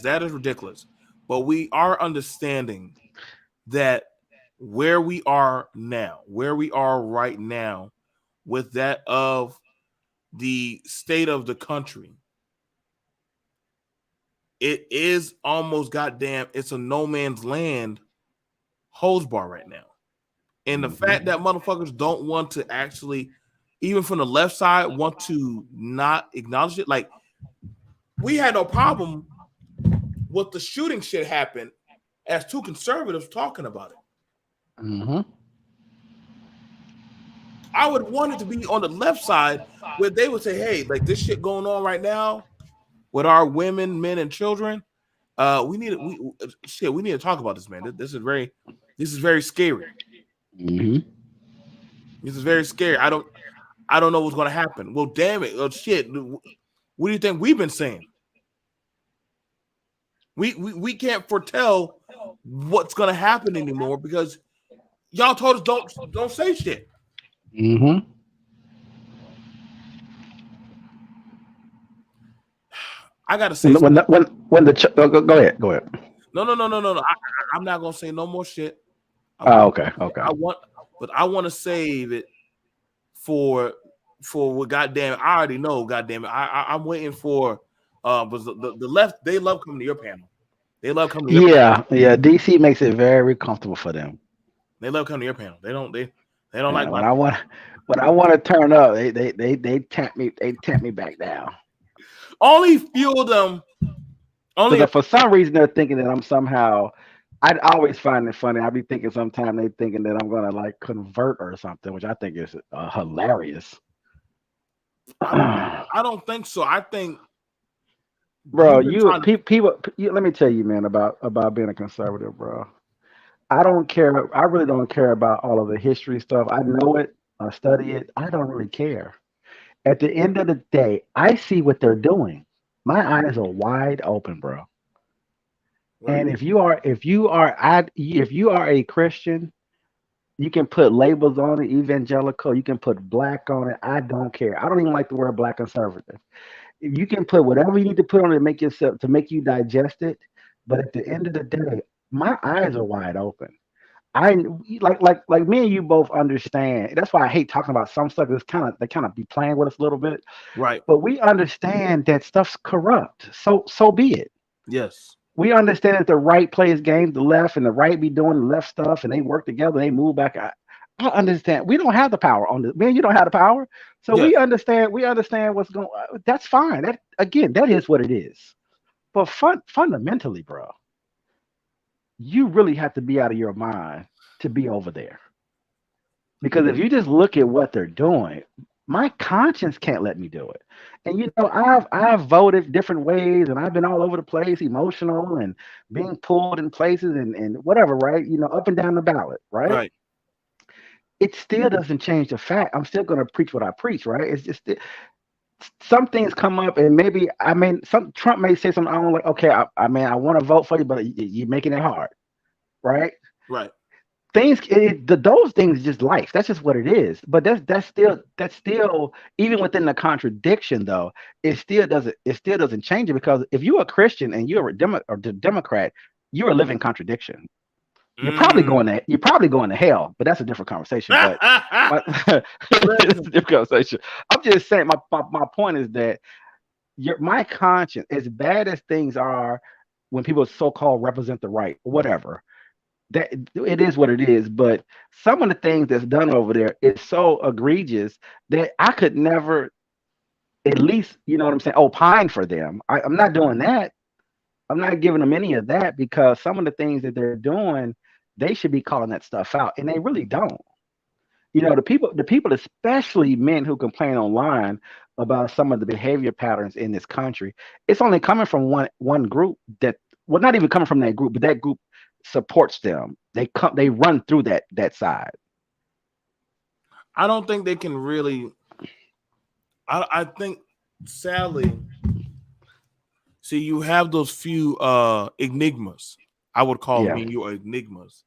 that is ridiculous. But we are understanding that where we are right now, with that of the state of the country, it is almost goddamn, it's a no man's land hose bar right now. And the fact that motherfuckers don't want to actually, even from the left side, want to not acknowledge it. Like, we had no problem with the shooting shit happen as two conservatives talking about it. I would want it to be on the left side where they would say, hey, like, this shit going on right now with our women, men, and children. We need to talk about this, man. This is very scary. This is very scary. I don't know what's going to happen. Well, damn it. Oh, shit. What do you think we've been saying? We can't foretell what's going to happen anymore because y'all told us don't say shit. I gotta say go ahead. No. I'm not gonna say no more shit. Okay. I want to save it for what. Goddamn, I already know. Goddamn it, I'm waiting for. The left, they love coming to your panel. They love coming to your panel. Yeah. DC makes it very comfortable for them. They love coming to your panel. They don't like when I want to turn up, they tap me back down. Only few of them. For some reason they're thinking that I'm somehow. I always find it funny. I be thinking sometimes they thinking that I'm gonna like convert or something, which I think is hilarious. I don't think so. I think, bro, people. Let me tell you, man, about being a conservative, bro. I don't care. I really don't care about all of the history stuff. I know it. I study it. I don't really care. At the end of the day, I see what they're doing. My eyes are wide open, bro. Right. And if you are a Christian, you can put labels on it, evangelical. You can put black on it. I don't care. I don't even like the word black conservative. You can put whatever you need to put on it to make you digest it. But at the end of the day, my eyes are wide open. I like me and you both understand. That's why I hate talking about some stuff. They kind of be playing with us a little bit. Right. But we understand that stuff's corrupt. So be it. Yes. We understand that the right plays games, the left and the right be doing the left stuff, and they work together. They move back. I understand. We don't have the power on this. Man, you don't have the power. So Yes. we understand. We understand what's going. That's fine. That again, that is what it is. But fundamentally, bro, you really have to be out of your mind to be over there. Because if you just look at what they're doing, my conscience can't let me do it. And you know, I've voted different ways, and I've been all over the place, emotional and being pulled in places and whatever, right? You know, up and down the ballot, right? Right. It still doesn't change the fact. I'm still going to preach what I preach, right? It's just some things come up, and maybe I mean, some Trump may say something. I don't like. Okay, I mean, I want to vote for you, but you're making it hard, right? Right. Those things is just life. That's just what it is. But that's still even within the contradiction though. It still doesn't change it, because if you're a Christian and you're a Democrat, you're a living contradiction. You're probably going to hell, but that's a different conversation. But it's a different conversation. I'm just saying my point is that my conscience, as bad as things are, when people so-called represent the right, whatever, that it is what it is. But some of the things that's done over there is so egregious that I could never, at least, you know what I'm saying, opine for them. I'm not doing that. I'm not giving them any of that, because some of the things that they're doing, they should be calling that stuff out, and they really don't. You know, the people, especially men who complain online about some of the behavior patterns in this country, it's only coming from one group that, well, not even coming from that group, but that group supports them. They run through that side. I don't think they can really. I think, sadly, see, you have those few enigmas. I would call me and you enigmas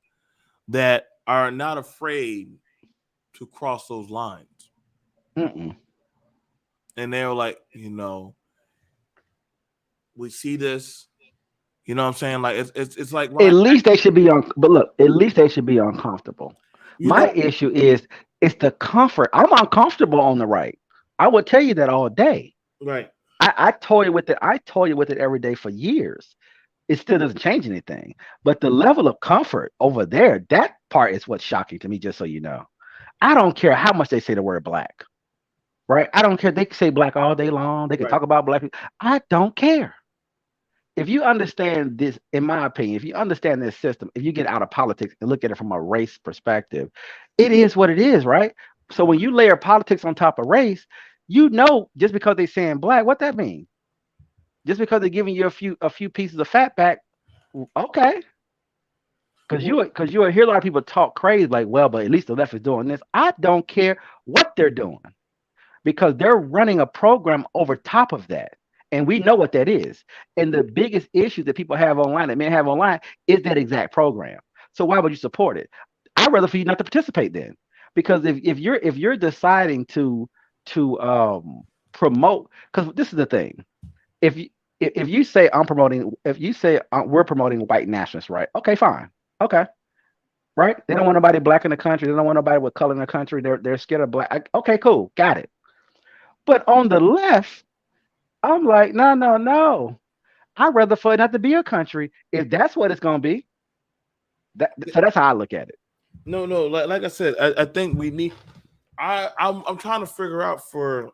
that are not afraid to cross those lines. Mm-mm. And they're like, you know, we see this. You know what I'm saying? Like it's like At least they should be on. But look, at least they should be uncomfortable. My issue is it's the comfort. I'm uncomfortable on the right. I would tell you that all day. Right. I toy with it. I toy with it every day for years. It still doesn't change anything. But the level of comfort over there, that part is what's shocking to me, just so you know. I don't care how much they say the word black, right? I don't care. They can say black all day long. They can talk about black people. I don't care. If you understand this, in my opinion, if you understand this system, if you get out of politics and look at it from a race perspective, it is what it is, right? So when you layer politics on top of race, you know, just because they're saying black, what that means. Just because they're giving you a few pieces of fat back, okay. Because you hear a lot of people talk crazy, like, well, but at least the left is doing this. I don't care what they're doing, because they're running a program over top of that. And we know what that is. And the biggest issue that people have online, that men have online, is that exact program. So why would you support it? I'd rather for you not to participate then. Because if you're deciding to promote, because this is the thing. If you say we're promoting white nationalists, right? Okay, fine. Okay. Right? They don't want nobody black in the country. They don't want nobody with color in the country. They're scared of black. Okay, cool. Got it. But on the left, I'm like, no. I'd rather for it not to be a country if that's what it's going to be. So that's how I look at it. No. Like I said, I think we need. I'm trying to figure out for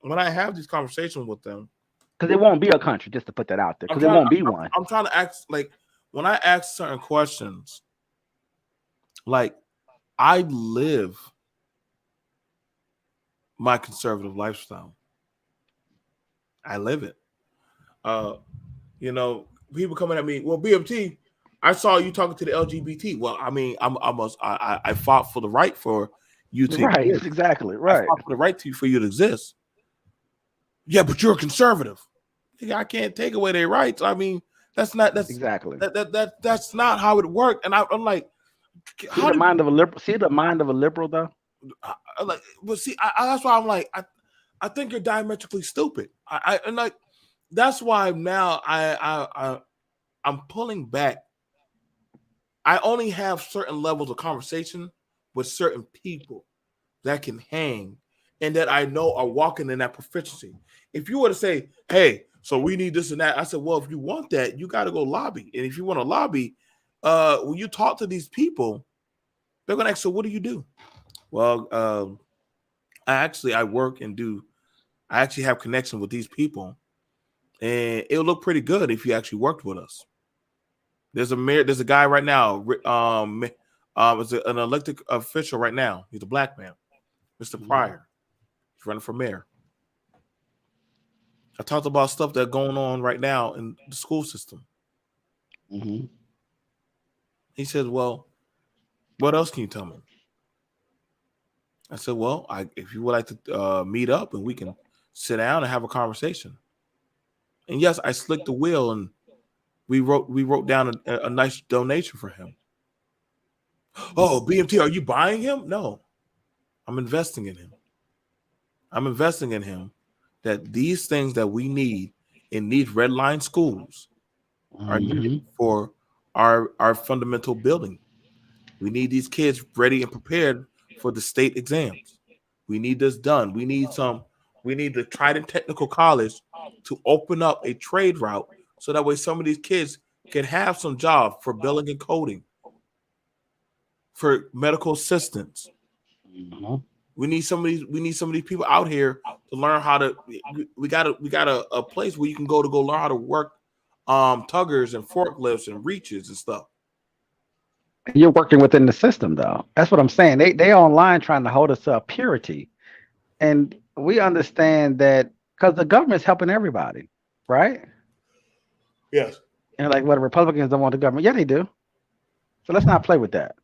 when I have these conversations with them, because it won't be a country. Just to put that out there, because it won't be one. I'm trying to ask, like, when I ask certain questions, like, I live my conservative lifestyle. I live it. You know, people coming at me, well, BMT, I saw you talking to the LGBT. Well, I mean, I fought for the right for you to exist. Exist. Exactly right. I fought for the right for you to exist. Yeah, but you're a conservative. I can't take away their rights. I mean, that's not exactly that's not how it worked. And I'm like, see the mind of a liberal. See the mind of a liberal, though. Like, but see, that's why I'm like, I think you're diametrically stupid. And like, that's why now I'm pulling back. I only have certain levels of conversation with certain people that can hang and that I know are walking in that proficiency. If you were to say, hey, so we need this and that, I said, well, if you want that, you got to go lobby. And if you want to lobby, when you talk to these people, they're going to ask, so what do you do? Well, I work and I actually have connection with these people, and it'll look pretty good if you actually worked with us. There's a guy right now, is an elected official right now. He's a black man, Mr. Pryor. He's running for mayor. I talked about stuff that's going on right now in the school system. Mm-hmm. He said, well, what else can you tell me? I said, well, if you would like to meet up and we can sit down and have a conversation. And yes, I slicked the wheel and we wrote down a nice donation for him. Oh, BMT, are you buying him? No, I'm investing in him. I'm investing in him that these things that we need in these red line schools are needed for our fundamental building. We need these kids ready and prepared for the state exams. We need this done. We need the Trident Technical College to open up a trade route so that way some of these kids can have some job for billing and coding, for medical assistants. We need some of these people out here to learn how to. We got a place where you can go learn how to work tuggers and forklifts and reaches and stuff. You're working within the system, though. That's what I'm saying. They online trying to hold us to a purity, and we understand that because the government's helping everybody, right? Yes. And like, what, the Republicans don't want the government? Yeah, they do. So let's not play with that.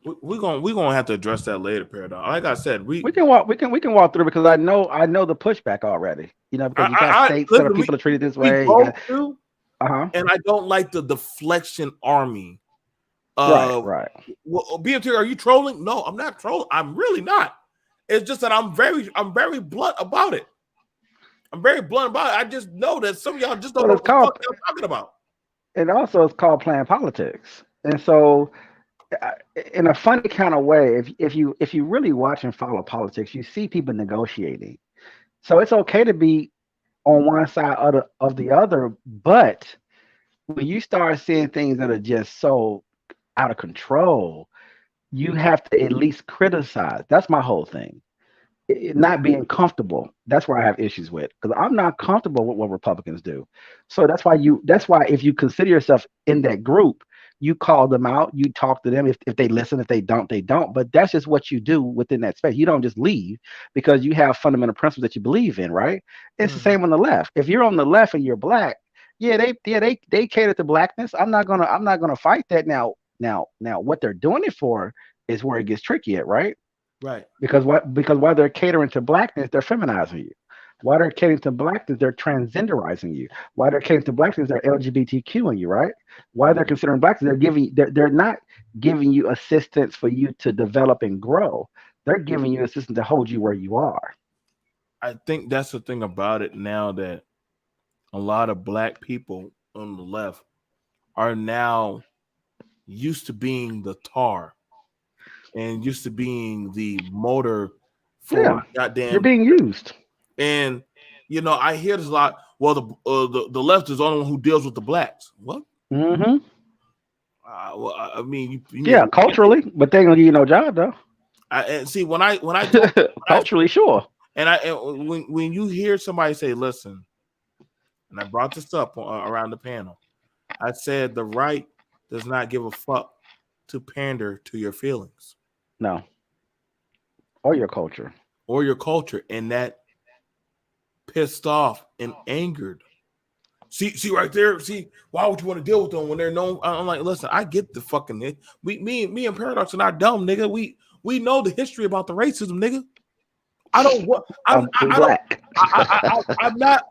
We're gonna have to address that later, Paradox. Like I said, we can walk through because I know the pushback already. You know, because you got states that people are treated this way. And I don't like the deflection army. Right. Well, BMT, are you trolling? No, I'm not trolling. I'm really not. It's just that I'm very blunt about it. I'm very blunt about it. I just know that some of y'all just don't know what the fuck I'm talking about. And also, it's called playing politics. And so, in a funny kind of way, if you really watch and follow politics, you see people negotiating. So it's okay to be on one side of the other, but when you start seeing things that are just so out of control, you have to at least criticize. That's my whole thing. Not being comfortable. That's where I have issues with, because I'm not comfortable with what Republicans do. So that's why if you consider yourself in that group, you call them out, you talk to them. If they listen, if they don't, they don't. But that's just what you do within that space. You don't just leave because you have fundamental principles that you believe in, right? It's the same on the left. If you're on the left and you're black, they cater to blackness. I'm not gonna fight that. Now what they're doing it for is where it gets tricky at, right? Right. Because while they're catering to blackness, they're feminizing you. While they're catering to blackness, they're transgenderizing you. While they're catering to blackness, they're LGBTQing you, right? While they're considering blackness, they're not giving you assistance for you to develop and grow. They're giving you assistance to hold you where you are. I think that's the thing about it now, that a lot of black people on the left are now used to being the tar and used to being the motor for goddamn. You're being used. And I hear this a lot. Well, the left is the only one who deals with the blacks. What? Mm-hmm. Well, I mean, culturally, but they ain't gonna give you no job though. And see, when I culturally, sure. And when you hear somebody say, "Listen," and I brought this up around the panel, I said the right does not give a fuck to pander to your feelings. No. Or your culture. And that pissed off and angered. See right there. See, why would you want to deal with them when they're known? I'm like, listen, I get the fucking me and Paradox are not dumb, nigga. We know the history about the racism, nigga. I don't want. I'm black. I'm not.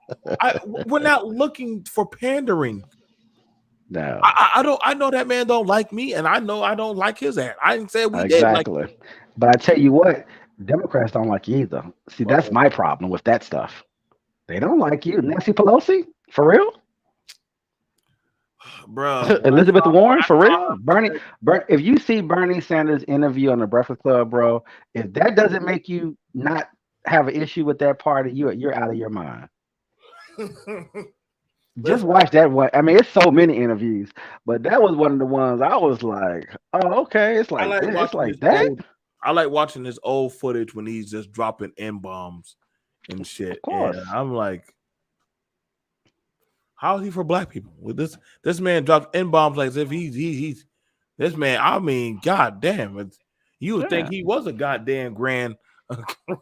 We're not looking for pandering. No. I don't. I know that man don't like me, and I know I don't like his ass. I didn't say we did like. Exactly. But I tell you what, Democrats don't like you either. See, that's my problem with that stuff. They don't like you. Nancy Pelosi? For real? Bro, Elizabeth Warren? For real? Bernie, if you see Bernie Sanders' interview on the Breakfast Club, bro, if that doesn't make you not have an issue with that party, you're out of your mind. Just watch that one. I mean, it's so many interviews, but that was one of the ones I was like, "Oh, okay." It's like it's like that. I like watching this old footage when he's just dropping N-bombs and shit. Of course. And I'm like, how is he for black people? With this man drops N-bombs like as if he's this man. I mean, goddamn, you would think he was a goddamn grand.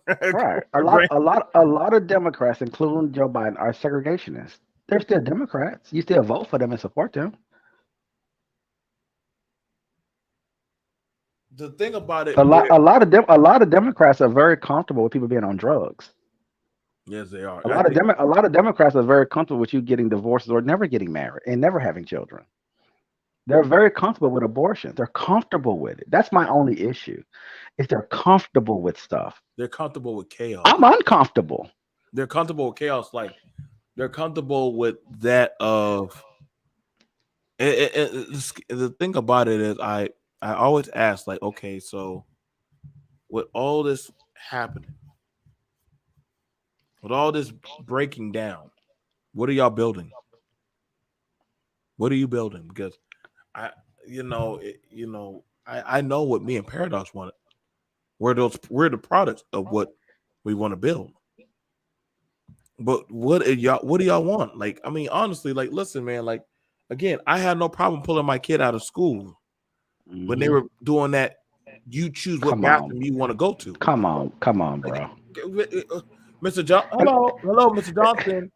Right. A lot of Democrats, including Joe Biden, are segregationists. They're still Democrats. You still vote for them and support them. The thing about it, a lot of Democrats are very comfortable with people being on drugs. Yes, they are. A lot of Democrats are very comfortable with you getting divorces or never getting married and never having children. They're very comfortable with abortion. They're comfortable with it. That's my only issue. Is they're comfortable with stuff. They're comfortable with chaos. I'm uncomfortable. They're comfortable with chaos. Like they're comfortable with that of. The thing about it is, I always ask, like, okay, so with all this happening, with all this breaking down, what are y'all building? What are you building? Because I know what me and Paradox wanted. We're the products of what we want to build. But what do y'all want? Like, I mean, honestly, like, listen, man, like, again, I had no problem pulling my kid out of school when they were doing that. You choose what bathroom you want to go to. Come on, bro. Mr. Hello, Mr. Johnson.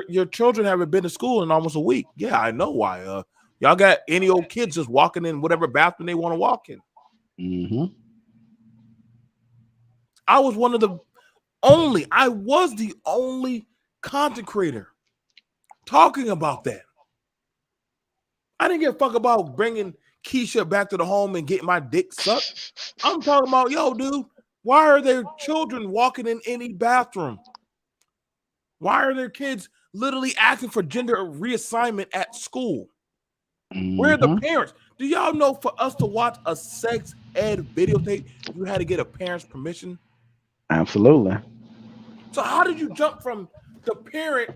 Your children haven't been to school in almost a week. Yeah, I know why. Y'all got any old kids just walking in whatever bathroom they want to walk in. Mm-hmm. I was the only content creator talking about that. I didn't give a fuck about bringing Keisha back to the home and getting my dick sucked. I'm talking about, yo, dude, why are there children walking in any bathroom? Why are there kids literally asking for gender reassignment at school? Mm-hmm. Where are the parents? Do y'all know for us to watch a sex ed videotape, you had to get a parent's permission? Absolutely. So how did you jump from the parent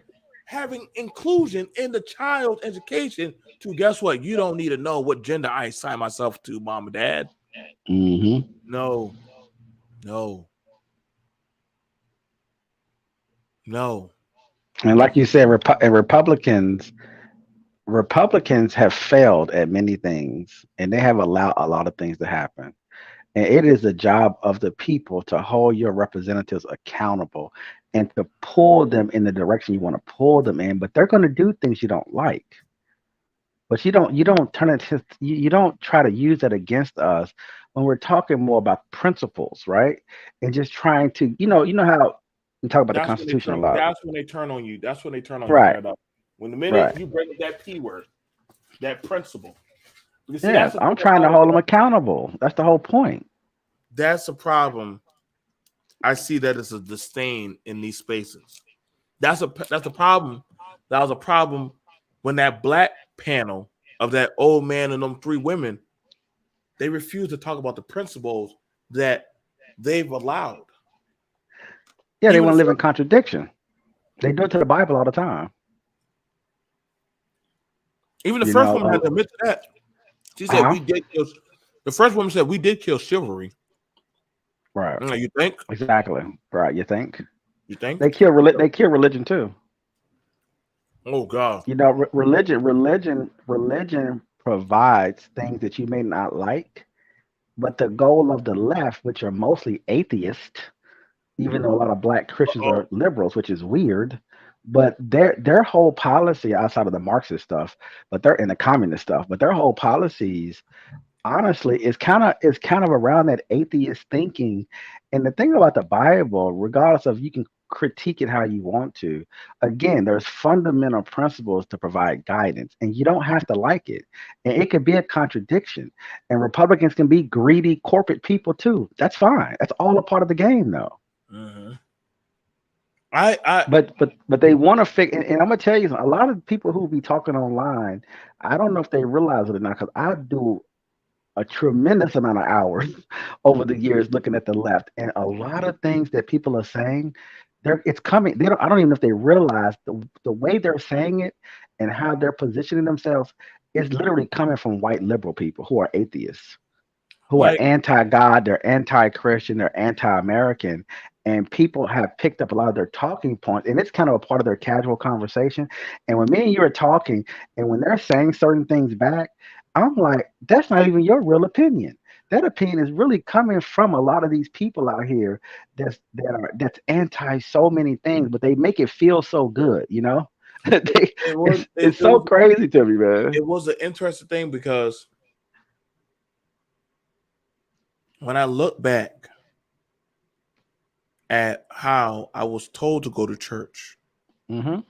having inclusion in the child's education to guess what? You don't need to know what gender I assign myself to, mom and dad. Mm-hmm. No. And like you said, Republicans have failed at many things, and they have allowed a lot of things to happen. And it is the job of the people to hold your representatives accountable and to pull them in the direction you want to pull them in. But they're going to do things you don't like. But you don't turn it to, you don't try to use that against us when we're talking more about principles, right? And just trying to, you know how we talk about the Constitution a lot. That's when they turn on you. That's when they turn on you. When the minute you bring up that P word, that principle. See, I'm trying to hold them accountable. That's the whole point. That's a problem. I see that as a disdain in these spaces. That's a problem. That was a problem when that black panel of that old man and them three women, they refused to talk about the principles that they've allowed. Yeah, they want to live in contradiction. They do it to the Bible all the time. Even the first woman had to admit to that. She said we did kill. The first woman said we did kill chivalry. Right. You think? Exactly. Right. You think? They kill religion too. Oh God. Religion provides things that you may not like, but the goal of the left, which are mostly atheists, even though a lot of black Christians are liberals, which is weird. But their whole policy outside of the Marxist stuff, but they're in the communist stuff, but their whole policies honestly, it's kind of around that atheist thinking. And the thing about the Bible, regardless of, you can critique it how you want to, again, there's fundamental principles to provide guidance, and you don't have to like it. And it could be a contradiction. And Republicans can be greedy corporate people too. That's fine. That's all a part of the game, though. Mm-hmm. But they want to fix, and I'm gonna tell you, a lot of people who be talking online, I don't know if they realize it or not, because I do a tremendous amount of hours over the years looking at the left, and a lot of things that people are saying, it's coming. I don't even know if they realize the way they're saying it and how they're positioning themselves is literally coming from white liberal people who are atheists, who are Like, anti-God, they're anti-Christian, they're anti-American, and people have picked up a lot of their talking points, and it's kind of a part of their casual conversation. And when me and you are talking, and when they're saying certain things back, I'm like, that's not even your real opinion. That opinion is really coming from a lot of these people out here that's anti so many things, but they make it feel so good, you know? it was It's so crazy to me, man. it was an interesting thing because when I look back at how I was told to go to church, Mm-hmm.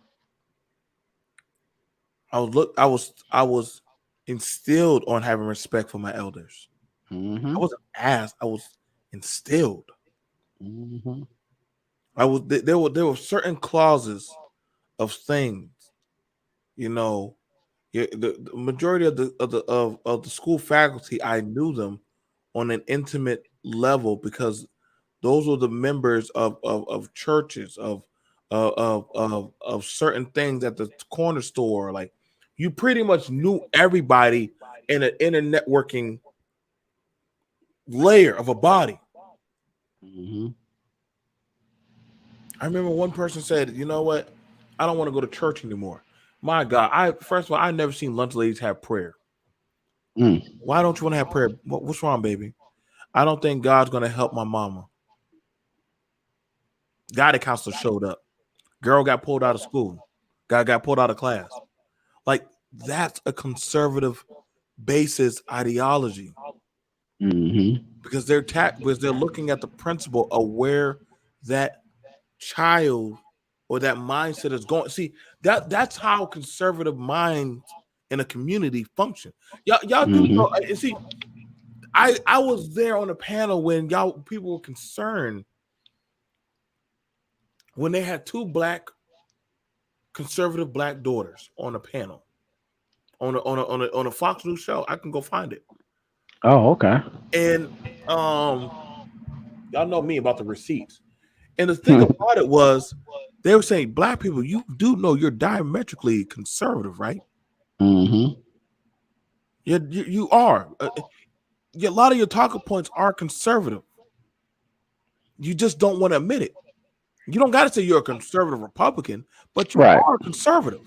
I was instilled on having respect for my elders. Mm-hmm. I wasn't asked, I was instilled. Mm-hmm. There were certain clauses of things, you know. The majority of the school faculty, I knew them on an intimate level because those were the members of churches, of certain things at the corner store. Like, you pretty much knew everybody in an inner networking layer of a body. Mm-hmm. I remember one person said, "You know what? I don't want to go to church anymore." My God, first of all, I never seen lunch ladies have prayer. Mm. Why don't you want to have prayer? What's wrong, baby? I don't think God's going to help my mama. Guidance counselor showed up. Girl got pulled out of school. Guy got pulled out of class. Like, that's a conservative basis ideology Mm-hmm. because they're looking at the principle of where that child or that mindset is going. See, that's how conservative minds in a community function. Y'all do know. Mm-hmm. And see, I was there on the panel when people were concerned when they had two conservative black daughters on a panel on a Fox News show. I can go find it. Oh, okay. And y'all know me about the receipts. And the thing about it was, they were saying, black people, you do know you're diametrically conservative, right? Mm-hmm. You are. A lot of your talking points are conservative. You just don't want to admit it. You don't got to say you're a conservative Republican, but you Right. are conservative.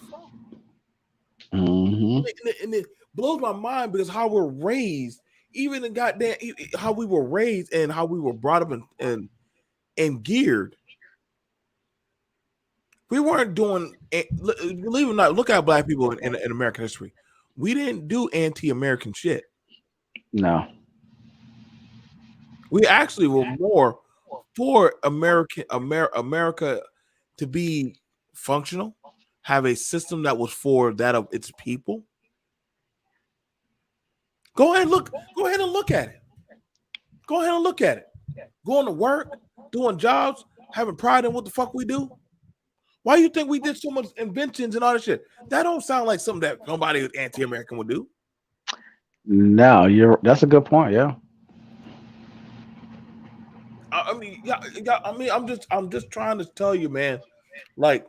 Mm-hmm. And it blows my mind because how we're raised, even in goddamn how we were raised and how we were brought up and geared. We weren't doing, believe it or not, look at black people in American history. We didn't do anti-American shit. No. We actually were more for America to be functional, have a system that was for that of its people. Go ahead and look at it. Go ahead and look at it. Going to work, doing jobs, having pride in what the fuck we do. Why do you think we did so much inventions and all that shit? That don't sound like something that somebody anti-American would do. No, that's a good point. Yeah. I mean, I'm just trying to tell you, man. Like,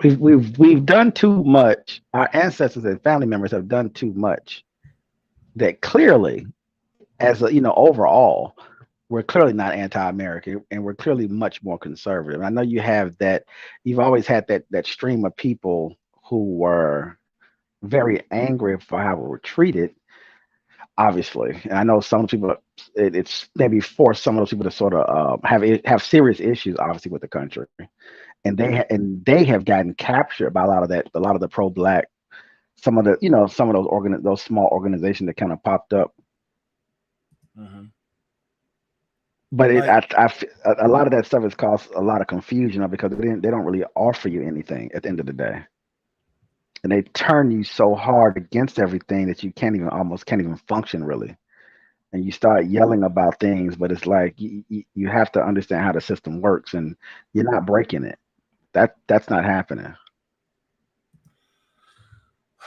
We've done too much. Our ancestors and family members have done too much. That clearly, overall, we're clearly not anti-American, and we're clearly much more conservative. And I know you have that. You've always had that stream of people who were very angry for how we were treated. Obviously, and I know some people. It's maybe forced some of those people to sort of have serious issues, obviously, with the country, and they have gotten captured by a lot of the pro-black, some of those small organizations that kind of popped up Mm-hmm. But Like, a lot of that stuff has caused a lot of confusion because they don't really offer you anything at the end of the day, and they turn you so hard against everything that you almost can't even function really, and you start yelling about things. But it's like you have to understand how the system works, and you're not breaking it. That's not happening,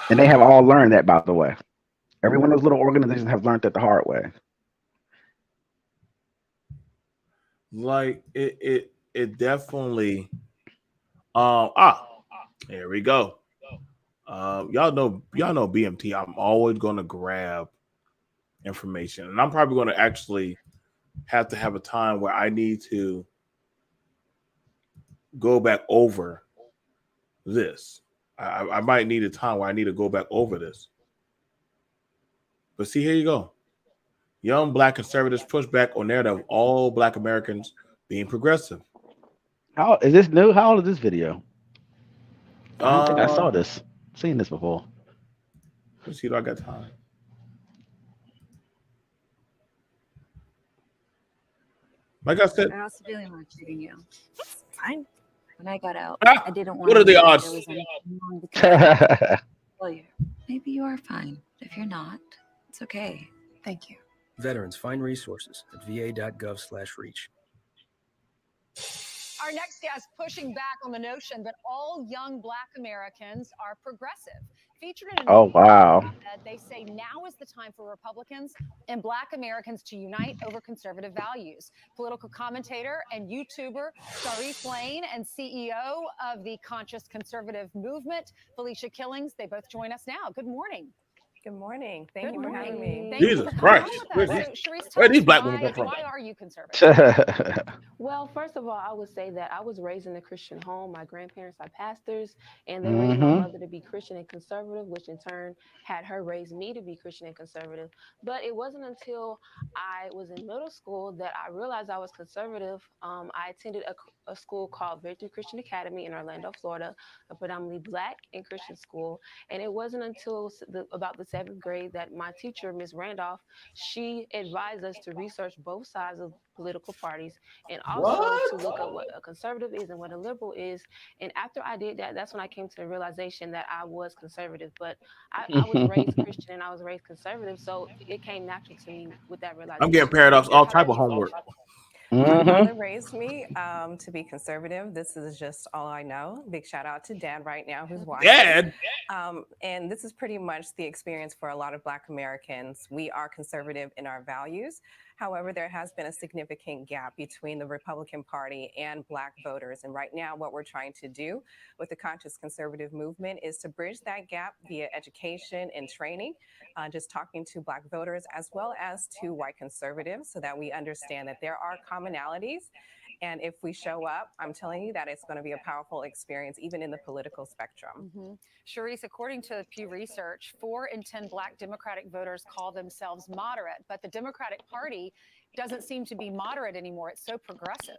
and they have all learned that, by the way. Every one of those little organizations have learned that the hard way. like it definitely. Here we go. Y'all know BMT. I'm always going to grab information, and I'm probably going to actually have to have a time where I need to go back over this. I might need a time where I need to go back over this. But see, here you go. Young black conservatives push back on narrative of all black Americans being progressive. How is this new? How old is this video? I don't think I Uh, saw this. Seen this before. let's see, do I got time? Like I said, I also really want treating you. It's fine. When I got out, I didn't want what to are the admit that odds? there was anything wrong with the failure. Maybe you are fine. If you're not, it's okay. Thank you. Veterans, find resources at va.gov/reach. Our next guest pushing back on the notion that all young black Americans are progressive. Featured in a Oh new wow. op-ed, they say now is the time for Republicans and black Americans to unite over conservative values. Political commentator and YouTuber Sharif Lane and CEO of the Conscious Conservative Movement, Felicia Killings, they both join us now. Good morning. Good morning. Thank you for having me. Thank you Jesus for coming Christ. on with us. So, Sharice, tell Where these us black women come from? why are you conservative? Well, first of all, I would say that I was raised in a Christian home. My grandparents are pastors, and they raised my mother to be Christian and conservative, which in turn had her raise me to be Christian and conservative. But it wasn't until I was in middle school that I realized I was conservative. I attended a school called Victory Christian Academy in Orlando, Florida, a predominantly black and Christian school. And it wasn't until about the 7th grade that my teacher, Ms. Randolph, she advised us to research both sides of political parties and also to look at what a conservative is and what a liberal is. And after I did that, that's when I came to the realization that I was conservative. But I was raised Christian and I was raised conservative, so it came natural to me with that realization. I'm getting paradox all type of homework. My father raised me to be conservative. This is just all I know. Big shout out to Dad right now who's watching. Dad? And this is pretty much the experience for a lot of Black Americans. We are conservative in our values. However, there has been a significant gap between the Republican Party and Black voters. And right now, what we're trying to do with the Conscious Conservative Movement is to bridge that gap via education and training, just talking to Black voters as well as to white conservatives so that we understand that there are commonalities. And if we show up, I'm telling you that it's going to be a powerful experience, even in the political spectrum. Sharice, according to Pew Research, 4 in 10 black Democratic voters call themselves moderate, but the Democratic Party doesn't seem to be moderate anymore. It's so progressive.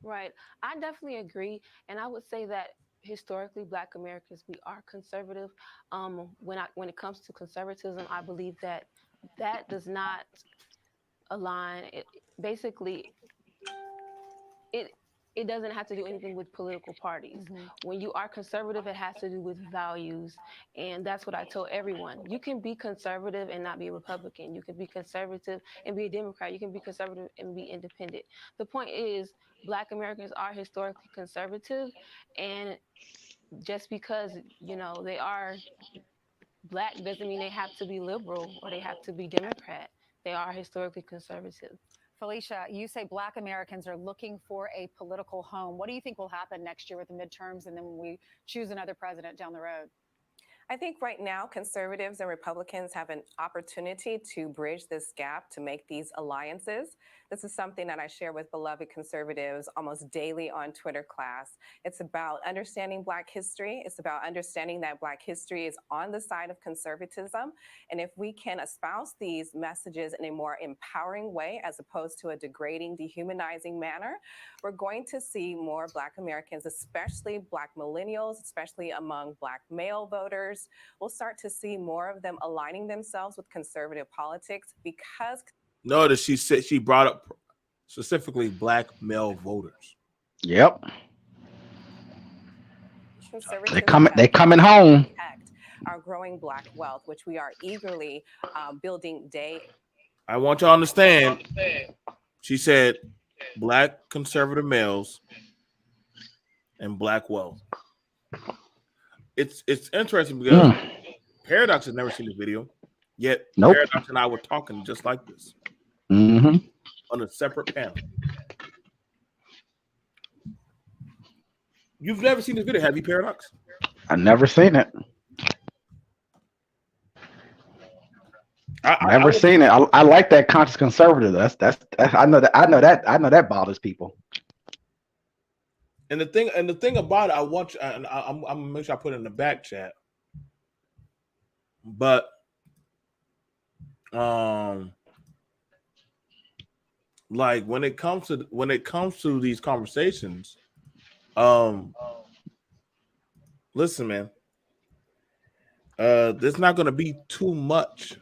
Right. I definitely agree. And I would say that historically, Black Americans, we are conservative. When it comes to conservatism, I believe that does not align. Basically, it doesn't have to do anything with political parties. When you are conservative, it has to do with values. And that's what I tell everyone. You can be conservative and not be a Republican. You can be conservative and be a Democrat. You can be conservative and be independent. The point is, Black Americans are historically conservative. And just because, they are Black doesn't mean they have to be liberal or they have to be Democrat. They are historically conservative. Felicia, you say Black Americans are looking for a political home. What do you think will happen next year with the midterms and then when we choose another president down the road? I think right now, conservatives and Republicans have an opportunity to bridge this gap, to make these alliances. This is something that I share with beloved conservatives almost daily on Twitter class. It's about understanding Black history. It's about understanding that Black history is on the side of conservatism. And if we can espouse these messages in a more empowering way, as opposed to a degrading, dehumanizing manner, we're going to see more Black Americans, especially Black millennials, especially among Black male voters, voters, we'll start to see more of them aligning themselves with conservative politics because. Notice she said she brought up specifically black male voters. Yep. Conservatism They coming home. Our growing black wealth, which we are eagerly building day. I want you to understand. She said black conservative males and black wealth. It's interesting because Paradox has never seen this video, yet Paradox and I were talking just like this on a separate panel. You've never seen this video, have you, Paradox? I've never seen it. Never seen it. I like that conscious conservative. That's I know that bothers people. And the thing about it, I want you, and I'm gonna make sure I put it in the back chat. But like when it comes to these conversations, listen, man, there's not gonna be too much.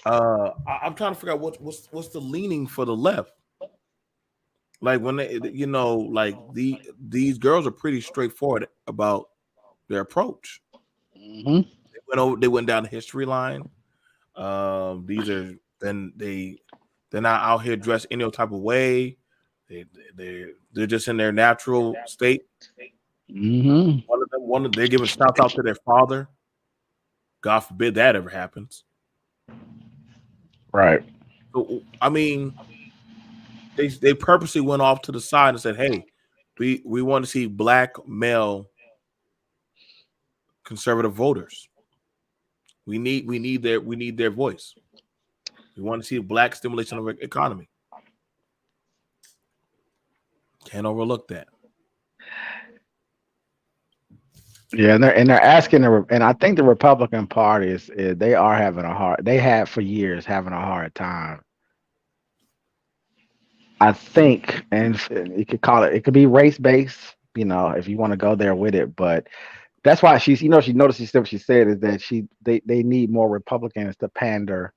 I'm trying to figure out what's the leaning for the left. Like when they, like these girls are pretty straightforward about their approach. They went down the history line. They're not out here dressed any type of way. They're just in their natural state. One of they're giving shouts out to their father. God forbid that ever happens. Right. So, I mean, they purposely went off to the side and said, "Hey, we want to see black male conservative voters. We need their voice. We want to see black stimulation of the economy. Can't overlook that." Yeah, and they're asking, and I think the Republican Party they are having a hard. They have for years having a hard time. I think, and you could call it. It could be race based, if you want to go there with it. But that's why she noticed what she said is that they need more Republicans to pander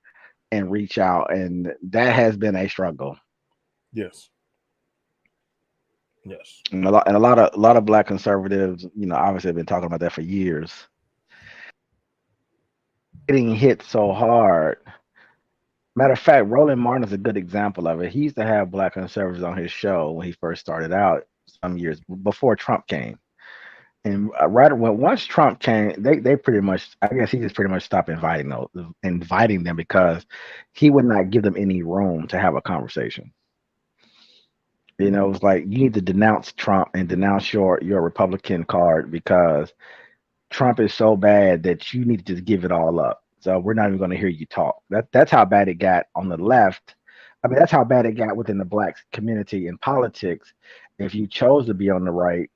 and reach out, and that has been a struggle. Yes. Yes. And a lot of black conservatives, obviously have been talking about that for years. Getting hit so hard. Matter of fact, Roland Martin is a good example of it. He used to have black conservatives on his show when he first started out some years before Trump came. And once Trump came, they pretty much, I guess he just pretty much stopped inviting them because he would not give them any room to have a conversation. It was like you need to denounce Trump and denounce your Republican card because Trump is so bad that you need to just give it all up. So we're not even going to hear you talk. That's how bad it got on the left. I mean, that's how bad it got within the black community in politics. If you chose to be on the right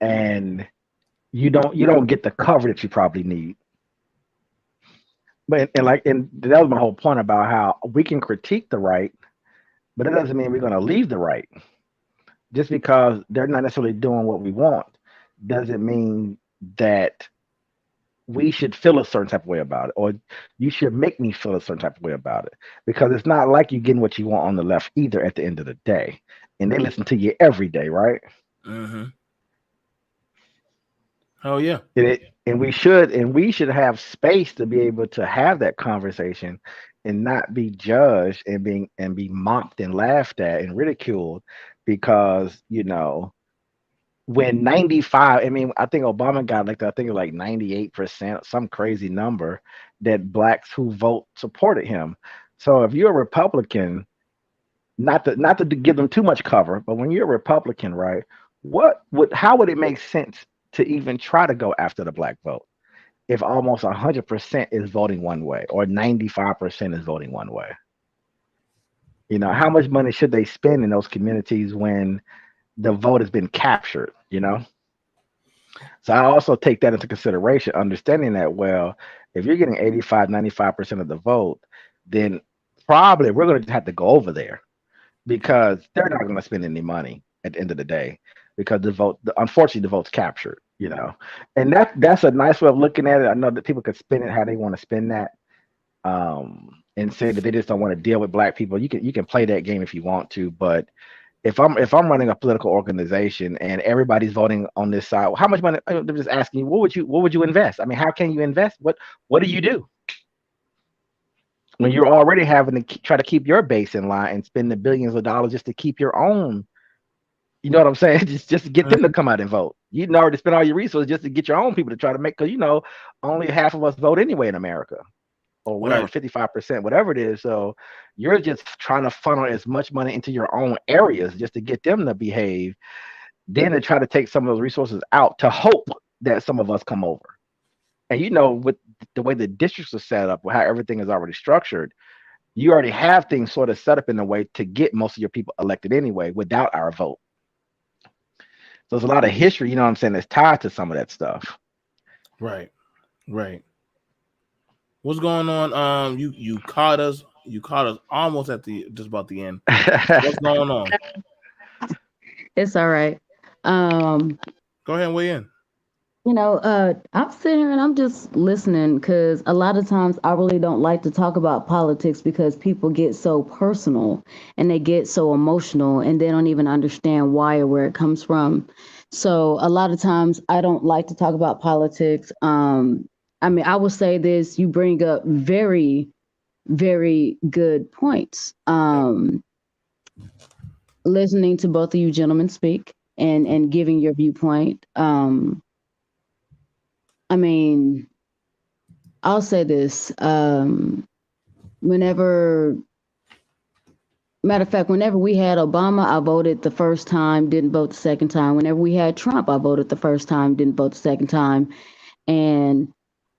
and you don't get the cover that you probably need. But and that was my whole point about how we can critique the right, but it doesn't mean we're going to leave the right. Just because they're not necessarily doing what we want doesn't mean that we should feel a certain type of way about it, or you should make me feel a certain type of way about it, because it's not like you're getting what you want on the left either at the end of the day. And they listen to you every day, right? Oh yeah. And we should have space to be able to have that conversation and not be judged and be mocked and laughed at and ridiculed because when 95, I think Obama got I think it was like 98%, some crazy number that blacks who vote supported him. So if you're a Republican, not to give them too much cover, but when you're a Republican, right, how would it make sense to even try to go after the black vote if almost 100% is voting one way or 95% is voting one way? How much money should they spend in those communities when the vote has been captured, So I also take that into consideration, understanding that, well, if you're getting 85, 95% of the vote, then probably we're going to have to go over there because they're not going to spend any money at the end of the day. because unfortunately the vote's captured, and that's a nice way of looking at it. I know that people could spin it how they want to spin that, and say that they just don't want to deal with black people. You can play that game if you want to, but if I'm running a political organization and everybody's voting on this side, how much money? They're just asking you, what would you invest? I mean, how can you invest? What do you do when you're already having to try to keep your base in line and spend the billions of dollars just to keep your own? You know what I'm saying? Just to get them to come out and vote. You can already spend all your resources just to get your own people to try to make, because only half of us vote anyway in America, or whatever, 55%, whatever it is. So you're just trying to funnel as much money into your own areas just to get them to behave, then to try to take some of those resources out to hope that some of us come over. And with the way the districts are set up, how everything is already structured, you already have things sort of set up in a way to get most of your people elected anyway without our vote. So there's a lot of history, you know what I'm saying, that's tied to some of that stuff. Right. What's going on? You caught us almost at just about the end. What's going on? It's all right. Go ahead and weigh in. I'm sitting here and I'm just listening, because a lot of times I really don't like to talk about politics because people get so personal and they get so emotional and they don't even understand why or where it comes from. So a lot of times I don't like to talk about politics. I will say this: you bring up very, very good points. Listening to both of you gentlemen speak and giving your viewpoint. I'll say this. Whenever we had Obama, I voted the first time, didn't vote the second time. Whenever we had Trump, I voted the first time, didn't vote the second time. And,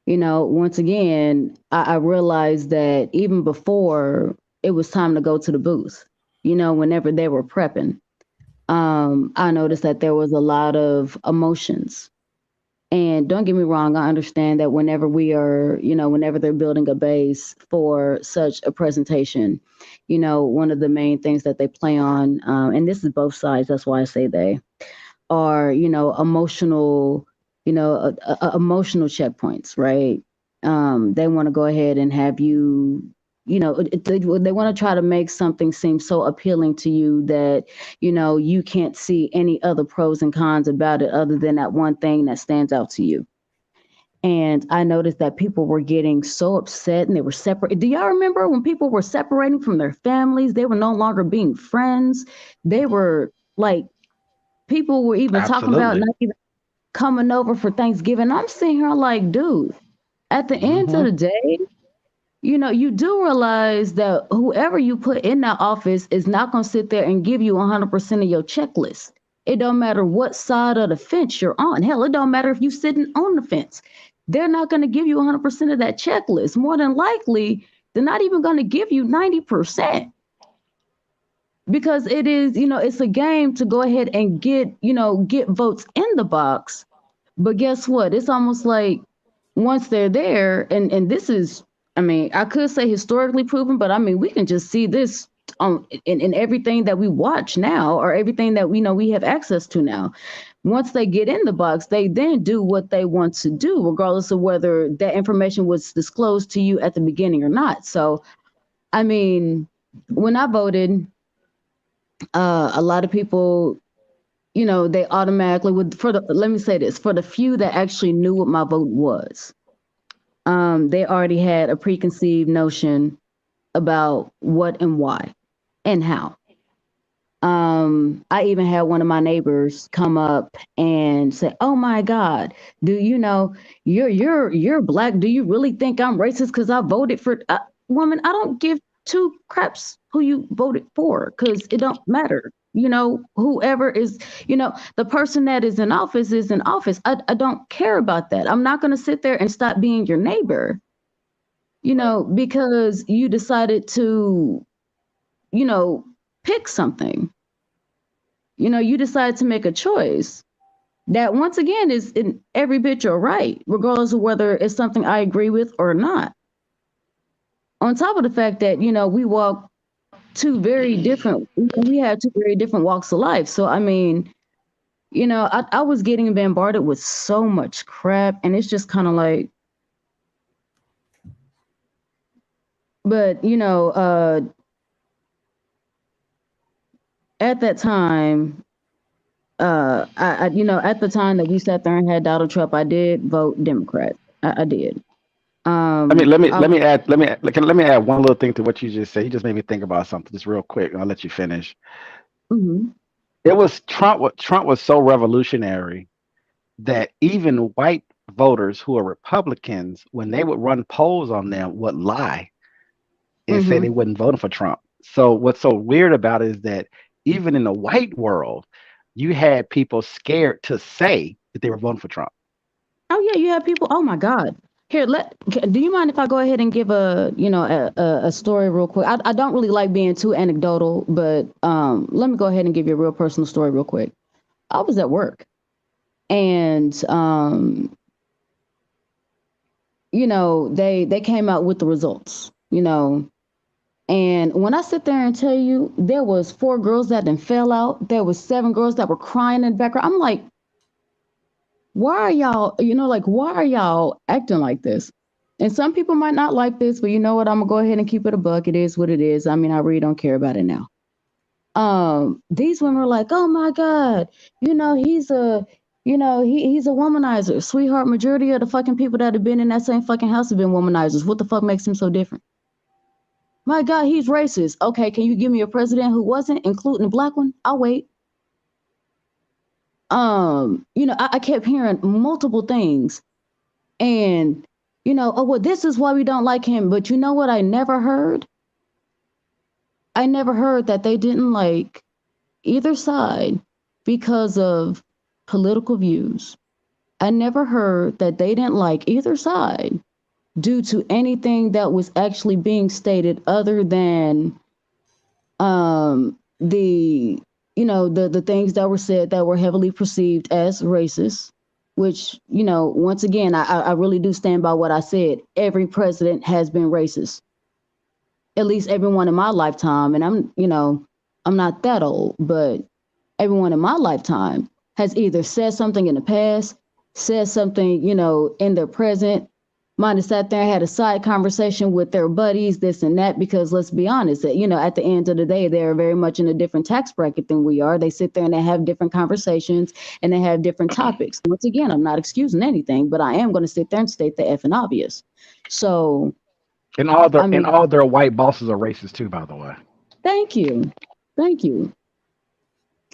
once again, I realized that even before it was time to go to the booth, whenever they were prepping, I noticed that there was a lot of emotions. And don't get me wrong, I understand that whenever whenever they're building a base for such a presentation, one of the main things that they play on, and this is both sides, that's why I say they, are, emotional, emotional checkpoints, right? They want to go ahead and have you, they want to try to make something seem so appealing to you that, you can't see any other pros and cons about it other than that one thing that stands out to you. And I noticed that people were getting so upset and they were separate. Do y'all remember when people were separating from their families? They were no longer being friends. They were like, people were even talking about not even coming over for Thanksgiving. I'm sitting here like, dude, at the end of the day, you do realize that whoever you put in that office is not going to sit there and give you 100% of your checklist. It don't matter what side of the fence you're on. Hell, it don't matter if you're sitting on the fence. They're not going to give you 100% of that checklist. More than likely, they're not even going to give you 90%. Because it is, it's a game to go ahead and get votes in the box. But guess what? It's almost like once they're there, and this is, I could say historically proven, but we can just see this in everything that we watch now, or everything that we have access to now. Once they get in the box, they then do what they want to do, regardless of whether that information was disclosed to you at the beginning or not. So, when I voted, a lot of people, they automatically would, let me say this, for the few that actually knew what my vote was, they already had a preconceived notion about what and why and how. I even had one of my neighbors come up and say, "Oh my God, do you know you're black? Do you really think I'm racist because I voted for woman? I don't give two craps who you voted for, because it don't matter. Whoever is, the person that is in office is in office. I don't care about that. I'm not going to sit there and stop being your neighbor, because you decided to, pick something. You decided to make a choice that, once again, is in every bit your right, regardless of whether it's something I agree with or not. On top of the fact that, we have two very different walks of life. So, you know, I was getting bombarded with so much crap, and it's just kind of like, but you know, at that time, you know, at the time that we sat there and had Donald Trump, I did vote Democrat. I did. Let me let me I let was. me add let me add one little thing to what you just said. You just made me think about something just real quick, and I'll let you finish. Mhm. It was Trump. What Trump was so revolutionary that even white voters who are Republicans, when they would run polls on them, would lie and say they Mhm. wasn't voting for Trump. So what's so weird about it is that even in the white world, you had people scared to say that they were voting for Trump. Oh yeah, you have people. Oh my God. Here, do you mind if I go ahead and give a, you know, a story real quick? I don't really like being too anecdotal, but let me go ahead and give you a real personal story real quick. I was at work, and you know, they came out with the results, you know, and when I sit there and tell you, there was 4 girls that then fell out, there was 7 girls that were crying in the background. I'm like, why are y'all, you know, like, why are y'all acting like this? And some people might not like this, but you know what? I'm gonna go ahead and keep it a buck. It is what it is. I mean, I really don't care about it now. These women are like, oh my God, you know, he's a womanizer. Sweetheart, majority of the fucking people that have been in that same fucking house have been womanizers. What the fuck makes him so different? My God, he's racist. Okay, can you give me a president who wasn't, including a black one? I'll wait. You know, I kept hearing multiple things. And, you know, oh, well, this is why we don't like him. But you know what I never heard? I never heard that they didn't like either side because of political views. I never heard that they didn't like either side due to anything that was actually being stated other than the, you know, the things that were said that were heavily perceived as racist, which, you know, once again, I really do stand by what I said. Every president has been racist, at least everyone in my lifetime. And I'm, you know, I'm not that old, but everyone in my lifetime has either said something in the past, said something, you know, in their present, might have sat there and had a side conversation with their buddies, this and that, because let's be honest, that, you know, at the end of the day, they're very much in a different tax bracket than we are. They sit there and they have different conversations and they have different topics. Once again, I'm not excusing anything, but I am going to sit there and state the effing obvious. So, I And mean, all their white bosses are racist too, by the way. thank you. Thank you.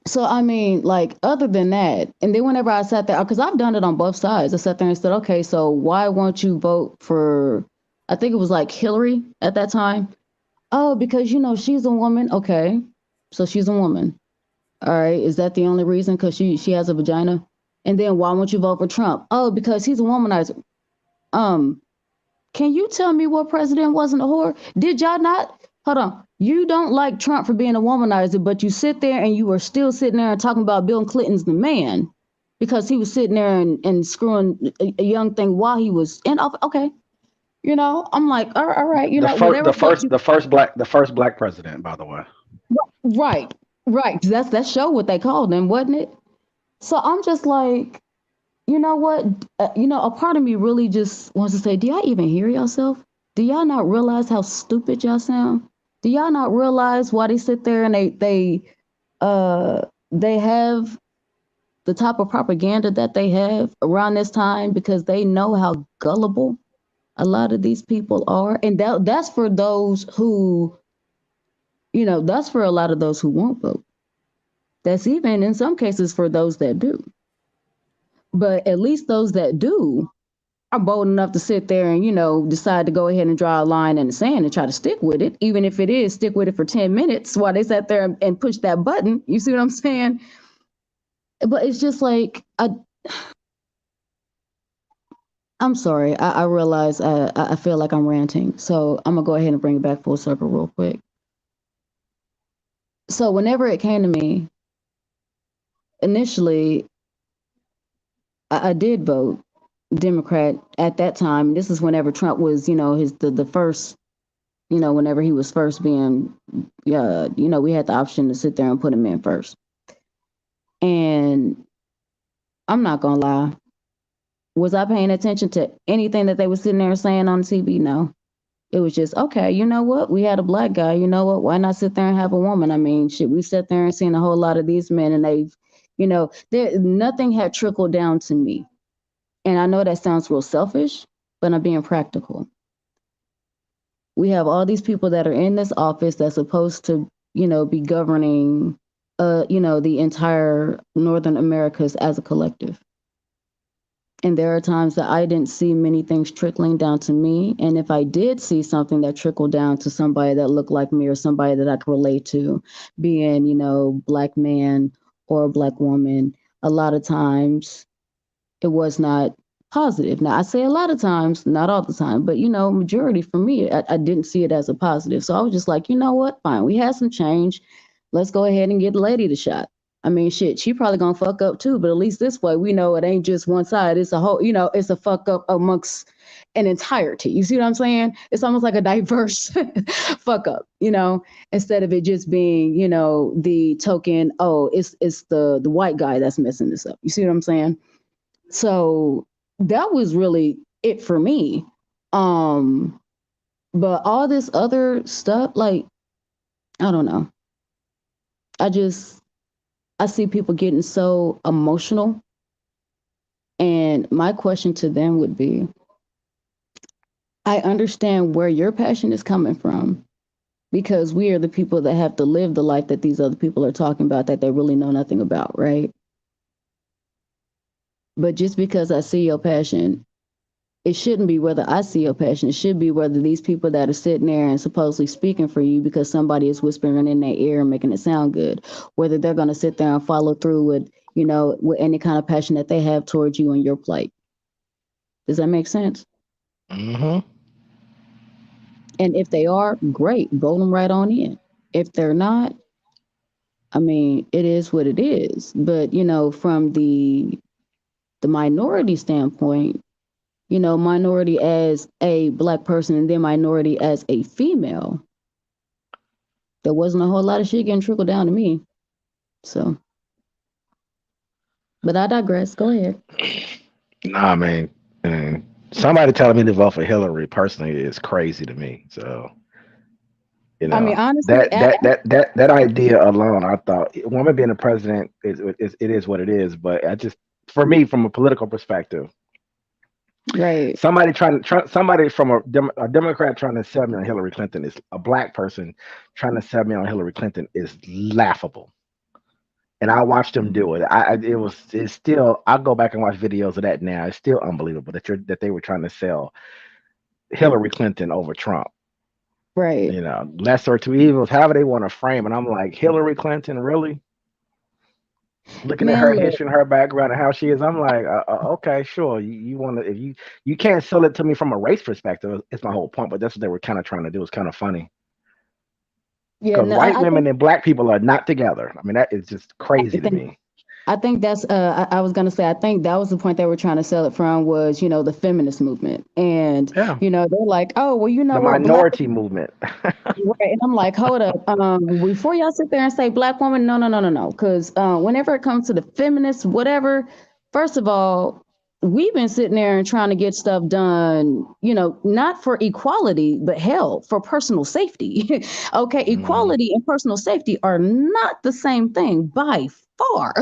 So I mean, like, other than that, and then whenever I sat there, because I've done it on both sides, I sat there and said, okay, so why won't you vote for? I think it was like Hillary at that time. Oh, because you know she's a woman. Okay, so she's a woman. All right, is that the only reason? Because she has a vagina. And then why won't you vote for Trump? Oh, because he's a womanizer. Um, can you tell me what president wasn't a whore? Did y'all not? Hold on. You don't like Trump for being a womanizer, but you sit there and you are still sitting there and talking about Bill Clinton's the man because he was sitting there and screwing a young thing while he was in office. Okay. You know, I'm like, all right, you The know, first, whatever the floats first, you. the first black president, by the way. Right. Right. 'Cause that show what they called him, wasn't it? So I'm just like, you know what? You know, a part of me really just wants to say, do y'all even hear yourself? Do y'all not realize how stupid y'all sound? Do y'all not realize why they sit there and they have the type of propaganda that they have around this time because they know how gullible a lot of these people are, and that's for those who, you know, that's for a lot of those who won't vote. That's even in some cases for those that do. But at least those that do are bold enough to sit there and, you know, decide to go ahead and draw a line in the sand and try to stick with it, even if it is stick with it for 10 minutes while they sat there and push that button. You see what I'm saying? But it's just like, I'm sorry. I realize I feel like I'm ranting. So I'm going to go ahead and bring it back full circle real quick. So whenever it came to me, initially, I did vote Democrat at that time. This is whenever Trump was, you know, the first, you know, whenever he was first being, you know, we had the option to sit there and put him in first. And I'm not gonna lie. Was I paying attention to anything that they were sitting there saying on TV? No. It was just, okay, you know what? We had a black guy. You know what? Why not sit there and have a woman? I mean, shit, we sat there and seen a whole lot of these men, and they've, nothing had trickled down to me. And I know that sounds real selfish, but I'm being practical. We have all these people that are in this office that's supposed to, be governing, the entire Northern Americas as a collective. And there are times that I didn't see many things trickling down to me. And if I did see something that trickled down to somebody that looked like me or somebody that I could relate to, being, black man or a black woman, a lot of times it was not positive. Now, I say a lot of times, not all the time, but, majority for me, I didn't see it as a positive. So I was just like, you know what? Fine. We had some change. Let's go ahead and get the lady the shot. I mean, shit, she probably gonna fuck up too, but at least this way we know it ain't just one side. It's a whole, it's a fuck up amongst an entirety. You see what I'm saying? It's almost like a diverse fuck up, instead of it just being, the token, oh, it's the white guy that's messing this up. You see what I'm saying? So that was really it for me. But all this other stuff, like, I don't know. I see people getting so emotional. And my question to them would be, I understand where your passion is coming from, because we are the people that have to live the life that these other people are talking about that they really know nothing about, right? But just because I see your passion, it shouldn't be whether I see your passion. It should be whether these people that are sitting there and supposedly speaking for you because somebody is whispering in their ear and making it sound good, whether they're going to sit there and follow through with, with any kind of passion that they have towards you and your plight. Does that make sense? Mm-hmm. And if they are, great, roll them right on in. If they're not, I mean, it is what it is. But, from the minority standpoint, minority as a black person and then minority as a female, there wasn't a whole lot of shit getting trickled down to me. So, but I digress. Go ahead. Nah, man. Somebody telling me to vote for Hillary personally is crazy to me. So, I mean, honestly, that idea alone, I thought woman being a president is what it is. But for me, from a political perspective, right? Somebody from a Democrat trying to sell me on Hillary Clinton is a black person trying to sell me on Hillary Clinton is laughable. And I watched them do it. It's still. I'll go back and watch videos of that now. It's still unbelievable that they were trying to sell Hillary Clinton over Trump. Right. Lesser of two evils, however they want to frame it. I'm like, Hillary Clinton, really? Looking at her history and her background and how she is, I'm like, okay, sure. You want to, if you can't sell it to me from a race perspective, it's my whole point. But that's what they were kind of trying to do. It's kind of funny. Yeah, because white women and black people are not together. I mean, that is just crazy to me. I think that's I was gonna say, I think that was the point they were trying to sell it from was, the feminist movement. And they're like, oh, well, the minority movement. Right. And I'm like, hold up. Before y'all sit there and say black woman, no. Because whenever it comes to the feminists, whatever, first of all, we've been sitting there and trying to get stuff done, not for equality, but hell, for personal safety. Okay. Equality and personal safety are not the same thing by far.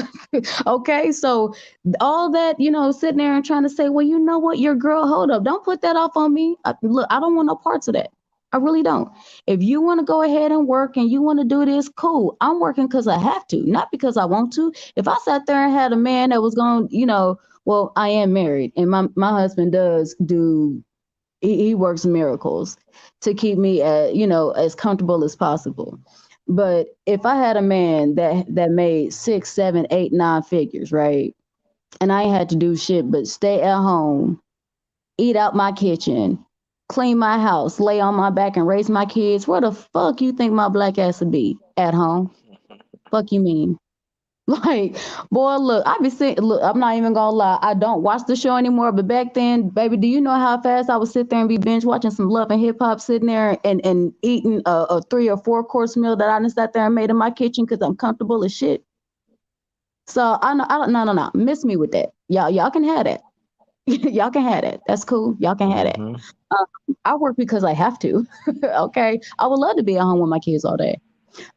Okay. So all that, sitting there and trying to say, well, you know what, your girl, hold up. Don't put that off on me. Look, I don't want no parts of that. I really don't. If you want to go ahead and work and you want to do this, cool. I'm working because I have to, not because I want to. If I sat there and had a man that was going, well, I am married and my husband does do, he works miracles to keep me, as comfortable as possible. But if I had a man that made 6, 7, 8, 9 figures, right? And I ain't had to do shit but stay at home, eat out my kitchen, clean my house, lay on my back and raise my kids, where the fuck you think my black ass would be? At home? Fuck you mean? Like, boy, look, I be saying, look, I'm not even gonna lie, I don't watch the show anymore, but back then, baby, do you know how fast I would sit there and be binge watching some Love and Hip Hop, sitting there and eating a 3 or 4 course meal that I just sat there and made in my kitchen because I'm comfortable as shit. So I know, no, miss me with that. y'all can have it. Y'all can have it. That's cool. Y'all can have it. I work because I have to. Okay. I would love to be at home with my kids all day.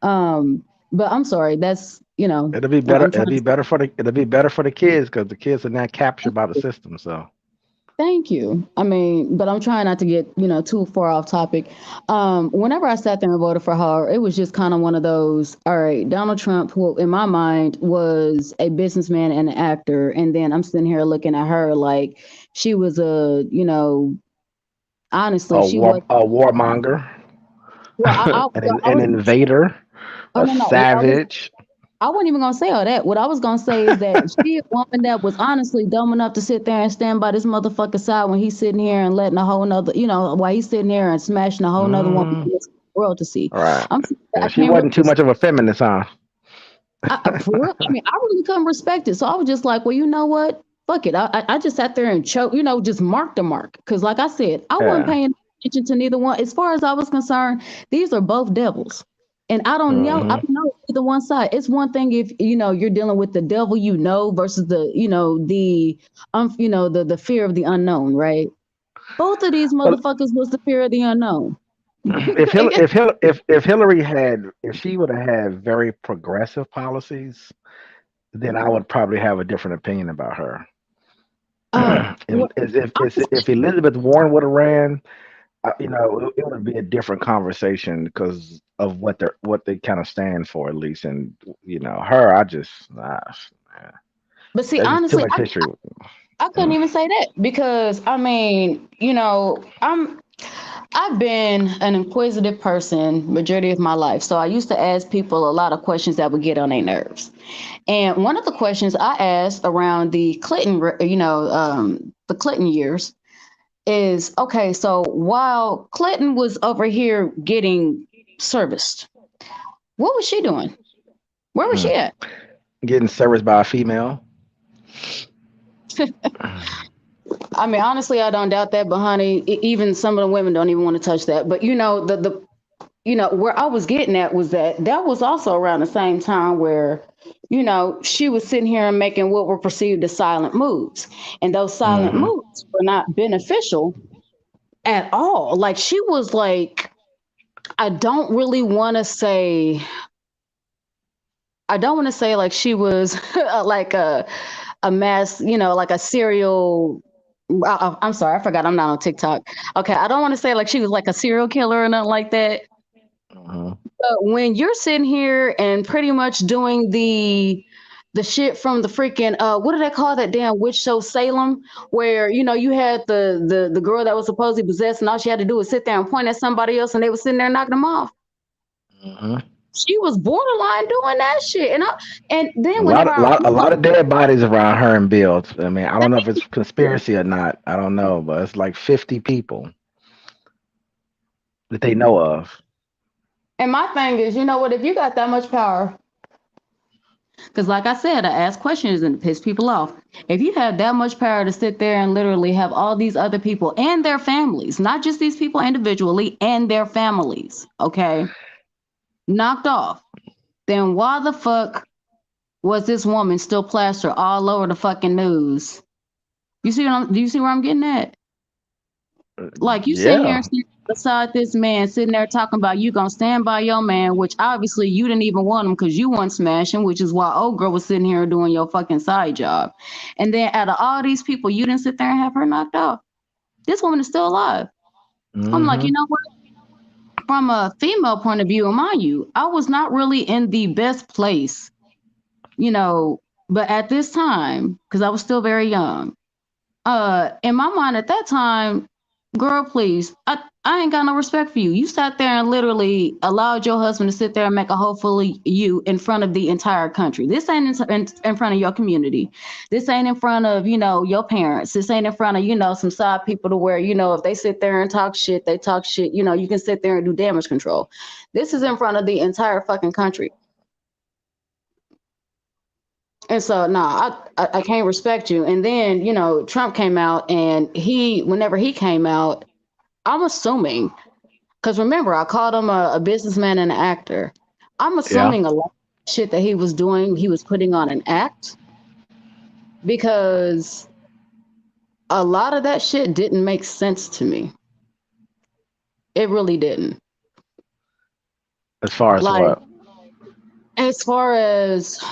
But I'm sorry. That's, It'll be better. It'll be better for the kids because the kids are not captured by the system. So Thank you. I mean, but I'm trying not to get, too far off topic. Whenever I sat there and voted for her, it was just kind of one of those, all right, Donald Trump, who in my mind was a businessman and an actor. And then I'm sitting here looking at her like she was honestly, she was. a warmonger, Well, I an was. invader, Oh, a no, no. savage. I wasn't even gonna say all that. What I was gonna say is that she a woman that was honestly dumb enough to sit there and stand by this motherfucker side when he's sitting here and letting a whole nother, while he's sitting there and smashing a whole nother woman for the world to see. All right. I She can't wasn't too much of a feminist, huh? for real. I mean, I really couldn't respect it. So I was just like, well, you know what? Fuck it. I just sat there and choked, just mark the mark. Because like I said, I wasn't paying attention to neither one. As far as I was concerned, these are both devils. And I don't know either one side. It's one thing if you're dealing with the devil versus the fear of the unknown, right? Both of these motherfuckers was the fear of the unknown. If Hillary if she would have had very progressive policies, then I would probably have a different opinion about her. If Elizabeth Warren would have ran, it would be a different conversation because of what they kind of stand for, at least. And her, but see, honestly, I couldn't even say that because I mean, I've been an inquisitive person majority of my life. So I used to ask people a lot of questions that would get on their nerves. And one of the questions I asked around the Clinton, the Clinton years is, okay, so while Clinton was over here getting serviced, what was she doing? Where was she at? Getting serviced by a female. I mean, honestly, I don't doubt that, but honey, even some of the women don't even want to touch that. But where I was getting at was that was also around the same time where, she was sitting here and making what were perceived as silent moves. And those silent moves were not beneficial at all. Like she was like, I don't want to say like she was like a mass, like a serial. I'm sorry, I forgot I'm not on TikTok. Okay, I don't want to say like she was like a serial killer or nothing like that. But when you're sitting here and pretty much doing the shit from the freaking what do they call that damn witch show Salem, where you had the girl that was supposedly possessed and all she had to do was sit there and point at somebody else and they were sitting there knocking them off. She was borderline doing that shit, and then a lot of dead bodies around her and Bill. I mean, I don't know if it's conspiracy or not. I don't know, but it's like 50 people that they know of. And my thing is, you know what? If you got that much power, because like I said, I ask questions and piss people off. If you have that much power to sit there and literally have all these other people and their families, not just these people individually and their families, okay, knocked off, then why the fuck was this woman still plastered all over the fucking news? Do you see where I'm getting at? Like you sitting here beside this man sitting there talking about you gonna stand by your man, which obviously you didn't even want him because you weren't smashing, which is why old girl was sitting here doing your fucking side job. And then out of all these people, you didn't sit there and have her knocked off. This woman is still alive. I'm like, you know what? From a female point of view, and mind you, I was not really in the best place, but at this time, because I was still very young, in my mind at that time, girl, please, I ain't got no respect for you. You sat there and literally allowed your husband to sit there and make a hole full of you in front of the entire country. This ain't in front of your community. This ain't in front of, your parents. This ain't in front of, some side people to where, if they sit there and talk shit, they talk shit. You can sit there and do damage control. This is in front of the entire fucking country. And so, I can't respect you. And then, Trump came out and whenever he came out, I'm assuming, because remember, I called him a businessman and an actor. I'm assuming a lot of shit that he was doing, he was putting on an act. because a lot of that shit didn't make sense to me. It really didn't. As far as Like, what? as far as,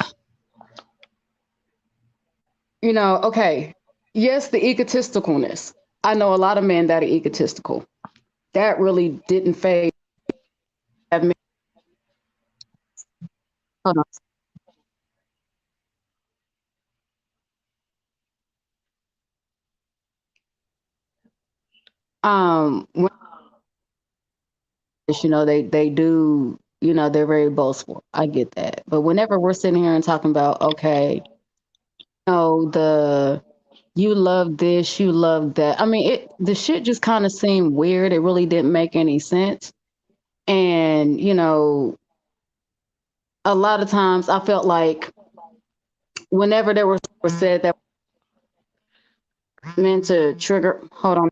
okay, yes, the egotisticalness. I know a lot of men that are egotistical. That really didn't fade me. Hold on. They do, they're very boastful. I get that. But whenever we're sitting here and talking about, okay, the you love this, you love that. I mean, the shit just kind of seemed weird. It really didn't make any sense. And, a lot of times I felt like whenever there was said that meant to trigger, hold on.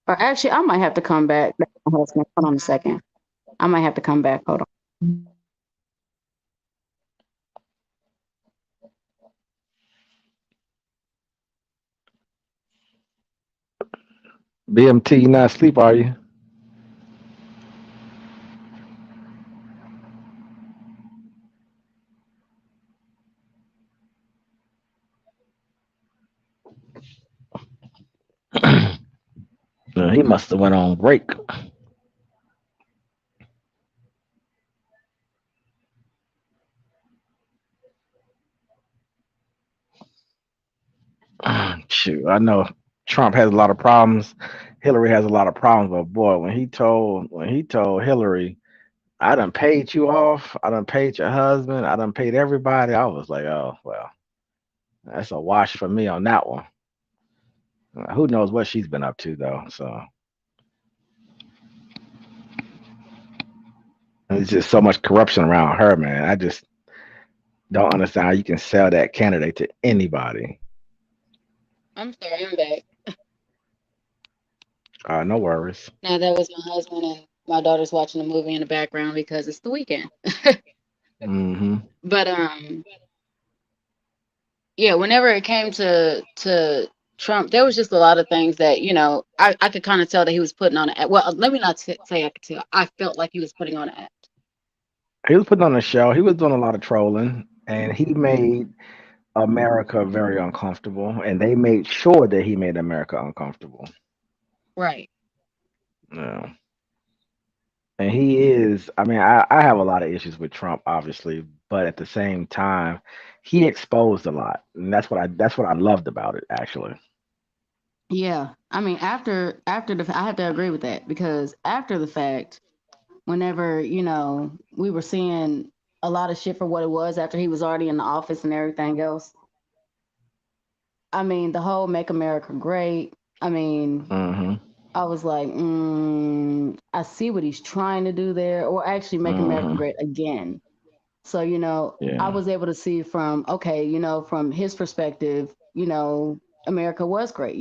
Or actually, I might have to come back. Hold on a second. I might have to come back. Hold on. BMT, you not asleep, are you? He must have went on break. Shoot, I know Trump has a lot of problems. Hillary has a lot of problems, but boy, when he told Hillary, I done paid you off, I done paid your husband, I done paid everybody, I was like, oh well, that's a wash for me on that one. Who knows what she's been up to though? So there's just so much corruption around her, man. I just don't understand how you can sell that candidate to anybody. I'm sorry, I'm back. No worries. Now that was my husband and my daughter's watching a movie in the background because it's the weekend. Mm-hmm. But yeah, whenever it came to Trump, there was just a lot of things that I could kind of tell that he was putting on an act. Well, let me not say I could tell. I felt like he was putting on an act. He was putting on a show. He was doing a lot of trolling, and he made America very uncomfortable. And they made sure that he made America uncomfortable. Right. Yeah. And he is. I mean, I have a lot of issues with Trump, obviously, but at the same time, he exposed a lot, and that's what I loved about it, actually. Yeah. I mean, after the I have to agree with that because after the fact, whenever we were seeing a lot of shit for what it was after he was already in the office and everything else. I mean, the whole "Make America Great." I mean, Mm-hmm. I was like, I see what he's trying to do there, or actually make America Mm-hmm. great again. So, I Yeah. was able to see from, okay, from his perspective, America was great.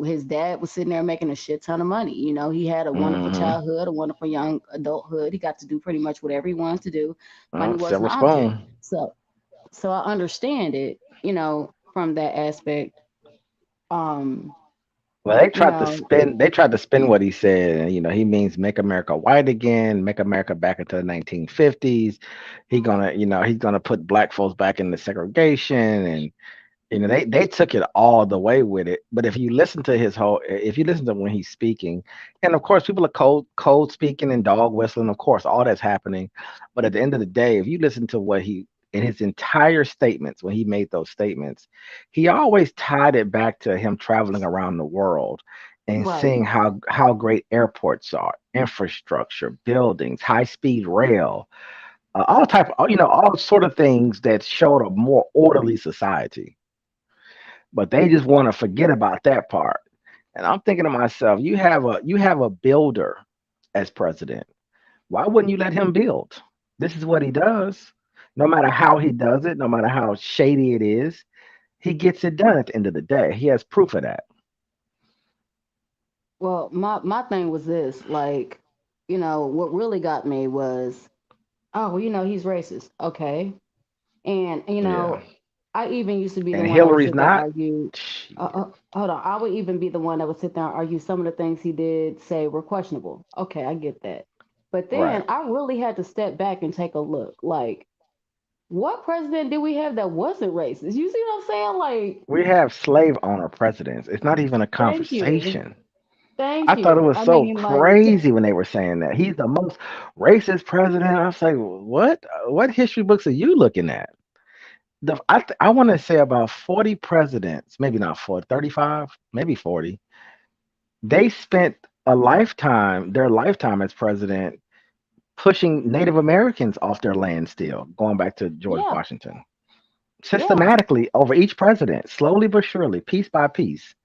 His dad was sitting there making a shit ton of money. He had a wonderful Mm-hmm. childhood, a wonderful young adulthood. He got to do pretty much whatever he wanted to do. Money was an Silver object. spoon. So I understand it, from that aspect. Um, Well, they you tried to know, spin. They tried to spin what he said. And, he means make America white again, make America back into the 1950s. He's gonna put black folks back into segregation, and they took it all the way with it. But if you listen to when he's speaking, and of course people are code speaking and dog whistling, of course all that's happening. But at the end of the day, if you listen to what he in his entire statements when he made those statements, he always tied it back to him traveling around the world and right. seeing how great airports are, infrastructure, buildings, high speed rail, all type of, all sort of things that showed a more orderly society, but they just want to forget about that part. And I'm thinking to myself, you have a builder as president. Why wouldn't you let him build? This is what he does. No matter how he does it, no matter how shady it is, he gets it done at the end of the day. He has proof of that. Well, my thing was this, like, what really got me was, oh, well, he's racist. Okay. And, Yeah. I even used to be the and one that would Hillary's sit there and not. argue. Hold on, I would even be the one that would sit there and argue some of the things he did say were questionable. Okay, I get that, but Right. then I really had to step back and take a look. Like, what president did we have that wasn't racist? You see what I'm saying? Like, We have slave owner presidents. It's not even a thank you, conversation. thank I thought it you. was I so mean, like, crazy when they were saying that he's the most racist president. I was like, what? What history books are you looking at? I want to say about 40 presidents, maybe not 40, 35, maybe 40. They spent their lifetime as president, pushing Native Americans off their land still, going back to George yeah, Washington. yeah. Systematically over each president, slowly but surely, piece by piece,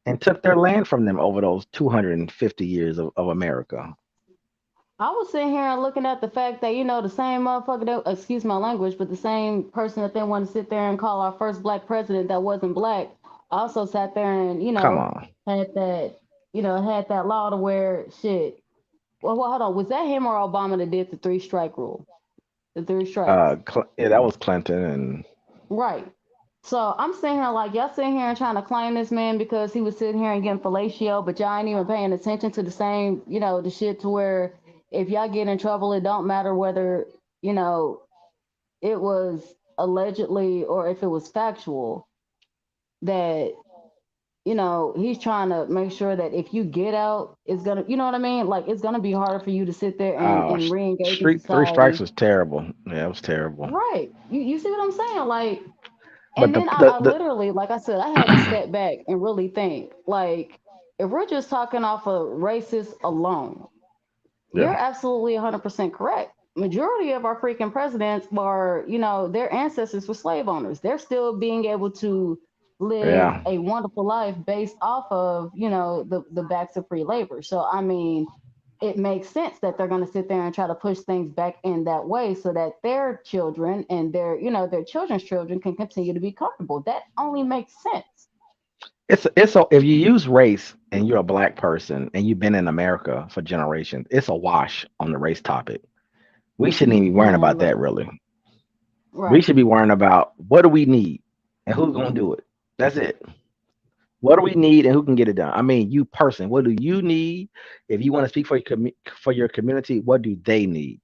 and took their land from them over those 250 years of America. I was sitting here and looking at the fact that, the same motherfucker that, excuse my language, but the same person that they want to sit there and call our first black president that wasn't black also sat there and, Come on. had that, had that law to where shit. Well, hold on. Was that him or Obama that did the three-strike rule? The three strikes. Yeah, that was Clinton, and Right. So I'm sitting here like y'all sitting here and trying to claim this man because he was sitting here and getting fellatio, but y'all ain't even paying attention to the same, the shit to where if y'all get in trouble, it don't matter whether, you know, it was allegedly or if it was factual that, he's trying to make sure that if you get out, it's gonna, you know what I mean? Like it's gonna be harder for you to sit there and re-engage in Street Three Strikes society. was terrible. Yeah, it was terrible. Right. You see what I'm saying? Like, But and then I literally, like I said, I had to step back and really think, like, if we're just talking off of racist alone, you're yeah, absolutely 100% correct. Majority of our freaking presidents were, their ancestors were slave owners. They're still being able to live yeah. a wonderful life based off of, the backs of free labor. So, I mean, it makes sense that they're going to sit there and try to push things back in that way so that their children and their children's children can continue to be comfortable. That only makes sense. It's so if you use race and you're a black person and you've been in America for generations, it's a wash on the race topic. We shouldn't even be worrying Man, about that look, really. We right. should be worrying about what do we need and who's gonna do it. That's it. What do we need and who can get it done? I mean, you person, what do you need? If you want to speak for for your community, what do they need?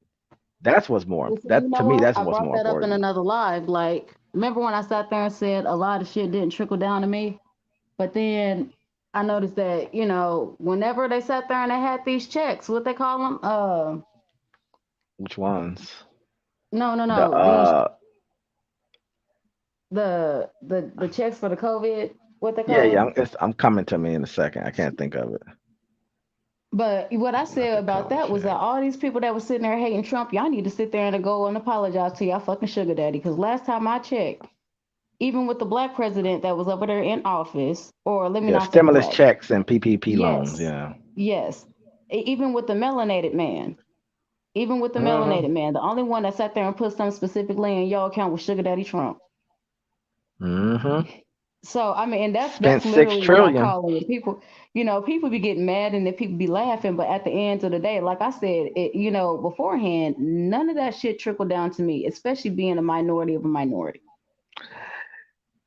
That's what's more. Well, see, you That to know me, what? that's I what's brought more that up in important. another live. Like, remember when I sat there and said a lot of shit didn't trickle down to me? But then I noticed that, whenever they sat there and they had these checks, what they call them? Which ones? No, no, The no. These the checks for the COVID, what they yeah, call yeah. them? I'm coming to me in a second. I can't think of it. But what I Not said the about COVID that was that check. all these people that was sitting there hating Trump, y'all need to sit there and go and apologize to y'all fucking sugar daddy. Because last time I checked, even with the black president that was over there in office, or let me Yeah, not say stimulus black, checks and PPP loans. yes, Yeah. yes, even with the melanated man, even with the hmm melanated man, the only one that sat there and put something specifically in your account was sugar daddy Trump. hmm So I mean, and Spent that's six literally what I trillion. call it. People, people be getting mad and then people be laughing, but at the end of the day, like I said, beforehand, none of that shit trickled down to me, especially being a minority of a minority.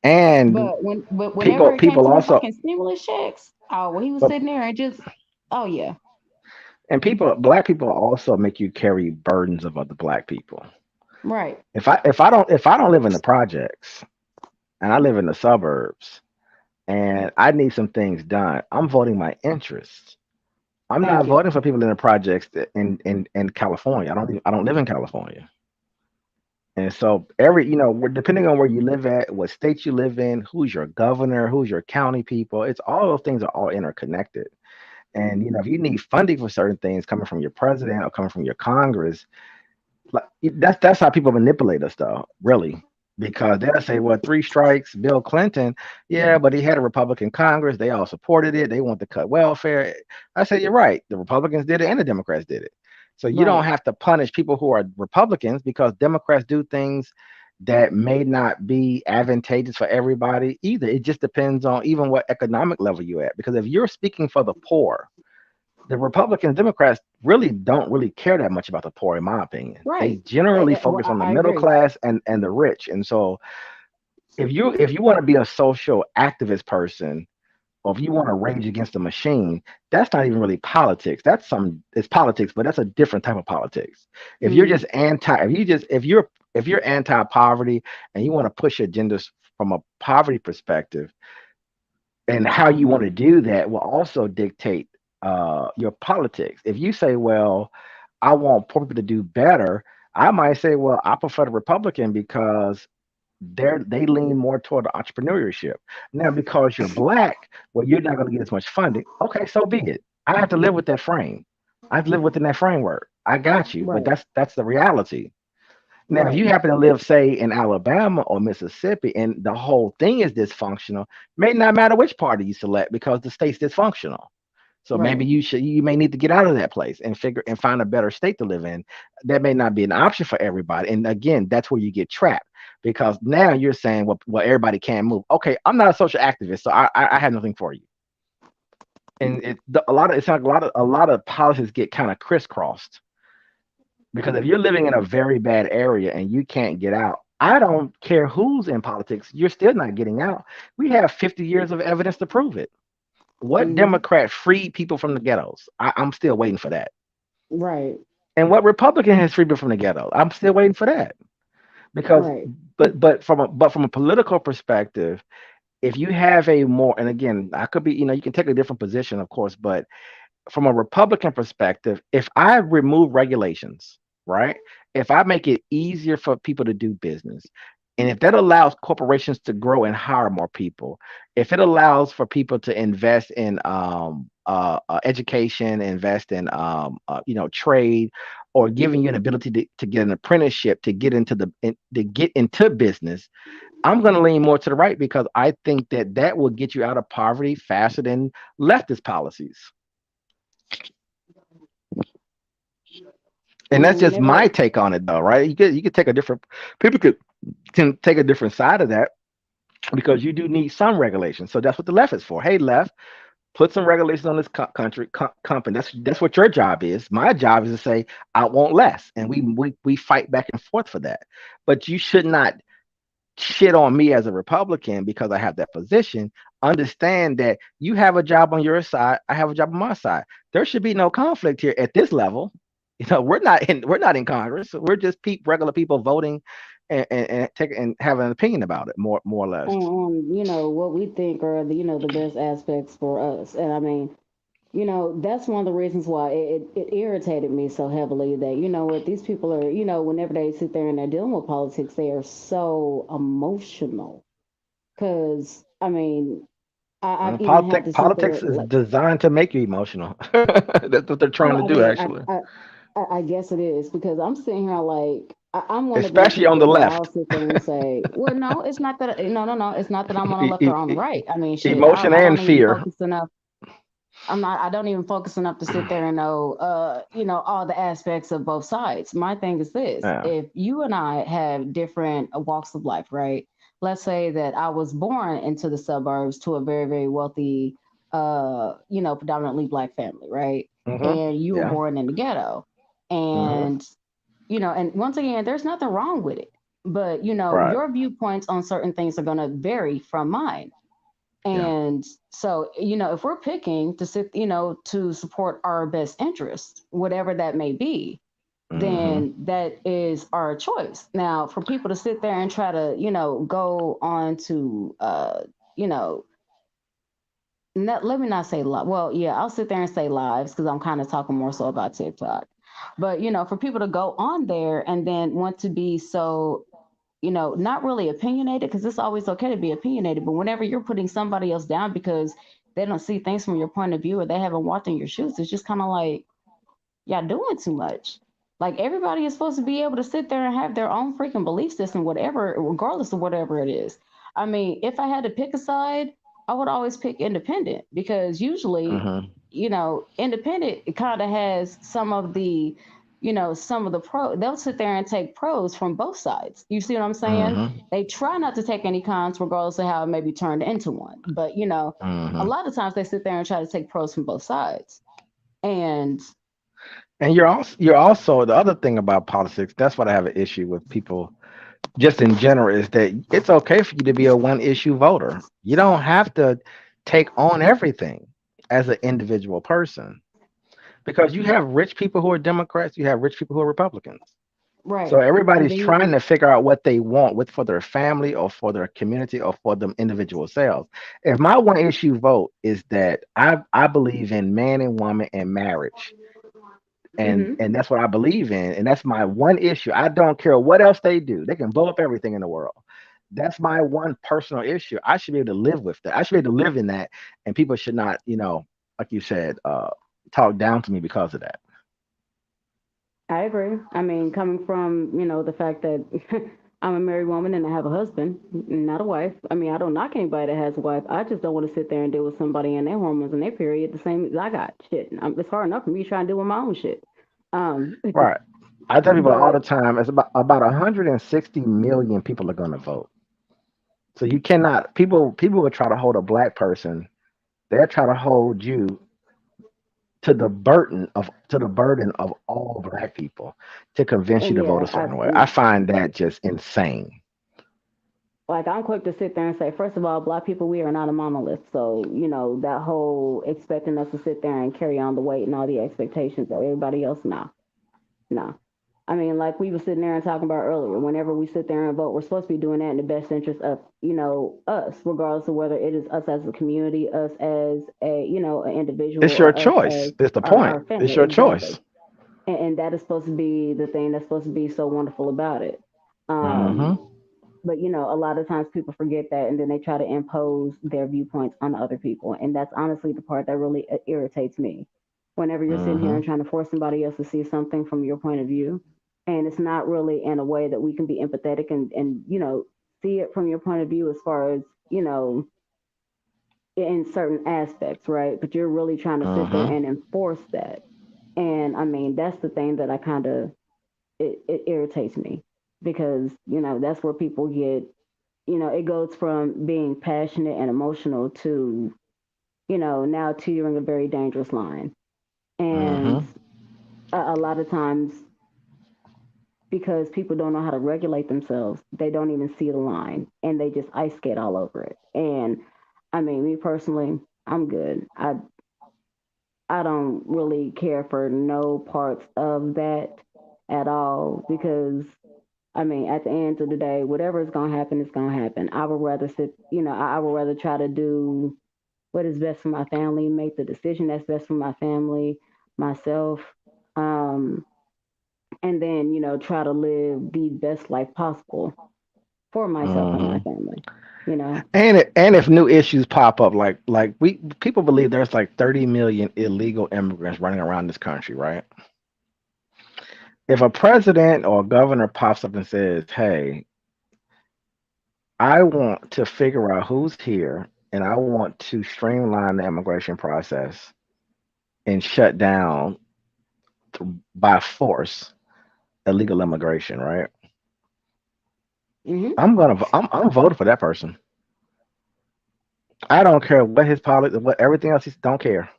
And But people whenever it came people to the also fucking stimulus checks, oh, well, he was but sitting there and just, oh yeah, and people black people also make you carry burdens of other black people. right, If I don't live in the projects and I live in the suburbs and I need some things done, I'm voting my interests. I'm not thank you, voting for people in the projects in California. I don't live in California. And so depending on where you live at, what state you live in, who's your governor, who's your county people, it's all those things are all interconnected. And if you need funding for certain things coming from your president or coming from your Congress, like that's how people manipulate us though, really. Because they'll say, well, three strikes, Bill Clinton, yeah, but he had a Republican Congress, they all supported it, they want to cut welfare. I say, you're right. The Republicans did it and the Democrats did it. So you don't right, have to punish people who are Republicans because Democrats do things that may not be advantageous for everybody either. It just depends on even what economic level you're at. Because if you're speaking for the poor, the Republicans, Democrats really don't really care that much about the poor, in my opinion. They right. generally Well, focus on the I middle agree. class and the rich. And so if you want to be a social activist person, or if you want to rage against the machine, that's not even really politics. It's politics, but that's a different type of politics. If you're just if you're anti-poverty and you want to push agendas from a poverty perspective, and how you want to do that will also dictate your politics. If you say, well, I want poor people to do better, I might say, well, I prefer the Republican because they lean more toward entrepreneurship. Now, because you're black, well, you're not going to get as much funding. Okay, so be it. I have to live with that frame. I have to live within that framework. I got you, but Right. that's the reality. Now, if Right. you happen to live, say, in Alabama or Mississippi, and the whole thing is dysfunctional, may not matter which party you select because the state's dysfunctional. So maybe Right. you may need to get out of that place and find a better state to live in. That may not be an option for everybody. And again, that's where you get trapped because now you're saying, well, everybody can't move. Okay, I'm not a social activist, so I have nothing for you. And a lot of policies get kind of crisscrossed because if you're living in a very bad area and you can't get out, I don't care who's in politics, you're still not getting out. We have 50 years of evidence to prove it. What Hmm. Democrat freed people from the ghettos? I'm still waiting for that. Right. And what Republican has freed people from the ghetto? I'm still waiting for that. Because, Right. but from a political perspective, if you have a more, and again, I could be, you can take a different position, of course, but from a Republican perspective, if I remove regulations, right? If I make it easier for people to do business, and if that allows corporations to grow and hire more people, if it allows for people to invest in education, invest in trade, or giving you an ability to get an apprenticeship to get into business, I'm going to lean more to the right because I think that will get you out of poverty faster than leftist policies. I And that's mean, just whenever. my take on it, though, right? You could take a different people can take a different side of that because you do need some regulation. So that's what the left is for. Hey, left, put some regulations on this company. That's what your job is. My job is to say I want less, and we fight back and forth for that. But you should not shit on me as a Republican because I have that position. Understand that you have a job on your side, I have a job on my side. There should be no conflict here at this level. We're not in Congress. We're just regular people voting and having an opinion about it, more or less. What we think are the best aspects for us. And I mean, that's one of the reasons why it irritated me so heavily that, what these people are, whenever they sit there and they're dealing with politics, they are so emotional. Because, I mean, I've even had to sit there, Politics is like, designed to make you emotional. That's what they're trying well, to I do, mean, actually, I guess it is because I'm sitting here like, I'm one of them especially on the people that I'll left. sit there and say, well, no, it's not that, no, it's not that I'm on the E- left e- or on the e- right. I mean, shit, Emotion I and don't even fear. focus enough. I don't even focus enough to sit there and know, all the aspects of both sides. My thing is this: Yeah. if you and I have different walks of life, right? Let's say that I was born into the suburbs to a very, very wealthy, predominantly black family, right? And you were Yeah. born in the ghetto, hmm and and once again, there's nothing wrong with it, but Right. your viewpoints on certain things are going to vary from mine. Yeah. And so, if we're picking to sit, to support our best interest, whatever that may be, hmm then that is our choice. Now, for people to sit there and try to, go on to, you know, let me not say well, yeah, I'll sit there and say lives because I'm kind of talking more so about TikTok. But, for people to go on there and then want to be so not really opinionated because it's always okay to be opinionated. But whenever you're putting somebody else down because they don't see things from your point of view or they haven't walked in your shoes, it's just kind of like, y'all doing too much. Like everybody is supposed to be able to sit there and have their own freaking belief system, whatever, regardless of whatever it is. I mean, if I had to pick a side, I would always pick independent because usually, hmm independent it kind of has some of the they'll sit there and take pros from both sides. You see what I'm saying? hmm They try not to take any cons, regardless of how it may be turned into one. But a hmm lot of times they sit there and try to take pros from both sides. And And you're also the other thing about politics. That's what I have an issue with people just in general, is that it's okay for you to be a one issue voter. You don't have to take on everything as an individual person because you have rich people who are Democrats, you have rich people who are Republicans. So Right. And everybody's then trying to figure out what they want with for their family or for their community or for them individual selves. If my one issue vote is that I believe in man and woman and marriage, and that's what I believe in, and that's my one issue. I don't care what else they do. They can blow up everything in the world. That's my one personal issue. I should be able to live with that. I should be able to live in that, and people should not, like you said, talk down to me because of that. I agree. I mean, coming from, the fact that I'm a married woman and I have a husband, not a wife. I mean, I don't knock anybody that has a wife. I just don't want to sit there and deal with somebody and their hormones and their period the same as I got. Shit. It's hard enough for me trying to deal with my own shit. Right. I tell people all But the time, it's about 160 million people are going to vote. So you cannot people will try to hold a black person. They'll try to hold you to the burden of all black people to convince you to vote a yeah, certain way. I find that just insane. like I'm quick to sit there and say, first of all, black people, we are not a monolith. So, that whole expecting us to sit there and carry on the weight and all the expectations of everybody else, no. No. I mean, like we were sitting there and talking about earlier, whenever we sit there and vote, we're supposed to be doing that in the best interest of, us, regardless of whether it is us as a community, us as an individual, It's your or us as choice. That's the our point. It's family. your choice. Exactly. And that is supposed to be the thing that's supposed to be so wonderful about it. Hmm. But a lot of times people forget that, and then they try to impose their viewpoints on other people, and that's honestly the part that really irritates me. Whenever you're sitting here Hmm. and trying to force somebody else to see something from your point of view, and it's not really in a way that we can be empathetic and see it from your point of view as far as in certain aspects, right? But you're really trying to sit there Hmm. and enforce that, and I mean that's the thing that I kind of it irritates me because that's where people get it goes from being passionate and emotional to, now teetering a very dangerous line. And Hmm. a lot of times, because people don't know how to regulate themselves, they don't even see the line and they just ice skate all over it. And I mean, me personally, I'm good. I don't really care for no parts of that at all because I mean, at the end of the day, whatever is gonna happen is gonna happen. I would rather I would rather try to do what is best for my family, make the decision that's best for my family, myself, um, and then try to live the best life possible for myself and my Hmm. family. You know. And if new issues pop up, like we people believe there's like 30 million illegal immigrants running around this country, right? If a president or a governor pops up and says, "Hey, I want to figure out who's here, and I want to streamline the immigration process and shut down by force illegal immigration," right? Hmm. I'm voting for that person. I don't care what his politics, what everything else. Don't care.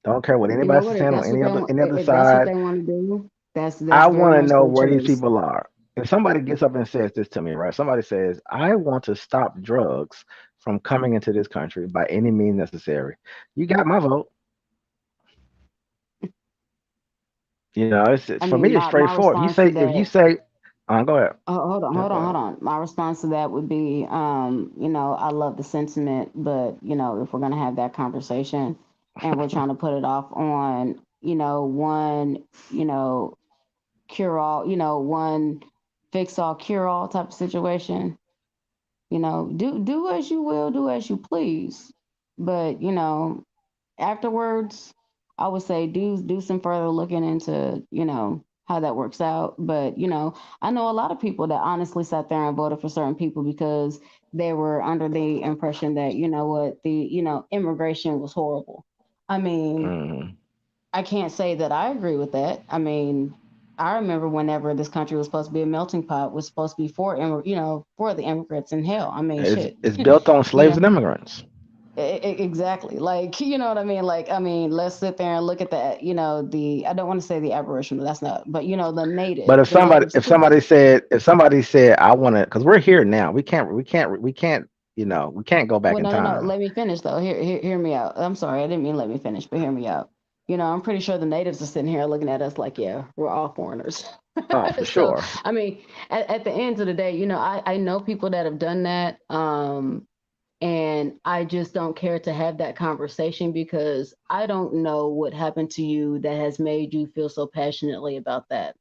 Don't care what You know anybody's what? saying on any other If that's what side. they want to do, that's I very want to much know their where these choice. people are. If somebody gets up and says this to me, right? Somebody says, "I want to stop drugs from coming into this country by any means necessary." You got my vote. It's I for me. mean, It's my straightforward. response to If you that. say, go ahead. Hold on, Yeah, hold go on, hold ahead. on. My response to that would be, I love the sentiment, but if we're gonna have that conversation and we're trying to put it off on, one, you know, cure all, one fix all, cure all type of situation, do as you will, do as you please. But, afterwards, I would say do some further looking into, how that works out. But, I know a lot of people that honestly sat there and voted for certain people because they were under the impression that, immigration was horrible. I mean, Hmm. I can't say that I agree with that. I mean, I remember whenever this country was supposed to be a melting pot, was supposed to be for for the immigrants, and hell, I mean, It's shit, it's built on you slaves know, and immigrants. Exactly. Like, you know what I mean? Like, I mean, let's sit there and look at that, I don't want to say the Aboriginal, that's not, but the But if the somebody natives if too. somebody said if somebody said I want to, because we're here now, we can't we can't go back Well, in no. time. Let me finish though. Hear me out. I'm sorry, I didn't mean let me finish, but hear me out. I'm pretty sure the natives are sitting here looking at us like, yeah, we're all foreigners. Oh, for So, sure. I mean, at the end of the day, I know people that have done that. And I just don't care to have that conversation because I don't know what happened to you that has made you feel so passionately about that.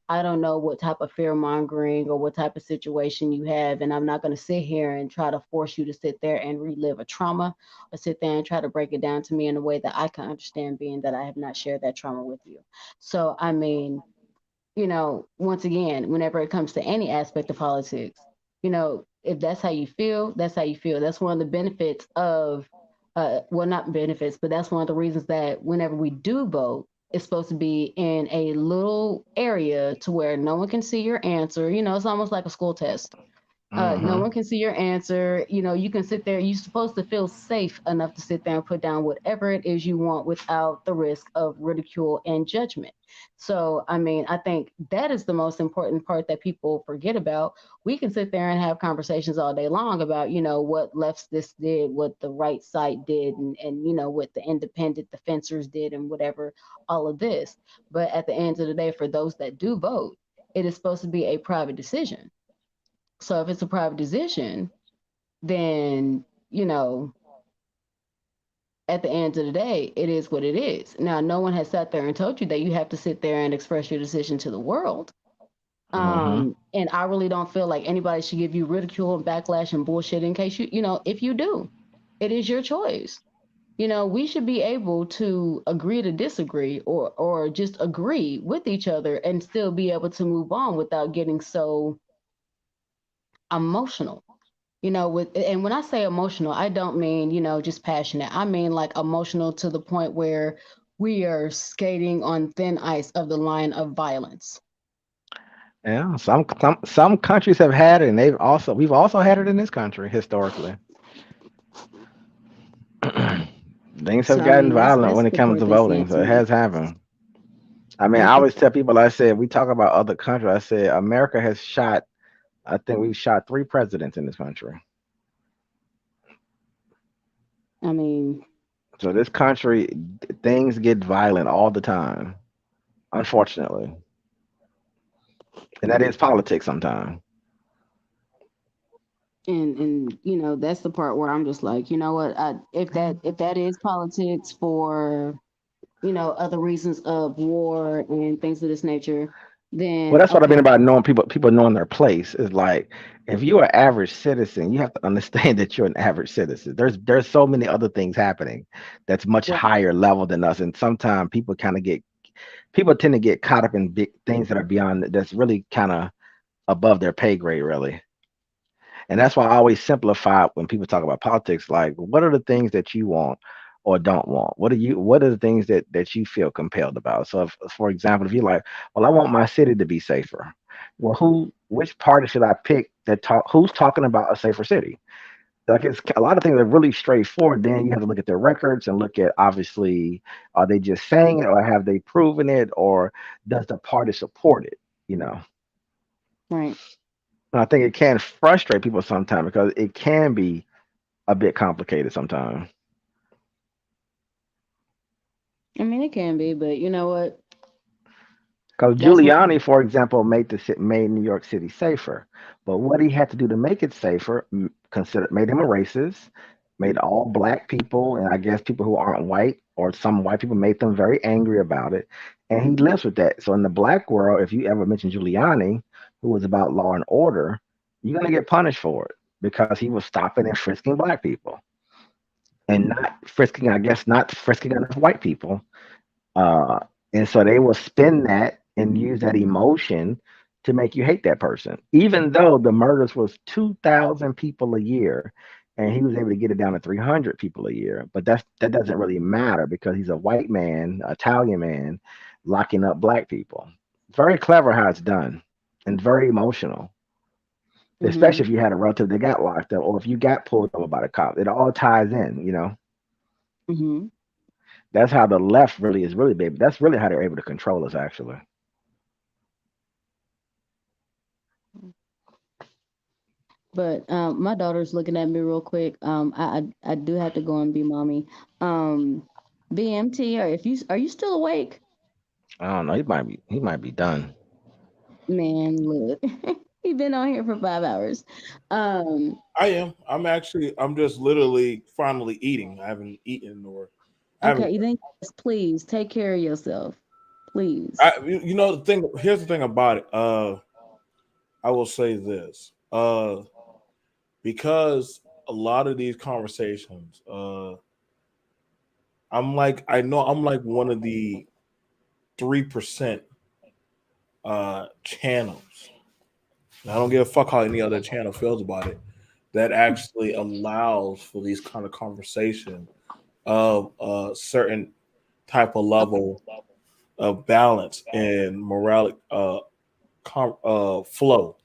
I don't know what type of fear mongering or what type of situation you have. And I'm not going to sit here and try to force you to sit there and relive a trauma or sit there and try to break it down to me in a way that I can understand, being that I have not shared that trauma with you. So, I mean, once again, whenever it comes to any aspect of politics, if that's how you feel, that's how you feel. That's one of the benefits of, well, not benefits, but that's one of the reasons that whenever we do vote, it's supposed to be in a little area to where no one can see your answer. It's almost like a school test. No Hmm. one can see your answer. You can sit there. You're supposed to feel safe enough to sit there and put down whatever it is you want without the risk of ridicule and judgment. So, I mean, I think that is the most important part that people forget about. We can sit there and have conversations all day long about, what leftist did, what the right side did, and what the independent defenders did, and whatever, all of this. But at the end of the day, for those that do vote, it is supposed to be a private decision. So if it's a private decision, then, at the end of the day, it is what it is. Now, no one has sat there and told you that you have to sit there and express your decision to the world. Hmm. And I really don't feel like anybody should give you ridicule and backlash and bullshit in case if you do, it is your choice. We should be able to agree to disagree or just agree with each other and still be able to move on without getting so emotional. And when I say emotional, I don't mean, just passionate. I mean like emotional to the point where we are skating on thin ice of the line of violence. Yeah, some countries have had it, and we've also had it in this country historically. Things have So I gotten mean violent that's when it the comes part to that's voting, saying so to it me. has happened. I mean, I That's the always tell people, I said, we talk about other countries. I said, America has shot, I think we've shot three presidents in this country. I mean, So this country, things get violent all the time, unfortunately. And that is politics sometimes. and that's the part where I'm just like, you know what, if that is politics for, other reasons of war and things of this nature, Well, then that's what I mean okay. about knowing people knowing their place. Is like if you're an average citizen, you have to understand that you're an average citizen. There's so many other things happening that's much Right. higher level than us, and sometimes people tend to get caught up in big things that are beyond that's really kind of above their pay grade, really. And that's why I always simplify when people talk about politics. Like, what are the things that you want or don't want? What are the things that you feel compelled about? So, for example, if you're like, well, I want my city to be safer. Well, which party should I pick that who's talking about a safer city? Like, it's a lot of things are really straightforward. Then you have to look at their records and look at, obviously, are they just saying it, or have they proven it, or does the party support it? You know. Right. And I think it can frustrate people sometimes because it can be a bit complicated sometimes. I mean, it can be, but you know what, Because that's my Giuliani, for example, made New York City safer, but what he had to do to make it safer, made him a racist, made all black people, and I guess people who aren't white or some white people, made them very angry about it, and he lives with that. So in the black world, if you ever mention Giuliani, who was about law and order, you're gonna get punished for it because he was stopping and frisking black people and not frisking enough white people. Uh, and so they will spin that and use that emotion to make you hate that person, even though the murders was 2,000 people a year, and he was able to get it down to 300 people a year. But that doesn't really matter because he's a white man, Italian man, locking up black people. Very clever how it's done, and very emotional. especially if you had a relative that got locked up, or if you got pulled over by the cop. It all ties in, Mm-hmm. That's how the left really is really big. That's really how they're able to control us, actually. But my daughter's looking at me real quick. I do have to go and be mommy. BMT, or if you are you still awake? I don't know. He might be done. Man, look, he been on here for 5 hours. I am. I'm just literally finally eating. I haven't eaten or I haven't. Okay, then yes, please take care of yourself, please. The thing. Here's the thing about it. I will say this. Because a lot of these conversations, I know I'm like one of the 3% channels. I don't give a fuck how any other channel feels about it. That actually allows for these kind of conversation of a certain type of level of balance and moralic flow.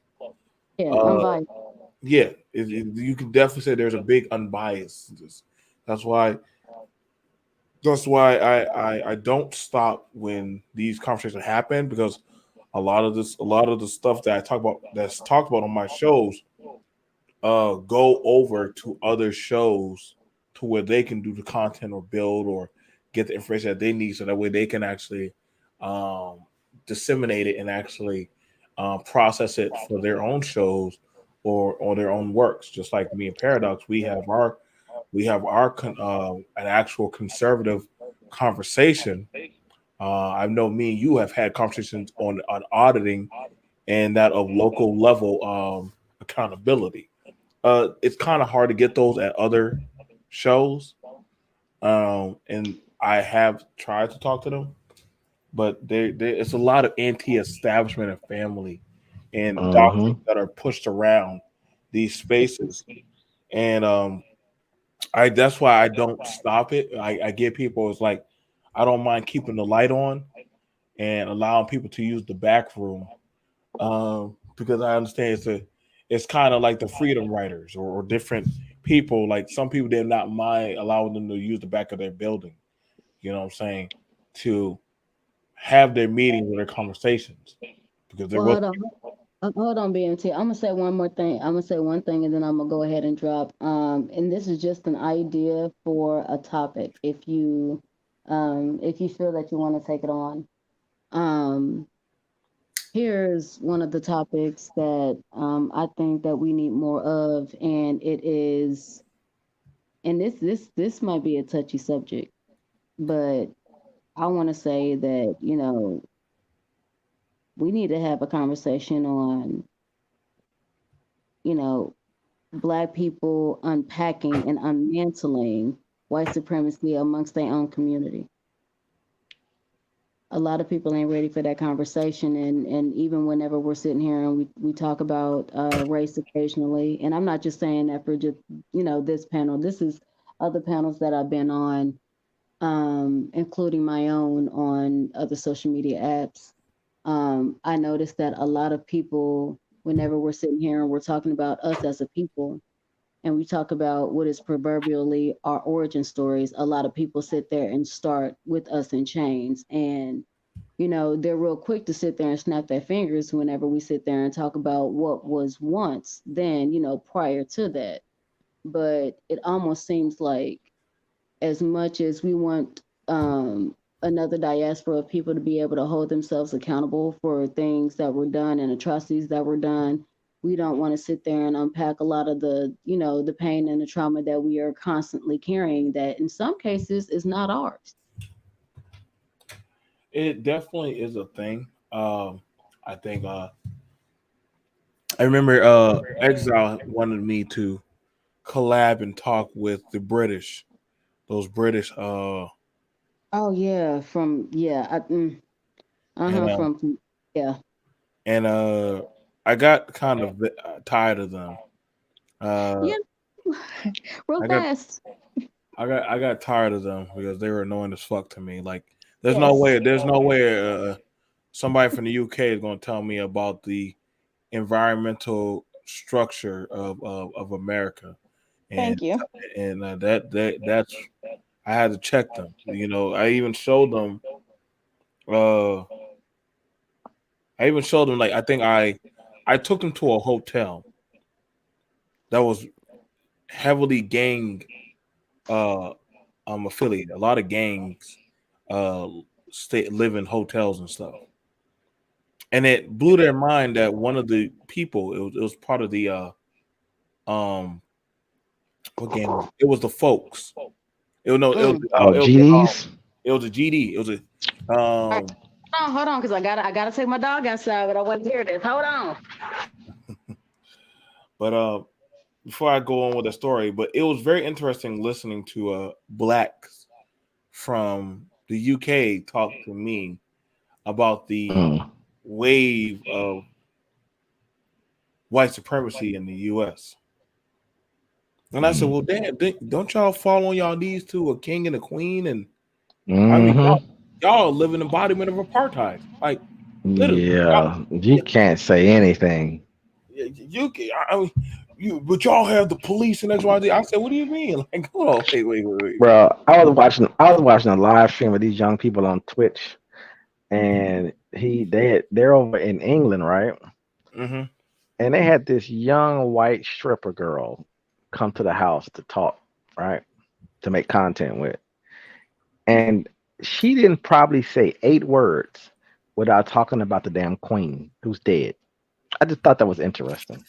Yeah, Uh, unbiased. yeah, you can definitely say there's a big unbiased. That's why. That's why I don't stop when these conversations happen, because a lot of the stuff that I talk about that's talked about on my shows go over to other shows to where they can do the content or build or get the information that they need, so that way they can actually um, disseminate it and actually process it for their own shows or their own works. Just like me and Paradox, an actual conservative conversation. I know me and you have had conversations on auditing and that of local level accountability. It's kind of hard to get those at other shows, and I have tried to talk to them, but it's a lot of anti-establishment and family and Mm-hmm. doctrines that are pushed around these spaces, and I that's why I don't stop it. I get people, it's like I don't mind keeping the light on and allowing people to use the back room, because I understand it's kind of like the freedom writers or different people. Like some people, they're not mind allowing them to use the back of their building. You know what I'm saying? To have their meetings or their conversations, because there Well, was. hold on, BMT. I'm gonna say one more thing. I'm gonna say one thing, and then I'm gonna go ahead and drop. And this is just an idea for a topic. If you feel that you want to take it on, um, here's one of the topics that I think that we need more of, and it is, and this might be a touchy subject, but I want to say that we need to have a conversation on you know Black people unpacking and unmantling white supremacy amongst their own community. A lot of people ain't ready for that conversation, and even whenever we're sitting here and we talk about race occasionally, and I'm not just saying that for just this panel. This is other panels that I've been on, including my own on other social media apps. I noticed that a lot of people, whenever we're sitting here and we're talking about us as a people, and we talk about what is proverbially our origin stories, a lot of people sit there and start with us in chains. And, they're real quick to sit there and snap their fingers whenever we sit there and talk about what was once then, prior to that. But it almost seems like as much as we want another diaspora of people to be able to hold themselves accountable for things that were done and atrocities that were done, we don't want to sit there and unpack a lot of the pain and the trauma that we are constantly carrying that in some cases is not ours. It definitely is a thing. I think I remember Exile wanted me to collab and talk with the British, those British Oh yeah, and yeah. and I got kind of tired of them. Uh, Yeah, real I got fast. I got tired of them because they were annoying as fuck to me. Like, Yes. there's no way somebody from the UK is going to tell me about the environmental structure of America, and Thank you. that's I had to check them. You know, I even showed them. Uh, I even showed them like I took them to a hotel that was heavily gang affiliated. A lot of gangs live in hotels and stuff. And it blew their mind that one of the people it was part of the um what game was it? It was the folks. It was no it was Oh, GDs. it was a GD. It was a Hold on, because I gotta take my dog outside, but I want to hear this. Hold on. but before I go on with the story, but it was very interesting listening to blacks from the UK talk to me about the wave of white supremacy in the US. And I said, well, damn, don't y'all fall on y'all knees to a king and a queen? And I mean, y'all live an embodiment of apartheid. Like, literally. Yeah, you can't say anything. You can, I mean, but y'all have the police and XYZ. I said, what do you mean? Like, hold on, wait. Bro, I was watching a live stream of these young people on Twitch, and they're over in England, right? Mm-hmm. And they had this young white stripper girl come to the house to talk, right? To make content with. And she didn't probably say 8 words without talking about the damn queen who's dead. I just thought that was interesting.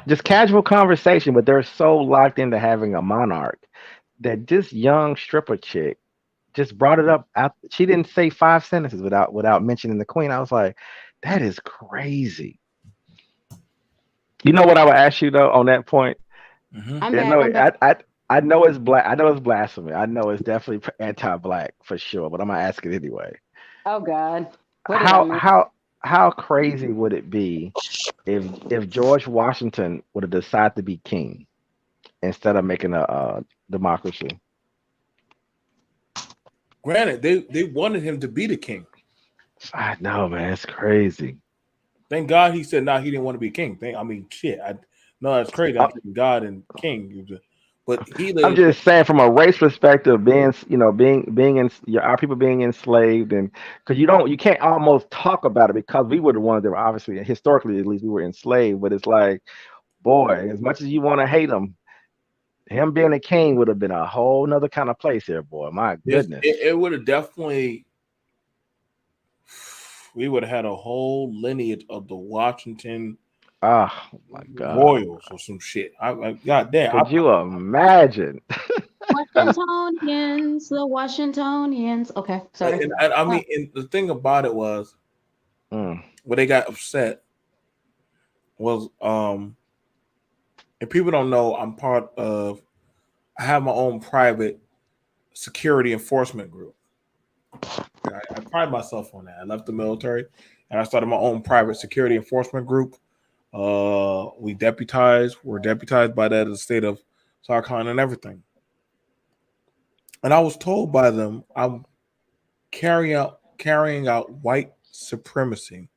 Just casual conversation, but they're so locked into having a monarch that this young stripper chick just brought it up. She didn't say 5 sentences without mentioning the queen. I was like, that is crazy. You know what I would ask you though on that point? Mm-hmm. I know it's black. I know it's blasphemy. I know it's definitely anti-black for sure. But I'm gonna ask it anyway. Oh God. What did I miss? How crazy would it be if George Washington would have decided to be king instead of making a democracy? Granted, they wanted him to be the king. I know, man. It's crazy. Thank God he said, he didn't want to be king. I mean, shit. No, that's crazy. I'm thinking God and king. But I'm just saying, from a race perspective, being in our people being enslaved, and because you can't almost talk about it because we were the ones that were obviously historically at least we were enslaved. But it's like, boy, as much as you want to hate him being a king would have been a whole nother kind of place here, boy. My goodness, it would have definitely. We would have had a whole lineage of the Washington. Oh my God, royals or some shit. God damn. Could you imagine? Washingtonians, the Washingtonians. Okay, sorry. And I mean, and the thing about it was, where they got upset was, if people don't know, I have my own private security enforcement group. I pride myself on that. I left the military and I started my own private security enforcement group. We're deputized by that in the state of Sarkhan and everything. And I was told by them I'm carrying out white supremacy.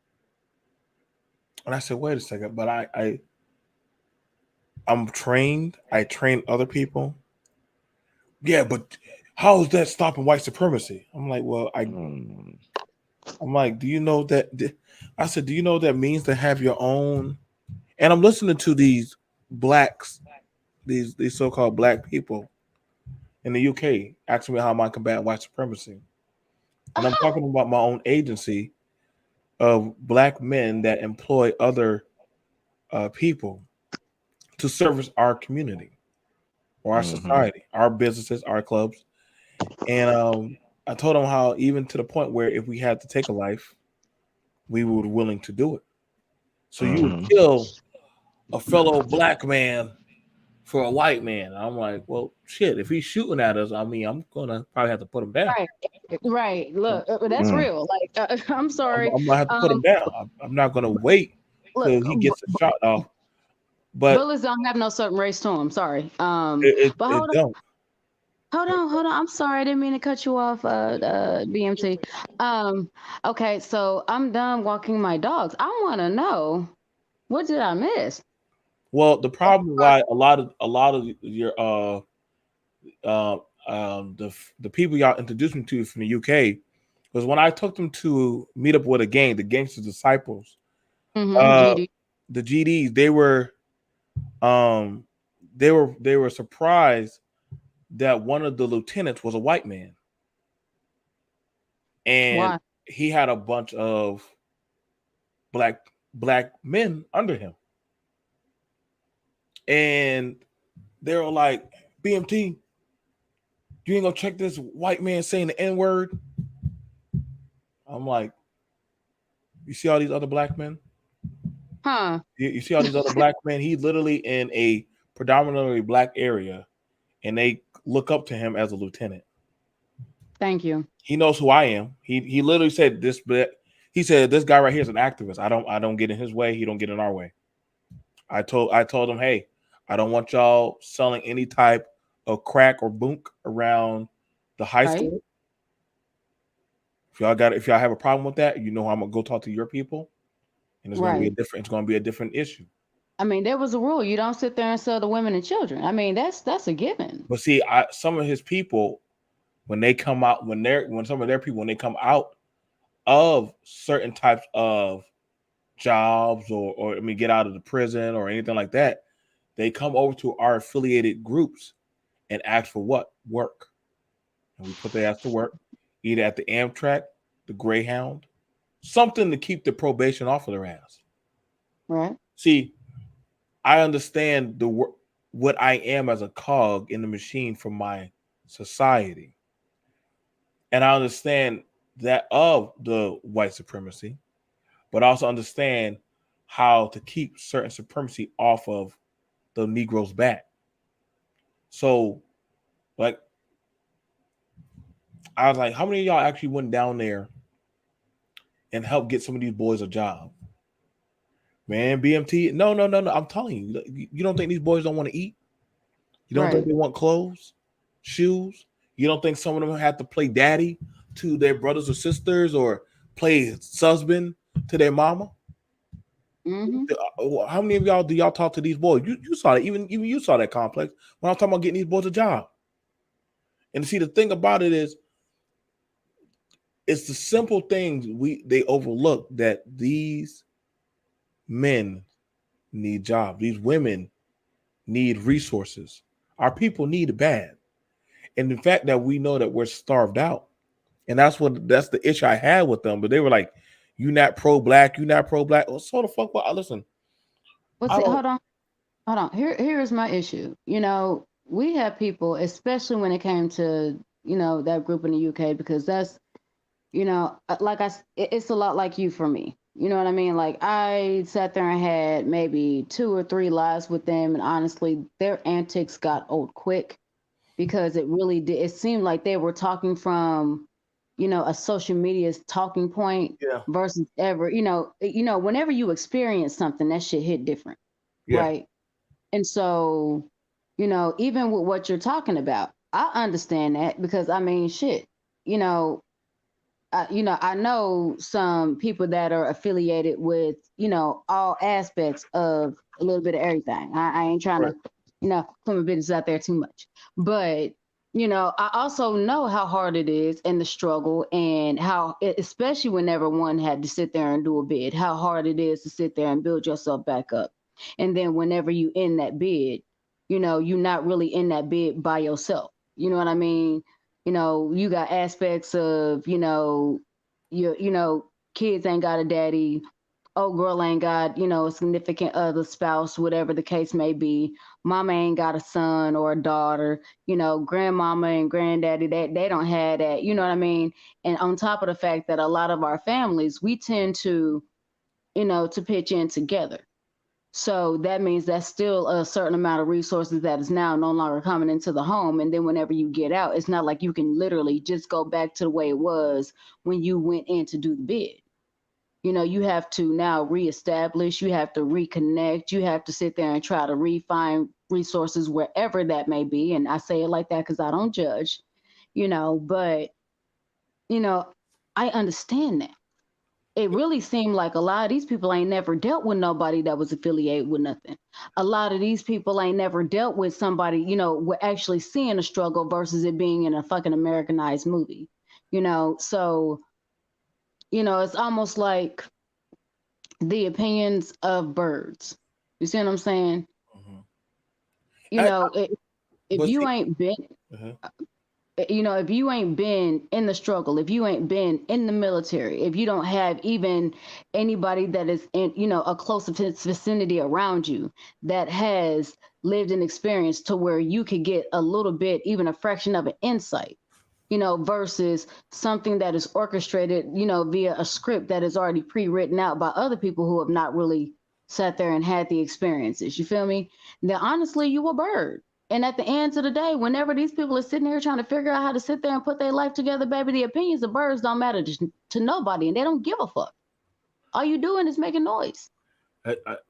And I said, wait a second, but I'm trained. I train other people. Yeah, but how is that stopping white supremacy? I'm like, well, I'm like, do you know that? I said, do you know what that means to have your own? And I'm listening to these blacks, these so-called black people in the UK asking me how am I combating white supremacy. And I'm talking about my own agency of black men that employ other people to service our community or our society, our businesses, our clubs. And I told them how even to the point where if we had to take a life, we were willing to do it. So you would kill a fellow black man for a white man. I'm like, well, shit, if he's shooting at us, I mean, I'm gonna probably have to put him down. Right. Look, that's real. Like, I'm sorry. I'm gonna have to put him down. I'm not gonna wait till he gets a shot off. But bullets don't have no certain race to them. Sorry. But hold on. Hold on. I'm sorry. I didn't mean to cut you off, BMT. Okay, so I'm done walking my dogs. I want to know, What did I miss? Well, the problem why a lot of your the people y'all introduced me to from the UK was when I took them to meet up with a gang, the Gangster Disciples, GD. the GDs. They were surprised that one of the lieutenants was a white man, and Why? he had a bunch of black men under him, and they were like, BMT, you ain't gonna check this white man saying the N-word? I'm like, you see all these other black men? Huh? You see all these other black men? He's literally in a predominantly black area, and they look up to him as a lieutenant. Thank you. He knows who I am. He literally said this, but he said this guy right here is an activist. I don't get in his way. He don't get in our way. I told him, hey, I don't want y'all selling any type of crack or bunk around the high school. If y'all have a problem with that, you know I'm gonna go talk to your people, and it's gonna be a different issue. I mean, there was a rule: you don't sit there and sell the women and children. I mean, that's a given. But see, some of his people, when they come out, when some of their people, when they come out of certain types of jobs or I mean, get out of the prison or anything like that, they come over to our affiliated groups and ask for what? Work. And we put their ass to work, either at the Amtrak, the Greyhound, something to keep the probation off of their ass. Right. See, I understand what I am as a cog in the machine for my society. And I understand that of the white supremacy, but also understand how to keep certain supremacy off of the Negro's back. So, like, I was like, how many of y'all actually went down there and helped get some of these boys a job? Man, BMT, no. I'm telling you, you don't think these boys don't want to eat? You don't think they want clothes, shoes? You don't think some of them have to play daddy to their brothers or sisters or play husband to their mama? Mm-hmm. How many of y'all do y'all talk to these boys? You saw that, even you saw that complex when I'm talking about getting these boys a job. And see, the thing about it is, it's the simple things they overlook, that these men need jobs, these women need resources, our people need it bad. And the fact that we know that we're starved out, and that's the issue I had with them. But they were like, "You not pro-black, you not pro-black." Well, so the fuck. Well, listen. Well, see, hold on. Here's my issue. You know, we have people, especially when it came to that group in the UK, because that's like it's a lot like you for me. You know what I mean? Like, I sat there and had maybe 2 or 3 lives with them, and honestly, their antics got old quick, because it really did. It seemed like they were talking from, a social media's talking point versus ever, whenever you experience something, that shit hit different. Yeah. Right. And so, even with what you're talking about, I understand that, because I mean, shit, I know some people that are affiliated with, all aspects of a little bit of everything. I ain't trying to, put my business out there too much. But, I also know how hard it is, and the struggle, and how, especially whenever one had to sit there and do a bid, how hard it is to sit there and build yourself back up. And then whenever you in that bid, you're not really in that bid by yourself. You know what I mean? You got aspects of, kids ain't got a daddy, old girl ain't got, a significant other, spouse, whatever the case may be. Mama ain't got a son or a daughter, grandmama and granddaddy, they don't have that, you know what I mean? And on top of the fact that a lot of our families, we tend to, to pitch in together. So that means that's still a certain amount of resources that is now no longer coming into the home. And then whenever you get out, it's not like you can literally just go back to the way it was when you went in to do the bid. You have to now reestablish, you have to reconnect, you have to sit there and try to refine resources wherever that may be. And I say it like that because I don't judge, but, I understand that. it really seemed like a lot of these people ain't never dealt with nobody that was affiliated with nothing. A lot of these people ain't never dealt with somebody, you know, with actually seeing a struggle versus it being in a fucking Americanized movie, you know? So, you know, it's almost like the opinions of birds. You see what I'm saying? You know, if you ain't been, you know, if you ain't been in the struggle, if you ain't been in the military, if you don't have even anybody that is in, you know, a close vicinity around you that has lived an experience to where you could get a little bit, even a fraction of an insight, you know, versus something that is orchestrated, you know, via a script that is already pre-written out by other people who have not really sat there and had the experiences. You feel me? Now, honestly, you a bird. And at the end of the day, whenever these people are sitting here trying to figure out how to sit there and put their life together, baby, the opinions of birds don't matter to nobody, and they don't give a fuck. All you doing is making noise.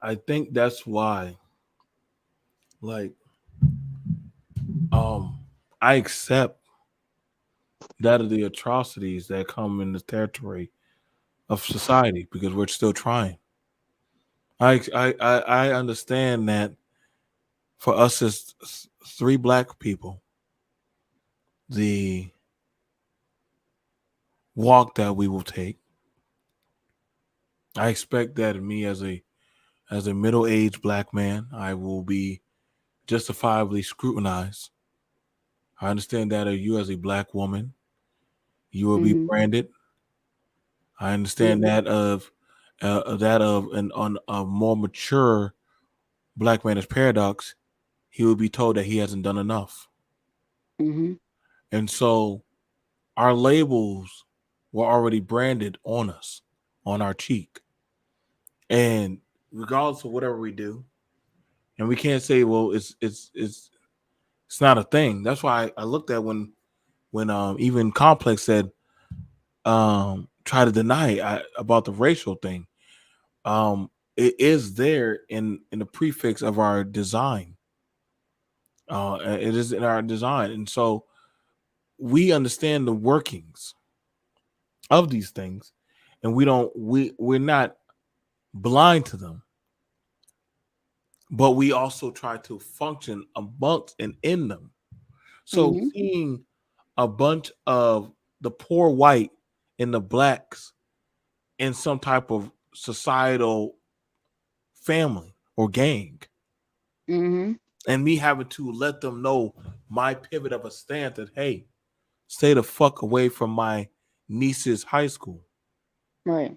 I think that's why, like, I accept that of the atrocities that come in the territory of society because we're still trying. I understand that for us as three black people, the walk that we will take, I expect that of me as a middle-aged black man, I will be justifiably scrutinized. I understand that of you as a black woman, you will be branded. I understand that of a more mature black man is paradox. He will be told that he hasn't done enough. And so our labels were already branded on us, on our cheek. And regardless of whatever we do, and we can't say, well, it's not a thing. That's why I looked at when even Complex said try to deny about the racial thing. It is there in the prefix of our design. It is in our design, and so we understand the workings of these things, and we're not blind to them, but we also try to function amongst and in them. So seeing a bunch of the poor white and the blacks in some type of societal family or gang, and me having to let them know my pivot of a stance that, hey, stay the fuck away from my niece's high school. Right.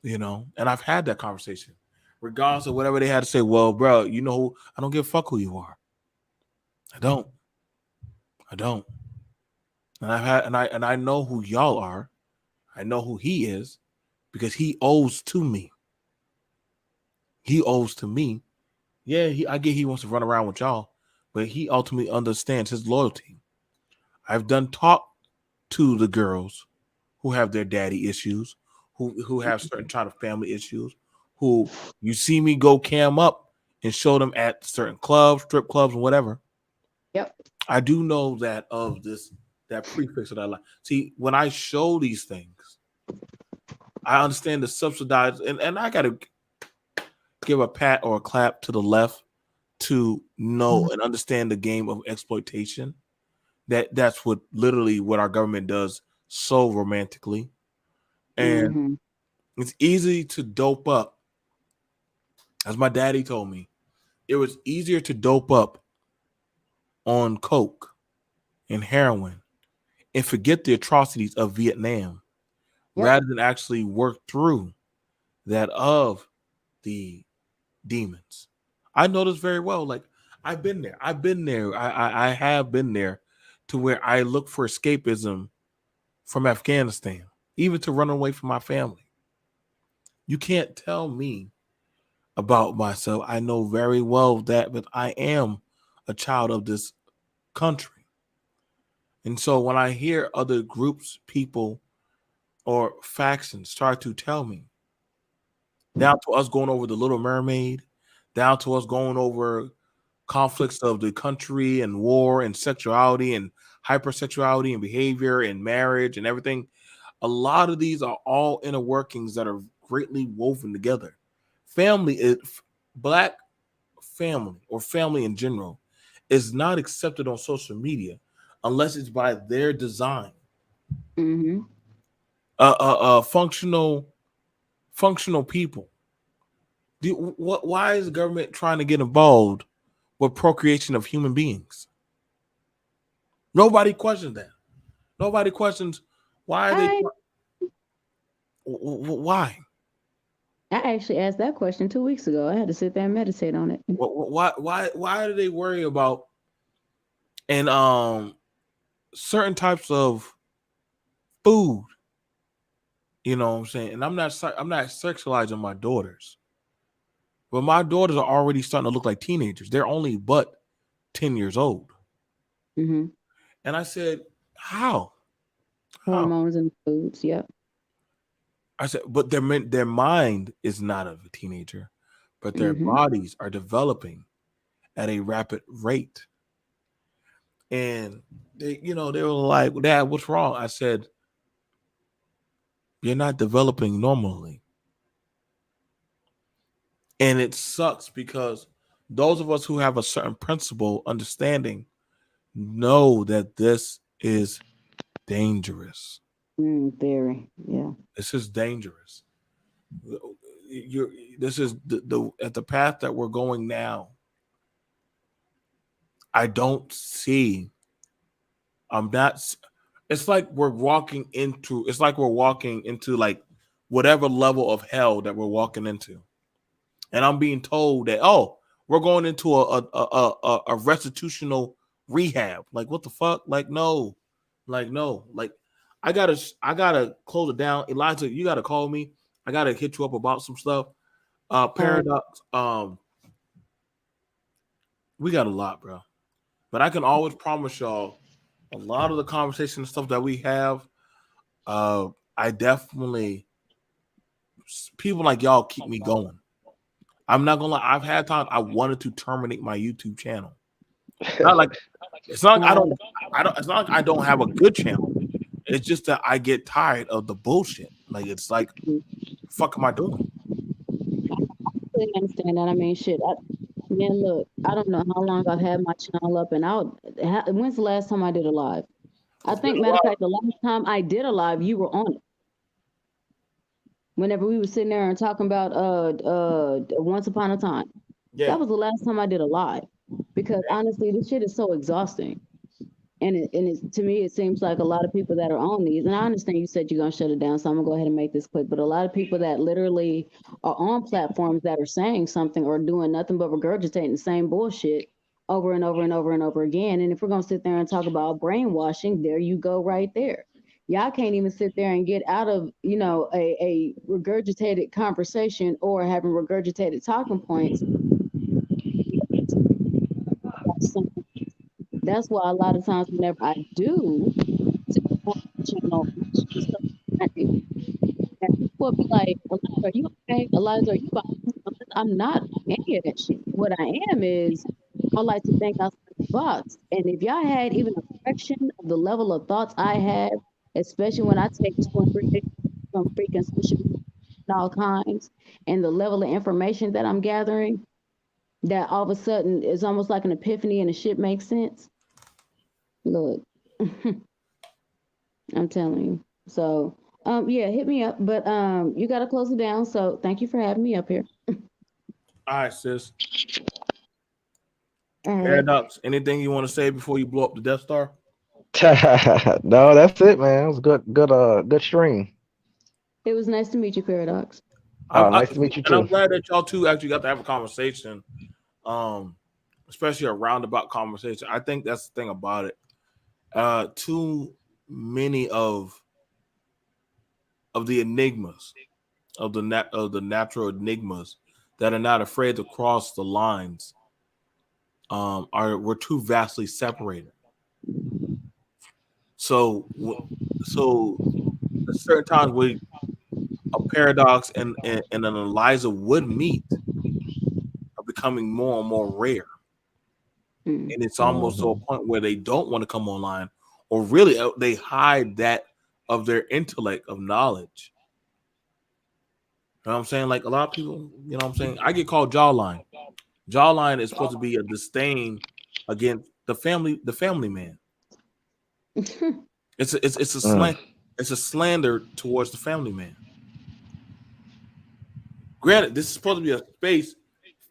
You know, and I've had that conversation. Regardless of whatever they had to say, well, bro, you know, I don't give a fuck who you are. I don't. And I know who y'all are. I know who he is because he owes to me. He owes to me. Yeah, I get he wants to run around with y'all, but he ultimately understands his loyalty. I've done talk to the girls who have their daddy issues, who have certain kind of family issues, who you see me go cam up and show them at certain clubs, strip clubs, and whatever. Yep. I do know that of that prefix that I like. See, when I show these things, I understand the subsidized, and I gotta give a pat or a clap to the left to know and understand the game of exploitation. That's what our government does so romantically. And it's easy to dope up. As my daddy told me, it was easier to dope up on coke and heroin and forget the atrocities of Vietnam rather than actually work through that of the demons. I know this very well. Like, I've been there. I have been there to where I look for escapism from Afghanistan, even to run away from my family. You can't tell me about myself. I know very well that, but I am a child of this country. And so when I hear other groups, people, or factions start to tell me, down to us going over the Little Mermaid, down to us going over conflicts of the country and war and sexuality and hypersexuality and behavior and marriage and everything, a lot of these are all inner workings that are greatly woven together. Family is black family or family in general is not accepted on social media unless it's by their design. Mm-hmm. Functional people. Why is the government trying to get involved with procreation of human beings? Nobody questions that. Nobody questions why are they. Why? I actually asked that question 2 weeks ago. I had to sit there and meditate on it. Why do they worry about and certain types of food? You know what I'm saying? And I'm not sexualizing my daughters, but my daughters are already starting to look like teenagers. They're only but 10 years old. Mm-hmm. And I said, how? Hormones and foods. Yep. I said, but their mind is not of a teenager, but their bodies are developing at a rapid rate. And they were like, Dad, what's wrong? I said, you're not developing normally. And it sucks because those of us who have a certain principle understanding know that this is dangerous. Very, yeah. This is dangerous. This is at the path that we're going now. I don't see. It's like we're walking into like whatever level of hell that we're walking into. And I'm being told that, we're going into a restitutional rehab. Like, what the fuck? Like, no. Like, I gotta close it down. Elijah, you gotta call me. I gotta hit you up about some stuff. Paradox. We got a lot, bro. But I can always promise y'all a lot of the conversation and stuff that we have, I definitely, people like y'all keep me going. I'm not gonna lie. I've had times I wanted to terminate my YouTube channel. Not like it's not like it's not like I don't have a good channel. It's just that I get tired of the bullshit. Like it's like, fuck am I doing? I understand that. I mean, shit. Man, look, I don't know how long I've had my channel up and out. When's the last time I did a live? I think, matter of fact, the last time I did a live, you were on it. Whenever we were sitting there and talking about Once Upon a Time. Yeah. That was the last time I did a live. Because honestly, this shit is so exhausting. And to me, it seems like a lot of people that are on these, and I understand you said you're going to shut it down, so I'm going to go ahead and make this quick, but a lot of people that literally are on platforms that are saying something or doing nothing but regurgitating the same bullshit over and over and over and over again. And if we're going to sit there and talk about brainwashing, there you go right there. Y'all can't even sit there and get out of, a regurgitated conversation or having regurgitated talking points. That's why a lot of times whenever I do, people will be like, Eliza, are you okay? Eliza, are you fine? I'm not any of that shit. What I am is, I like to think outside the box. And if y'all had even a fraction of the level of thoughts I have, especially when I take 2 and 3 days from freaking social media and all kinds, and the level of information that I'm gathering, that all of a sudden it's almost like an epiphany and the shit makes sense. Look, I'm telling you. So, yeah, hit me up, but you got to close it down. So, thank you for having me up here. All right, sis. All right. Paradox, anything you want to say before you blow up the Death Star? No, that's it, man. It was good stream. It was nice to meet you, Paradox. Nice to meet you too. And I'm glad that y'all two actually got to have a conversation, especially a roundabout conversation. I think that's the thing about it. Too many of the enigmas, of the natural enigmas that are not afraid to cross the lines, we're too vastly separated. So at certain times where a Paradox and an Eliza would meet are becoming more and more rare. And it's almost to a point where they don't want to come online, or really they hide that of their intellect, of knowledge. You know what I'm saying? Like a lot of people, you know what I'm saying? I get called jawline. Jawline is supposed to be a disdain against the family man. It's a slander towards the family man. Granted, this is supposed to be a space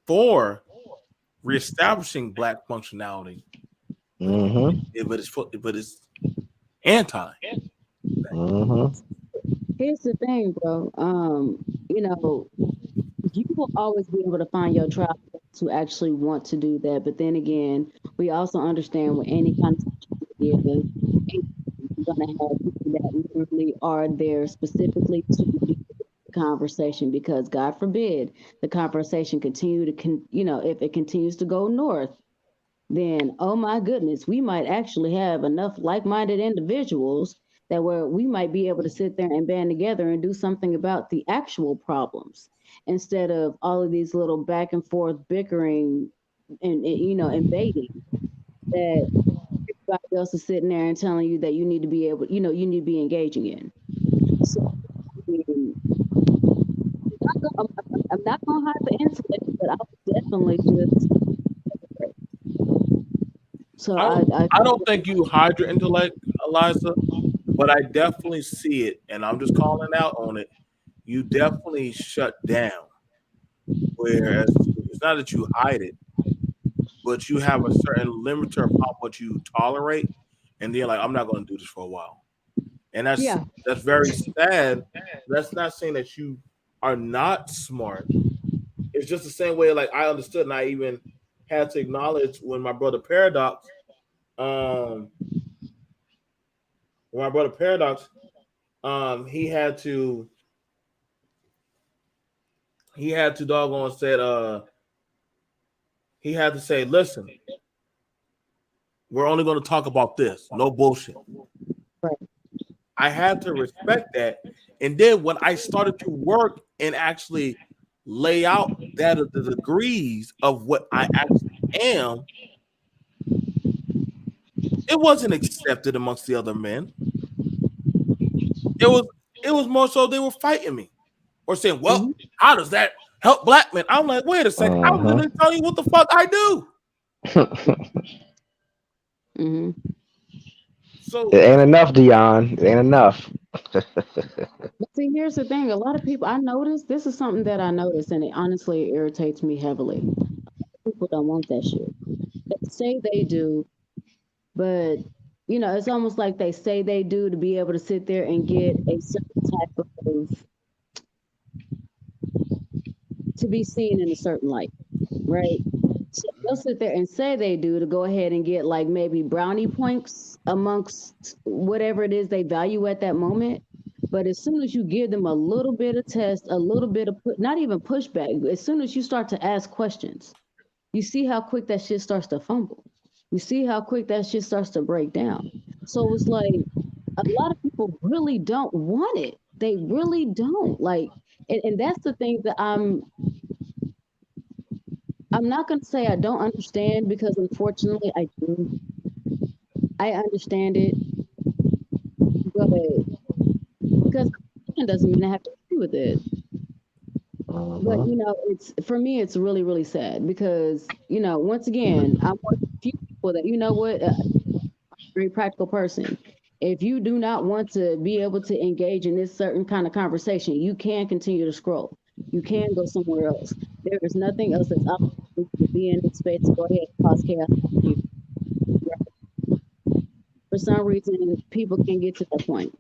for reestablishing Black functionality, but it's anti. Here's the thing, bro. You know, you will always be able to find your tribe who actually want to do that. But then again, we also understand with any kind of social media, you're gonna have people that literally are there specifically to be the conversation, because God forbid the conversation continue to if it continues to go north, then oh my goodness, we might actually have enough like-minded individuals that where we might be able to sit there and band together and do something about the actual problems, instead of all of these little back and forth bickering and invading that everybody else is sitting there and telling you that you need to be able, you need to be engaging in. So I mean, I'm not gonna hide the intellect, but I was definitely just. So I don't think you hide your intellect, Eliza, but I definitely see it, and I'm just calling out on it. You definitely shut down. Whereas it's not that you hide it, but you have a certain limiter of how much you tolerate, and then like I'm not going to do this for a while, and that's very sad. That's not saying that you are not smart. It's just the same way like I understood, and I even had to acknowledge when my brother Paradox, he had to doggone said he had to say, listen, we're only going to talk about this, no bullshit. Right. I had to respect that, and then when I started to work and actually lay out that of the degrees of what I actually am, it wasn't accepted amongst the other men. It was more so they were fighting me or saying, well, how does that help Black men? I'm like, wait a second, I'm literally telling you what the fuck I do. So it ain't enough, Dion. It ain't enough. See, here's the thing. A lot of people, I noticed, this is something that I noticed, and it honestly irritates me heavily. People don't want that shit. They say they do, but it's almost like they say they do to be able to sit there and get a certain type of to be seen in a certain light, right? So they'll sit there and say they do to go ahead and get like maybe brownie points amongst whatever it is they value at that moment. But as soon as you give them a little bit of test, a little bit of not even pushback, as soon as you start to ask questions, you see how quick that shit starts to fumble. You see how quick that shit starts to break down. So it's like a lot of people really don't want it. They really don't. Like, and that's the thing that I'm not going to say I don't understand, because unfortunately I do. I understand it, but because it doesn't mean I have to agree with it. But it's for me, it's really, really sad because once again, I'm one of the few people that very practical person. If you do not want to be able to engage in this certain kind of conversation, you can continue to scroll. You can go somewhere else. There is nothing else that's up to be in this space to go ahead and cause chaos. For some reason, people can't get to that point.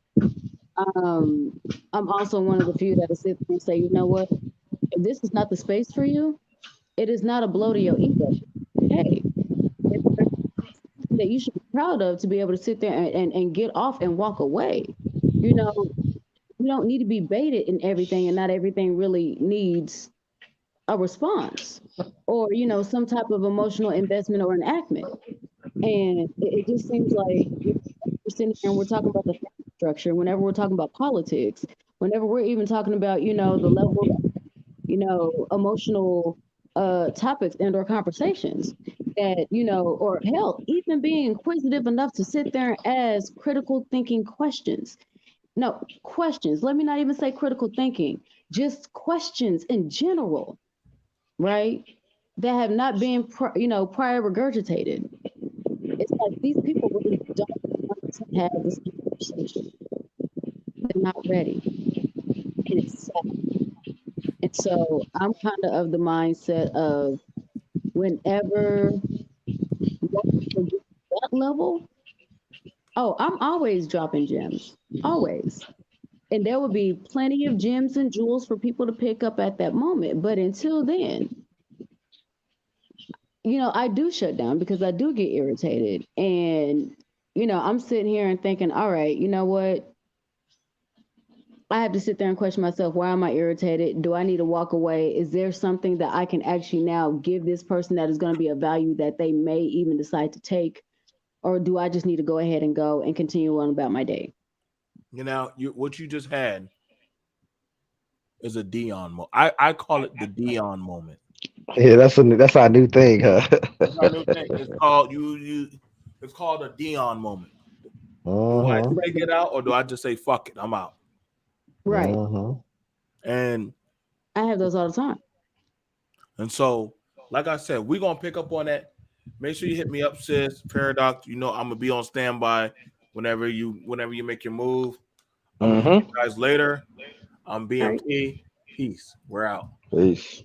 I'm also one of the few that'll sit there and say, you know what? If this is not the space for you, it is not a blow to your ego. Hey, it's something that you should be proud of, to be able to sit there and get off and walk away. You don't need to be baited in everything, and not everything really needs a response or some type of emotional investment or enactment. And it just seems like we're sitting here and we're talking about the family structure, whenever we're talking about politics, whenever we're even talking about the level of emotional topics and or conversations that or hell, even being inquisitive enough to sit there and ask critical thinking questions. No, questions. Let me not even say critical thinking, just questions in general, right? That have not been, prior regurgitated. It's like these people really don't want to have this conversation. They're not ready. And it's sad. And so I'm kind of the mindset of whenever people get to that level, oh, I'm always dropping gems. Always. And there will be plenty of gems and jewels for people to pick up at that moment. But until then, I do shut down because I do get irritated. And, I'm sitting here and thinking, all right, you know what? I have to sit there and question myself, why am I irritated? Do I need to walk away? Is there something that I can actually now give this person that is going to be a value that they may even decide to take? Or do I just need to go ahead and go and continue on about my day? What you just had is a Dion moment. I call it the Dion moment. Yeah, that's our new thing, huh? That's our new thing. It's called It's called a Dion moment. Do I say get out or do I just say fuck it? I'm out. Right. And I have those all the time. And so, like I said, we're gonna pick up on that. Make sure you hit me up, sis. Paradox. I'm gonna be on standby whenever you make your move. I'm gonna see you guys later. I'm BMP. Peace. We're out. Peace.